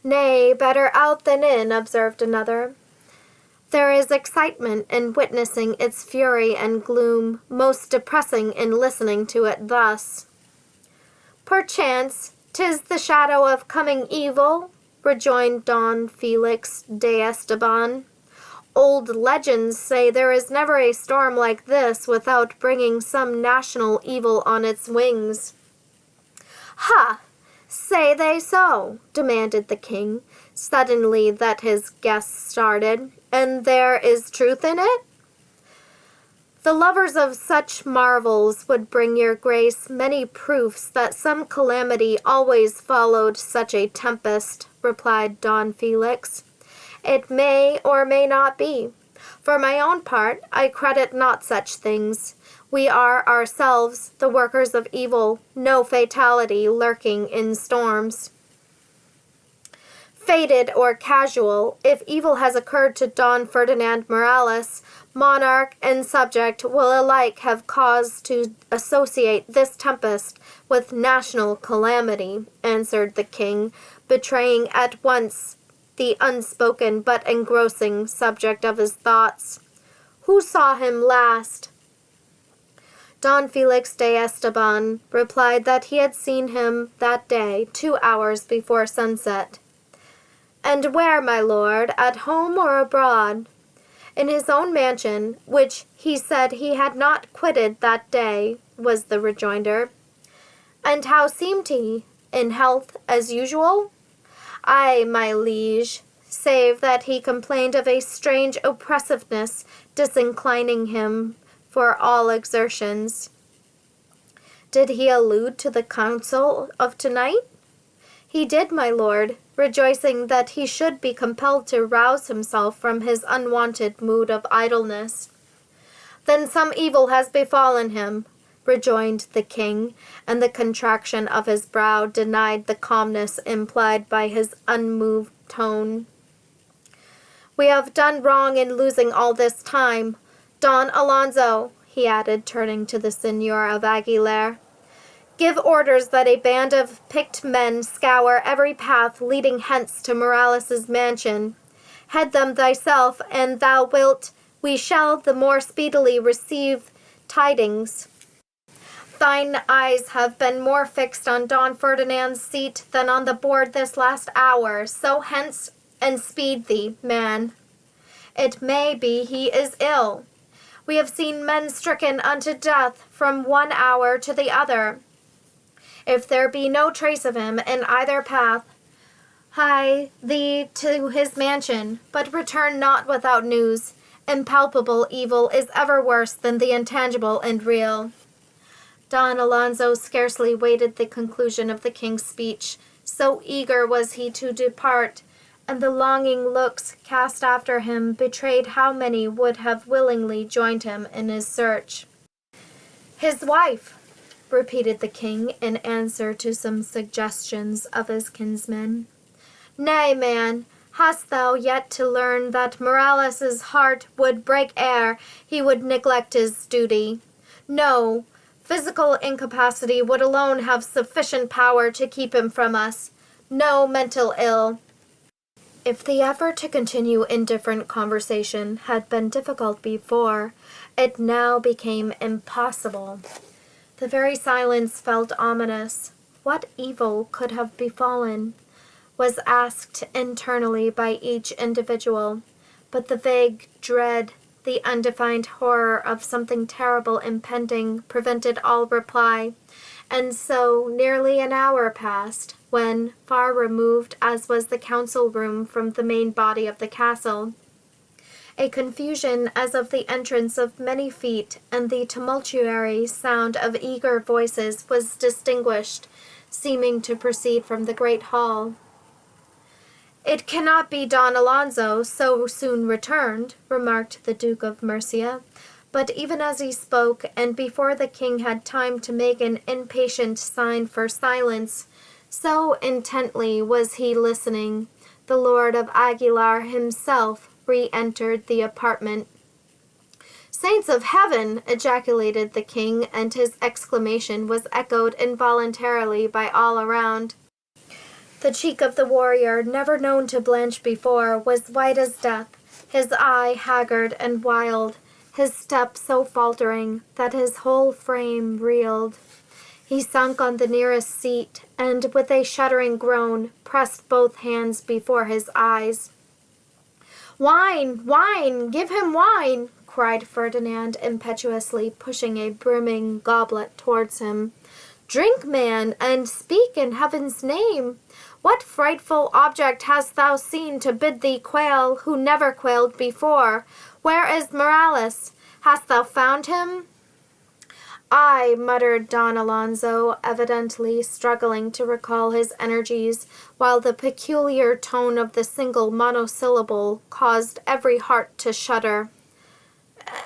"Nay, better out than in," observed another. "There is excitement in witnessing its fury and gloom, most depressing in listening to it thus." "Perchance 'tis the shadow of coming evil," rejoined Don Felix de Esteban. "Old legends say there is never a storm like this without bringing some national evil on its wings." "Ha! Say they so?" demanded the king, suddenly that his guest started, "and there is truth in it?" "The lovers of such marvels would bring your grace many proofs that some calamity always followed such a tempest," replied Don Felix. "It may or may not be. For my own part, I credit not such things. We are ourselves the workers of evil, no fatality lurking in storms. Fated or casual, if evil has occurred to Don Ferdinand Morales, monarch and subject will alike have cause to associate this tempest with national calamity," answered the king, betraying at once the unspoken but engrossing subject of his thoughts. "Who saw him last?" Don Felix de Esteban replied that he had seen him that day 2 hours before sunset. "And where, my lord, at home or abroad?" "In his own mansion, which he said he had not quitted that day," was the rejoinder. "And how seemed he? In health as usual?" "Ay, my liege, save that he complained of a strange oppressiveness disinclining him for all exertions." "Did he allude to the council of tonight?" "He did, my lord, rejoicing that he should be compelled to rouse himself from his unwonted mood of idleness." "Then some evil has befallen him," rejoined the king, and the contraction of his brow denied the calmness implied by his unmoved tone. "We have done wrong in losing all this time. Don Alonso," he added, turning to the Signor of Aguilar, "give orders that a band of picked men scour every path leading hence to Morales's mansion. Head them thyself, and thou wilt, we shall the more speedily receive tidings. Thine eyes have been more fixed on Don Ferdinand's seat than on the board this last hour, so hence, and speed thee, man. It may be he is ill. We have seen men stricken unto death from one hour to the other. If there be no trace of him in either path, hie thee to his mansion, but return not without news. Impalpable evil is ever worse than the intangible and real." Don Alonso scarcely waited the conclusion of the king's speech, so eager was he to depart, and the longing looks cast after him betrayed how many would have willingly joined him in his search. "His wife," repeated the king in answer to some suggestions of his kinsmen. "Nay, man, hast thou yet to learn that Morales's heart would break ere he would neglect his duty? No, physical incapacity would alone have sufficient power to keep him from us. No mental ill." If the effort to continue indifferent conversation had been difficult before, it now became impossible. The very silence felt ominous. What evil could have befallen? Was asked internally by each individual, but the vague dread, the undefined horror of something terrible impending prevented all reply, and so nearly an hour passed, when, far removed as was the council room from the main body of the castle, a confusion as of the entrance of many feet and the tumultuary sound of eager voices was distinguished, seeming to proceed from the great hall. "It cannot be Don Alonso so soon returned," remarked the Duke of Murcia. But even as he spoke, and before the king had time to make an impatient sign for silence, so intently was he listening, the Lord of Aguilar himself re-entered the apartment. "Saints of heaven!" ejaculated the king, and his exclamation was echoed involuntarily by all around. The cheek of the warrior, never known to blanch before, was white as death, his eye haggard and wild, his step so faltering that his whole frame reeled. He sunk on the nearest seat, and with a shuddering groan, pressed both hands before his eyes. "Wine! Wine! Give him wine!" cried Ferdinand impetuously, pushing a brimming goblet towards him. Drink, man, and speak in heaven's name. What frightful object hast thou seen to bid thee quail, who never quailed before? Where is Morales? Hast thou found him?" "Aye," muttered Don Alonso, evidently struggling to recall his energies, while the peculiar tone of the single monosyllable caused every heart to shudder.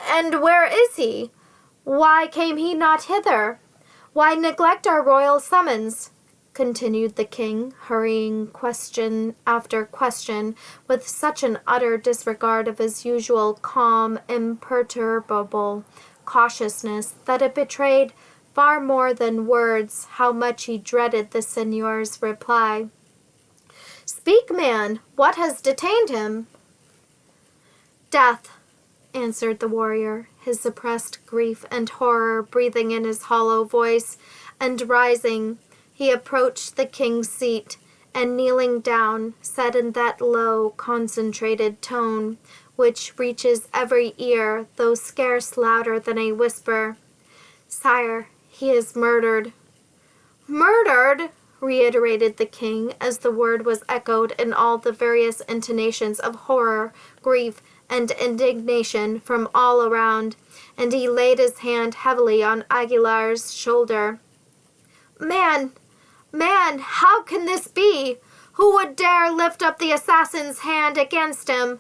"And where is he? Why came he not hither? Why neglect our royal summons?" continued the king, hurrying question after question with such an utter disregard of his usual calm, imperturbable cautiousness that it betrayed far more than words how much he dreaded the señor's reply. "Speak, man, what has detained him?" "Death," answered the warrior, his suppressed grief and horror breathing in his hollow voice, and rising, he approached the king's seat, and kneeling down, said in that low, concentrated tone, which reaches every ear, though scarce louder than a whisper, "Sire, he is murdered." "Murdered?" reiterated the king, as the word was echoed in all the various intonations of horror, grief, and indignation from all around, and he laid his hand heavily on Aguilar's shoulder. Man, how can this be? Who would dare lift up the assassin's hand against him?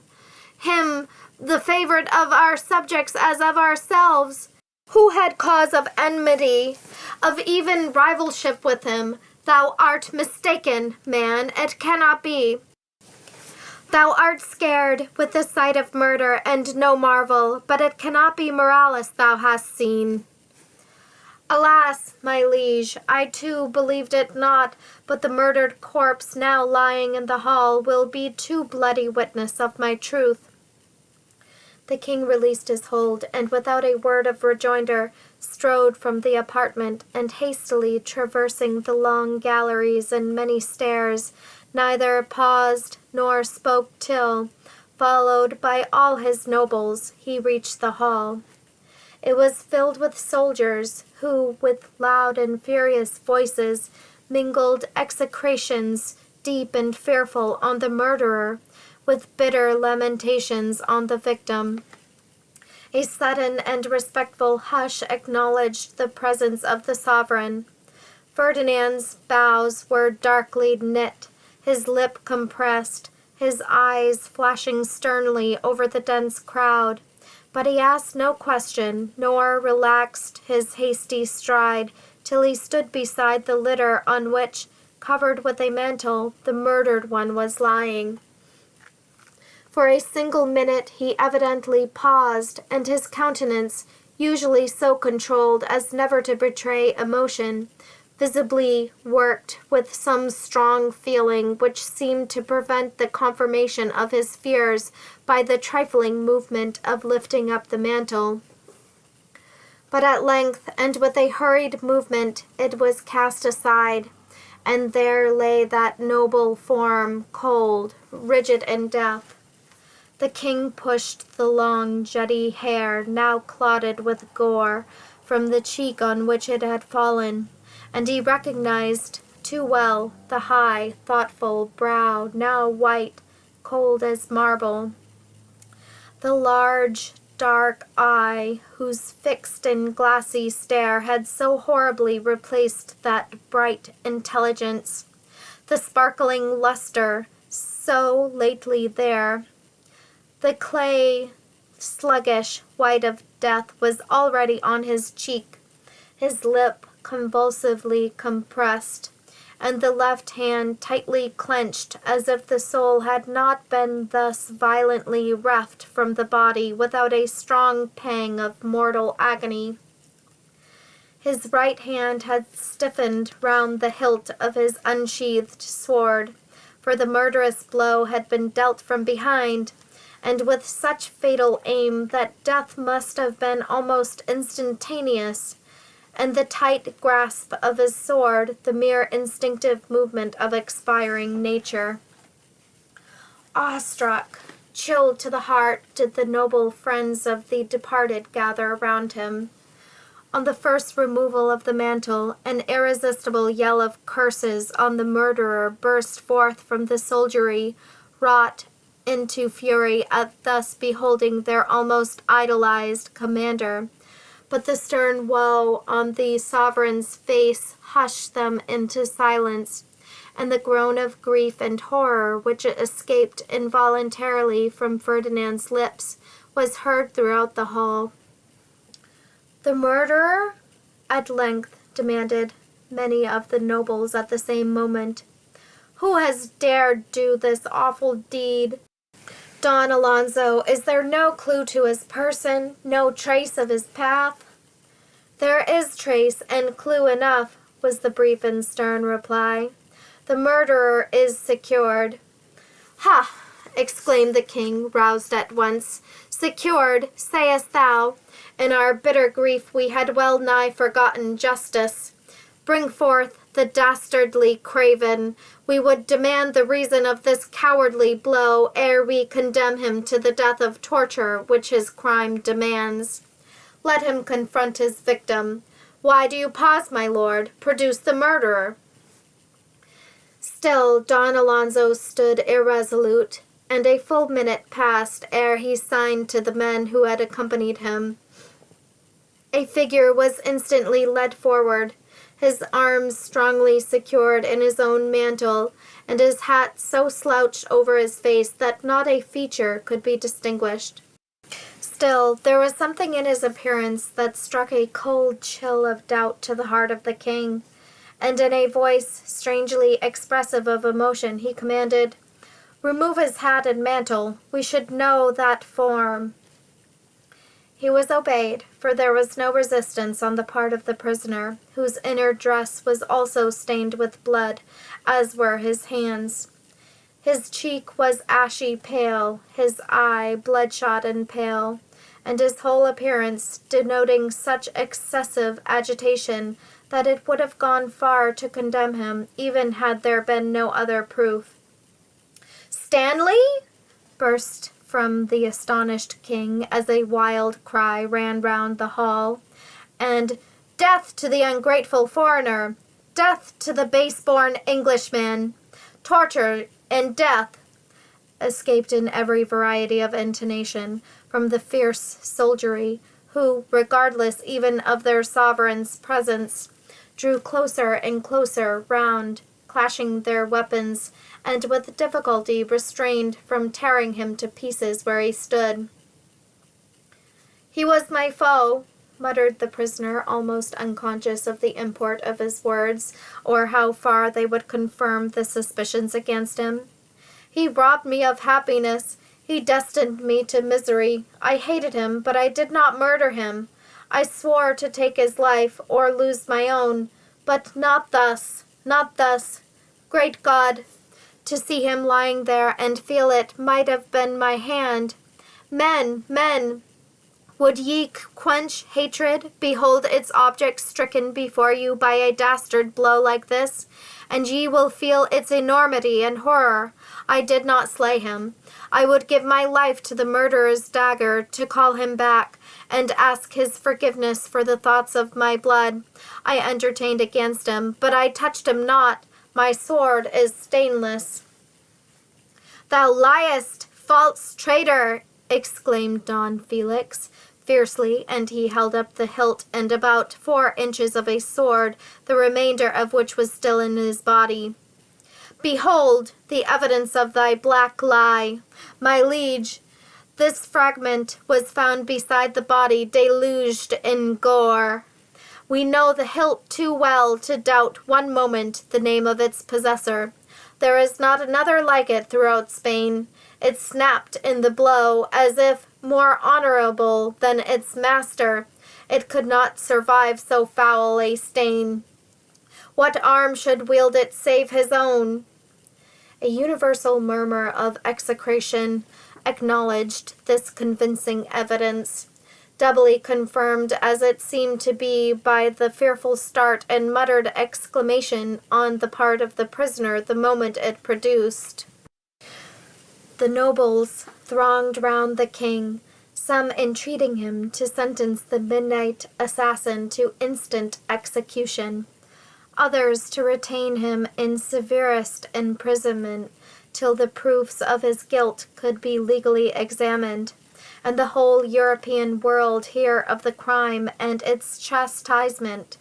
Him, the favorite of our subjects as of ourselves, who had cause of enmity, of even rivalship with him. Thou art mistaken, man, it cannot be. Thou art scared with the sight of murder, and no marvel, but it cannot be Morales thou hast seen." "Alas, my liege, I too believed it not, but the murdered corpse now lying in the hall will be too bloody witness of my truth." The king released his hold, and without a word of rejoinder, strode from the apartment, and hastily traversing the long galleries and many stairs, neither paused nor spoke till, followed by all his nobles, he reached the hall. It was filled with soldiers, who, with loud and furious voices, mingled execrations deep and fearful on the murderer, with bitter lamentations on the victim. A sudden and respectful hush acknowledged the presence of the sovereign. Ferdinand's brows were darkly knit, his lip compressed, his eyes flashing sternly over the dense crowd. But he asked no question, nor relaxed his hasty stride, till he stood beside the litter on which, covered with a mantle, the murdered one was lying. For a single minute he evidently paused, and his countenance, usually so controlled as never to betray emotion, visibly worked with some strong feeling which seemed to prevent the confirmation of his fears by the trifling movement of lifting up the mantle. But at length, and with a hurried movement, it was cast aside, and there lay that noble form, cold, rigid in death. The king pushed the long, jetty hair, now clotted with gore, from the cheek on which it had fallen, and he recognized too well the high, thoughtful brow, now white, cold as marble. The large, dark eye, whose fixed and glassy stare had so horribly replaced that bright intelligence. The sparkling luster, so lately there. The clay, sluggish white of death was already on his cheek, his lip convulsively compressed, and the left hand tightly clenched, as if the soul had not been thus violently reft from the body without a strong pang of mortal agony. His right hand had stiffened round the hilt of his unsheathed sword, for the murderous blow had been dealt from behind, and with such fatal aim that death must have been almost instantaneous, and the tight grasp of his sword the mere instinctive movement of expiring nature. Awestruck, chilled to the heart, did the noble friends of the departed gather around him. On the first removal of the mantle, an irresistible yell of curses on the murderer burst forth from the soldiery, wrought into fury at thus beholding their almost idolized commander. But the stern woe on the sovereign's face hushed them into silence, and the groan of grief and horror which escaped involuntarily from Ferdinand's lips was heard throughout the hall. "The murderer?" at length demanded many of the nobles at the same moment. "Who has dared do this awful deed? Don Alonso, is there no clue to his person, no trace of his path?" "There is trace and clue enough," was the brief and stern reply. "The murderer is secured." "Ha!" exclaimed the king, roused at once. "Secured, sayest thou? In our bitter grief we had well nigh forgotten justice. Bring forth the dastardly craven. We would demand the reason of this cowardly blow ere we condemn him to the death of torture which his crime demands. Let him confront his victim. Why do you pause, my lord? Produce the murderer." Still Don Alonso stood irresolute, and a full minute passed ere he signed to the men who had accompanied him. A figure was instantly led forward, his arms strongly secured in his own mantle, and his hat so slouched over his face that not a feature could be distinguished. Still, there was something in his appearance that struck a cold chill of doubt to the heart of the king, and in a voice strangely expressive of emotion he commanded, "Remove his hat and mantle. We should know that form." He was obeyed, for there was no resistance on the part of the prisoner, whose inner dress was also stained with blood, as were his hands. His cheek was ashy pale, his eye bloodshot and pale, and his whole appearance denoting such excessive agitation that it would have gone far to condemn him, even had there been no other proof. "Stanley?" burst from the astonished king as a wild cry ran round the hall, and "Death to the ungrateful foreigner! Death to the base-born Englishman! Torture and death!" escaped in every variety of intonation from the fierce soldiery, who, regardless even of their sovereign's presence, drew closer and closer round, clashing their weapons, and with difficulty restrained from tearing him to pieces where he stood. "He was my foe," muttered the prisoner, almost unconscious of the import of his words, or how far they would confirm the suspicions against him. "He robbed me of happiness. He destined me to misery. I hated him, but I did not murder him. I swore to take his life or lose my own, but not thus, not thus. Great God! To see him lying there and feel it might have been my hand. Men, men! Would ye quench hatred? Behold its object stricken before you by a dastard blow like this, and ye will feel its enormity and horror. I did not slay him. I would give my life to the murderer's dagger to call him back, and ask his forgiveness for the thoughts of my blood I entertained against him, but I touched him not. My sword is stainless." "Thou liest, false traitor!" exclaimed Don Felix fiercely, and he held up the hilt and about 4 inches of a sword, the remainder of which was still in his body. "Behold the evidence of thy black lie. My liege, this fragment was found beside the body, deluged in gore. We know the hilt too well to doubt one moment the name of its possessor. There is not another like it throughout Spain. It snapped in the blow as if more honorable than its master. It could not survive so foul a stain. What arm should wield it save his own?" A universal murmur of execration acknowledged this convincing evidence, doubly confirmed as it seemed to be by the fearful start and muttered exclamation on the part of the prisoner the moment it produced. The nobles thronged round the king, some entreating him to sentence the midnight assassin to instant execution, others to retain him in severest imprisonment till the proofs of his guilt could be legally examined, and the whole European world hear of the crime and its chastisement,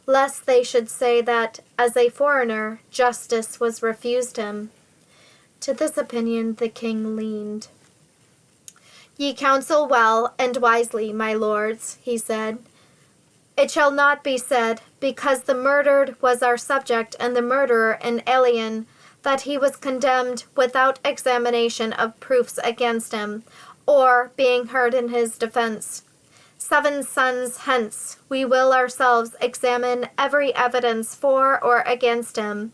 lest they should say that, as a foreigner, justice was refused him. To this opinion the king leaned. "Ye counsel well and wisely, my lords," he said. "It shall not be said, because the murdered was our subject and the murderer an alien, that he was condemned without examination of proofs against him, or being heard in his defense. 7 suns hence we will ourselves examine every evidence for or against him,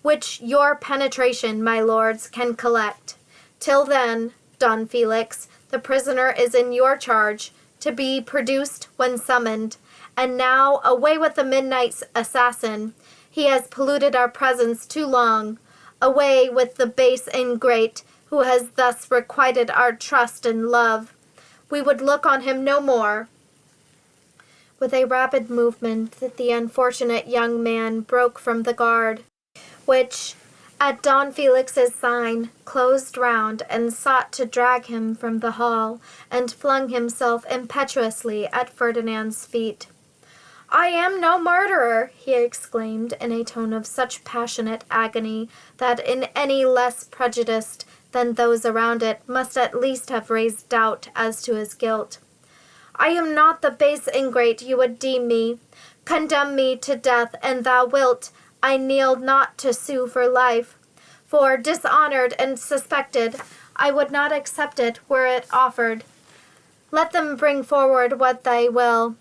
which your penetration, my lords, can collect. Till then, Don Felix, the prisoner is in your charge, to be produced when summoned. And now away with the midnight assassin. He has polluted our presence too long. Away with the base ingrate, who has thus requited our trust and love. We would look on him no more." With a rapid movement, the unfortunate young man broke from the guard, which, at Don Felix's sign, closed round and sought to drag him from the hall, and flung himself impetuously at Ferdinand's feet. "I am no murderer," he exclaimed in a tone of such passionate agony that in any less prejudiced than those around it must at least have raised doubt as to his guilt. "I am not the base ingrate you would deem me. Condemn me to death, and thou wilt. I kneel not to sue for life. For, dishonored and suspected, I would not accept it were it offered. Let them bring forward what they will.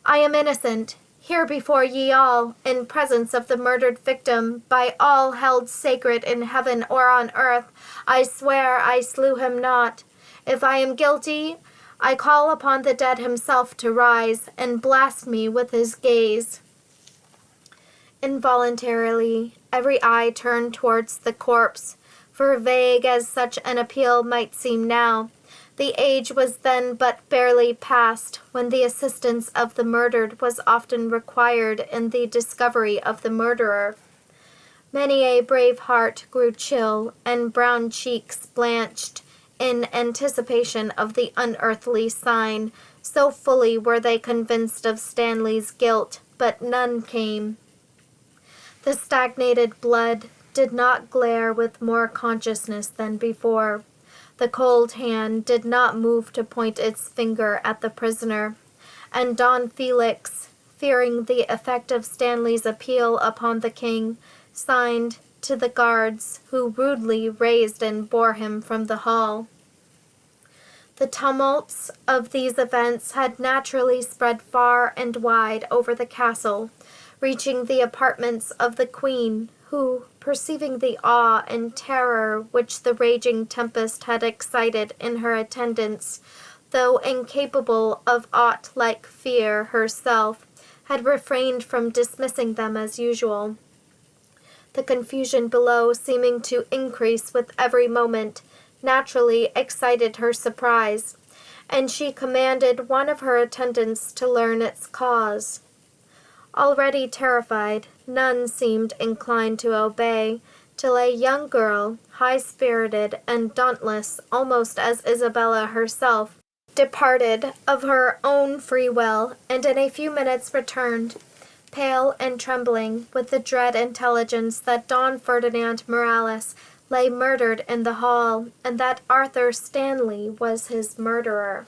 I am innocent. Here before ye all, in presence of the murdered victim, by all held sacred in heaven or on earth, I swear I slew him not. If I am guilty, I call upon the dead himself to rise and blast me with his gaze." Involuntarily, every eye turned towards the corpse, for vague as such an appeal might seem now, the age was then but barely past when the assistance of the murdered was often required in the discovery of the murderer. Many a brave heart grew chill, and brown cheeks blanched in anticipation of the unearthly sign, so fully were they convinced of Stanley's guilt, but none came. The stagnated blood did not glare with more consciousness than before. The cold hand did not move to point its finger at the prisoner, and Don Felix, fearing the effect of Stanley's appeal upon the king, signed to the guards, who rudely raised and bore him from the hall. The tumults of these events had naturally spread far and wide over the castle, reaching the apartments of the queen, who, perceiving the awe and terror which the raging tempest had excited in her attendants, though incapable of aught like fear herself, had refrained from dismissing them as usual. The confusion below, seeming to increase with every moment, naturally excited her surprise, and she commanded one of her attendants to learn its cause. Already terrified, none seemed inclined to obey, till a young girl, high-spirited and dauntless almost as Isabella herself, departed of her own free will, and in a few minutes returned, pale and trembling, with the dread intelligence that Don Ferdinand Morales lay murdered in the hall, and that Arthur Stanley was his murderer.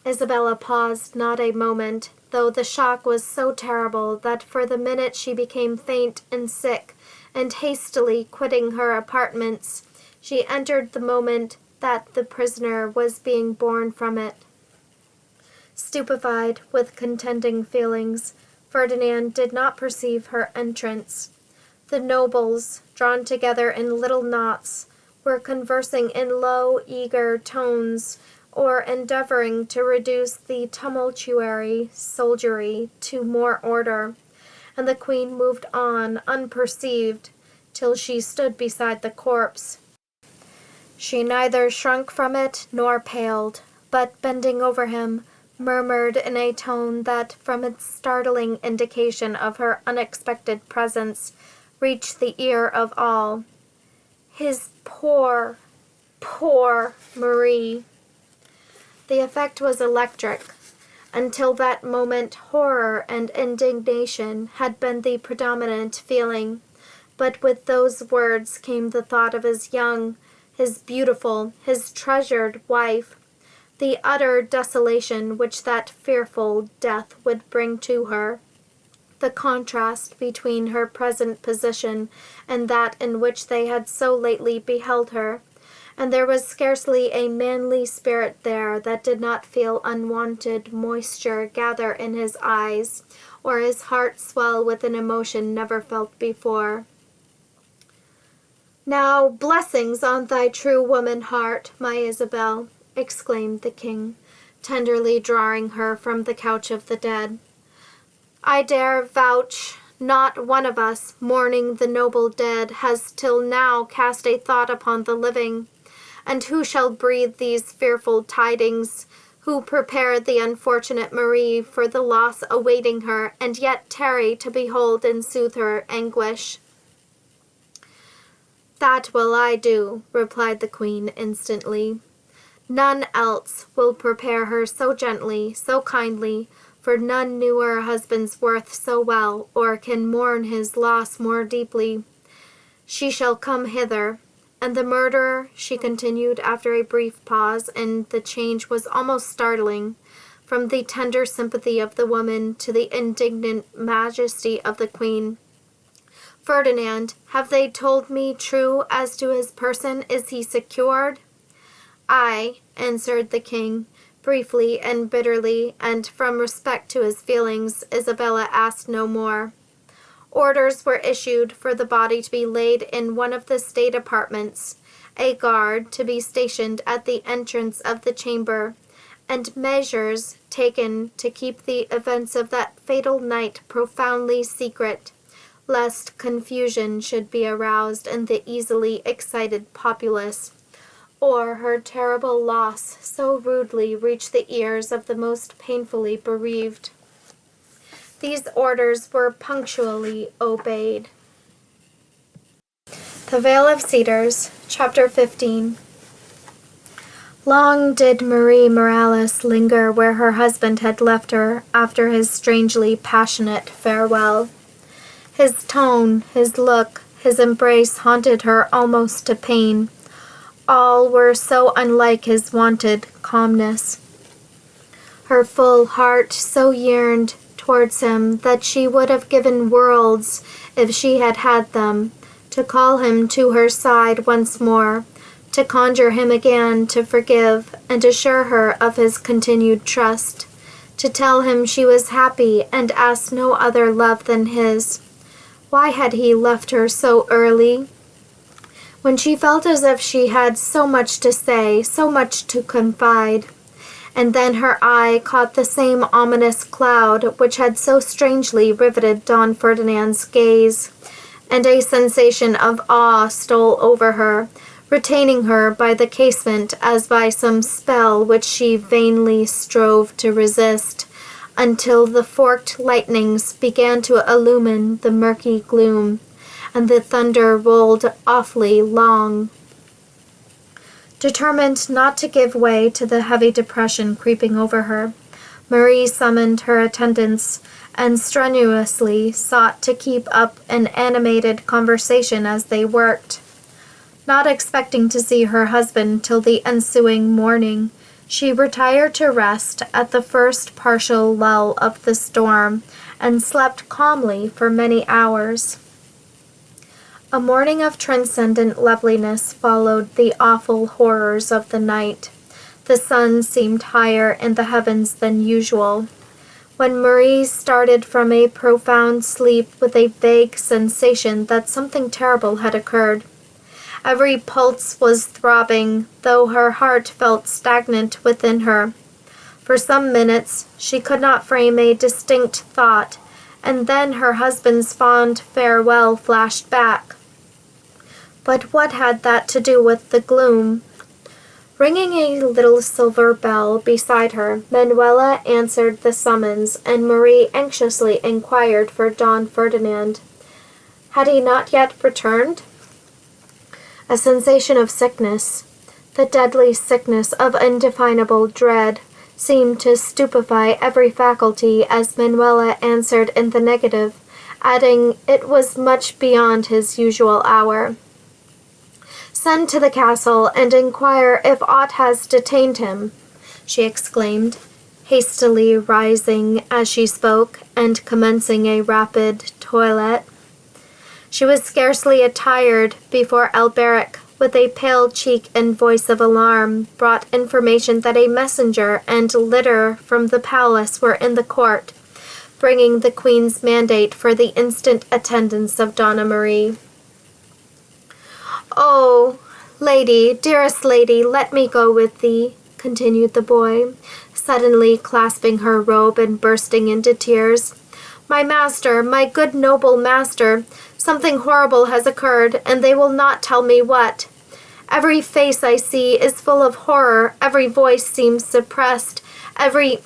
Isabella paused not a moment, though the shock was so terrible that for the minute she became faint and sick, and hastily quitting her apartments, she entered the moment that the prisoner was being borne from it. Stupefied with contending feelings, Ferdinand did not perceive her entrance. The nobles, drawn together in little knots, were conversing in low, eager tones, or endeavoring to reduce the tumultuary soldiery to more order, and the queen moved on unperceived till she stood beside the corpse. She neither shrunk from it nor paled, but bending over him, murmured in a tone that, from its startling indication of her unexpected presence, reached the ear of all. His poor, poor Marie. The effect was electric. Until that moment, horror and indignation had been the predominant feeling. But with those words came the thought of his young, his beautiful, his treasured wife, the utter desolation which that fearful death would bring to her, the contrast between her present position and that in which they had so lately beheld her, and there was scarcely a manly spirit there that did not feel unwonted moisture gather in his eyes, or his heart swell with an emotion never felt before. "Now, blessings on thy true woman heart, my Isabel," exclaimed the king, tenderly drawing her from the couch of the dead. "I dare vouch not one of us, mourning the noble dead, has till now cast a thought upon the living. And who shall breathe these fearful tidings? Who prepare the unfortunate Marie for the loss awaiting her, and yet tarry to behold and soothe her anguish?" "That will I do," replied the queen instantly. "None else will prepare her so gently, so kindly, for none knew her husband's worth so well, or can mourn his loss more deeply. She shall come hither. And the murderer," she continued after a brief pause, and the change was almost startling, from the tender sympathy of the woman to the indignant majesty of the queen. "Ferdinand, have they told me true as to his person? Is he secured?" "Aye," answered the king, briefly and bitterly, and from respect to his feelings, Isabella asked no more. Orders were issued for the body to be laid in one of the state apartments, a guard to be stationed at the entrance of the chamber, and measures taken to keep the events of that fatal night profoundly secret, lest confusion should be aroused in the easily excited populace, or her terrible loss so rudely reach the ears of the most painfully bereaved. These orders were punctually obeyed. The Vale of Cedars, Chapter 15. Long did Marie Morales linger where her husband had left her after his strangely passionate farewell. His tone, his look, his embrace haunted her almost to pain. All were so unlike his wonted calmness. Her full heart so yearned towards him that she would have given worlds, if she had had them, to call him to her side once more, to conjure him again to forgive and assure her of his continued trust, to tell him she was happy and asked no other love than his. Why had he left her so early? When she felt as if she had so much to say, so much to confide, and then her eye caught the same ominous cloud which had so strangely riveted Don Ferdinand's gaze, and a sensation of awe stole over her, retaining her by the casement as by some spell which she vainly strove to resist, until the forked lightnings began to illumine the murky gloom, and the thunder rolled awfully long. Determined not to give way to the heavy depression creeping over her, Marie summoned her attendants and strenuously sought to keep up an animated conversation as they worked. Not expecting to see her husband till the ensuing morning, she retired to rest at the first partial lull of the storm, and slept calmly for many hours. A morning of transcendent loveliness followed the awful horrors of the night. The sun seemed higher in the heavens than usual. When Marie started from a profound sleep with a vague sensation that something terrible had occurred. Every pulse was throbbing, though her heart felt stagnant within her. For some minutes she could not frame a distinct thought, and then her husband's fond farewell flashed back. But what had that to do with the gloom? Ringing a little silver bell beside her, Manuela answered the summons, and Marie anxiously inquired for Don Ferdinand. Had he not yet returned? A sensation of sickness, the deadly sickness of indefinable dread, seemed to stupefy every faculty as Manuela answered in the negative, adding it was much beyond his usual hour. "Send to the castle and inquire if aught has detained him," she exclaimed, hastily rising as she spoke and commencing a rapid toilette. She was scarcely attired before Alberic, with a pale cheek and voice of alarm, brought information that a messenger and litter from the palace were in the court, bringing the Queen's mandate for the instant attendance of Donna Marie. "Oh, lady, dearest lady, let me go with thee," continued the boy, suddenly clasping her robe and bursting into tears. "My master, my good noble master, something horrible has occurred, and they will not tell me what. Every face I see is full of horror, every voice seems suppressed, every—"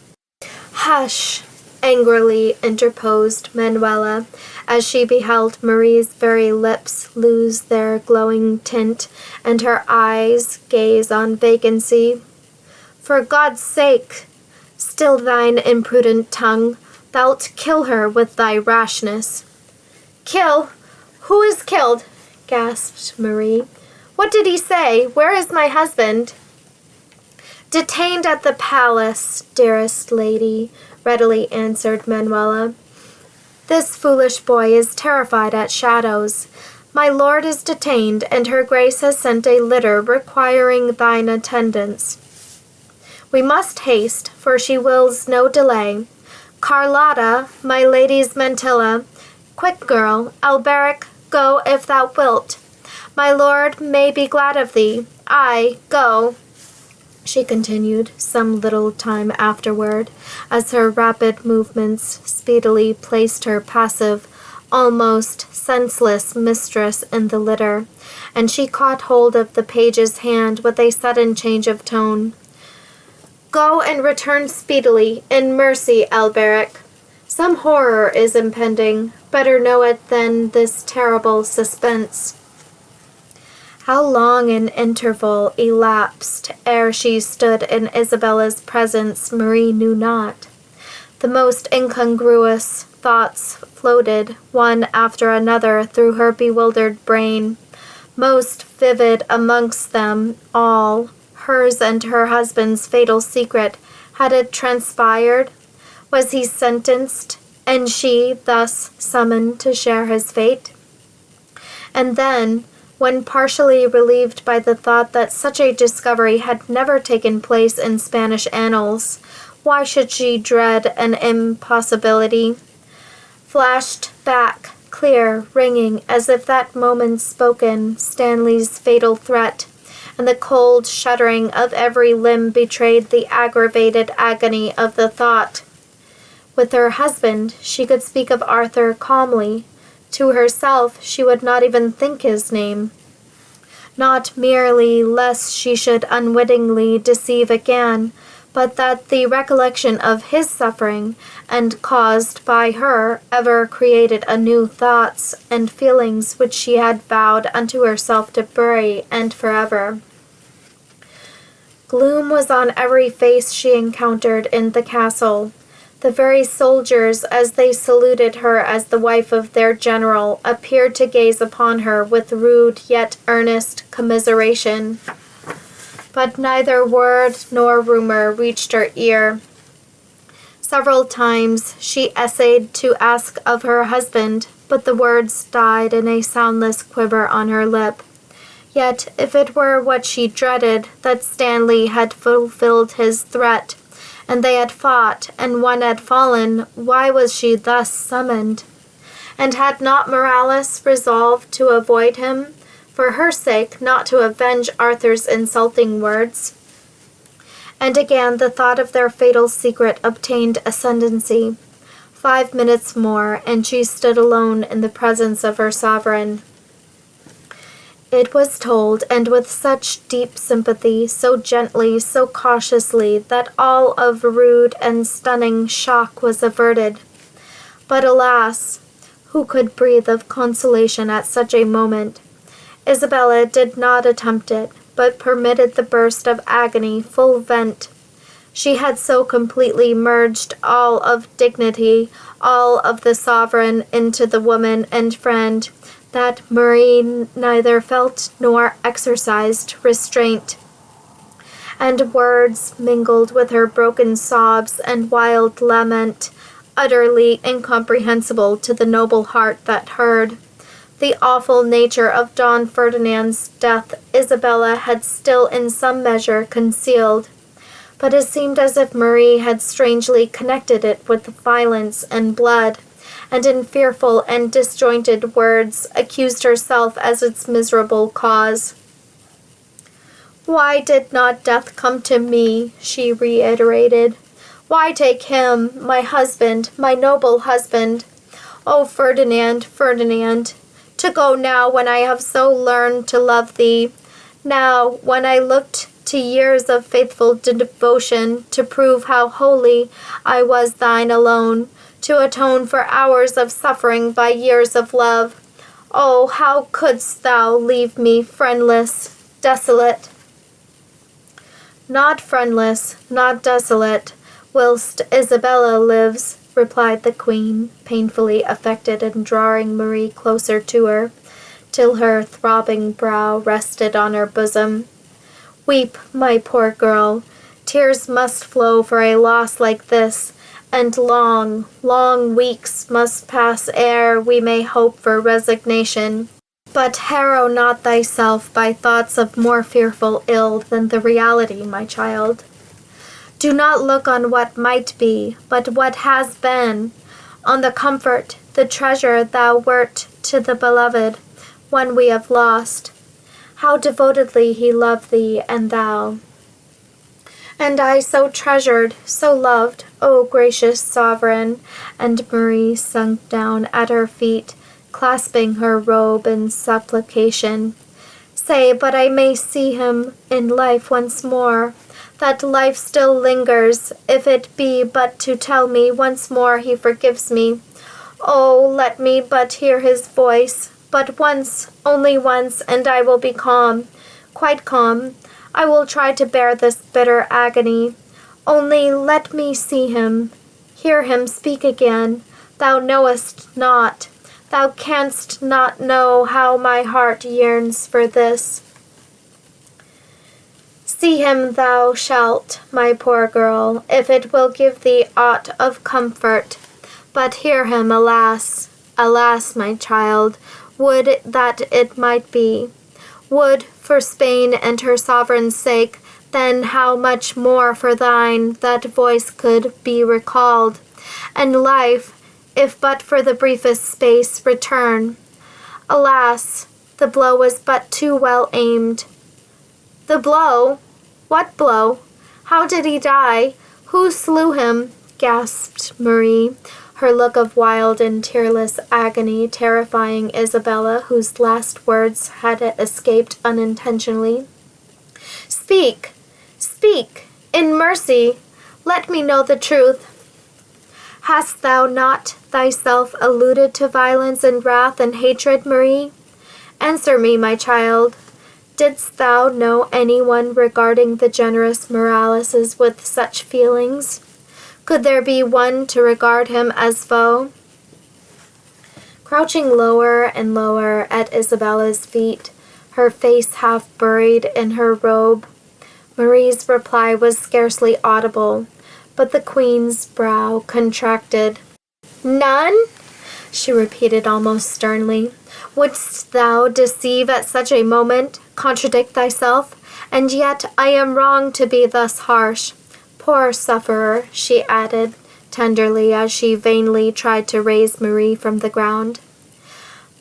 "Hush!" angrily interposed Manuela, as she beheld Marie's very lips lose their glowing tint and her eyes gaze on vacancy. "For God's sake, still thine imprudent tongue. Thou'lt kill her with thy rashness." "Kill? Who is killed?" gasped Marie. "What did he say? Where is my husband?" "Detained at the palace, dearest lady," readily answered Manuela. "This foolish boy is terrified at shadows. My lord is detained, and her grace has sent a litter requiring thine attendance. We must haste, for she wills no delay. Carlotta, my lady's mantilla. Quick, girl. Alberic, go if thou wilt. My lord may be glad of thee. Ay, go," she continued some little time afterward, as her rapid movements speedily placed her passive, almost senseless mistress in the litter, and she caught hold of the page's hand with a sudden change of tone. "Go and return speedily, in mercy, Alberic. Some horror is impending. Better know it than this terrible suspense." How long an interval elapsed ere she stood in Isabella's presence, Marie knew not. The most incongruous thoughts floated, one after another, through her bewildered brain. Most vivid amongst them all, hers and her husband's fatal secret. Had it transpired? Was he sentenced, and she thus summoned to share his fate? And then, when partially relieved by the thought that such a discovery had never taken place in Spanish annals, why should she dread an impossibility? Flashed back, clear, ringing, as if that moment spoken, Stanley's fatal threat, and the cold shuddering of every limb betrayed the aggravated agony of the thought. With her husband, she could speak of Arthur calmly. To herself, she would not even think his name. Not merely lest she should unwittingly deceive again, but that the recollection of his suffering, and caused by her, ever created anew thoughts and feelings which she had vowed unto herself to bury and forever. Gloom was on every face she encountered in the castle. The very soldiers, as they saluted her as the wife of their general, appeared to gaze upon her with rude yet earnest commiseration. But neither word nor rumor reached her ear. Several times she essayed to ask of her husband, but the words died in a soundless quiver on her lip. Yet, if it were what she dreaded, that Stanley had fulfilled his threat, and they had fought, and one had fallen, why was she thus summoned? And had not Morales resolved to avoid him, for her sake, not to avenge Arthur's insulting words? And again the thought of their fatal secret obtained ascendancy. 5 minutes more, and she stood alone in the presence of her sovereign. It was told, and with such deep sympathy, so gently, so cautiously, that all of rude and stunning shock was averted. But alas, who could breathe of consolation at such a moment? Isabella did not attempt it, but permitted the burst of agony full vent. She had so completely merged all of dignity, all of the sovereign into the woman and friend, that Marie neither felt nor exercised restraint, and words mingled with her broken sobs and wild lament, utterly incomprehensible to the noble heart that heard. The awful nature of Don Ferdinand's death Isabella had still in some measure concealed, but it seemed as if Marie had strangely connected it with violence and blood, and in fearful and disjointed words accused herself as its miserable cause. "Why did not death come to me?" she reiterated. "Why take him, my husband, my noble husband? Oh, Ferdinand, Ferdinand, to go now when I have so learned to love thee, now when I looked to years of faithful devotion to prove how wholly I was thine alone, to atone for hours of suffering by years of love. Oh, how couldst thou leave me friendless, desolate?" "Not friendless, not desolate, whilst Isabella lives," replied the queen, painfully affected and drawing Marie closer to her, till her throbbing brow rested on her bosom. "Weep, my poor girl. Tears must flow for a loss like this, and long, long weeks must pass ere we may hope for resignation. But harrow not thyself by thoughts of more fearful ill than the reality, my child. Do not look on what might be, but what has been, on the comfort, the treasure thou wert to the beloved, one we have lost. How devotedly he loved thee, and thou. And I so treasured, so loved, O gracious sovereign." And Marie sunk down at her feet, clasping her robe in supplication. "Say but I may see him in life once more, that life still lingers, if it be but to tell me once more he forgives me. Oh, let me but hear his voice, but once, only once, and I will be calm, quite calm. I will try to bear this bitter agony. Only let me see him, hear him speak again. Thou knowest not, thou canst not know how my heart yearns for this. See him thou shalt, my poor girl, if it will give thee aught of comfort. But hear him, alas, alas, my child, would that it might be. Would, for Spain and her sovereign's sake, then how much more for thine that voice could be recalled, and life, if but for the briefest space, return. Alas, the blow was but too well aimed." "The blow? What blow? How did he die? Who slew him?" gasped Marie, her look of wild and tearless agony terrifying Isabella, whose last words had escaped unintentionally. "Speak, speak, in mercy, let me know the truth. Hast thou not thyself alluded to violence and wrath and hatred, Marie? Answer me, my child. Didst thou know anyone regarding the generous Moraleses with such feelings? Could there be one to regard him as foe?" Crouching lower and lower at Isabella's feet, her face half buried in her robe, Marie's reply was scarcely audible, but the queen's brow contracted. "None?" she repeated almost sternly. "Wouldst thou deceive at such a moment, contradict thyself? And yet I am wrong to be thus harsh. Poor sufferer," she added tenderly as she vainly tried to raise Marie from the ground.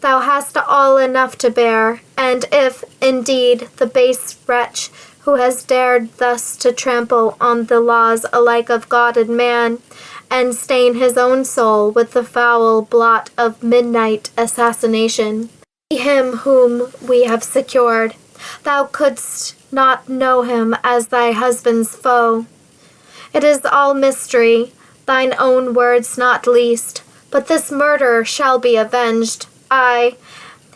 "Thou hast all enough to bear, and if, indeed, the base wretch who has dared thus to trample on the laws alike of God and man, and stain his own soul with the foul blot of midnight assassination, him whom we have secured. Thou couldst not know him as thy husband's foe. It is all mystery, thine own words not least, but this murder shall be avenged. I,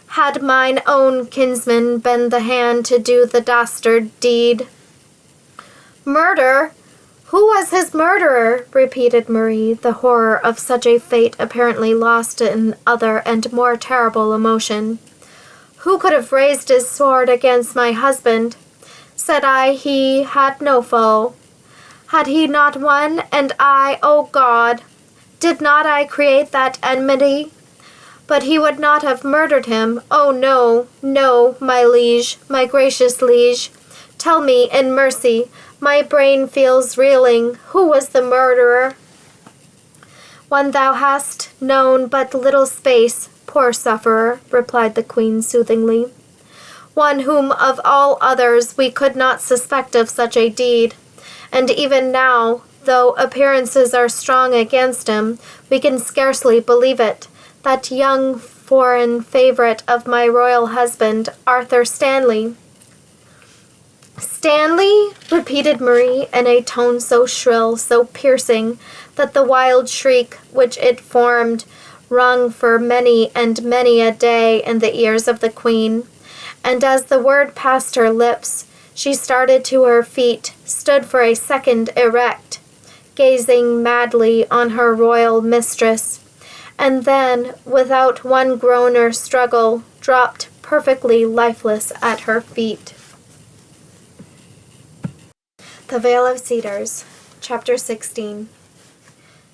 had mine own kinsman been the hand to do the dastard deed. Murder? Who was his murderer? Repeated Marie, the horror of such a fate apparently lost in other and more terrible emotion. Who could have raised his sword against my husband? Said I he had no foe. Had he not one, and I, O God, did not I create that enmity? But he would not have murdered him. Oh, no, no, my liege, my gracious liege. Tell me, in mercy, my brain feels reeling. Who was the murderer? One thou hast known but little space, poor sufferer, replied the queen soothingly. One whom of all others we could not suspect of such a deed. And even now, though appearances are strong against him, we can scarcely believe it. That young foreign favorite of my royal husband, Arthur Stanley. Stanley? Repeated Marie in a tone so shrill, so piercing, that the wild shriek which it formed rung for many and many a day in the ears of the queen. And as the word passed her lips, she started to her feet, stood for a second erect, gazing madly on her royal mistress, and then, without one groan or struggle, dropped perfectly lifeless at her feet. The Vale of Cedars, Chapter 16.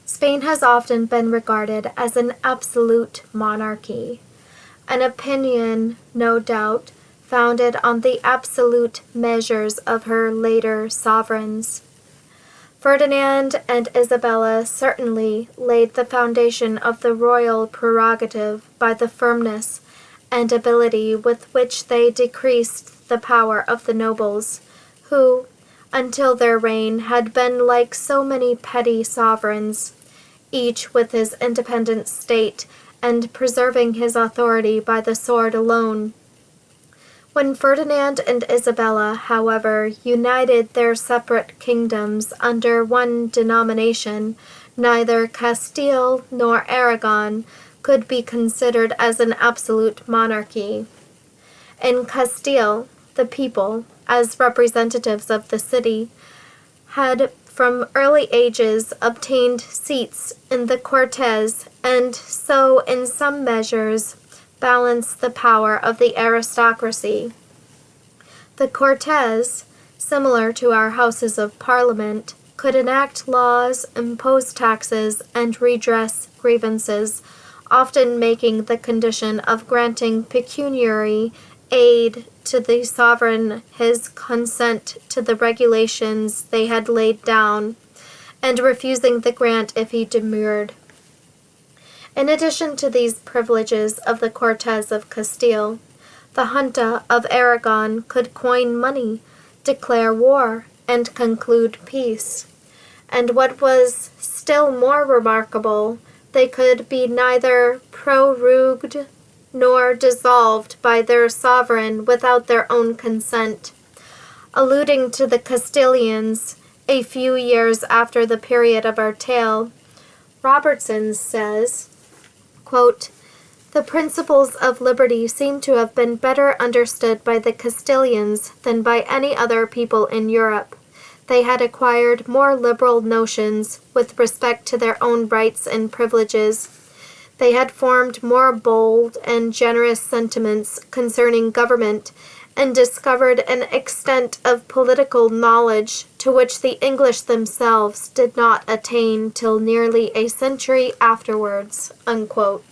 Spain has often been regarded as an absolute monarchy, an opinion, no doubt, founded on the absolute measures of her later sovereigns. Ferdinand and Isabella certainly laid the foundation of the royal prerogative by the firmness and ability with which they decreased the power of the nobles, who, until their reign, had been like so many petty sovereigns, each with his independent state and preserving his authority by the sword alone. When Ferdinand and Isabella, however, united their separate kingdoms under one denomination, neither Castile nor Aragon could be considered as an absolute monarchy. In Castile, the people, as representatives of the city, had from early ages obtained seats in the Cortes, and so in some measures balance the power of the aristocracy. The Cortes, similar to our Houses of Parliament, could enact laws, impose taxes, and redress grievances, often making the condition of granting pecuniary aid to the sovereign his consent to the regulations they had laid down, and refusing the grant if he demurred. In addition to these privileges of the Cortes of Castile, the Junta of Aragon could coin money, declare war, and conclude peace. And what was still more remarkable, they could be neither prorogued nor dissolved by their sovereign without their own consent. Alluding to the Castilians a few years after the period of our tale, Robertson says, quote, "The principles of liberty seem to have been better understood by the Castilians than by any other people in Europe. They had acquired more liberal notions with respect to their own rights and privileges. They had formed more bold and generous sentiments concerning government, and discovered an extent of political knowledge to which the English themselves did not attain till nearly a century afterwards." Unquote.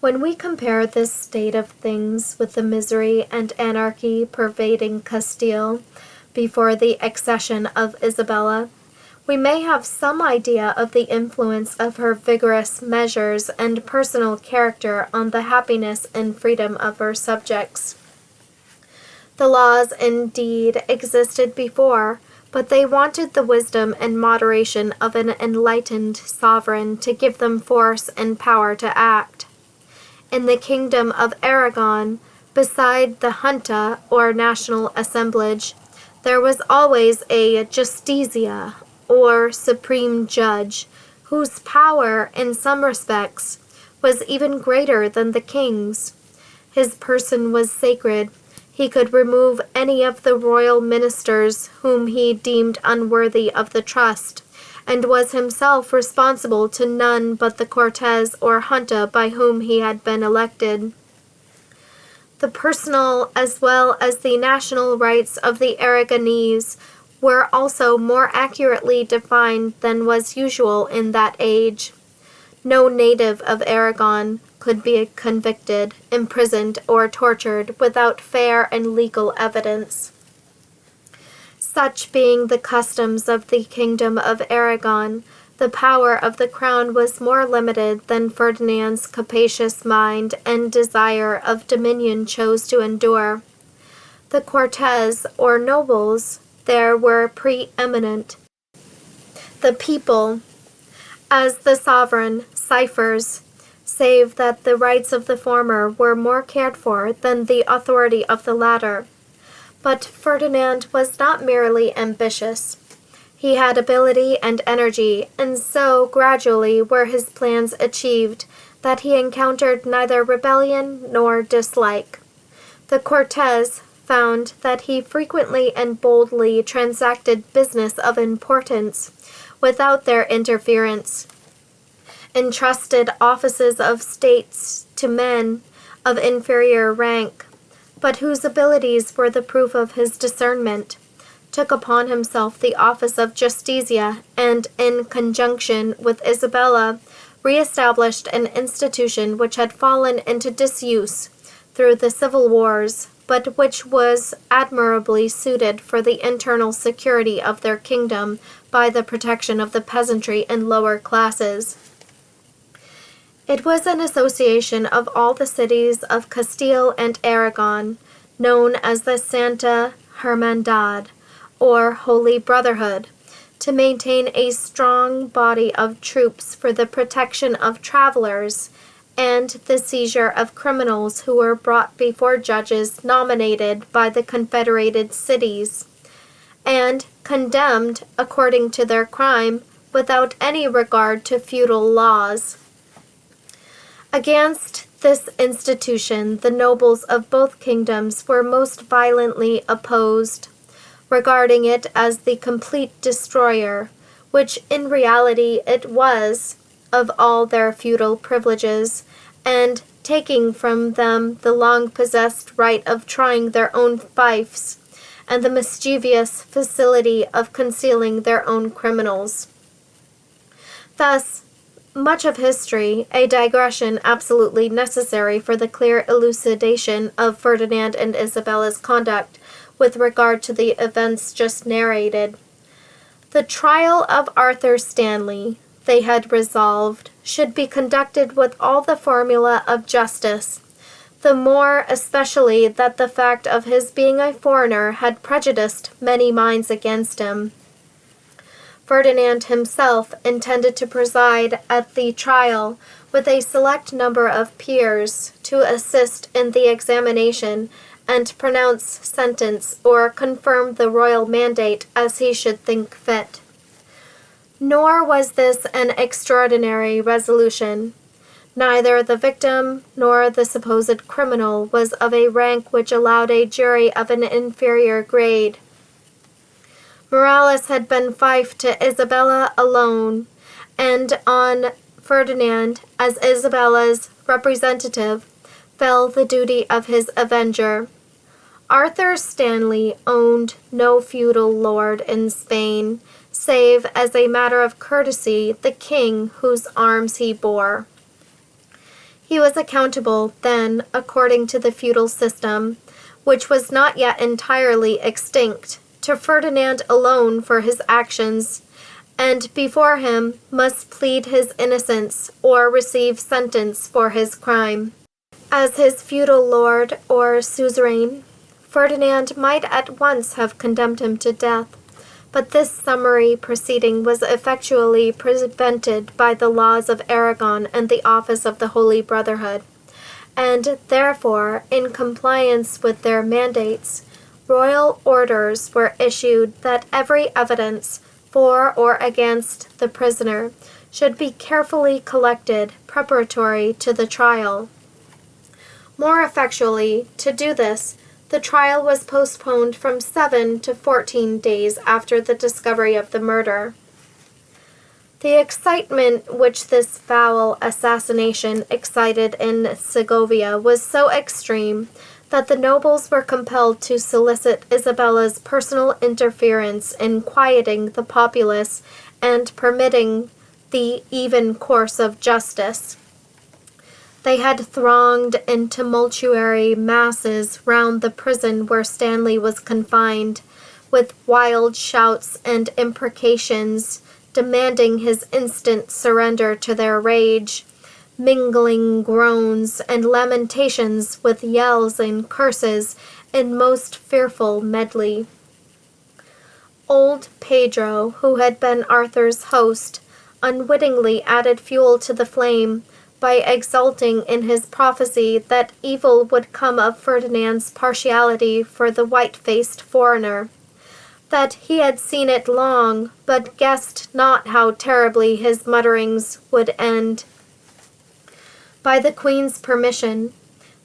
When we compare this state of things with the misery and anarchy pervading Castile before the accession of Isabella, we may have some idea of the influence of her vigorous measures and personal character on the happiness and freedom of her subjects. The laws indeed existed before, but they wanted the wisdom and moderation of an enlightened sovereign to give them force and power to act. in the kingdom of Aragon, beside the junta or national assemblage, there was always a justicia, or supreme judge, whose power, in some respects, was even greater than the king's. His person was sacred. He could remove any of the royal ministers whom he deemed unworthy of the trust, and was himself responsible to none but the Cortes or junta by whom he had been elected. The personal as well as the national rights of the Aragonese were also more accurately defined than was usual in that age. No native of Aragon could be convicted, imprisoned, or tortured without fair and legal evidence. Such being the customs of the kingdom of Aragon, the power of the crown was more limited than Ferdinand's capacious mind and desire of dominion chose to endure. The Cortes, or nobles, there were preeminent. The people, as the sovereign, ciphers, save that the rights of the former were more cared for than the authority of the latter. But Ferdinand was not merely ambitious. He had ability and energy, and so gradually were his plans achieved that he encountered neither rebellion nor dislike. The Cortes found that he frequently and boldly transacted business of importance without their interference, entrusted offices of states to men of inferior rank, but whose abilities were the proof of his discernment, took upon himself the office of Justicia, and, in conjunction with Isabella, re-established an institution which had fallen into disuse through the civil wars, but which was admirably suited for the internal security of their kingdom by the protection of the peasantry and lower classes. It was an association of all the cities of Castile and Aragon, known as the Santa Hermandad, or Holy Brotherhood, to maintain a strong body of troops for the protection of travelers and the seizure of criminals who were brought before judges nominated by the confederated cities, and condemned according to their crime without any regard to feudal laws. Against this institution the nobles of both kingdoms were most violently opposed, regarding it as the complete destroyer, which in reality it was, of all their feudal privileges, and taking from them the long-possessed right of trying their own fiefs, and the mischievous facility of concealing their own criminals. Thus, much of history, a digression absolutely necessary for the clear elucidation of Ferdinand and Isabella's conduct with regard to the events just narrated. The trial of Arthur Stanley, they had resolved, should be conducted with all the formula of justice, the more especially that the fact of his being a foreigner had prejudiced many minds against him. Ferdinand himself intended to preside at the trial with a select number of peers to assist in the examination and pronounce sentence or confirm the royal mandate as he should think fit. Nor was this an extraordinary resolution. Neither the victim nor the supposed criminal was of a rank which allowed a jury of an inferior grade. Morales had been fief to Isabella alone, and on Ferdinand, as Isabella's representative, fell the duty of his avenger. Arthur Stanley owned no feudal lord in Spain, save as a matter of courtesy the king whose arms he bore. He was accountable, then, according to the feudal system, which was not yet entirely extinct, to Ferdinand alone for his actions, and before him must plead his innocence or receive sentence for his crime. As his feudal lord or suzerain, Ferdinand might at once have condemned him to death, but this summary proceeding was effectually prevented by the laws of Aragon and the office of the Holy Brotherhood, and therefore, in compliance with their mandates, royal orders were issued that every evidence for or against the prisoner should be carefully collected preparatory to the trial. More effectually, to do this, the trial was postponed from 7 to 14 days after the discovery of the murder. The excitement which this foul assassination excited in Segovia was so extreme that the nobles were compelled to solicit Isabella's personal interference in quieting the populace and permitting the even course of justice. They had thronged in tumultuary masses round the prison where Stanley was confined, with wild shouts and imprecations, demanding his instant surrender to their rage, mingling groans and lamentations with yells and curses in most fearful medley. Old Pedro, who had been Arthur's host, unwittingly added fuel to the flame by exulting in his prophecy that evil would come of Ferdinand's partiality for the white-faced foreigner, that he had seen it long, but guessed not how terribly his mutterings would end. By the Queen's permission,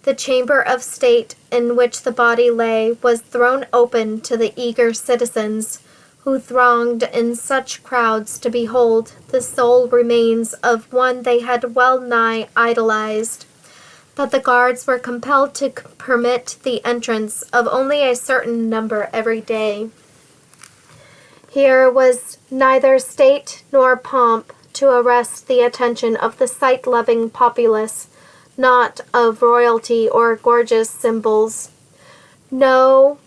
the chamber of state in which the body lay was thrown open to the eager citizens, who thronged in such crowds to behold the sole remains of one they had well nigh idolized, that the guards were compelled to permit the entrance of only a certain number every day. Here was neither state nor pomp to arrest the attention of the sight-loving populace, not of royalty or gorgeous symbols. No,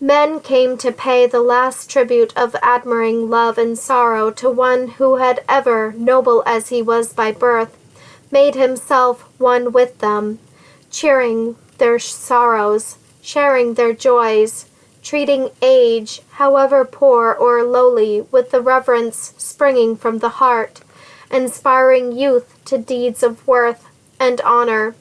men came to pay the last tribute of admiring love and sorrow to one who had ever, noble as he was by birth, made himself one with them, cheering their sorrows, sharing their joys, treating age, however poor or lowly, with the reverence springing from the heart, inspiring youth to deeds of worth and honor,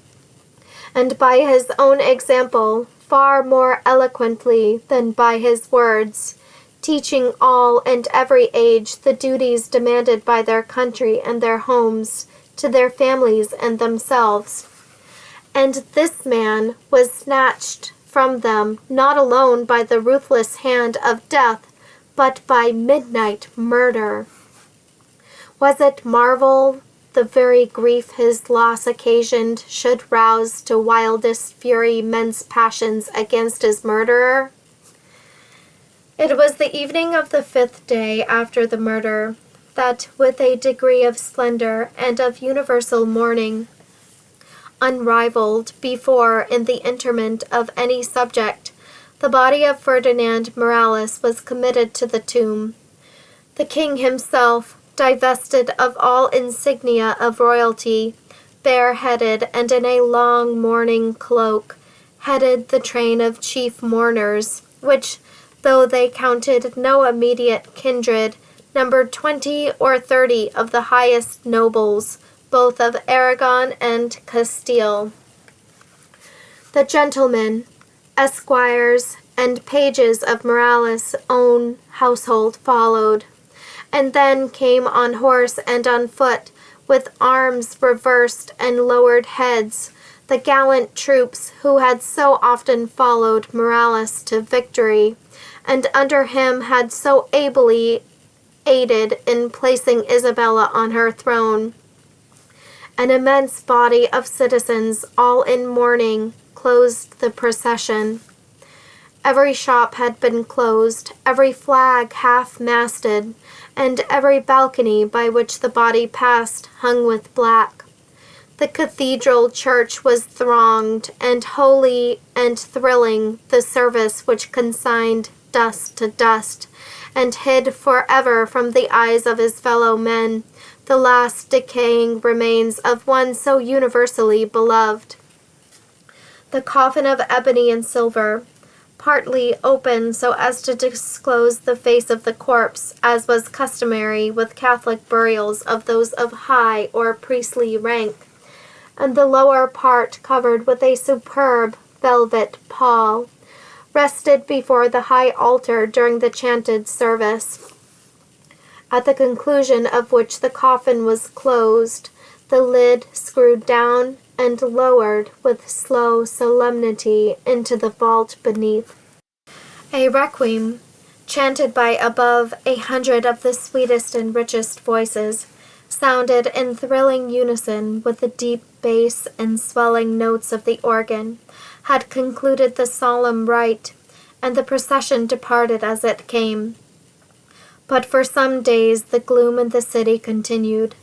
and by his own example, far more eloquently than by his words, teaching all and every age the duties demanded by their country and their homes, to their families and themselves. And this man was snatched from them not alone by the ruthless hand of death, but by midnight murder. Was it marvel the very grief his loss occasioned should rouse to wildest fury men's passions against his murderer? It was the evening of the 5th day after the murder that, with a degree of splendor and of universal mourning, unrivaled before in the interment of any subject, the body of Ferdinand Morales was committed to the tomb. The king himself, divested of all insignia of royalty, bareheaded and in a long mourning cloak, headed the train of chief mourners, which, though they counted no immediate kindred, numbered 20 or 30 of the highest nobles, both of Aragon and Castile. The gentlemen, esquires, and pages of Morales' own household followed, and then came on horse and on foot, with arms reversed and lowered heads, the gallant troops who had so often followed Morales to victory, and under him had so ably aided in placing Isabella on her throne. An immense body of citizens, all in mourning, closed the procession. Every shop had been closed, every flag half-masted, and every balcony by which the body passed hung with black. The cathedral church was thronged, and holy and thrilling the service which consigned dust to dust, and hid forever from the eyes of his fellow men the last decaying remains of one so universally beloved. The coffin of ebony and silver, partly open so as to disclose the face of the corpse, as was customary with Catholic burials of those of high or priestly rank, and the lower part covered with a superb velvet pall, rested before the high altar during the chanted service, at the conclusion of which the coffin was closed, the lid screwed down and lowered with slow solemnity into the vault beneath. A requiem, chanted by above 100 of the sweetest and richest voices, sounded in thrilling unison with the deep bass and swelling notes of the organ, had concluded the solemn rite, and the procession departed as it came. But for some days the gloom in the city continued.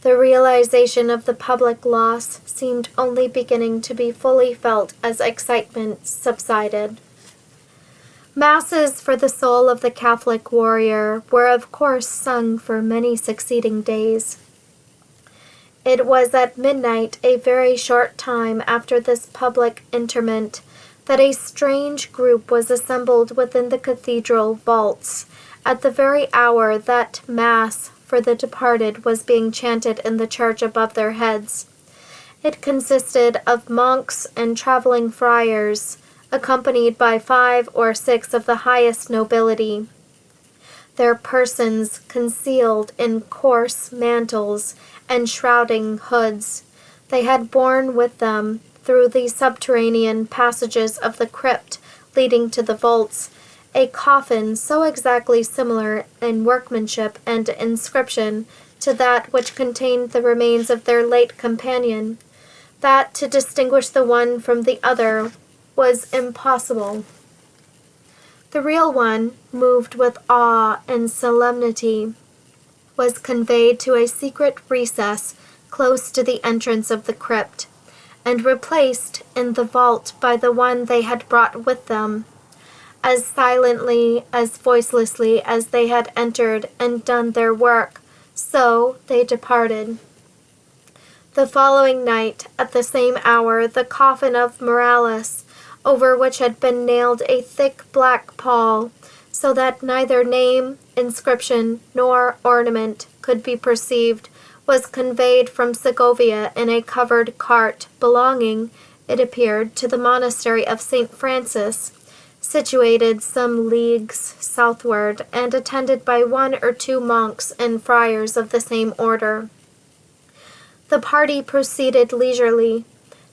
The realization of the public loss seemed only beginning to be fully felt as excitement subsided. Masses for the soul of the Catholic warrior were of course sung for many succeeding days. It was at midnight, a very short time after this public interment, that a strange group was assembled within the cathedral vaults at the very hour that Mass for the departed was being chanted in the church above their heads. It consisted of monks and traveling friars, accompanied by 5 or 6 of the highest nobility, their persons concealed in coarse mantles and shrouding hoods. They had borne with them, through the subterranean passages of the crypt leading to the vaults, a coffin so exactly similar in workmanship and inscription to that which contained the remains of their late companion, that to distinguish the one from the other was impossible. The real one, moved with awe and solemnity, was conveyed to a secret recess close to the entrance of the crypt, and replaced in the vault by the one they had brought with them. As silently, as voicelessly as they had entered and done their work, so they departed. The following night, at the same hour, the coffin of Morales, over which had been nailed a thick black pall, so that neither name, inscription, nor ornament could be perceived, was conveyed from Segovia in a covered cart belonging, it appeared, to the monastery of St. Francis, situated some leagues southward, and attended by 1 or 2 monks and friars of the same order. The party proceeded leisurely,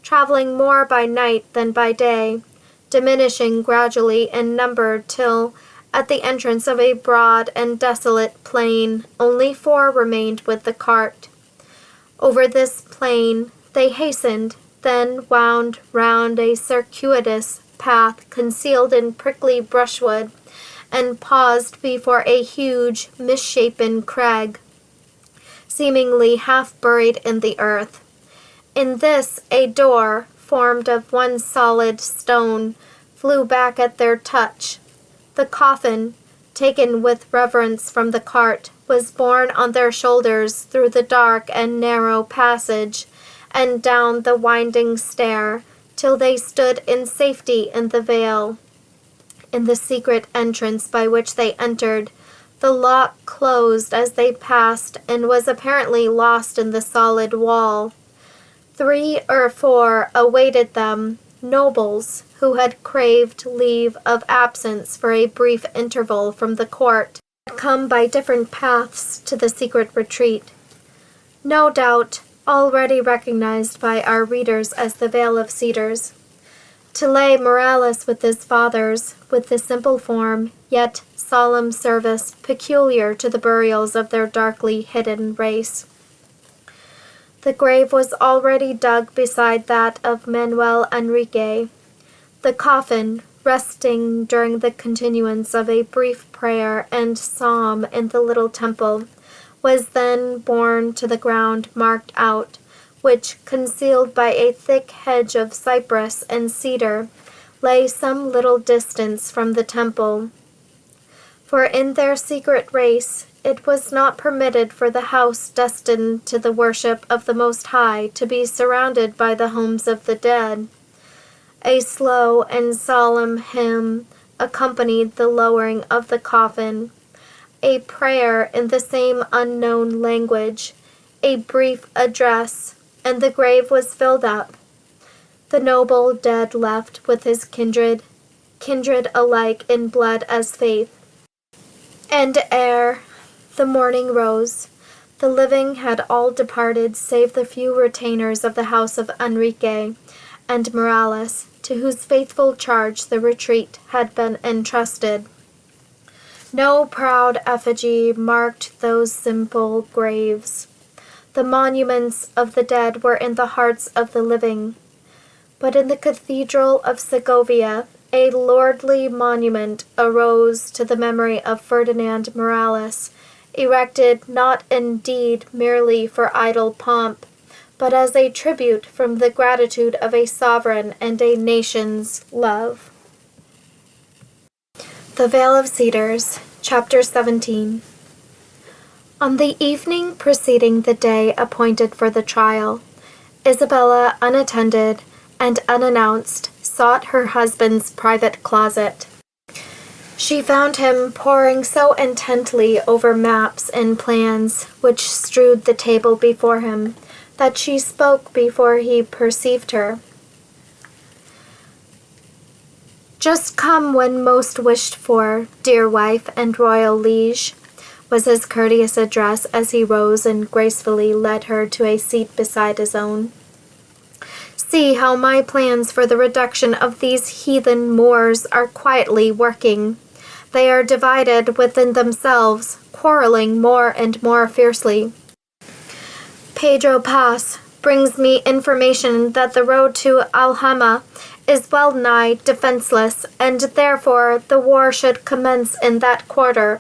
traveling more by night than by day, diminishing gradually in number till, at the entrance of a broad and desolate plain, only 4 remained with the cart. Over this plain they hastened, then wound round a circuitous path concealed in prickly brushwood, and paused before a huge, misshapen crag, seemingly half buried in the earth. In this a door, formed of one solid stone, flew back at their touch. The coffin, taken with reverence from the cart, was borne on their shoulders through the dark and narrow passage, and down the winding stair, till they stood in safety in the vale. In the secret entrance by which they entered, the lock closed as they passed, and was apparently lost in the solid wall. 3 or 4 awaited them, nobles who had craved leave of absence for a brief interval from the court, had come by different paths to the secret retreat. No doubt, already recognized by our readers as the Vale of Cedars, to lay Morales with his fathers, with the simple form, yet solemn service peculiar to the burials of their darkly hidden race. The grave was already dug beside that of Manuel Enrique. The coffin, resting during the continuance of a brief prayer and psalm in the little temple, was then borne to the ground marked out, which, concealed by a thick hedge of cypress and cedar, lay some little distance from the temple. For in their secret race it was not permitted for the house destined to the worship of the Most High to be surrounded by the homes of the dead. A slow and solemn hymn accompanied the lowering of the coffin, a prayer in the same unknown language, a brief address, and the grave was filled up. The noble dead left with his kindred alike in blood as faith. And ere the morning rose, the living had all departed save the few retainers of the house of Enrique and Morales, to whose faithful charge the retreat had been entrusted. No proud effigy marked those simple graves. The monuments of the dead were in the hearts of the living. But in the Cathedral of Segovia, a lordly monument arose to the memory of Ferdinand Morales, erected not indeed merely for idle pomp, but as a tribute from the gratitude of a sovereign and a nation's love. The Vale of Cedars, Chapter 17. On the evening preceding the day appointed for the trial, Isabella, unattended and unannounced, sought her husband's private closet. She found him poring so intently over maps and plans which strewed the table before him that she spoke before he perceived her. "Just come when most wished for, dear wife and royal liege," was his courteous address as he rose and gracefully led her to a seat beside his own. "See how my plans for the reduction of these heathen Moors are quietly working. They are divided within themselves, quarreling more and more fiercely. Pedro Paz brings me information that the road to Alhama is well nigh defenseless, and therefore the war should commence in that quarter.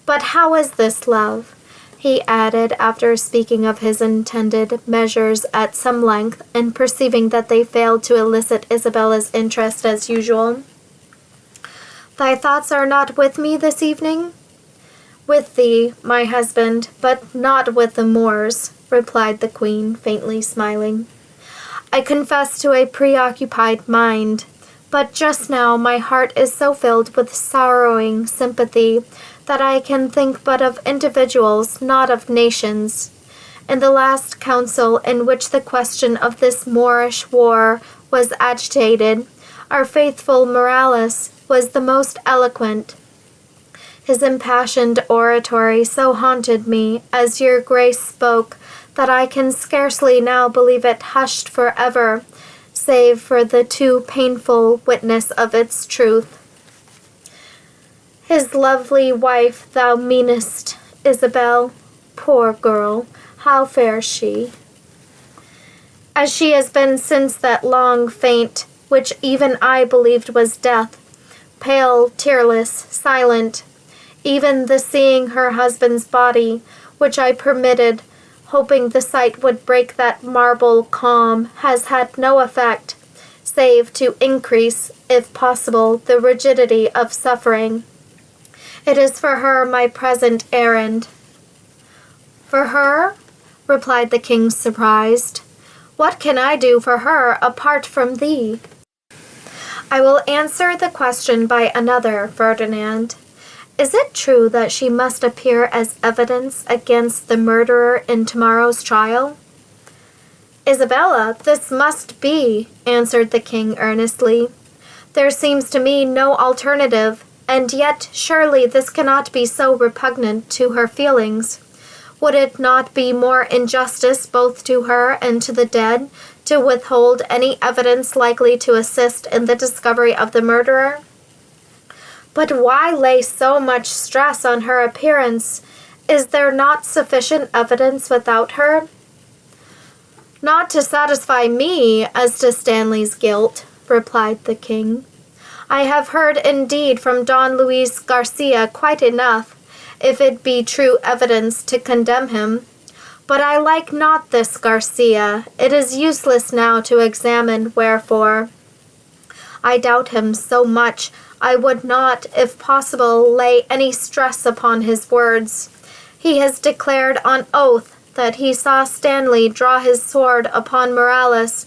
But how is this, love?" he added, after speaking of his intended measures at some length, and perceiving that they failed to elicit Isabella's interest as usual. "Thy thoughts are not with me this evening?" "With thee, my husband, but not with the Moors," replied the queen, faintly smiling. "I confess to a preoccupied mind, but just now my heart is so filled with sorrowing sympathy that I can think but of individuals, not of nations. In the last council in which the question of this Moorish war was agitated, our faithful Morales was the most eloquent. His impassioned oratory so haunted me as your grace spoke that I can scarcely now believe it hushed forever, save for the too painful witness of its truth. His lovely wife thou meanest, Isabel. Poor girl, how fares she? As she has been since that long faint, which even I believed was death, pale, tearless, silent. Even the seeing her husband's body, which I permitted, hoping the sight would break that marble calm, has had no effect, save to increase, if possible, the rigidity of suffering. It is for her my present errand." "For her?" replied the king, surprised. "What can I do for her apart from thee?" "I will answer the question by another, Ferdinand. Is it true that she must appear as evidence against the murderer in tomorrow's trial?" "Isabella, this must be," answered the king earnestly. "There seems to me no alternative, and yet surely this cannot be so repugnant to her feelings. Would it not be more injustice both to her and to the dead to withhold any evidence likely to assist in the discovery of the murderer? But why lay so much stress on her appearance? Is there not sufficient evidence without her?" "Not to satisfy me as to Stanley's guilt," replied the king. "I have heard indeed from Don Luis Garcia quite enough, if it be true evidence to condemn him. But I like not this Garcia. It is useless now to examine wherefore. I doubt him so much, I would not, if possible, lay any stress upon his words. He has declared on oath that he saw Stanley draw his sword upon Morales,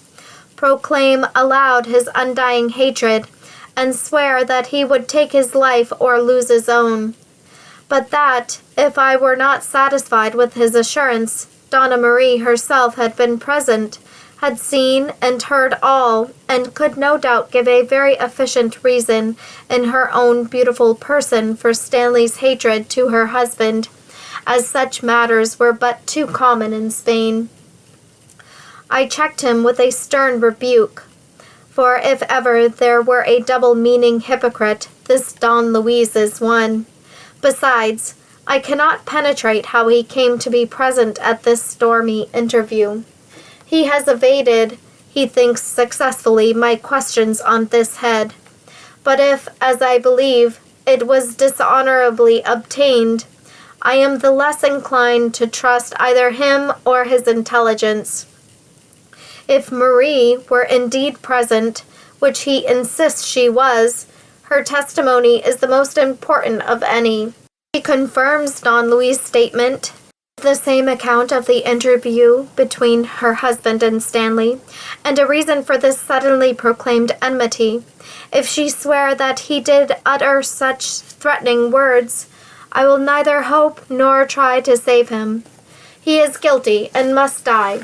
proclaim aloud his undying hatred, and swear that he would take his life or lose his own. But that, if I were not satisfied with his assurance, Donna Marie herself had been present, had seen and heard all, and could no doubt give a very efficient reason in her own beautiful person for Stanley's hatred to her husband, as such matters were but too common in Spain. I checked him with a stern rebuke, for if ever there were a double-meaning hypocrite, this Don Luis is one. Besides, I cannot penetrate how he came to be present at this stormy interview. He has evaded, he thinks successfully, my questions on this head. But if, as I believe, it was dishonorably obtained, I am the less inclined to trust either him or his intelligence. If Marie were indeed present, which he insists she was, her testimony is the most important of any. She confirms Don Luis' statement, the same account of the interview between her husband and Stanley, and a reason for this suddenly proclaimed enmity. If she swear that he did utter such threatening words, I will neither hope nor try to save him. He is guilty and must die.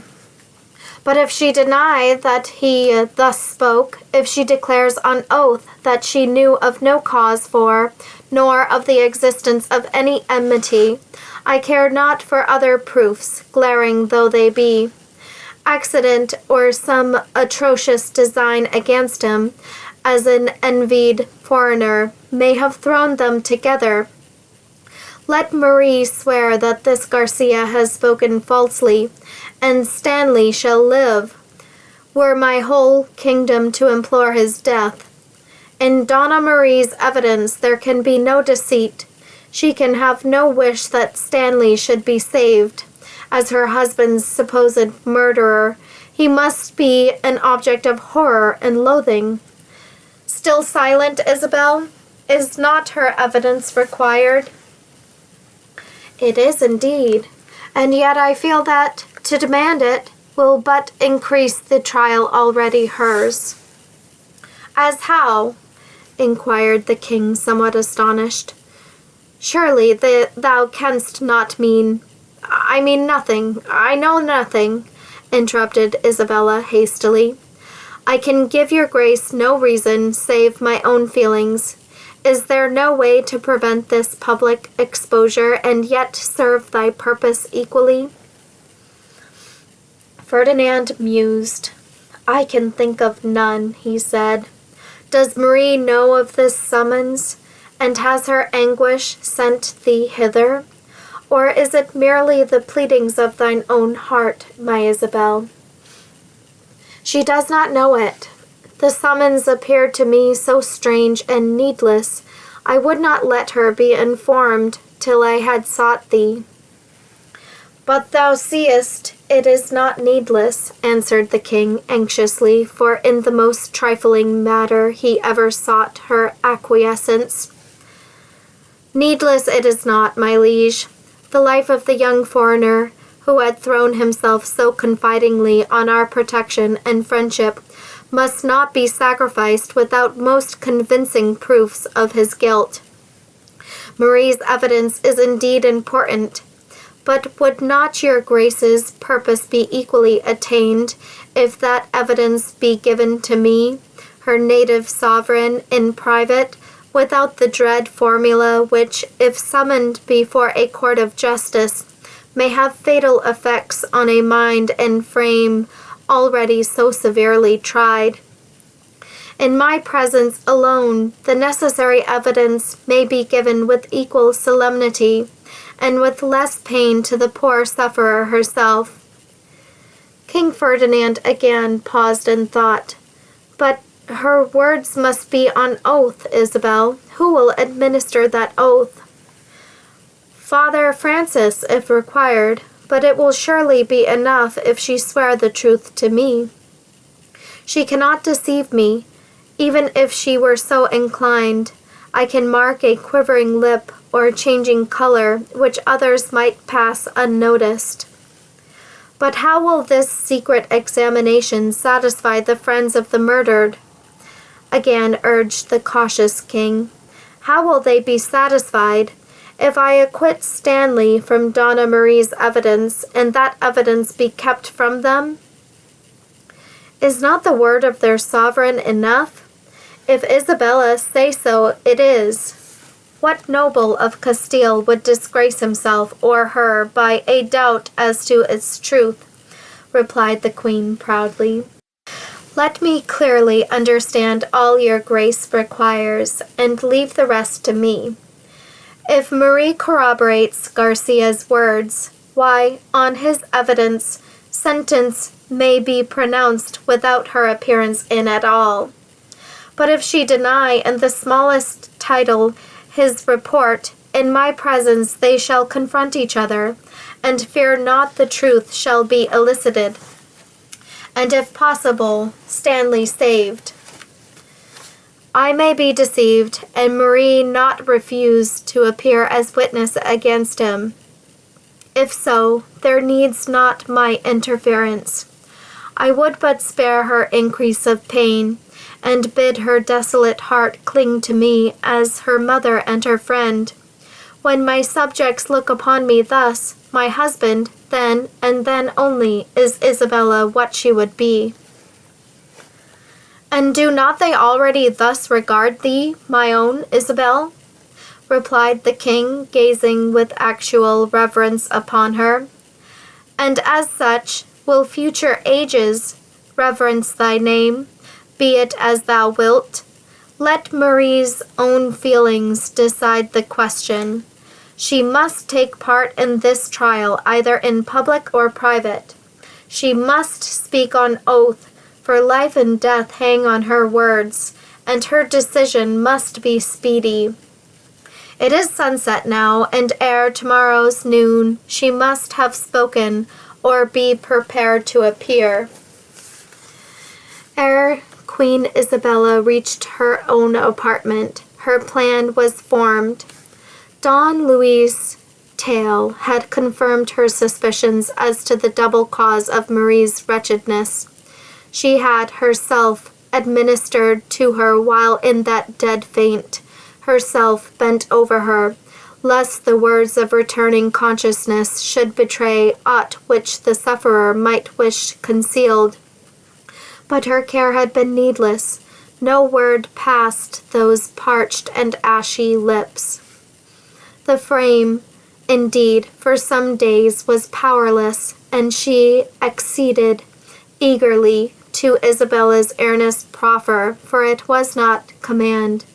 But if she deny that he thus spoke, if she declares on oath that she knew of no cause for, nor of the existence of any enmity, I care not for other proofs, glaring though they be. Accident or some atrocious design against him, as an envied foreigner, may have thrown them together. Let Marie swear that this Garcia has spoken falsely, and Stanley shall live, were my whole kingdom to implore his death. In Donna Marie's evidence there can be no deceit. She can have no wish that Stanley should be saved. As her husband's supposed murderer, he must be an object of horror and loathing. Still silent, Isabel? Is not her evidence required? It is indeed, and yet I feel that to demand it will but increase the trial already hers. As how? Inquired the king, somewhat astonished. Surely thou canst not mean— I mean nothing, I know nothing, interrupted Isabella hastily. I can give your grace no reason save my own feelings. Is there no way to prevent this public exposure and yet serve thy purpose equally? Ferdinand mused. I can think of none, he said. Does Marie know of this summons, and has her anguish sent thee hither? Or is it merely the pleadings of thine own heart, my Isabel? She does not know it. The summons appeared to me so strange and needless, I would not let her be informed till I had sought thee. But thou seest it is not needless, answered the king anxiously, for in the most trifling matter he ever sought her acquiescence. Needless it is not, my liege. The life of the young foreigner, who had thrown himself so confidingly on our protection and friendship, must not be sacrificed without most convincing proofs of his guilt. Marie's evidence is indeed important, but would not your grace's purpose be equally attained if that evidence be given to me, her native sovereign, in private, without the dread formula which, if summoned before a court of justice, may have fatal effects on a mind and frame already so severely tried? In my presence alone, the necessary evidence may be given with equal solemnity, and with less pain to the poor sufferer herself. King Ferdinand again paused in thought. But her words must be on oath, Isabel. Who will administer that oath? Father Francis, if required, but it will surely be enough if she swear the truth to me. She cannot deceive me, even if she were so inclined. I can mark a quivering lip or changing color which others might pass unnoticed. But how will this secret examination satisfy the friends of the murdered? Again urged the cautious king. How will they be satisfied? If I acquit Stanley from Donna Marie's evidence, and that evidence be kept from them, is not the word of their sovereign enough? If Isabella say so, it is. What noble of Castile would disgrace himself or her by a doubt as to its truth? Replied the queen proudly. Let me clearly understand all your grace requires, and leave the rest to me. If Marie corroborates Garcia's words, why, on his evidence, sentence may be pronounced without her appearance in at all. But if she deny in the smallest title his report, in my presence they shall confront each other, and fear not the truth shall be elicited, and if possible, Stanley saved. I may be deceived, and Marie not refuse to appear as witness against him. If so, there needs not my interference. I would but spare her increase of pain, and bid her desolate heart cling to me as her mother and her friend. When my subjects look upon me thus, my husband, then and then only, is Isabella what she would be. And do not they already thus regard thee, my own Isabel? Replied the king, gazing with actual reverence upon her. And as such will future ages reverence thy name, be it as thou wilt. Let Marie's own feelings decide the question. She must take part in this trial, either in public or private. She must speak on oath, for life and death hang on her words, and her decision must be speedy. It is sunset now, and ere tomorrow's noon she must have spoken, or be prepared to appear. Ere Queen Isabella reached her own apartment, her plan was formed. Don Luis' tale had confirmed her suspicions as to the double cause of Marie's wretchedness. She had herself administered to her while in that dead faint, herself bent over her, lest the words of returning consciousness should betray aught which the sufferer might wish concealed. But her care had been needless. No word passed those parched and ashy lips. The frame, indeed, for some days was powerless, and she acceded eagerly to Isabella's earnest proffer, for it was not command,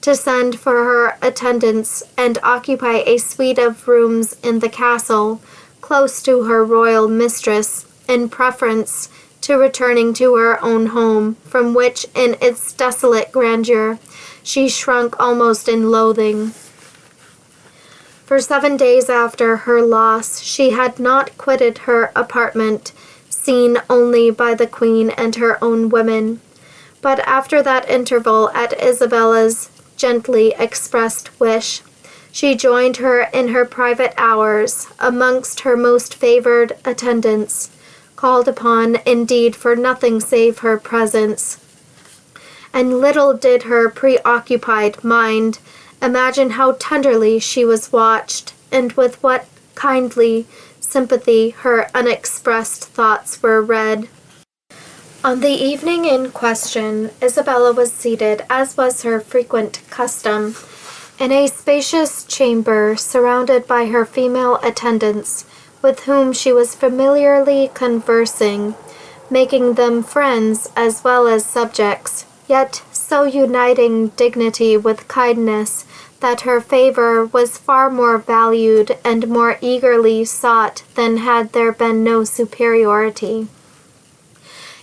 to send for her attendants and occupy a suite of rooms in the castle, close to her royal mistress, in preference to returning to her own home, from which, in its desolate grandeur, she shrunk almost in loathing. For 7 days after her loss, she had not quitted her apartment, seen only by the queen and her own women. But after that interval, at Isabella's gently expressed wish, she joined her in her private hours amongst her most favored attendants, called upon indeed for nothing save her presence. And little did her preoccupied mind imagine how tenderly she was watched, and with what kindly sympathy her unexpressed thoughts were read. On the evening in question, Isabella was seated, as was her frequent custom, in a spacious chamber surrounded by her female attendants, with whom she was familiarly conversing, making them friends as well as subjects, yet so uniting dignity with kindness that her favor was far more valued and more eagerly sought than had there been no superiority.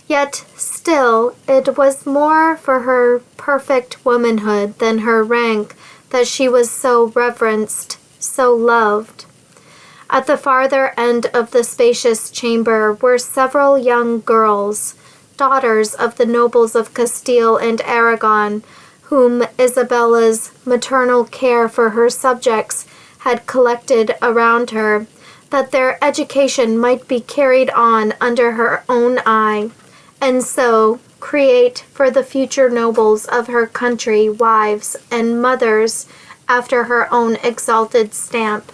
Yet still it was more for her perfect womanhood than her rank that she was so reverenced, so loved. At the farther end of the spacious chamber were several young girls, daughters of the nobles of Castile and Aragon, whom Isabella's maternal care for her subjects had collected around her, that their education might be carried on under her own eye, and so create for the future nobles of her country wives and mothers after her own exalted stamp.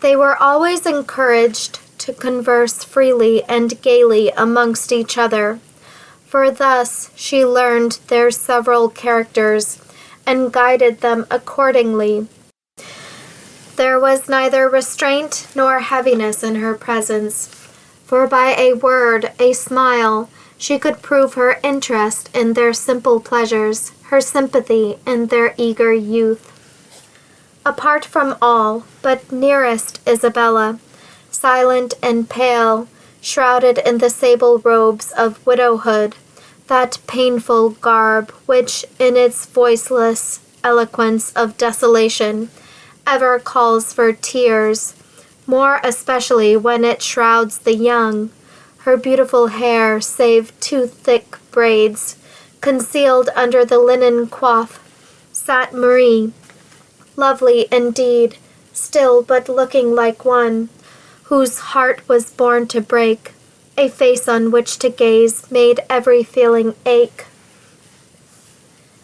They were always encouraged to converse freely and gaily amongst each other, for thus she learned their several characters and guided them accordingly. There was neither restraint nor heaviness in her presence, for by a word, a smile, she could prove her interest in their simple pleasures, her sympathy in their eager youth. Apart from all, but nearest Isabella, silent and pale, shrouded in the sable robes of widowhood, that painful garb which, in its voiceless eloquence of desolation, ever calls for tears, more especially when it shrouds the young, her beautiful hair, save two thick braids, concealed under the linen coif, sat Marie, lovely indeed, still but looking like one whose heart was born to break, a face on which to gaze made every feeling ache.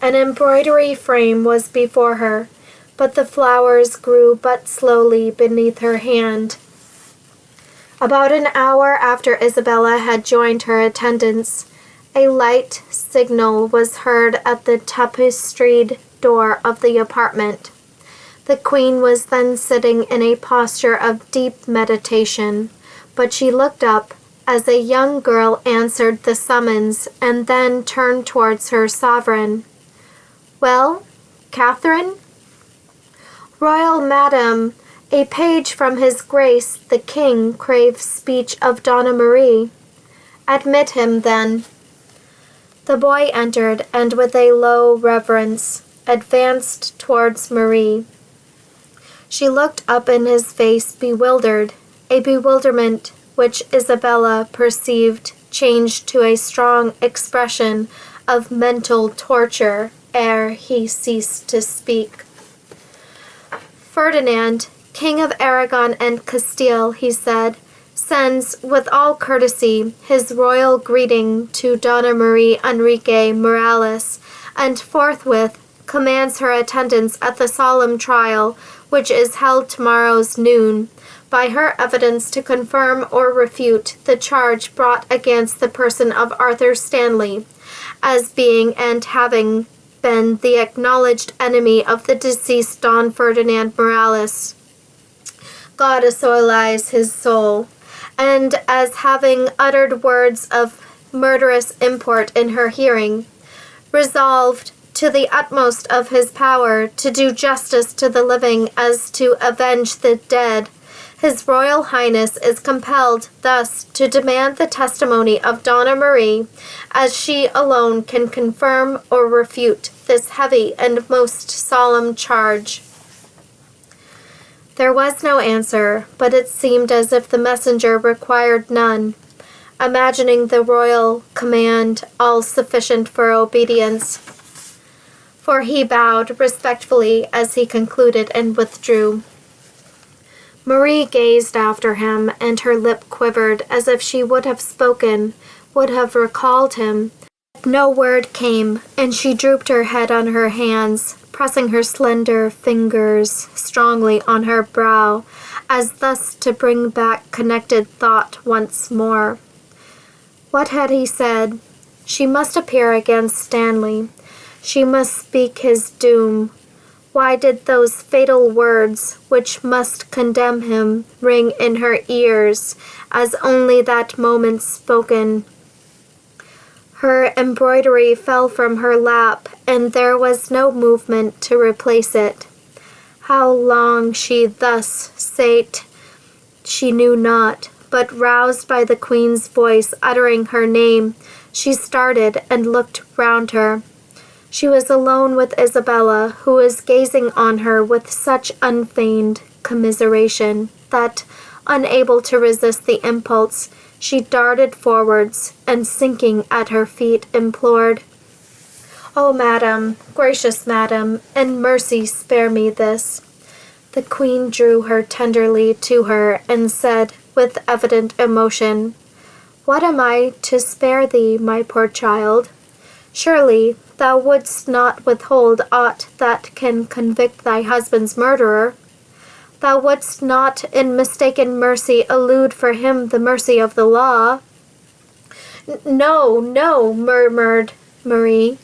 An embroidery frame was before her, but the flowers grew but slowly beneath her hand. About an hour after Isabella had joined her attendants, a light signal was heard at the tapestried door of the apartment. The queen was then sitting in a posture of deep meditation, but she looked up as a young girl answered the summons and then turned towards her sovereign. "Well, Catherine?" "Royal Madam, a page from His Grace the King craves speech of Donna Marie." "Admit him, then." The boy entered, and with a low reverence advanced towards Marie. She looked up in his face bewildered, a bewilderment which Isabella perceived changed to a strong expression of mental torture ere he ceased to speak. "Ferdinand, King of Aragon and Castile," he said, "sends, with all courtesy, his royal greeting to Donna Marie Enrique Morales, and forthwith commands her attendance at the solemn trial, which is held tomorrow's noon, by her evidence to confirm or refute the charge brought against the person of Arthur Stanley, as being and having been the acknowledged enemy of the deceased Don Ferdinand Morales, God assoilize his soul, and as having uttered words of murderous import in her hearing, resolved to the utmost of his power to do justice to the living as to avenge the dead. His Royal Highness is compelled thus to demand the testimony of Donna Marie, as she alone can confirm or refute this heavy and most solemn charge." There was no answer, but it seemed as if the messenger required none, imagining the royal command all sufficient for obedience, for he bowed respectfully as he concluded and withdrew. Marie gazed after him, and her lip quivered as if she would have spoken, would have recalled him. No word came, and she drooped her head on her hands, pressing her slender fingers strongly on her brow, as thus to bring back connected thought once more. What had he said? She must appear against Stanley. She must speak his doom. Why did those fatal words, which must condemn him, ring in her ears, as only that moment spoken? Her embroidery fell from her lap, and there was no movement to replace it. How long she thus sate, she knew not, but roused by the Queen's voice uttering her name, she started and looked round her. She was alone with Isabella, who was gazing on her with such unfeigned commiseration that, unable to resist the impulse, she darted forwards, and sinking at her feet, implored, "Oh, madam, gracious madam, in mercy spare me this." The Queen drew her tenderly to her, and said, with evident emotion, "What am I to spare thee, my poor child? Surely thou wouldst not withhold aught that can convict thy husband's murderer. Thou wouldst not in mistaken mercy elude for him the mercy of the law. No, no, murmured Marie.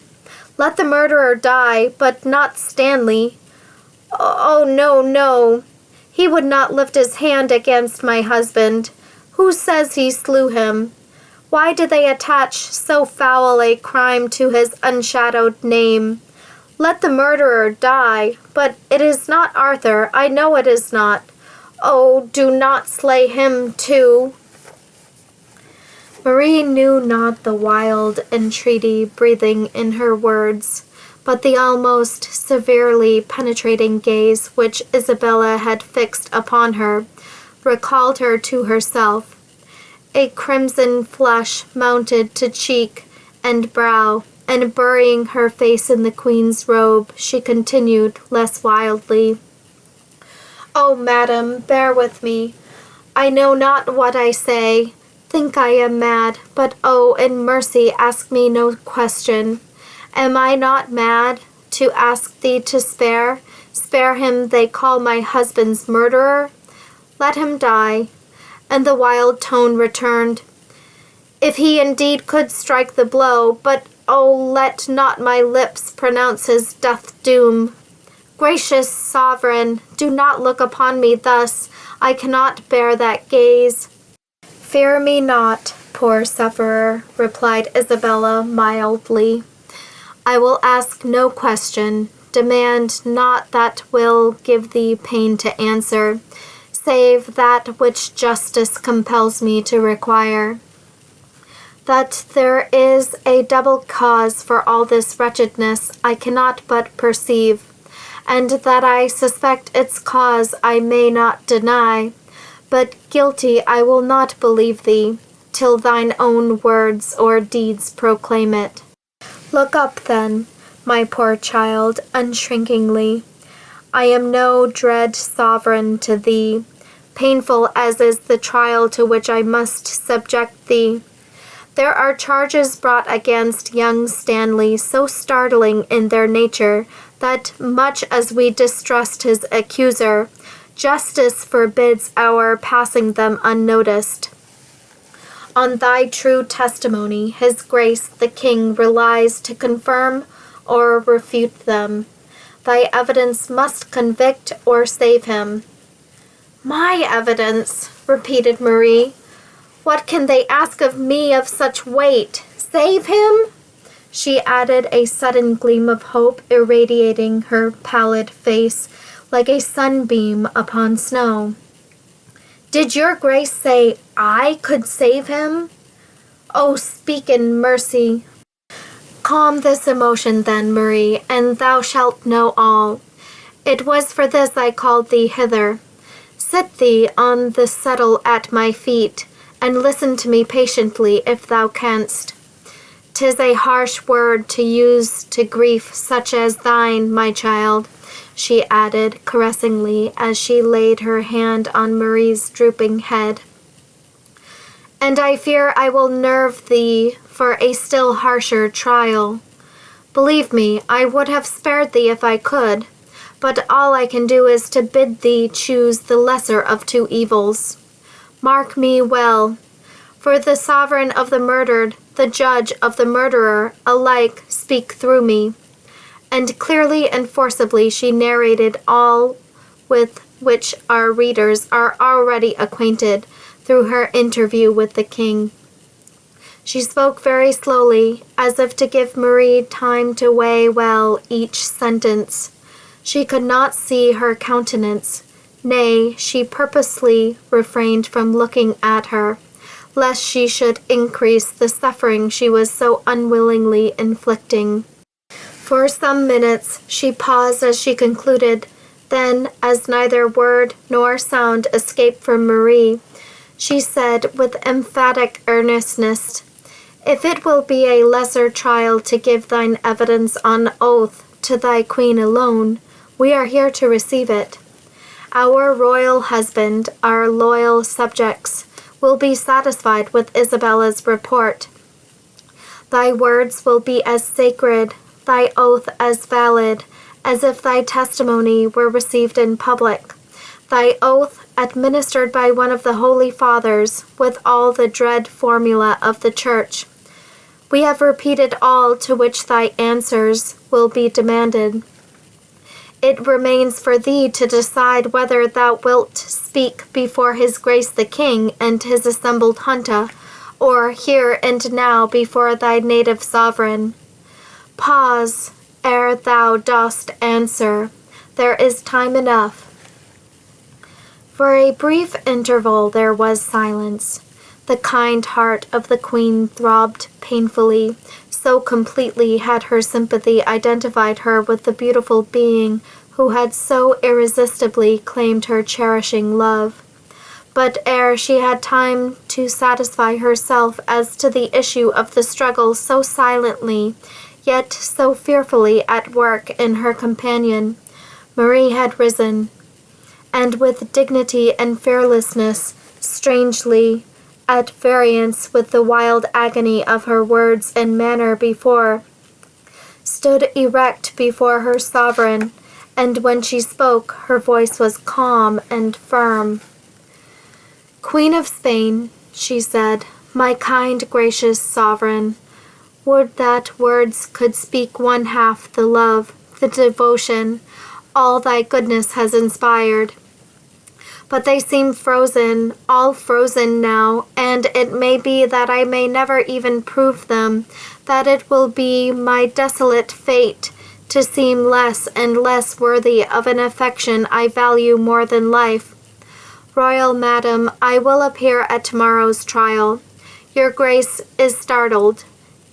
Let the murderer die, but not Stanley. Oh, no, no. He would not lift his hand against my husband. Who says he slew him? Why did they attach so foul a crime to his unshadowed name? Let the murderer die, but it is not Arthur. I know it is not. Oh, do not slay him too. Marie knew not the wild entreaty breathing in her words, but the almost severely penetrating gaze which Isabella had fixed upon her recalled her to herself. A crimson flush mounted to cheek and brow, and burying her face in the queen's robe, she continued less wildly, "Oh, madam, bear with me. I know not what I say. Think I am mad, but oh, in mercy ask me no question. Am I not mad to ask thee to spare him they call my husband's murderer? Let him die." And the wild tone returned, "If he indeed could strike the blow, but oh, let not my lips pronounce his death doom. Gracious sovereign, do not look upon me thus. I cannot bear that gaze." "Fear me not, poor sufferer," replied Isabella mildly. "I will ask no question, demand not that will give thee pain to answer, save that which justice compels me to require. That there is a double cause for all this wretchedness I cannot but perceive, and that I suspect its cause I may not deny, but guilty I will not believe thee, till thine own words or deeds proclaim it. Look up then, my poor child, unshrinkingly. I am no dread sovereign to thee, painful as is the trial to which I must subject thee. There are charges brought against young Stanley so startling in their nature that, much as we distrust his accuser, justice forbids our passing them unnoticed. On thy true testimony, his grace the king relies to confirm or refute them. Thy evidence must convict or save him." "My evidence," repeated Marie. "What can they ask of me of such weight? Save him?" She added, a sudden gleam of hope irradiating her pallid face like a sunbeam upon snow. "Did your grace say I could save him? Oh, speak in mercy." "Calm this emotion then, Marie, and thou shalt know all. It was for this I called thee hither. Sit thee on the settle at my feet, and listen to me patiently if thou canst. 'Tis a harsh word to use to grief such as thine, my child," she added caressingly as she laid her hand on Marie's drooping head. "And I fear I will nerve thee for a still harsher trial. Believe me, I would have spared thee if I could, but all I can do is to bid thee choose the lesser of two evils. Mark me well, for the sovereign of the murdered, the judge of the murderer, alike speak through me." And clearly and forcibly she narrated all with which our readers are already acquainted through her interview with the king. She spoke very slowly, as if to give Marie time to weigh well each sentence. She could not see her countenance. Nay, she purposely refrained from looking at her, lest she should increase the suffering she was so unwillingly inflicting. For some minutes she paused as she concluded. Then, as neither word nor sound escaped from Marie, she said with emphatic earnestness, "If it will be a lesser trial to give thine evidence on oath to thy queen alone, we are here to receive it. Our royal husband, our loyal subjects, will be satisfied with Isabella's report. Thy words will be as sacred, thy oath as valid, as if thy testimony were received in public. Thy oath, administered by one of the Holy Fathers, with all the dread formula of the Church. We have repeated all to which thy answers will be demanded. It remains for thee to decide whether thou wilt speak before His Grace the King and his assembled junta, or here and now before thy native sovereign. Pause ere thou dost answer. There is time enough. For a brief interval there was silence. The kind heart of the Queen throbbed painfully, so completely had her sympathy identified her with the beautiful being who had so irresistibly claimed her cherishing love. But ere she had time to satisfy herself as to the issue of the struggle so silently, yet so fearfully at work in her companion, Marie had risen, and with dignity and fearlessness, strangely at variance with the wild agony of her words and manner before, stood erect before her sovereign, and when she spoke, her voice was calm and firm. "Queen of Spain," she said, "my kind, gracious sovereign, would that words could speak one half the love, the devotion, all thy goodness has inspired. But they seem frozen, all frozen now, and it may be that I may never even prove them, that it will be my desolate fate to seem less and less worthy of an affection I value more than life. Royal Madam, I will appear at tomorrow's trial. Your Grace is startled,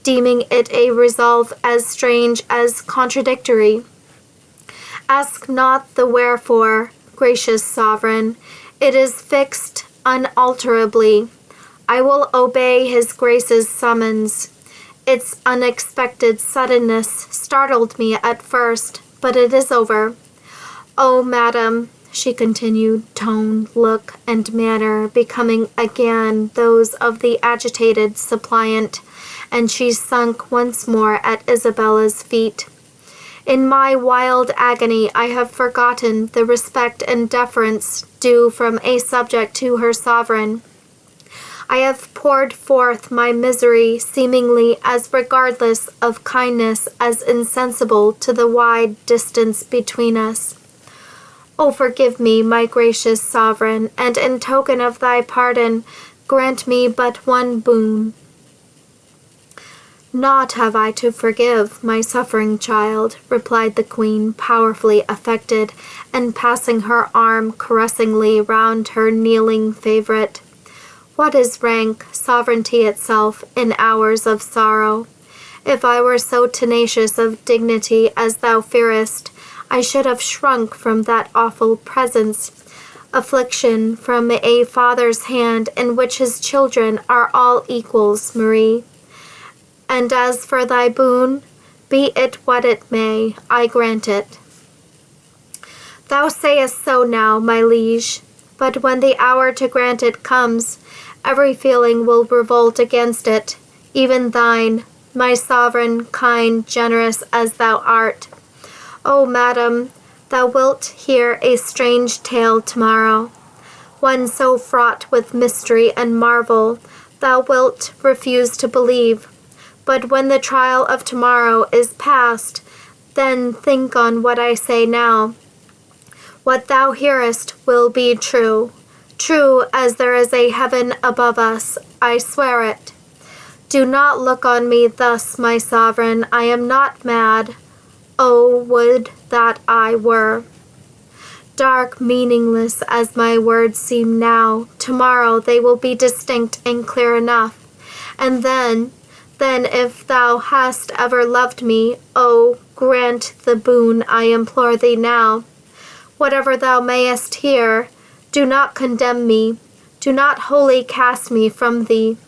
deeming it a resolve as strange as contradictory. Ask not the wherefore, gracious sovereign. It is fixed unalterably. I will obey His Grace's summons. Its unexpected suddenness startled me at first, but it is over. Oh, madam," she continued, tone, look, and manner becoming again those of the agitated suppliant, and she sunk once more at Isabella's feet. "In my wild agony I have forgotten the respect and deference due from a subject to her sovereign. I have poured forth my misery seemingly as regardless of kindness as insensible to the wide distance between us. Oh, forgive me, my gracious sovereign, and in token of thy pardon, grant me but one boon." "Naught have I to forgive, my suffering child," replied the Queen, powerfully affected, and passing her arm caressingly round her kneeling favourite. "What is rank, sovereignty itself, in hours of sorrow? If I were so tenacious of dignity as thou fearest, I should have shrunk from that awful presence. Affliction from a father's hand in which his children are all equals, Marie. And as for thy boon, be it what it may, I grant it." "Thou sayest so now, my liege, but when the hour to grant it comes, every feeling will revolt against it, even thine, my sovereign, kind, generous as thou art. O madam, thou wilt hear a strange tale tomorrow, one so fraught with mystery and marvel, thou wilt refuse to believe. But when the trial of tomorrow is past, then think on what I say now. What thou hearest will be true. True as there is a heaven above us, I swear it. Do not look on me thus, my sovereign. I am not mad. Oh, would that I were. Dark, meaningless as my words seem now, tomorrow they will be distinct and clear enough. And then if thou hast ever loved me, oh, grant the boon I implore thee now. Whatever thou mayest hear, do not condemn me. Do not wholly cast me from thee.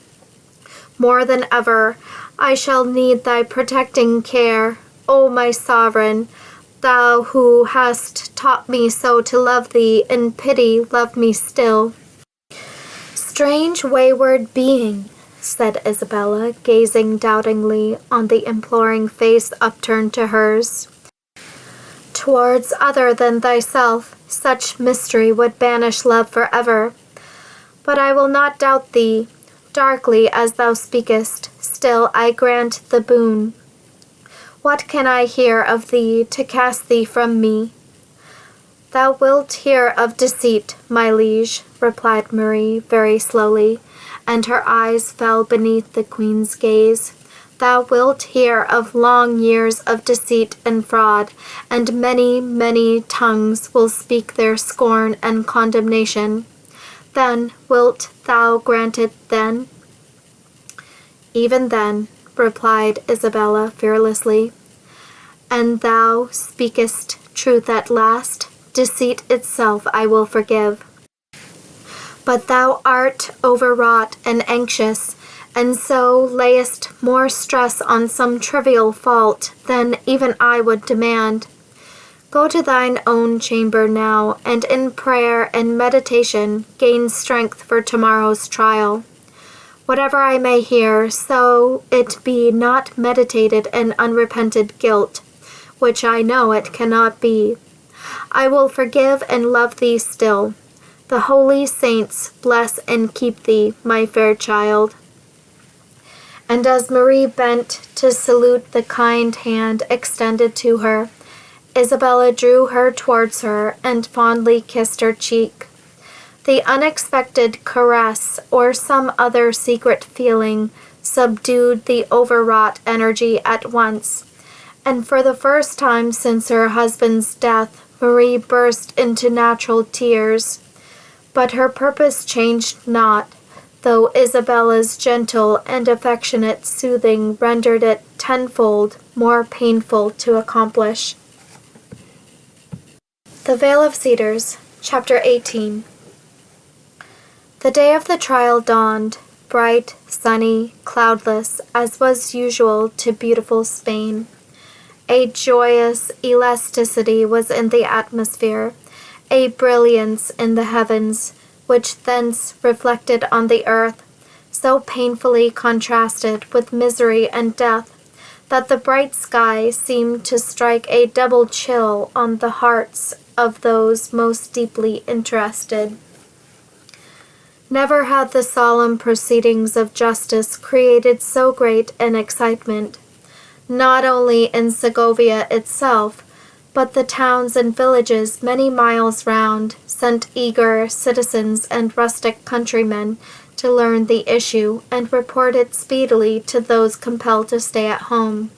More than ever, I shall need thy protecting care, O my sovereign, thou who hast taught me so to love thee, in pity love me still." "Strange wayward being," said Isabella, gazing doubtingly on the imploring face upturned to hers. Towards other than thyself, such mystery would banish love forever. But I will not doubt thee. Darkly as thou speakest, still I grant the boon. What can I hear of thee to cast thee from me? Thou wilt hear of deceit, my liege, replied Marie very slowly, and her eyes fell beneath the queen's gaze. Thou wilt hear of long years of deceit and fraud, and many, many tongues will speak their scorn and condemnation. Then wilt thou grant it then? Even then, replied Isabella fearlessly. And thou speakest truth at last? Deceit itself I will forgive. But thou art overwrought and anxious, and so layest more stress on some trivial fault than even I would demand. Go to thine own chamber now, and in prayer and meditation gain strength for tomorrow's trial. Whatever I may hear, so it be not meditated and unrepented guilt, which I know it cannot be. I will forgive and love thee still. The holy saints bless and keep thee, my fair child. And as Marie bent to salute the kind hand extended to her, Isabella drew her towards her and fondly kissed her cheek. The unexpected caress or some other secret feeling subdued the overwrought energy at once, and for the first time since her husband's death, Marie burst into natural tears. But her purpose changed not, though Isabella's gentle and affectionate soothing rendered it tenfold more painful to accomplish. The Vale of Cedars, Chapter 18. The day of the trial dawned, bright, sunny, cloudless, as was usual to beautiful Spain. A joyous elasticity was in the atmosphere, a brilliance in the heavens, which thence reflected on the earth, so painfully contrasted with misery and death, that the bright sky seemed to strike a double chill on the hearts of those most deeply interested. Never had the solemn proceedings of justice created so great an excitement, not only in Segovia itself, but the towns and villages many miles round sent eager citizens and rustic countrymen to learn the issue and report it speedily to those compelled to stay at home.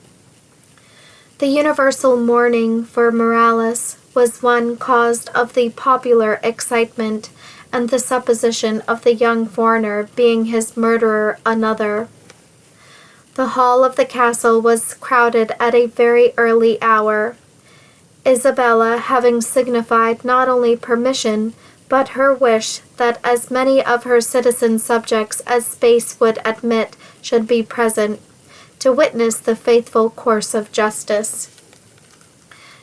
The universal mourning for Morales was one caused of the popular excitement and the supposition of the young foreigner being his murderer another. The hall of the castle was crowded at a very early hour. Isabella having signified not only permission, but her wish that as many of her citizen subjects as space would admit should be present, to witness the faithful course of justice.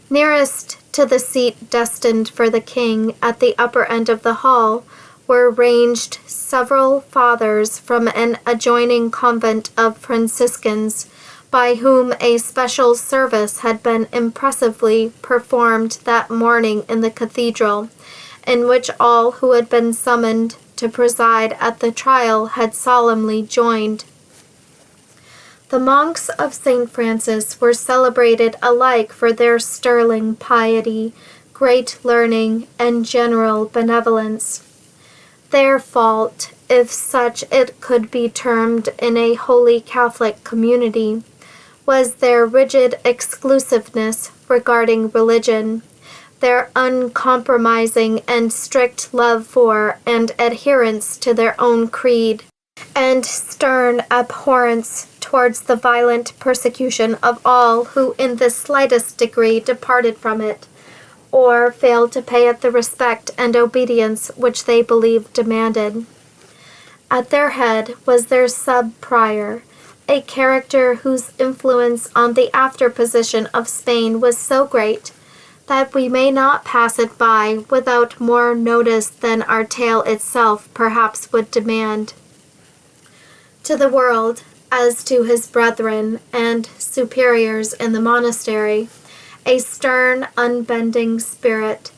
Nearest to the seat destined for the king at the upper end of the hall were ranged several fathers from an adjoining convent of Franciscans, by whom a special service had been impressively performed that morning in the cathedral, in which all who had been summoned to preside at the trial had solemnly joined. The monks of St. Francis were celebrated alike for their sterling piety, great learning, and general benevolence. Their fault, if such it could be termed in a holy Catholic community, was their rigid exclusiveness regarding religion, their uncompromising and strict love for and adherence to their own creed, and stern abhorrence towards the violent persecution of all who in the slightest degree departed from it, or failed to pay it the respect and obedience which they believed demanded. At their head was their sub-prior, a character whose influence on the after-position of Spain was so great that we may not pass it by without more notice than our tale itself perhaps would demand. To the world, as to his brethren and superiors in the monastery, a stern, unbending spirit,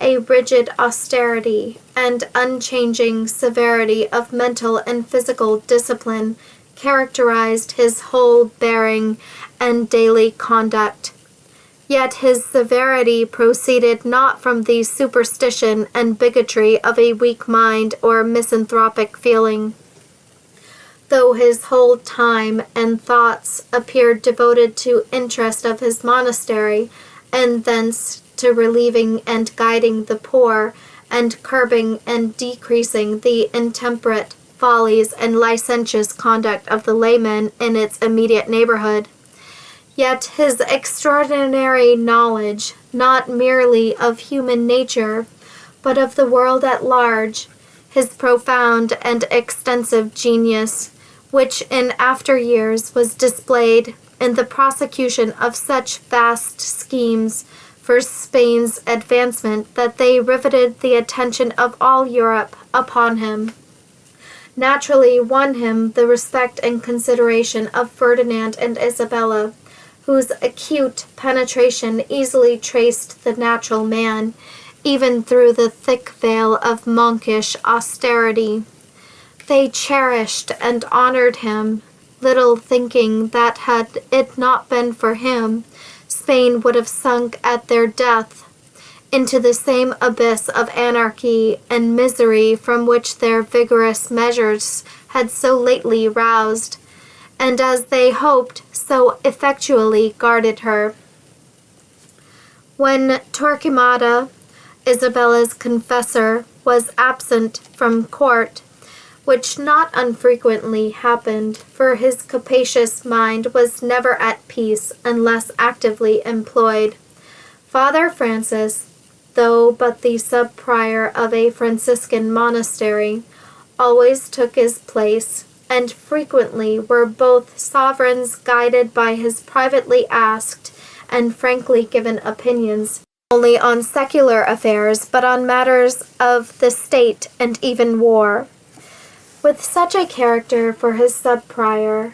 a rigid austerity, and unchanging severity of mental and physical discipline characterized his whole bearing and daily conduct. Yet his severity proceeded not from the superstition and bigotry of a weak mind or misanthropic feeling, though his whole time and thoughts appeared devoted to interest of his monastery, and thence to relieving and guiding the poor, and curbing and decreasing the intemperate follies and licentious conduct of the laymen in its immediate neighborhood. Yet his extraordinary knowledge, not merely of human nature, but of the world at large, his profound and extensive genius, which in after years was displayed in the prosecution of such vast schemes for Spain's advancement that they riveted the attention of all Europe upon him, naturally won him the respect and consideration of Ferdinand and Isabella, whose acute penetration easily traced the natural man, even through the thick veil of monkish austerity. They cherished and honored him, little thinking that had it not been for him, Spain would have sunk at their death into the same abyss of anarchy and misery from which their vigorous measures had so lately roused, and as they hoped, so effectually guarded her. When Torquemada, Isabella's confessor, was absent from court, which not unfrequently happened, for his capacious mind was never at peace unless actively employed, Father Francis, though but the sub-prior of a Franciscan monastery, always took his place, and frequently were both sovereigns guided by his privately asked and frankly given opinions, only on secular affairs, but on matters of the state and even war. With such a character for his sub-prior,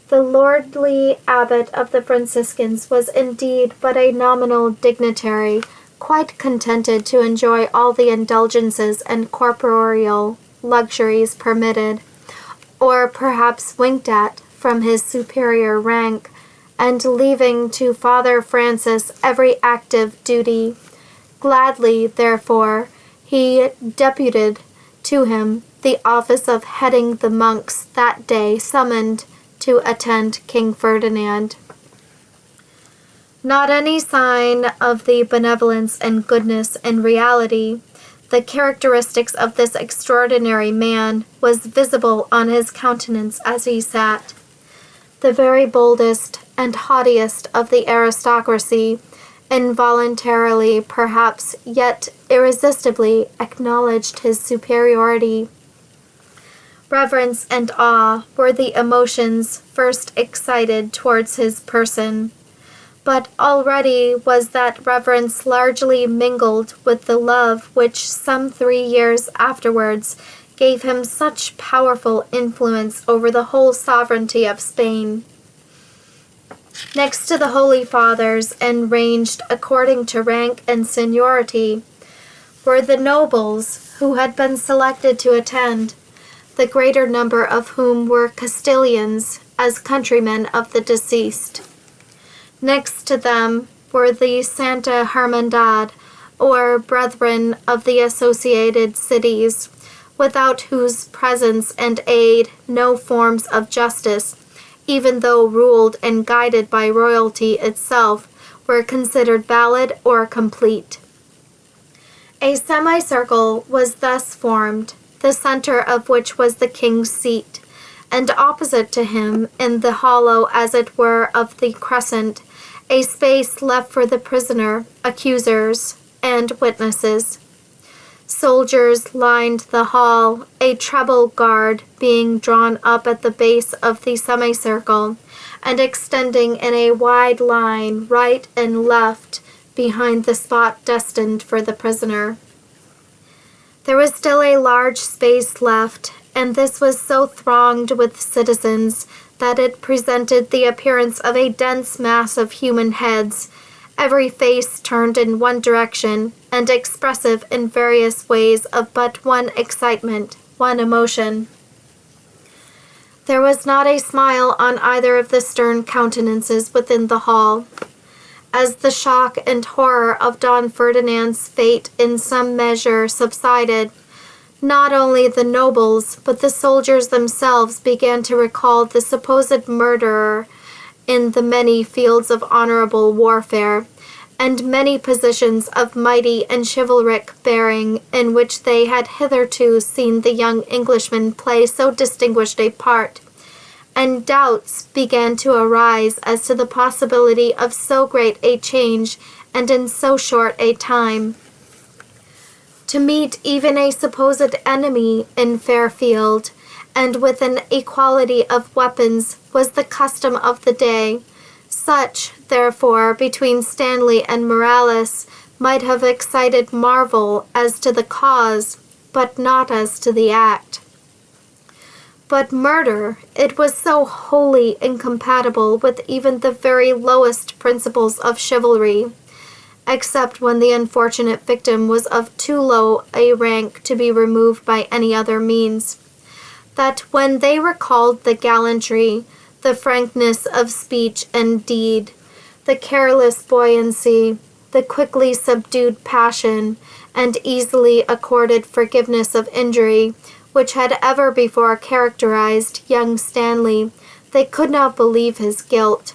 the lordly abbot of the Franciscans was indeed but a nominal dignitary, quite contented to enjoy all the indulgences and corporeal luxuries permitted, or perhaps winked at, from his superior rank, and leaving to Father Francis every active duty. Gladly, therefore, he deputed to him the office of heading the monks that day summoned to attend King Ferdinand. Not any sign of the benevolence and goodness in reality, the characteristics of this extraordinary man, was visible on his countenance as he sat. The very boldest and haughtiest of the aristocracy, involuntarily perhaps, yet irresistibly acknowledged his superiority. Reverence and awe were the emotions first excited towards his person, but already was that reverence largely mingled with the love which some 3 years afterwards gave him such powerful influence over the whole sovereignty of Spain. Next to the Holy Fathers, and ranged according to rank and seniority, were the nobles who had been selected to attend, the greater number of whom were Castilians, as countrymen of the deceased. Next to them were the Santa Hermandad, or Brethren of the Associated Cities, without whose presence and aid no forms of justice, even though ruled and guided by royalty itself, were considered valid or complete. A semicircle was thus formed, the center of which was the king's seat, and opposite to him, in the hollow as it were of the crescent, a space left for the prisoner, accusers, and witnesses. Soldiers lined the hall, a treble guard being drawn up at the base of the semicircle, and extending in a wide line right and left behind the spot destined for the prisoner. There was still a large space left, and this was so thronged with citizens that it presented the appearance of a dense mass of human heads, every face turned in one direction, and expressive in various ways of but one excitement, one emotion. There was not a smile on either of the stern countenances within the hall. As the shock and horror of Don Ferdinand's fate in some measure subsided, not only the nobles, but the soldiers themselves began to recall the supposed murderer in the many fields of honorable warfare, and many positions of mighty and chivalric bearing in which they had hitherto seen the young Englishman play so distinguished a part, and doubts began to arise as to the possibility of so great a change and in so short a time. To meet even a supposed enemy in Fairfield, and with an equality of weapons, was the custom of the day. Such, therefore, between Stanley and Morales might have excited marvel as to the cause, but not as to the act. But murder, it was so wholly incompatible with even the very lowest principles of chivalry, except when the unfortunate victim was of too low a rank to be removed by any other means, that when they recalled the gallantry, the frankness of speech and deed, the careless buoyancy, the quickly subdued passion, and easily accorded forgiveness of injury, which had ever before characterized young Stanley, they could not believe his guilt.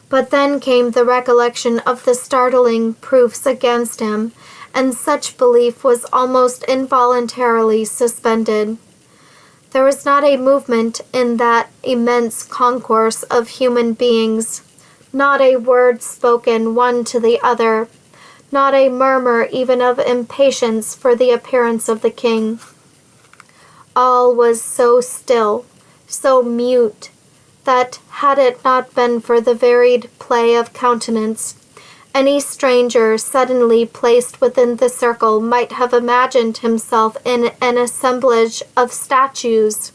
But then came the recollection of the startling proofs against him, and such belief was almost involuntarily suspended. There was not a movement in that immense concourse of human beings, not a word spoken one to the other, not a murmur even of impatience for the appearance of the king. All was so still, so mute, that, had it not been for the varied play of countenance, any stranger suddenly placed within the circle might have imagined himself in an assemblage of statues.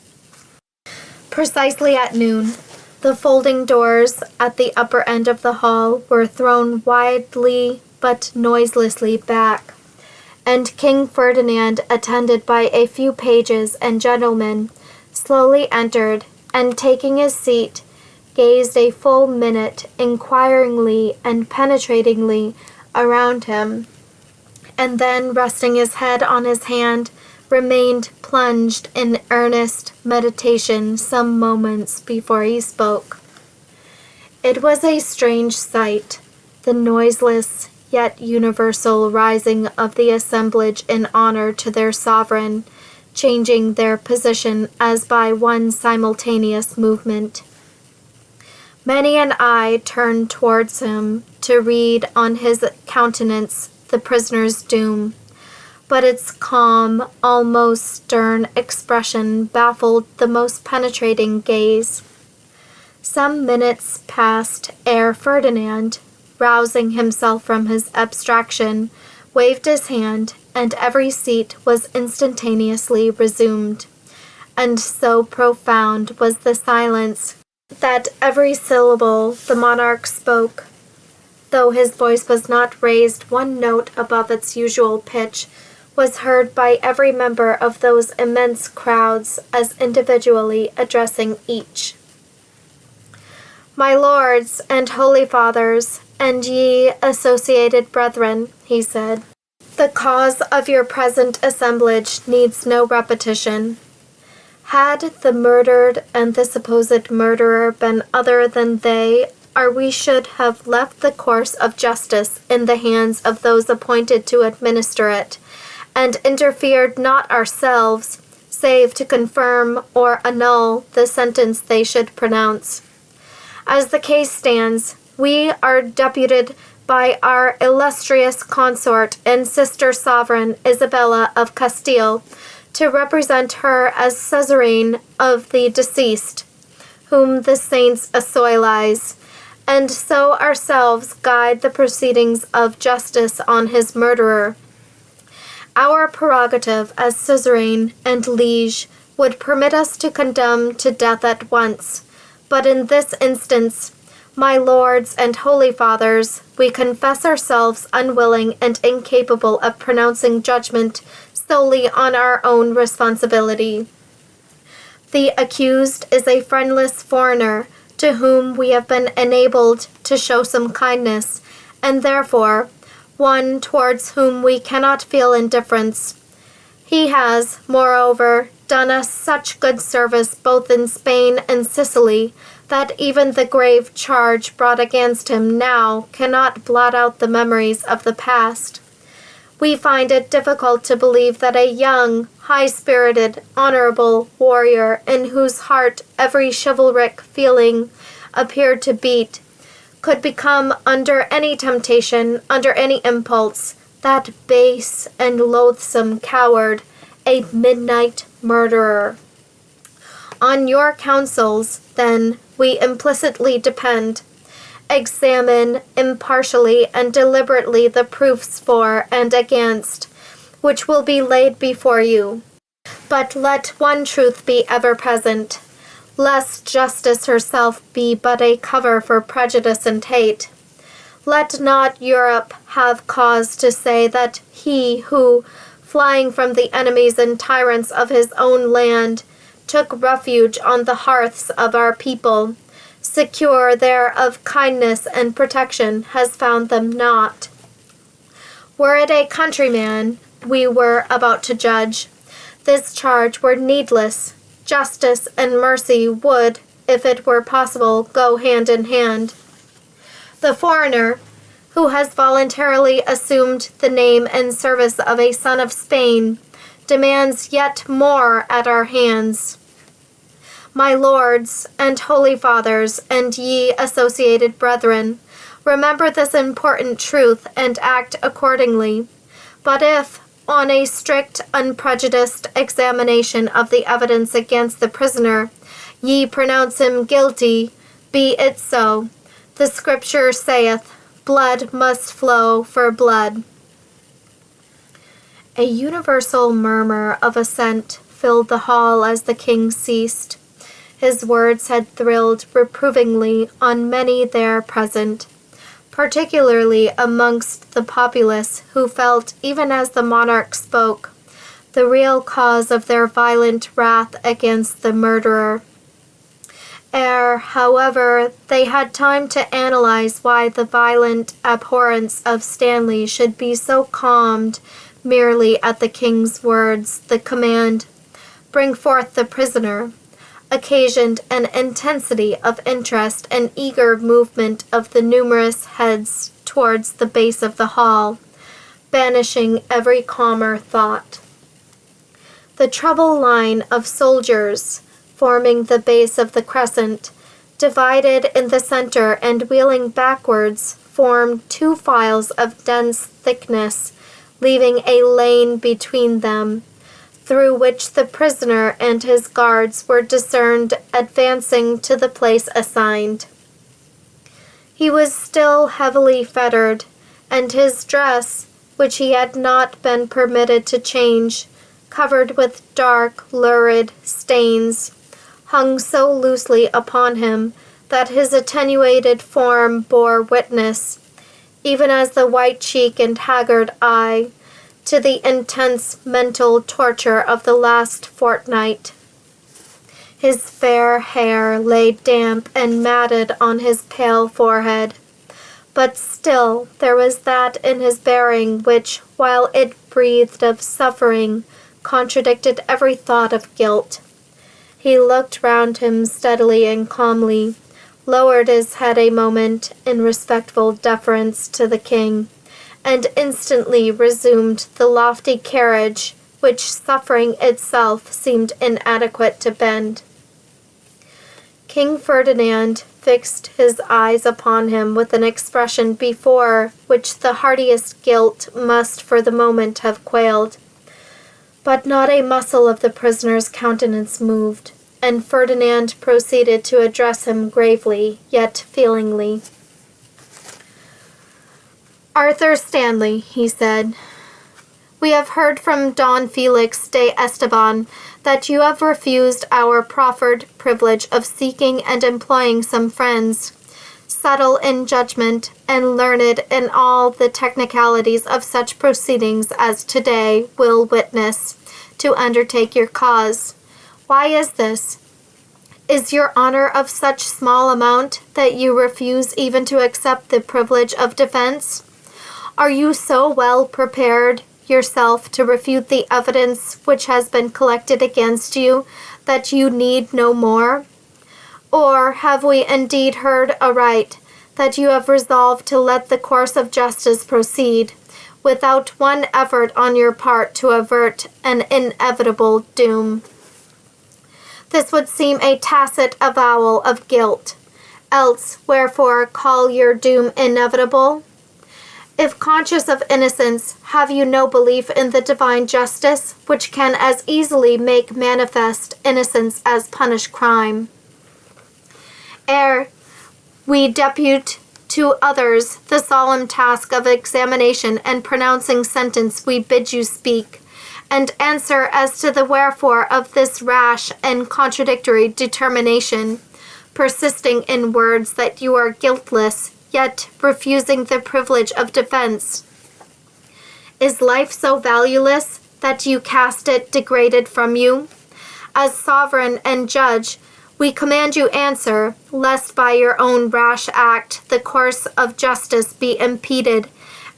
Precisely at noon, the folding doors at the upper end of the hall were thrown widely but noiselessly back, and King Ferdinand, attended by a few pages and gentlemen, slowly entered, and taking his seat, gazed a full minute inquiringly and penetratingly around him, and then, resting his head on his hand, remained plunged in earnest meditation some moments before he spoke. It was a strange sight, the noiseless yet universal rising of the assemblage in honor to their sovereign, changing their position as by one simultaneous movement. Many an eye turned towards him to read on his countenance the prisoner's doom, but its calm, almost stern expression baffled the most penetrating gaze. Some minutes passed ere Ferdinand, rousing himself from his abstraction, waved his hand, and every seat was instantaneously resumed. And so profound was the silence that every syllable the monarch spoke, though his voice was not raised one note above its usual pitch, was heard by every member of those immense crowds as individually addressing each. "My lords and holy fathers, and ye associated brethren," he said, "the cause of your present assemblage needs no repetition. Had the murdered and the supposed murderer been other than they, or we should have left the course of justice in the hands of those appointed to administer it, and interfered not ourselves, save to confirm or annul the sentence they should pronounce. As the case stands, we are deputed by our illustrious consort and sister sovereign Isabella of Castile to represent her as suzerain of the deceased, whom the saints assoilize, and so ourselves guide the proceedings of justice on his murderer. Our prerogative as suzerain and liege would permit us to condemn to death at once. But in this instance, my lords and holy fathers, we confess ourselves unwilling and incapable of pronouncing judgment solely on our own responsibility. The accused is a friendless foreigner to whom we have been enabled to show some kindness, and therefore one towards whom we cannot feel indifference. He has, moreover, done us such good service both in Spain and Sicily that even the grave charge brought against him now cannot blot out the memories of the past. We find it difficult to believe that a young, high-spirited, honorable warrior in whose heart every chivalric feeling appeared to beat could become, under any temptation, under any impulse, that base and loathsome coward, a midnight murderer. On your counsels, then, we implicitly depend. Examine impartially and deliberately the proofs for and against, which will be laid before you. But let one truth be ever present, lest justice herself be but a cover for prejudice and hate. Let not Europe have cause to say that he who, flying from the enemies and tyrants of his own land, took refuge on the hearths of our people, secure there of kindness and protection, has found them not. Were it a countryman we were about to judge, this charge were needless. Justice and mercy would, if it were possible, go hand in hand. The foreigner, who has voluntarily assumed the name and service of a son of Spain, demands yet more at our hands. My lords and holy fathers, and ye associated brethren, remember this important truth and act accordingly. But if, on a strict, unprejudiced examination of the evidence against the prisoner, ye pronounce him guilty, be it so. The Scripture saith, blood must flow for blood. A universal murmur of assent filled the hall as the king ceased. His words had thrilled reprovingly on many there present, particularly amongst the populace, who felt, even as the monarch spoke, the real cause of their violent wrath against the murderer. Ere, however, they had time to analyze why the violent abhorrence of Stanley should be so calmed merely at the king's words, the command, "Bring forth the prisoner," occasioned an intensity of interest and eager movement of the numerous heads towards the base of the hall, banishing every calmer thought. The treble line of soldiers, forming the base of the crescent, divided in the center and wheeling backwards, formed two files of dense thickness, leaving a lane between them, through which the prisoner and his guards were discerned advancing to the place assigned. He was still heavily fettered, and his dress, which he had not been permitted to change, covered with dark, lurid stains, hung so loosely upon him that his attenuated form bore witness, even as the white cheek and haggard eye, to the intense mental torture of the last fortnight. His fair hair lay damp and matted on his pale forehead, but still there was that in his bearing which, while it breathed of suffering, contradicted every thought of guilt. He looked round him steadily and calmly, lowered his head a moment in respectful deference to the king, and instantly resumed the lofty carriage which suffering itself seemed inadequate to bend. King Ferdinand fixed his eyes upon him with an expression before which the hardiest guilt must for the moment have quailed. But not a muscle of the prisoner's countenance moved, and Ferdinand proceeded to address him gravely, yet feelingly. "Arthur Stanley," he said, "we have heard from Don Felix de Esteban that you have refused our proffered privilege of seeking and employing some friends, subtle in judgment and learned in all the technicalities of such proceedings as today will witness, to undertake your cause. Why is this? Is your honor of such small amount that you refuse even to accept the privilege of defense? Are you so well prepared yourself to refute the evidence which has been collected against you that you need no more? Or have we indeed heard aright that you have resolved to let the course of justice proceed, without one effort on your part to avert an inevitable doom? This would seem a tacit avowal of guilt. Else, wherefore call your doom inevitable? If conscious of innocence, have you no belief in the divine justice, which can as easily make manifest innocence as punish crime? Ere we depute to others the solemn task of examination and pronouncing sentence, we bid you speak, and answer as to the wherefore of this rash and contradictory determination, persisting in words that you are guiltless, yet refusing the privilege of defense. Is life so valueless that you cast it degraded from you? As sovereign and judge, we command you answer, lest by your own rash act the course of justice be impeded,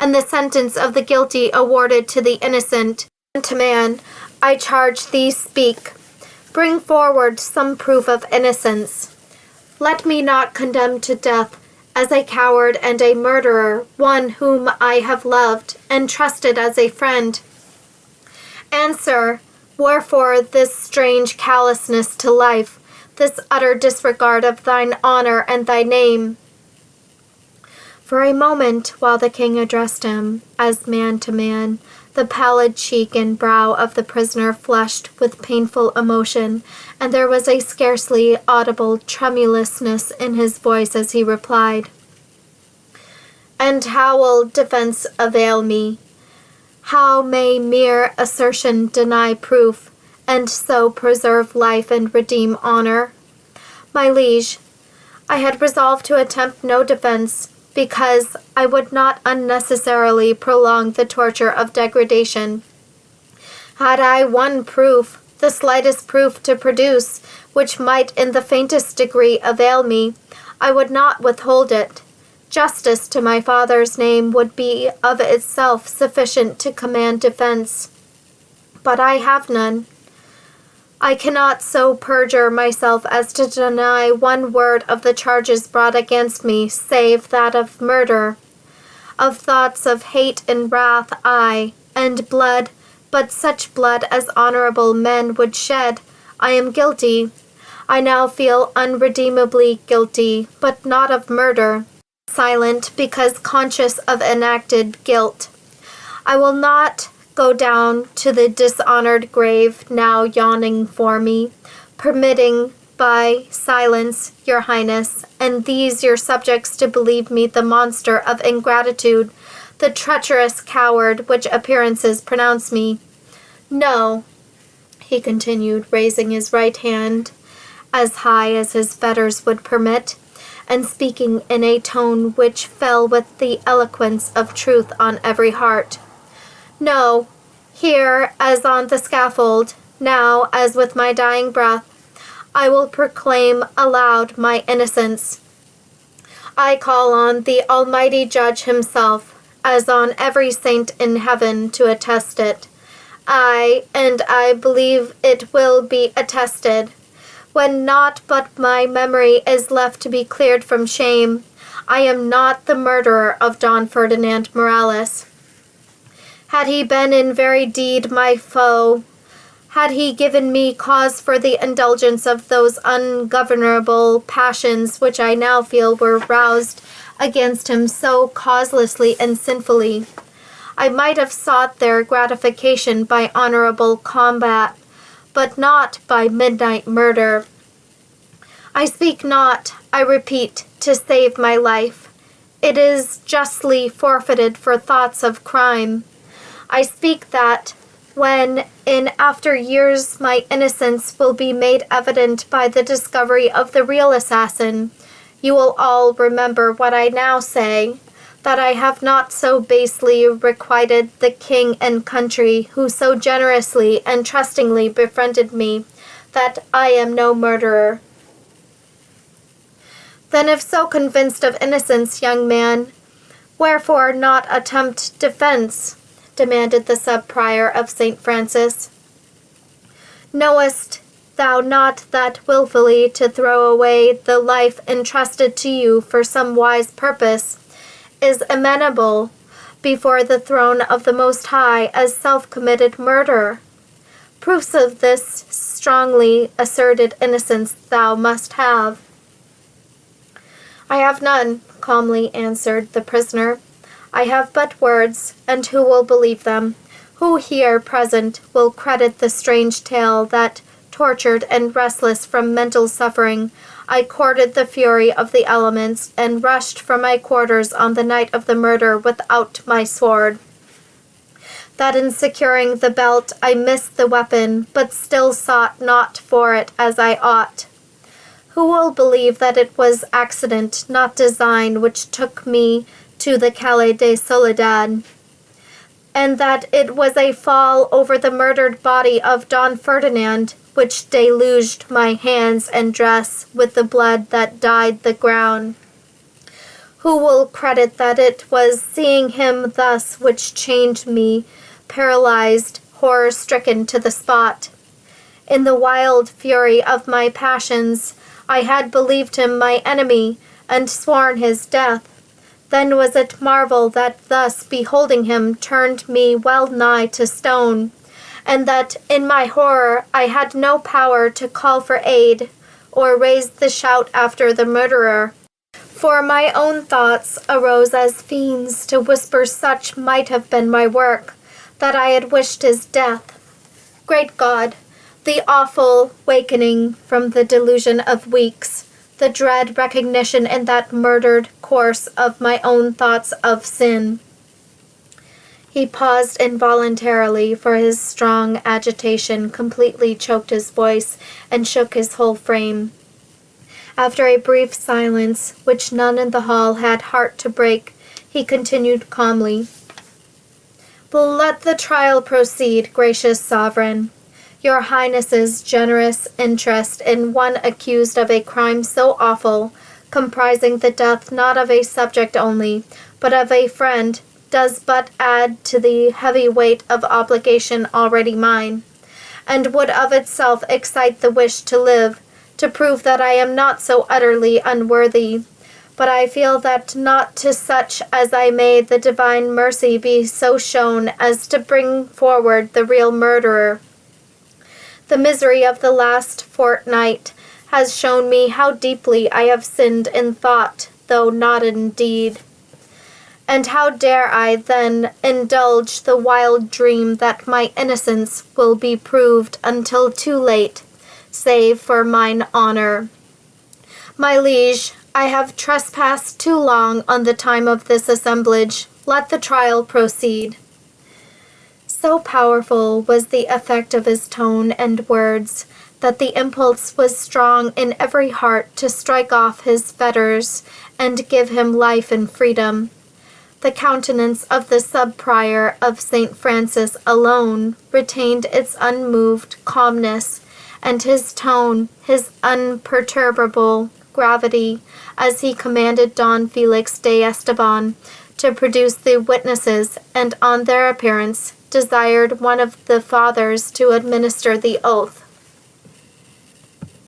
and the sentence of the guilty awarded to the innocent. And to man, I charge thee, speak. Bring forward some proof of innocence. Let me not condemn to death as a coward and a murderer one whom I have loved and trusted as a friend. Answer, wherefore this strange callousness to life, this utter disregard of thine honor and thy name? For a moment, while the king addressed him, as man to man, the pallid cheek and brow of the prisoner flushed with painful emotion, and there was a scarcely audible tremulousness in his voice as he replied, "And how will defense avail me? How may mere assertion deny proof, and so preserve life and redeem honor? My liege, I had resolved to attempt no defense, because I would not unnecessarily prolong the torture of degradation. Had I one proof, the slightest proof to produce, which might in the faintest degree avail me, I would not withhold it. Justice to my father's name would be of itself sufficient to command defense. But I have none. I cannot so perjure myself as to deny one word of the charges brought against me, save that of murder. Of thoughts of hate and wrath, aye, and blood, but such blood as honorable men would shed, I am guilty. I now feel unredeemably guilty, but not of murder. Silent, because conscious of enacted guilt. I will not go down to the dishonored grave now yawning for me, permitting by silence, your highness, and these your subjects to believe me the monster of ingratitude, the treacherous coward which appearances pronounce me. No," he continued, raising his right hand as high as his fetters would permit, and speaking in a tone which fell with the eloquence of truth on every heart. "No, here as on the scaffold, now as with my dying breath, I will proclaim aloud my innocence. I call on the Almighty Judge himself, as on every saint in heaven, to attest it. And I believe it will be attested. When naught but my memory is left to be cleared from shame, I am not the murderer of Don Ferdinand Morales. Had he been in very deed my foe, had he given me cause for the indulgence of those ungovernable passions which I now feel were roused against him so causelessly and sinfully, I might have sought their gratification by honorable combat, but not by midnight murder. I speak not, I repeat, to save my life. It is justly forfeited for thoughts of crime. I speak that, when in after years my innocence will be made evident by the discovery of the real assassin, you will all remember what I now say, that I have not so basely requited the king and country who so generously and trustingly befriended me, that I am no murderer. Then if so convinced of innocence, young man, wherefore not attempt defense? Demanded the sub-prior of St. Francis. Knowest thou not that wilfully to throw away the life entrusted to you for some wise purpose is amenable before the throne of the Most High as self-committed murder? Proofs of this strongly asserted innocence thou must have. I have none, calmly answered the prisoner. I have but words, and who will believe them? Who here present will credit the strange tale that, tortured and restless from mental suffering, I courted the fury of the elements and rushed from my quarters on the night of the murder without my sword? That in securing the belt I missed the weapon, but still sought not for it as I ought? Who will believe that it was accident, not design, which took me to the Calle de Soledad, and that it was a fall over the murdered body of Don Ferdinand which deluged my hands and dress with the blood that dyed the ground? Who will credit that it was seeing him thus which chained me, paralyzed, horror-stricken to the spot? In the wild fury of my passions, I had believed him my enemy and sworn his death. Then was it marvel that thus beholding him turned me well nigh to stone, and that in my horror I had no power to call for aid, or raise the shout after the murderer. For my own thoughts arose as fiends to whisper such might have been my work, that I had wished his death. Great God, the awful wakening from the delusion of weeks, the dread recognition in that murdered course of my own thoughts of sin. He paused involuntarily, for his strong agitation completely choked his voice and shook his whole frame. After a brief silence, which none in the hall had heart to break, he continued calmly, Let the trial proceed, gracious sovereign. Your Highness's generous interest in one accused of a crime so awful, comprising the death not of a subject only, but of a friend, does but add to the heavy weight of obligation already mine, and would of itself excite the wish to live, to prove that I am not so utterly unworthy. But I feel that not to such as I may the divine mercy be so shown as to bring forward the real murderer. The misery of the last fortnight has shown me how deeply I have sinned in thought, though not in deed. And how dare I then indulge the wild dream that my innocence will be proved until too late, save for mine honor? My liege, I have trespassed too long on the time of this assemblage. Let the trial proceed. So powerful was the effect of his tone and words that the impulse was strong in every heart to strike off his fetters and give him life and freedom. The countenance of the sub-prior of St. Francis alone retained its unmoved calmness, and his tone, his unperturbable gravity, as he commanded Don Felix de Esteban to produce the witnesses, and on their appearance desired one of the fathers to administer the oath.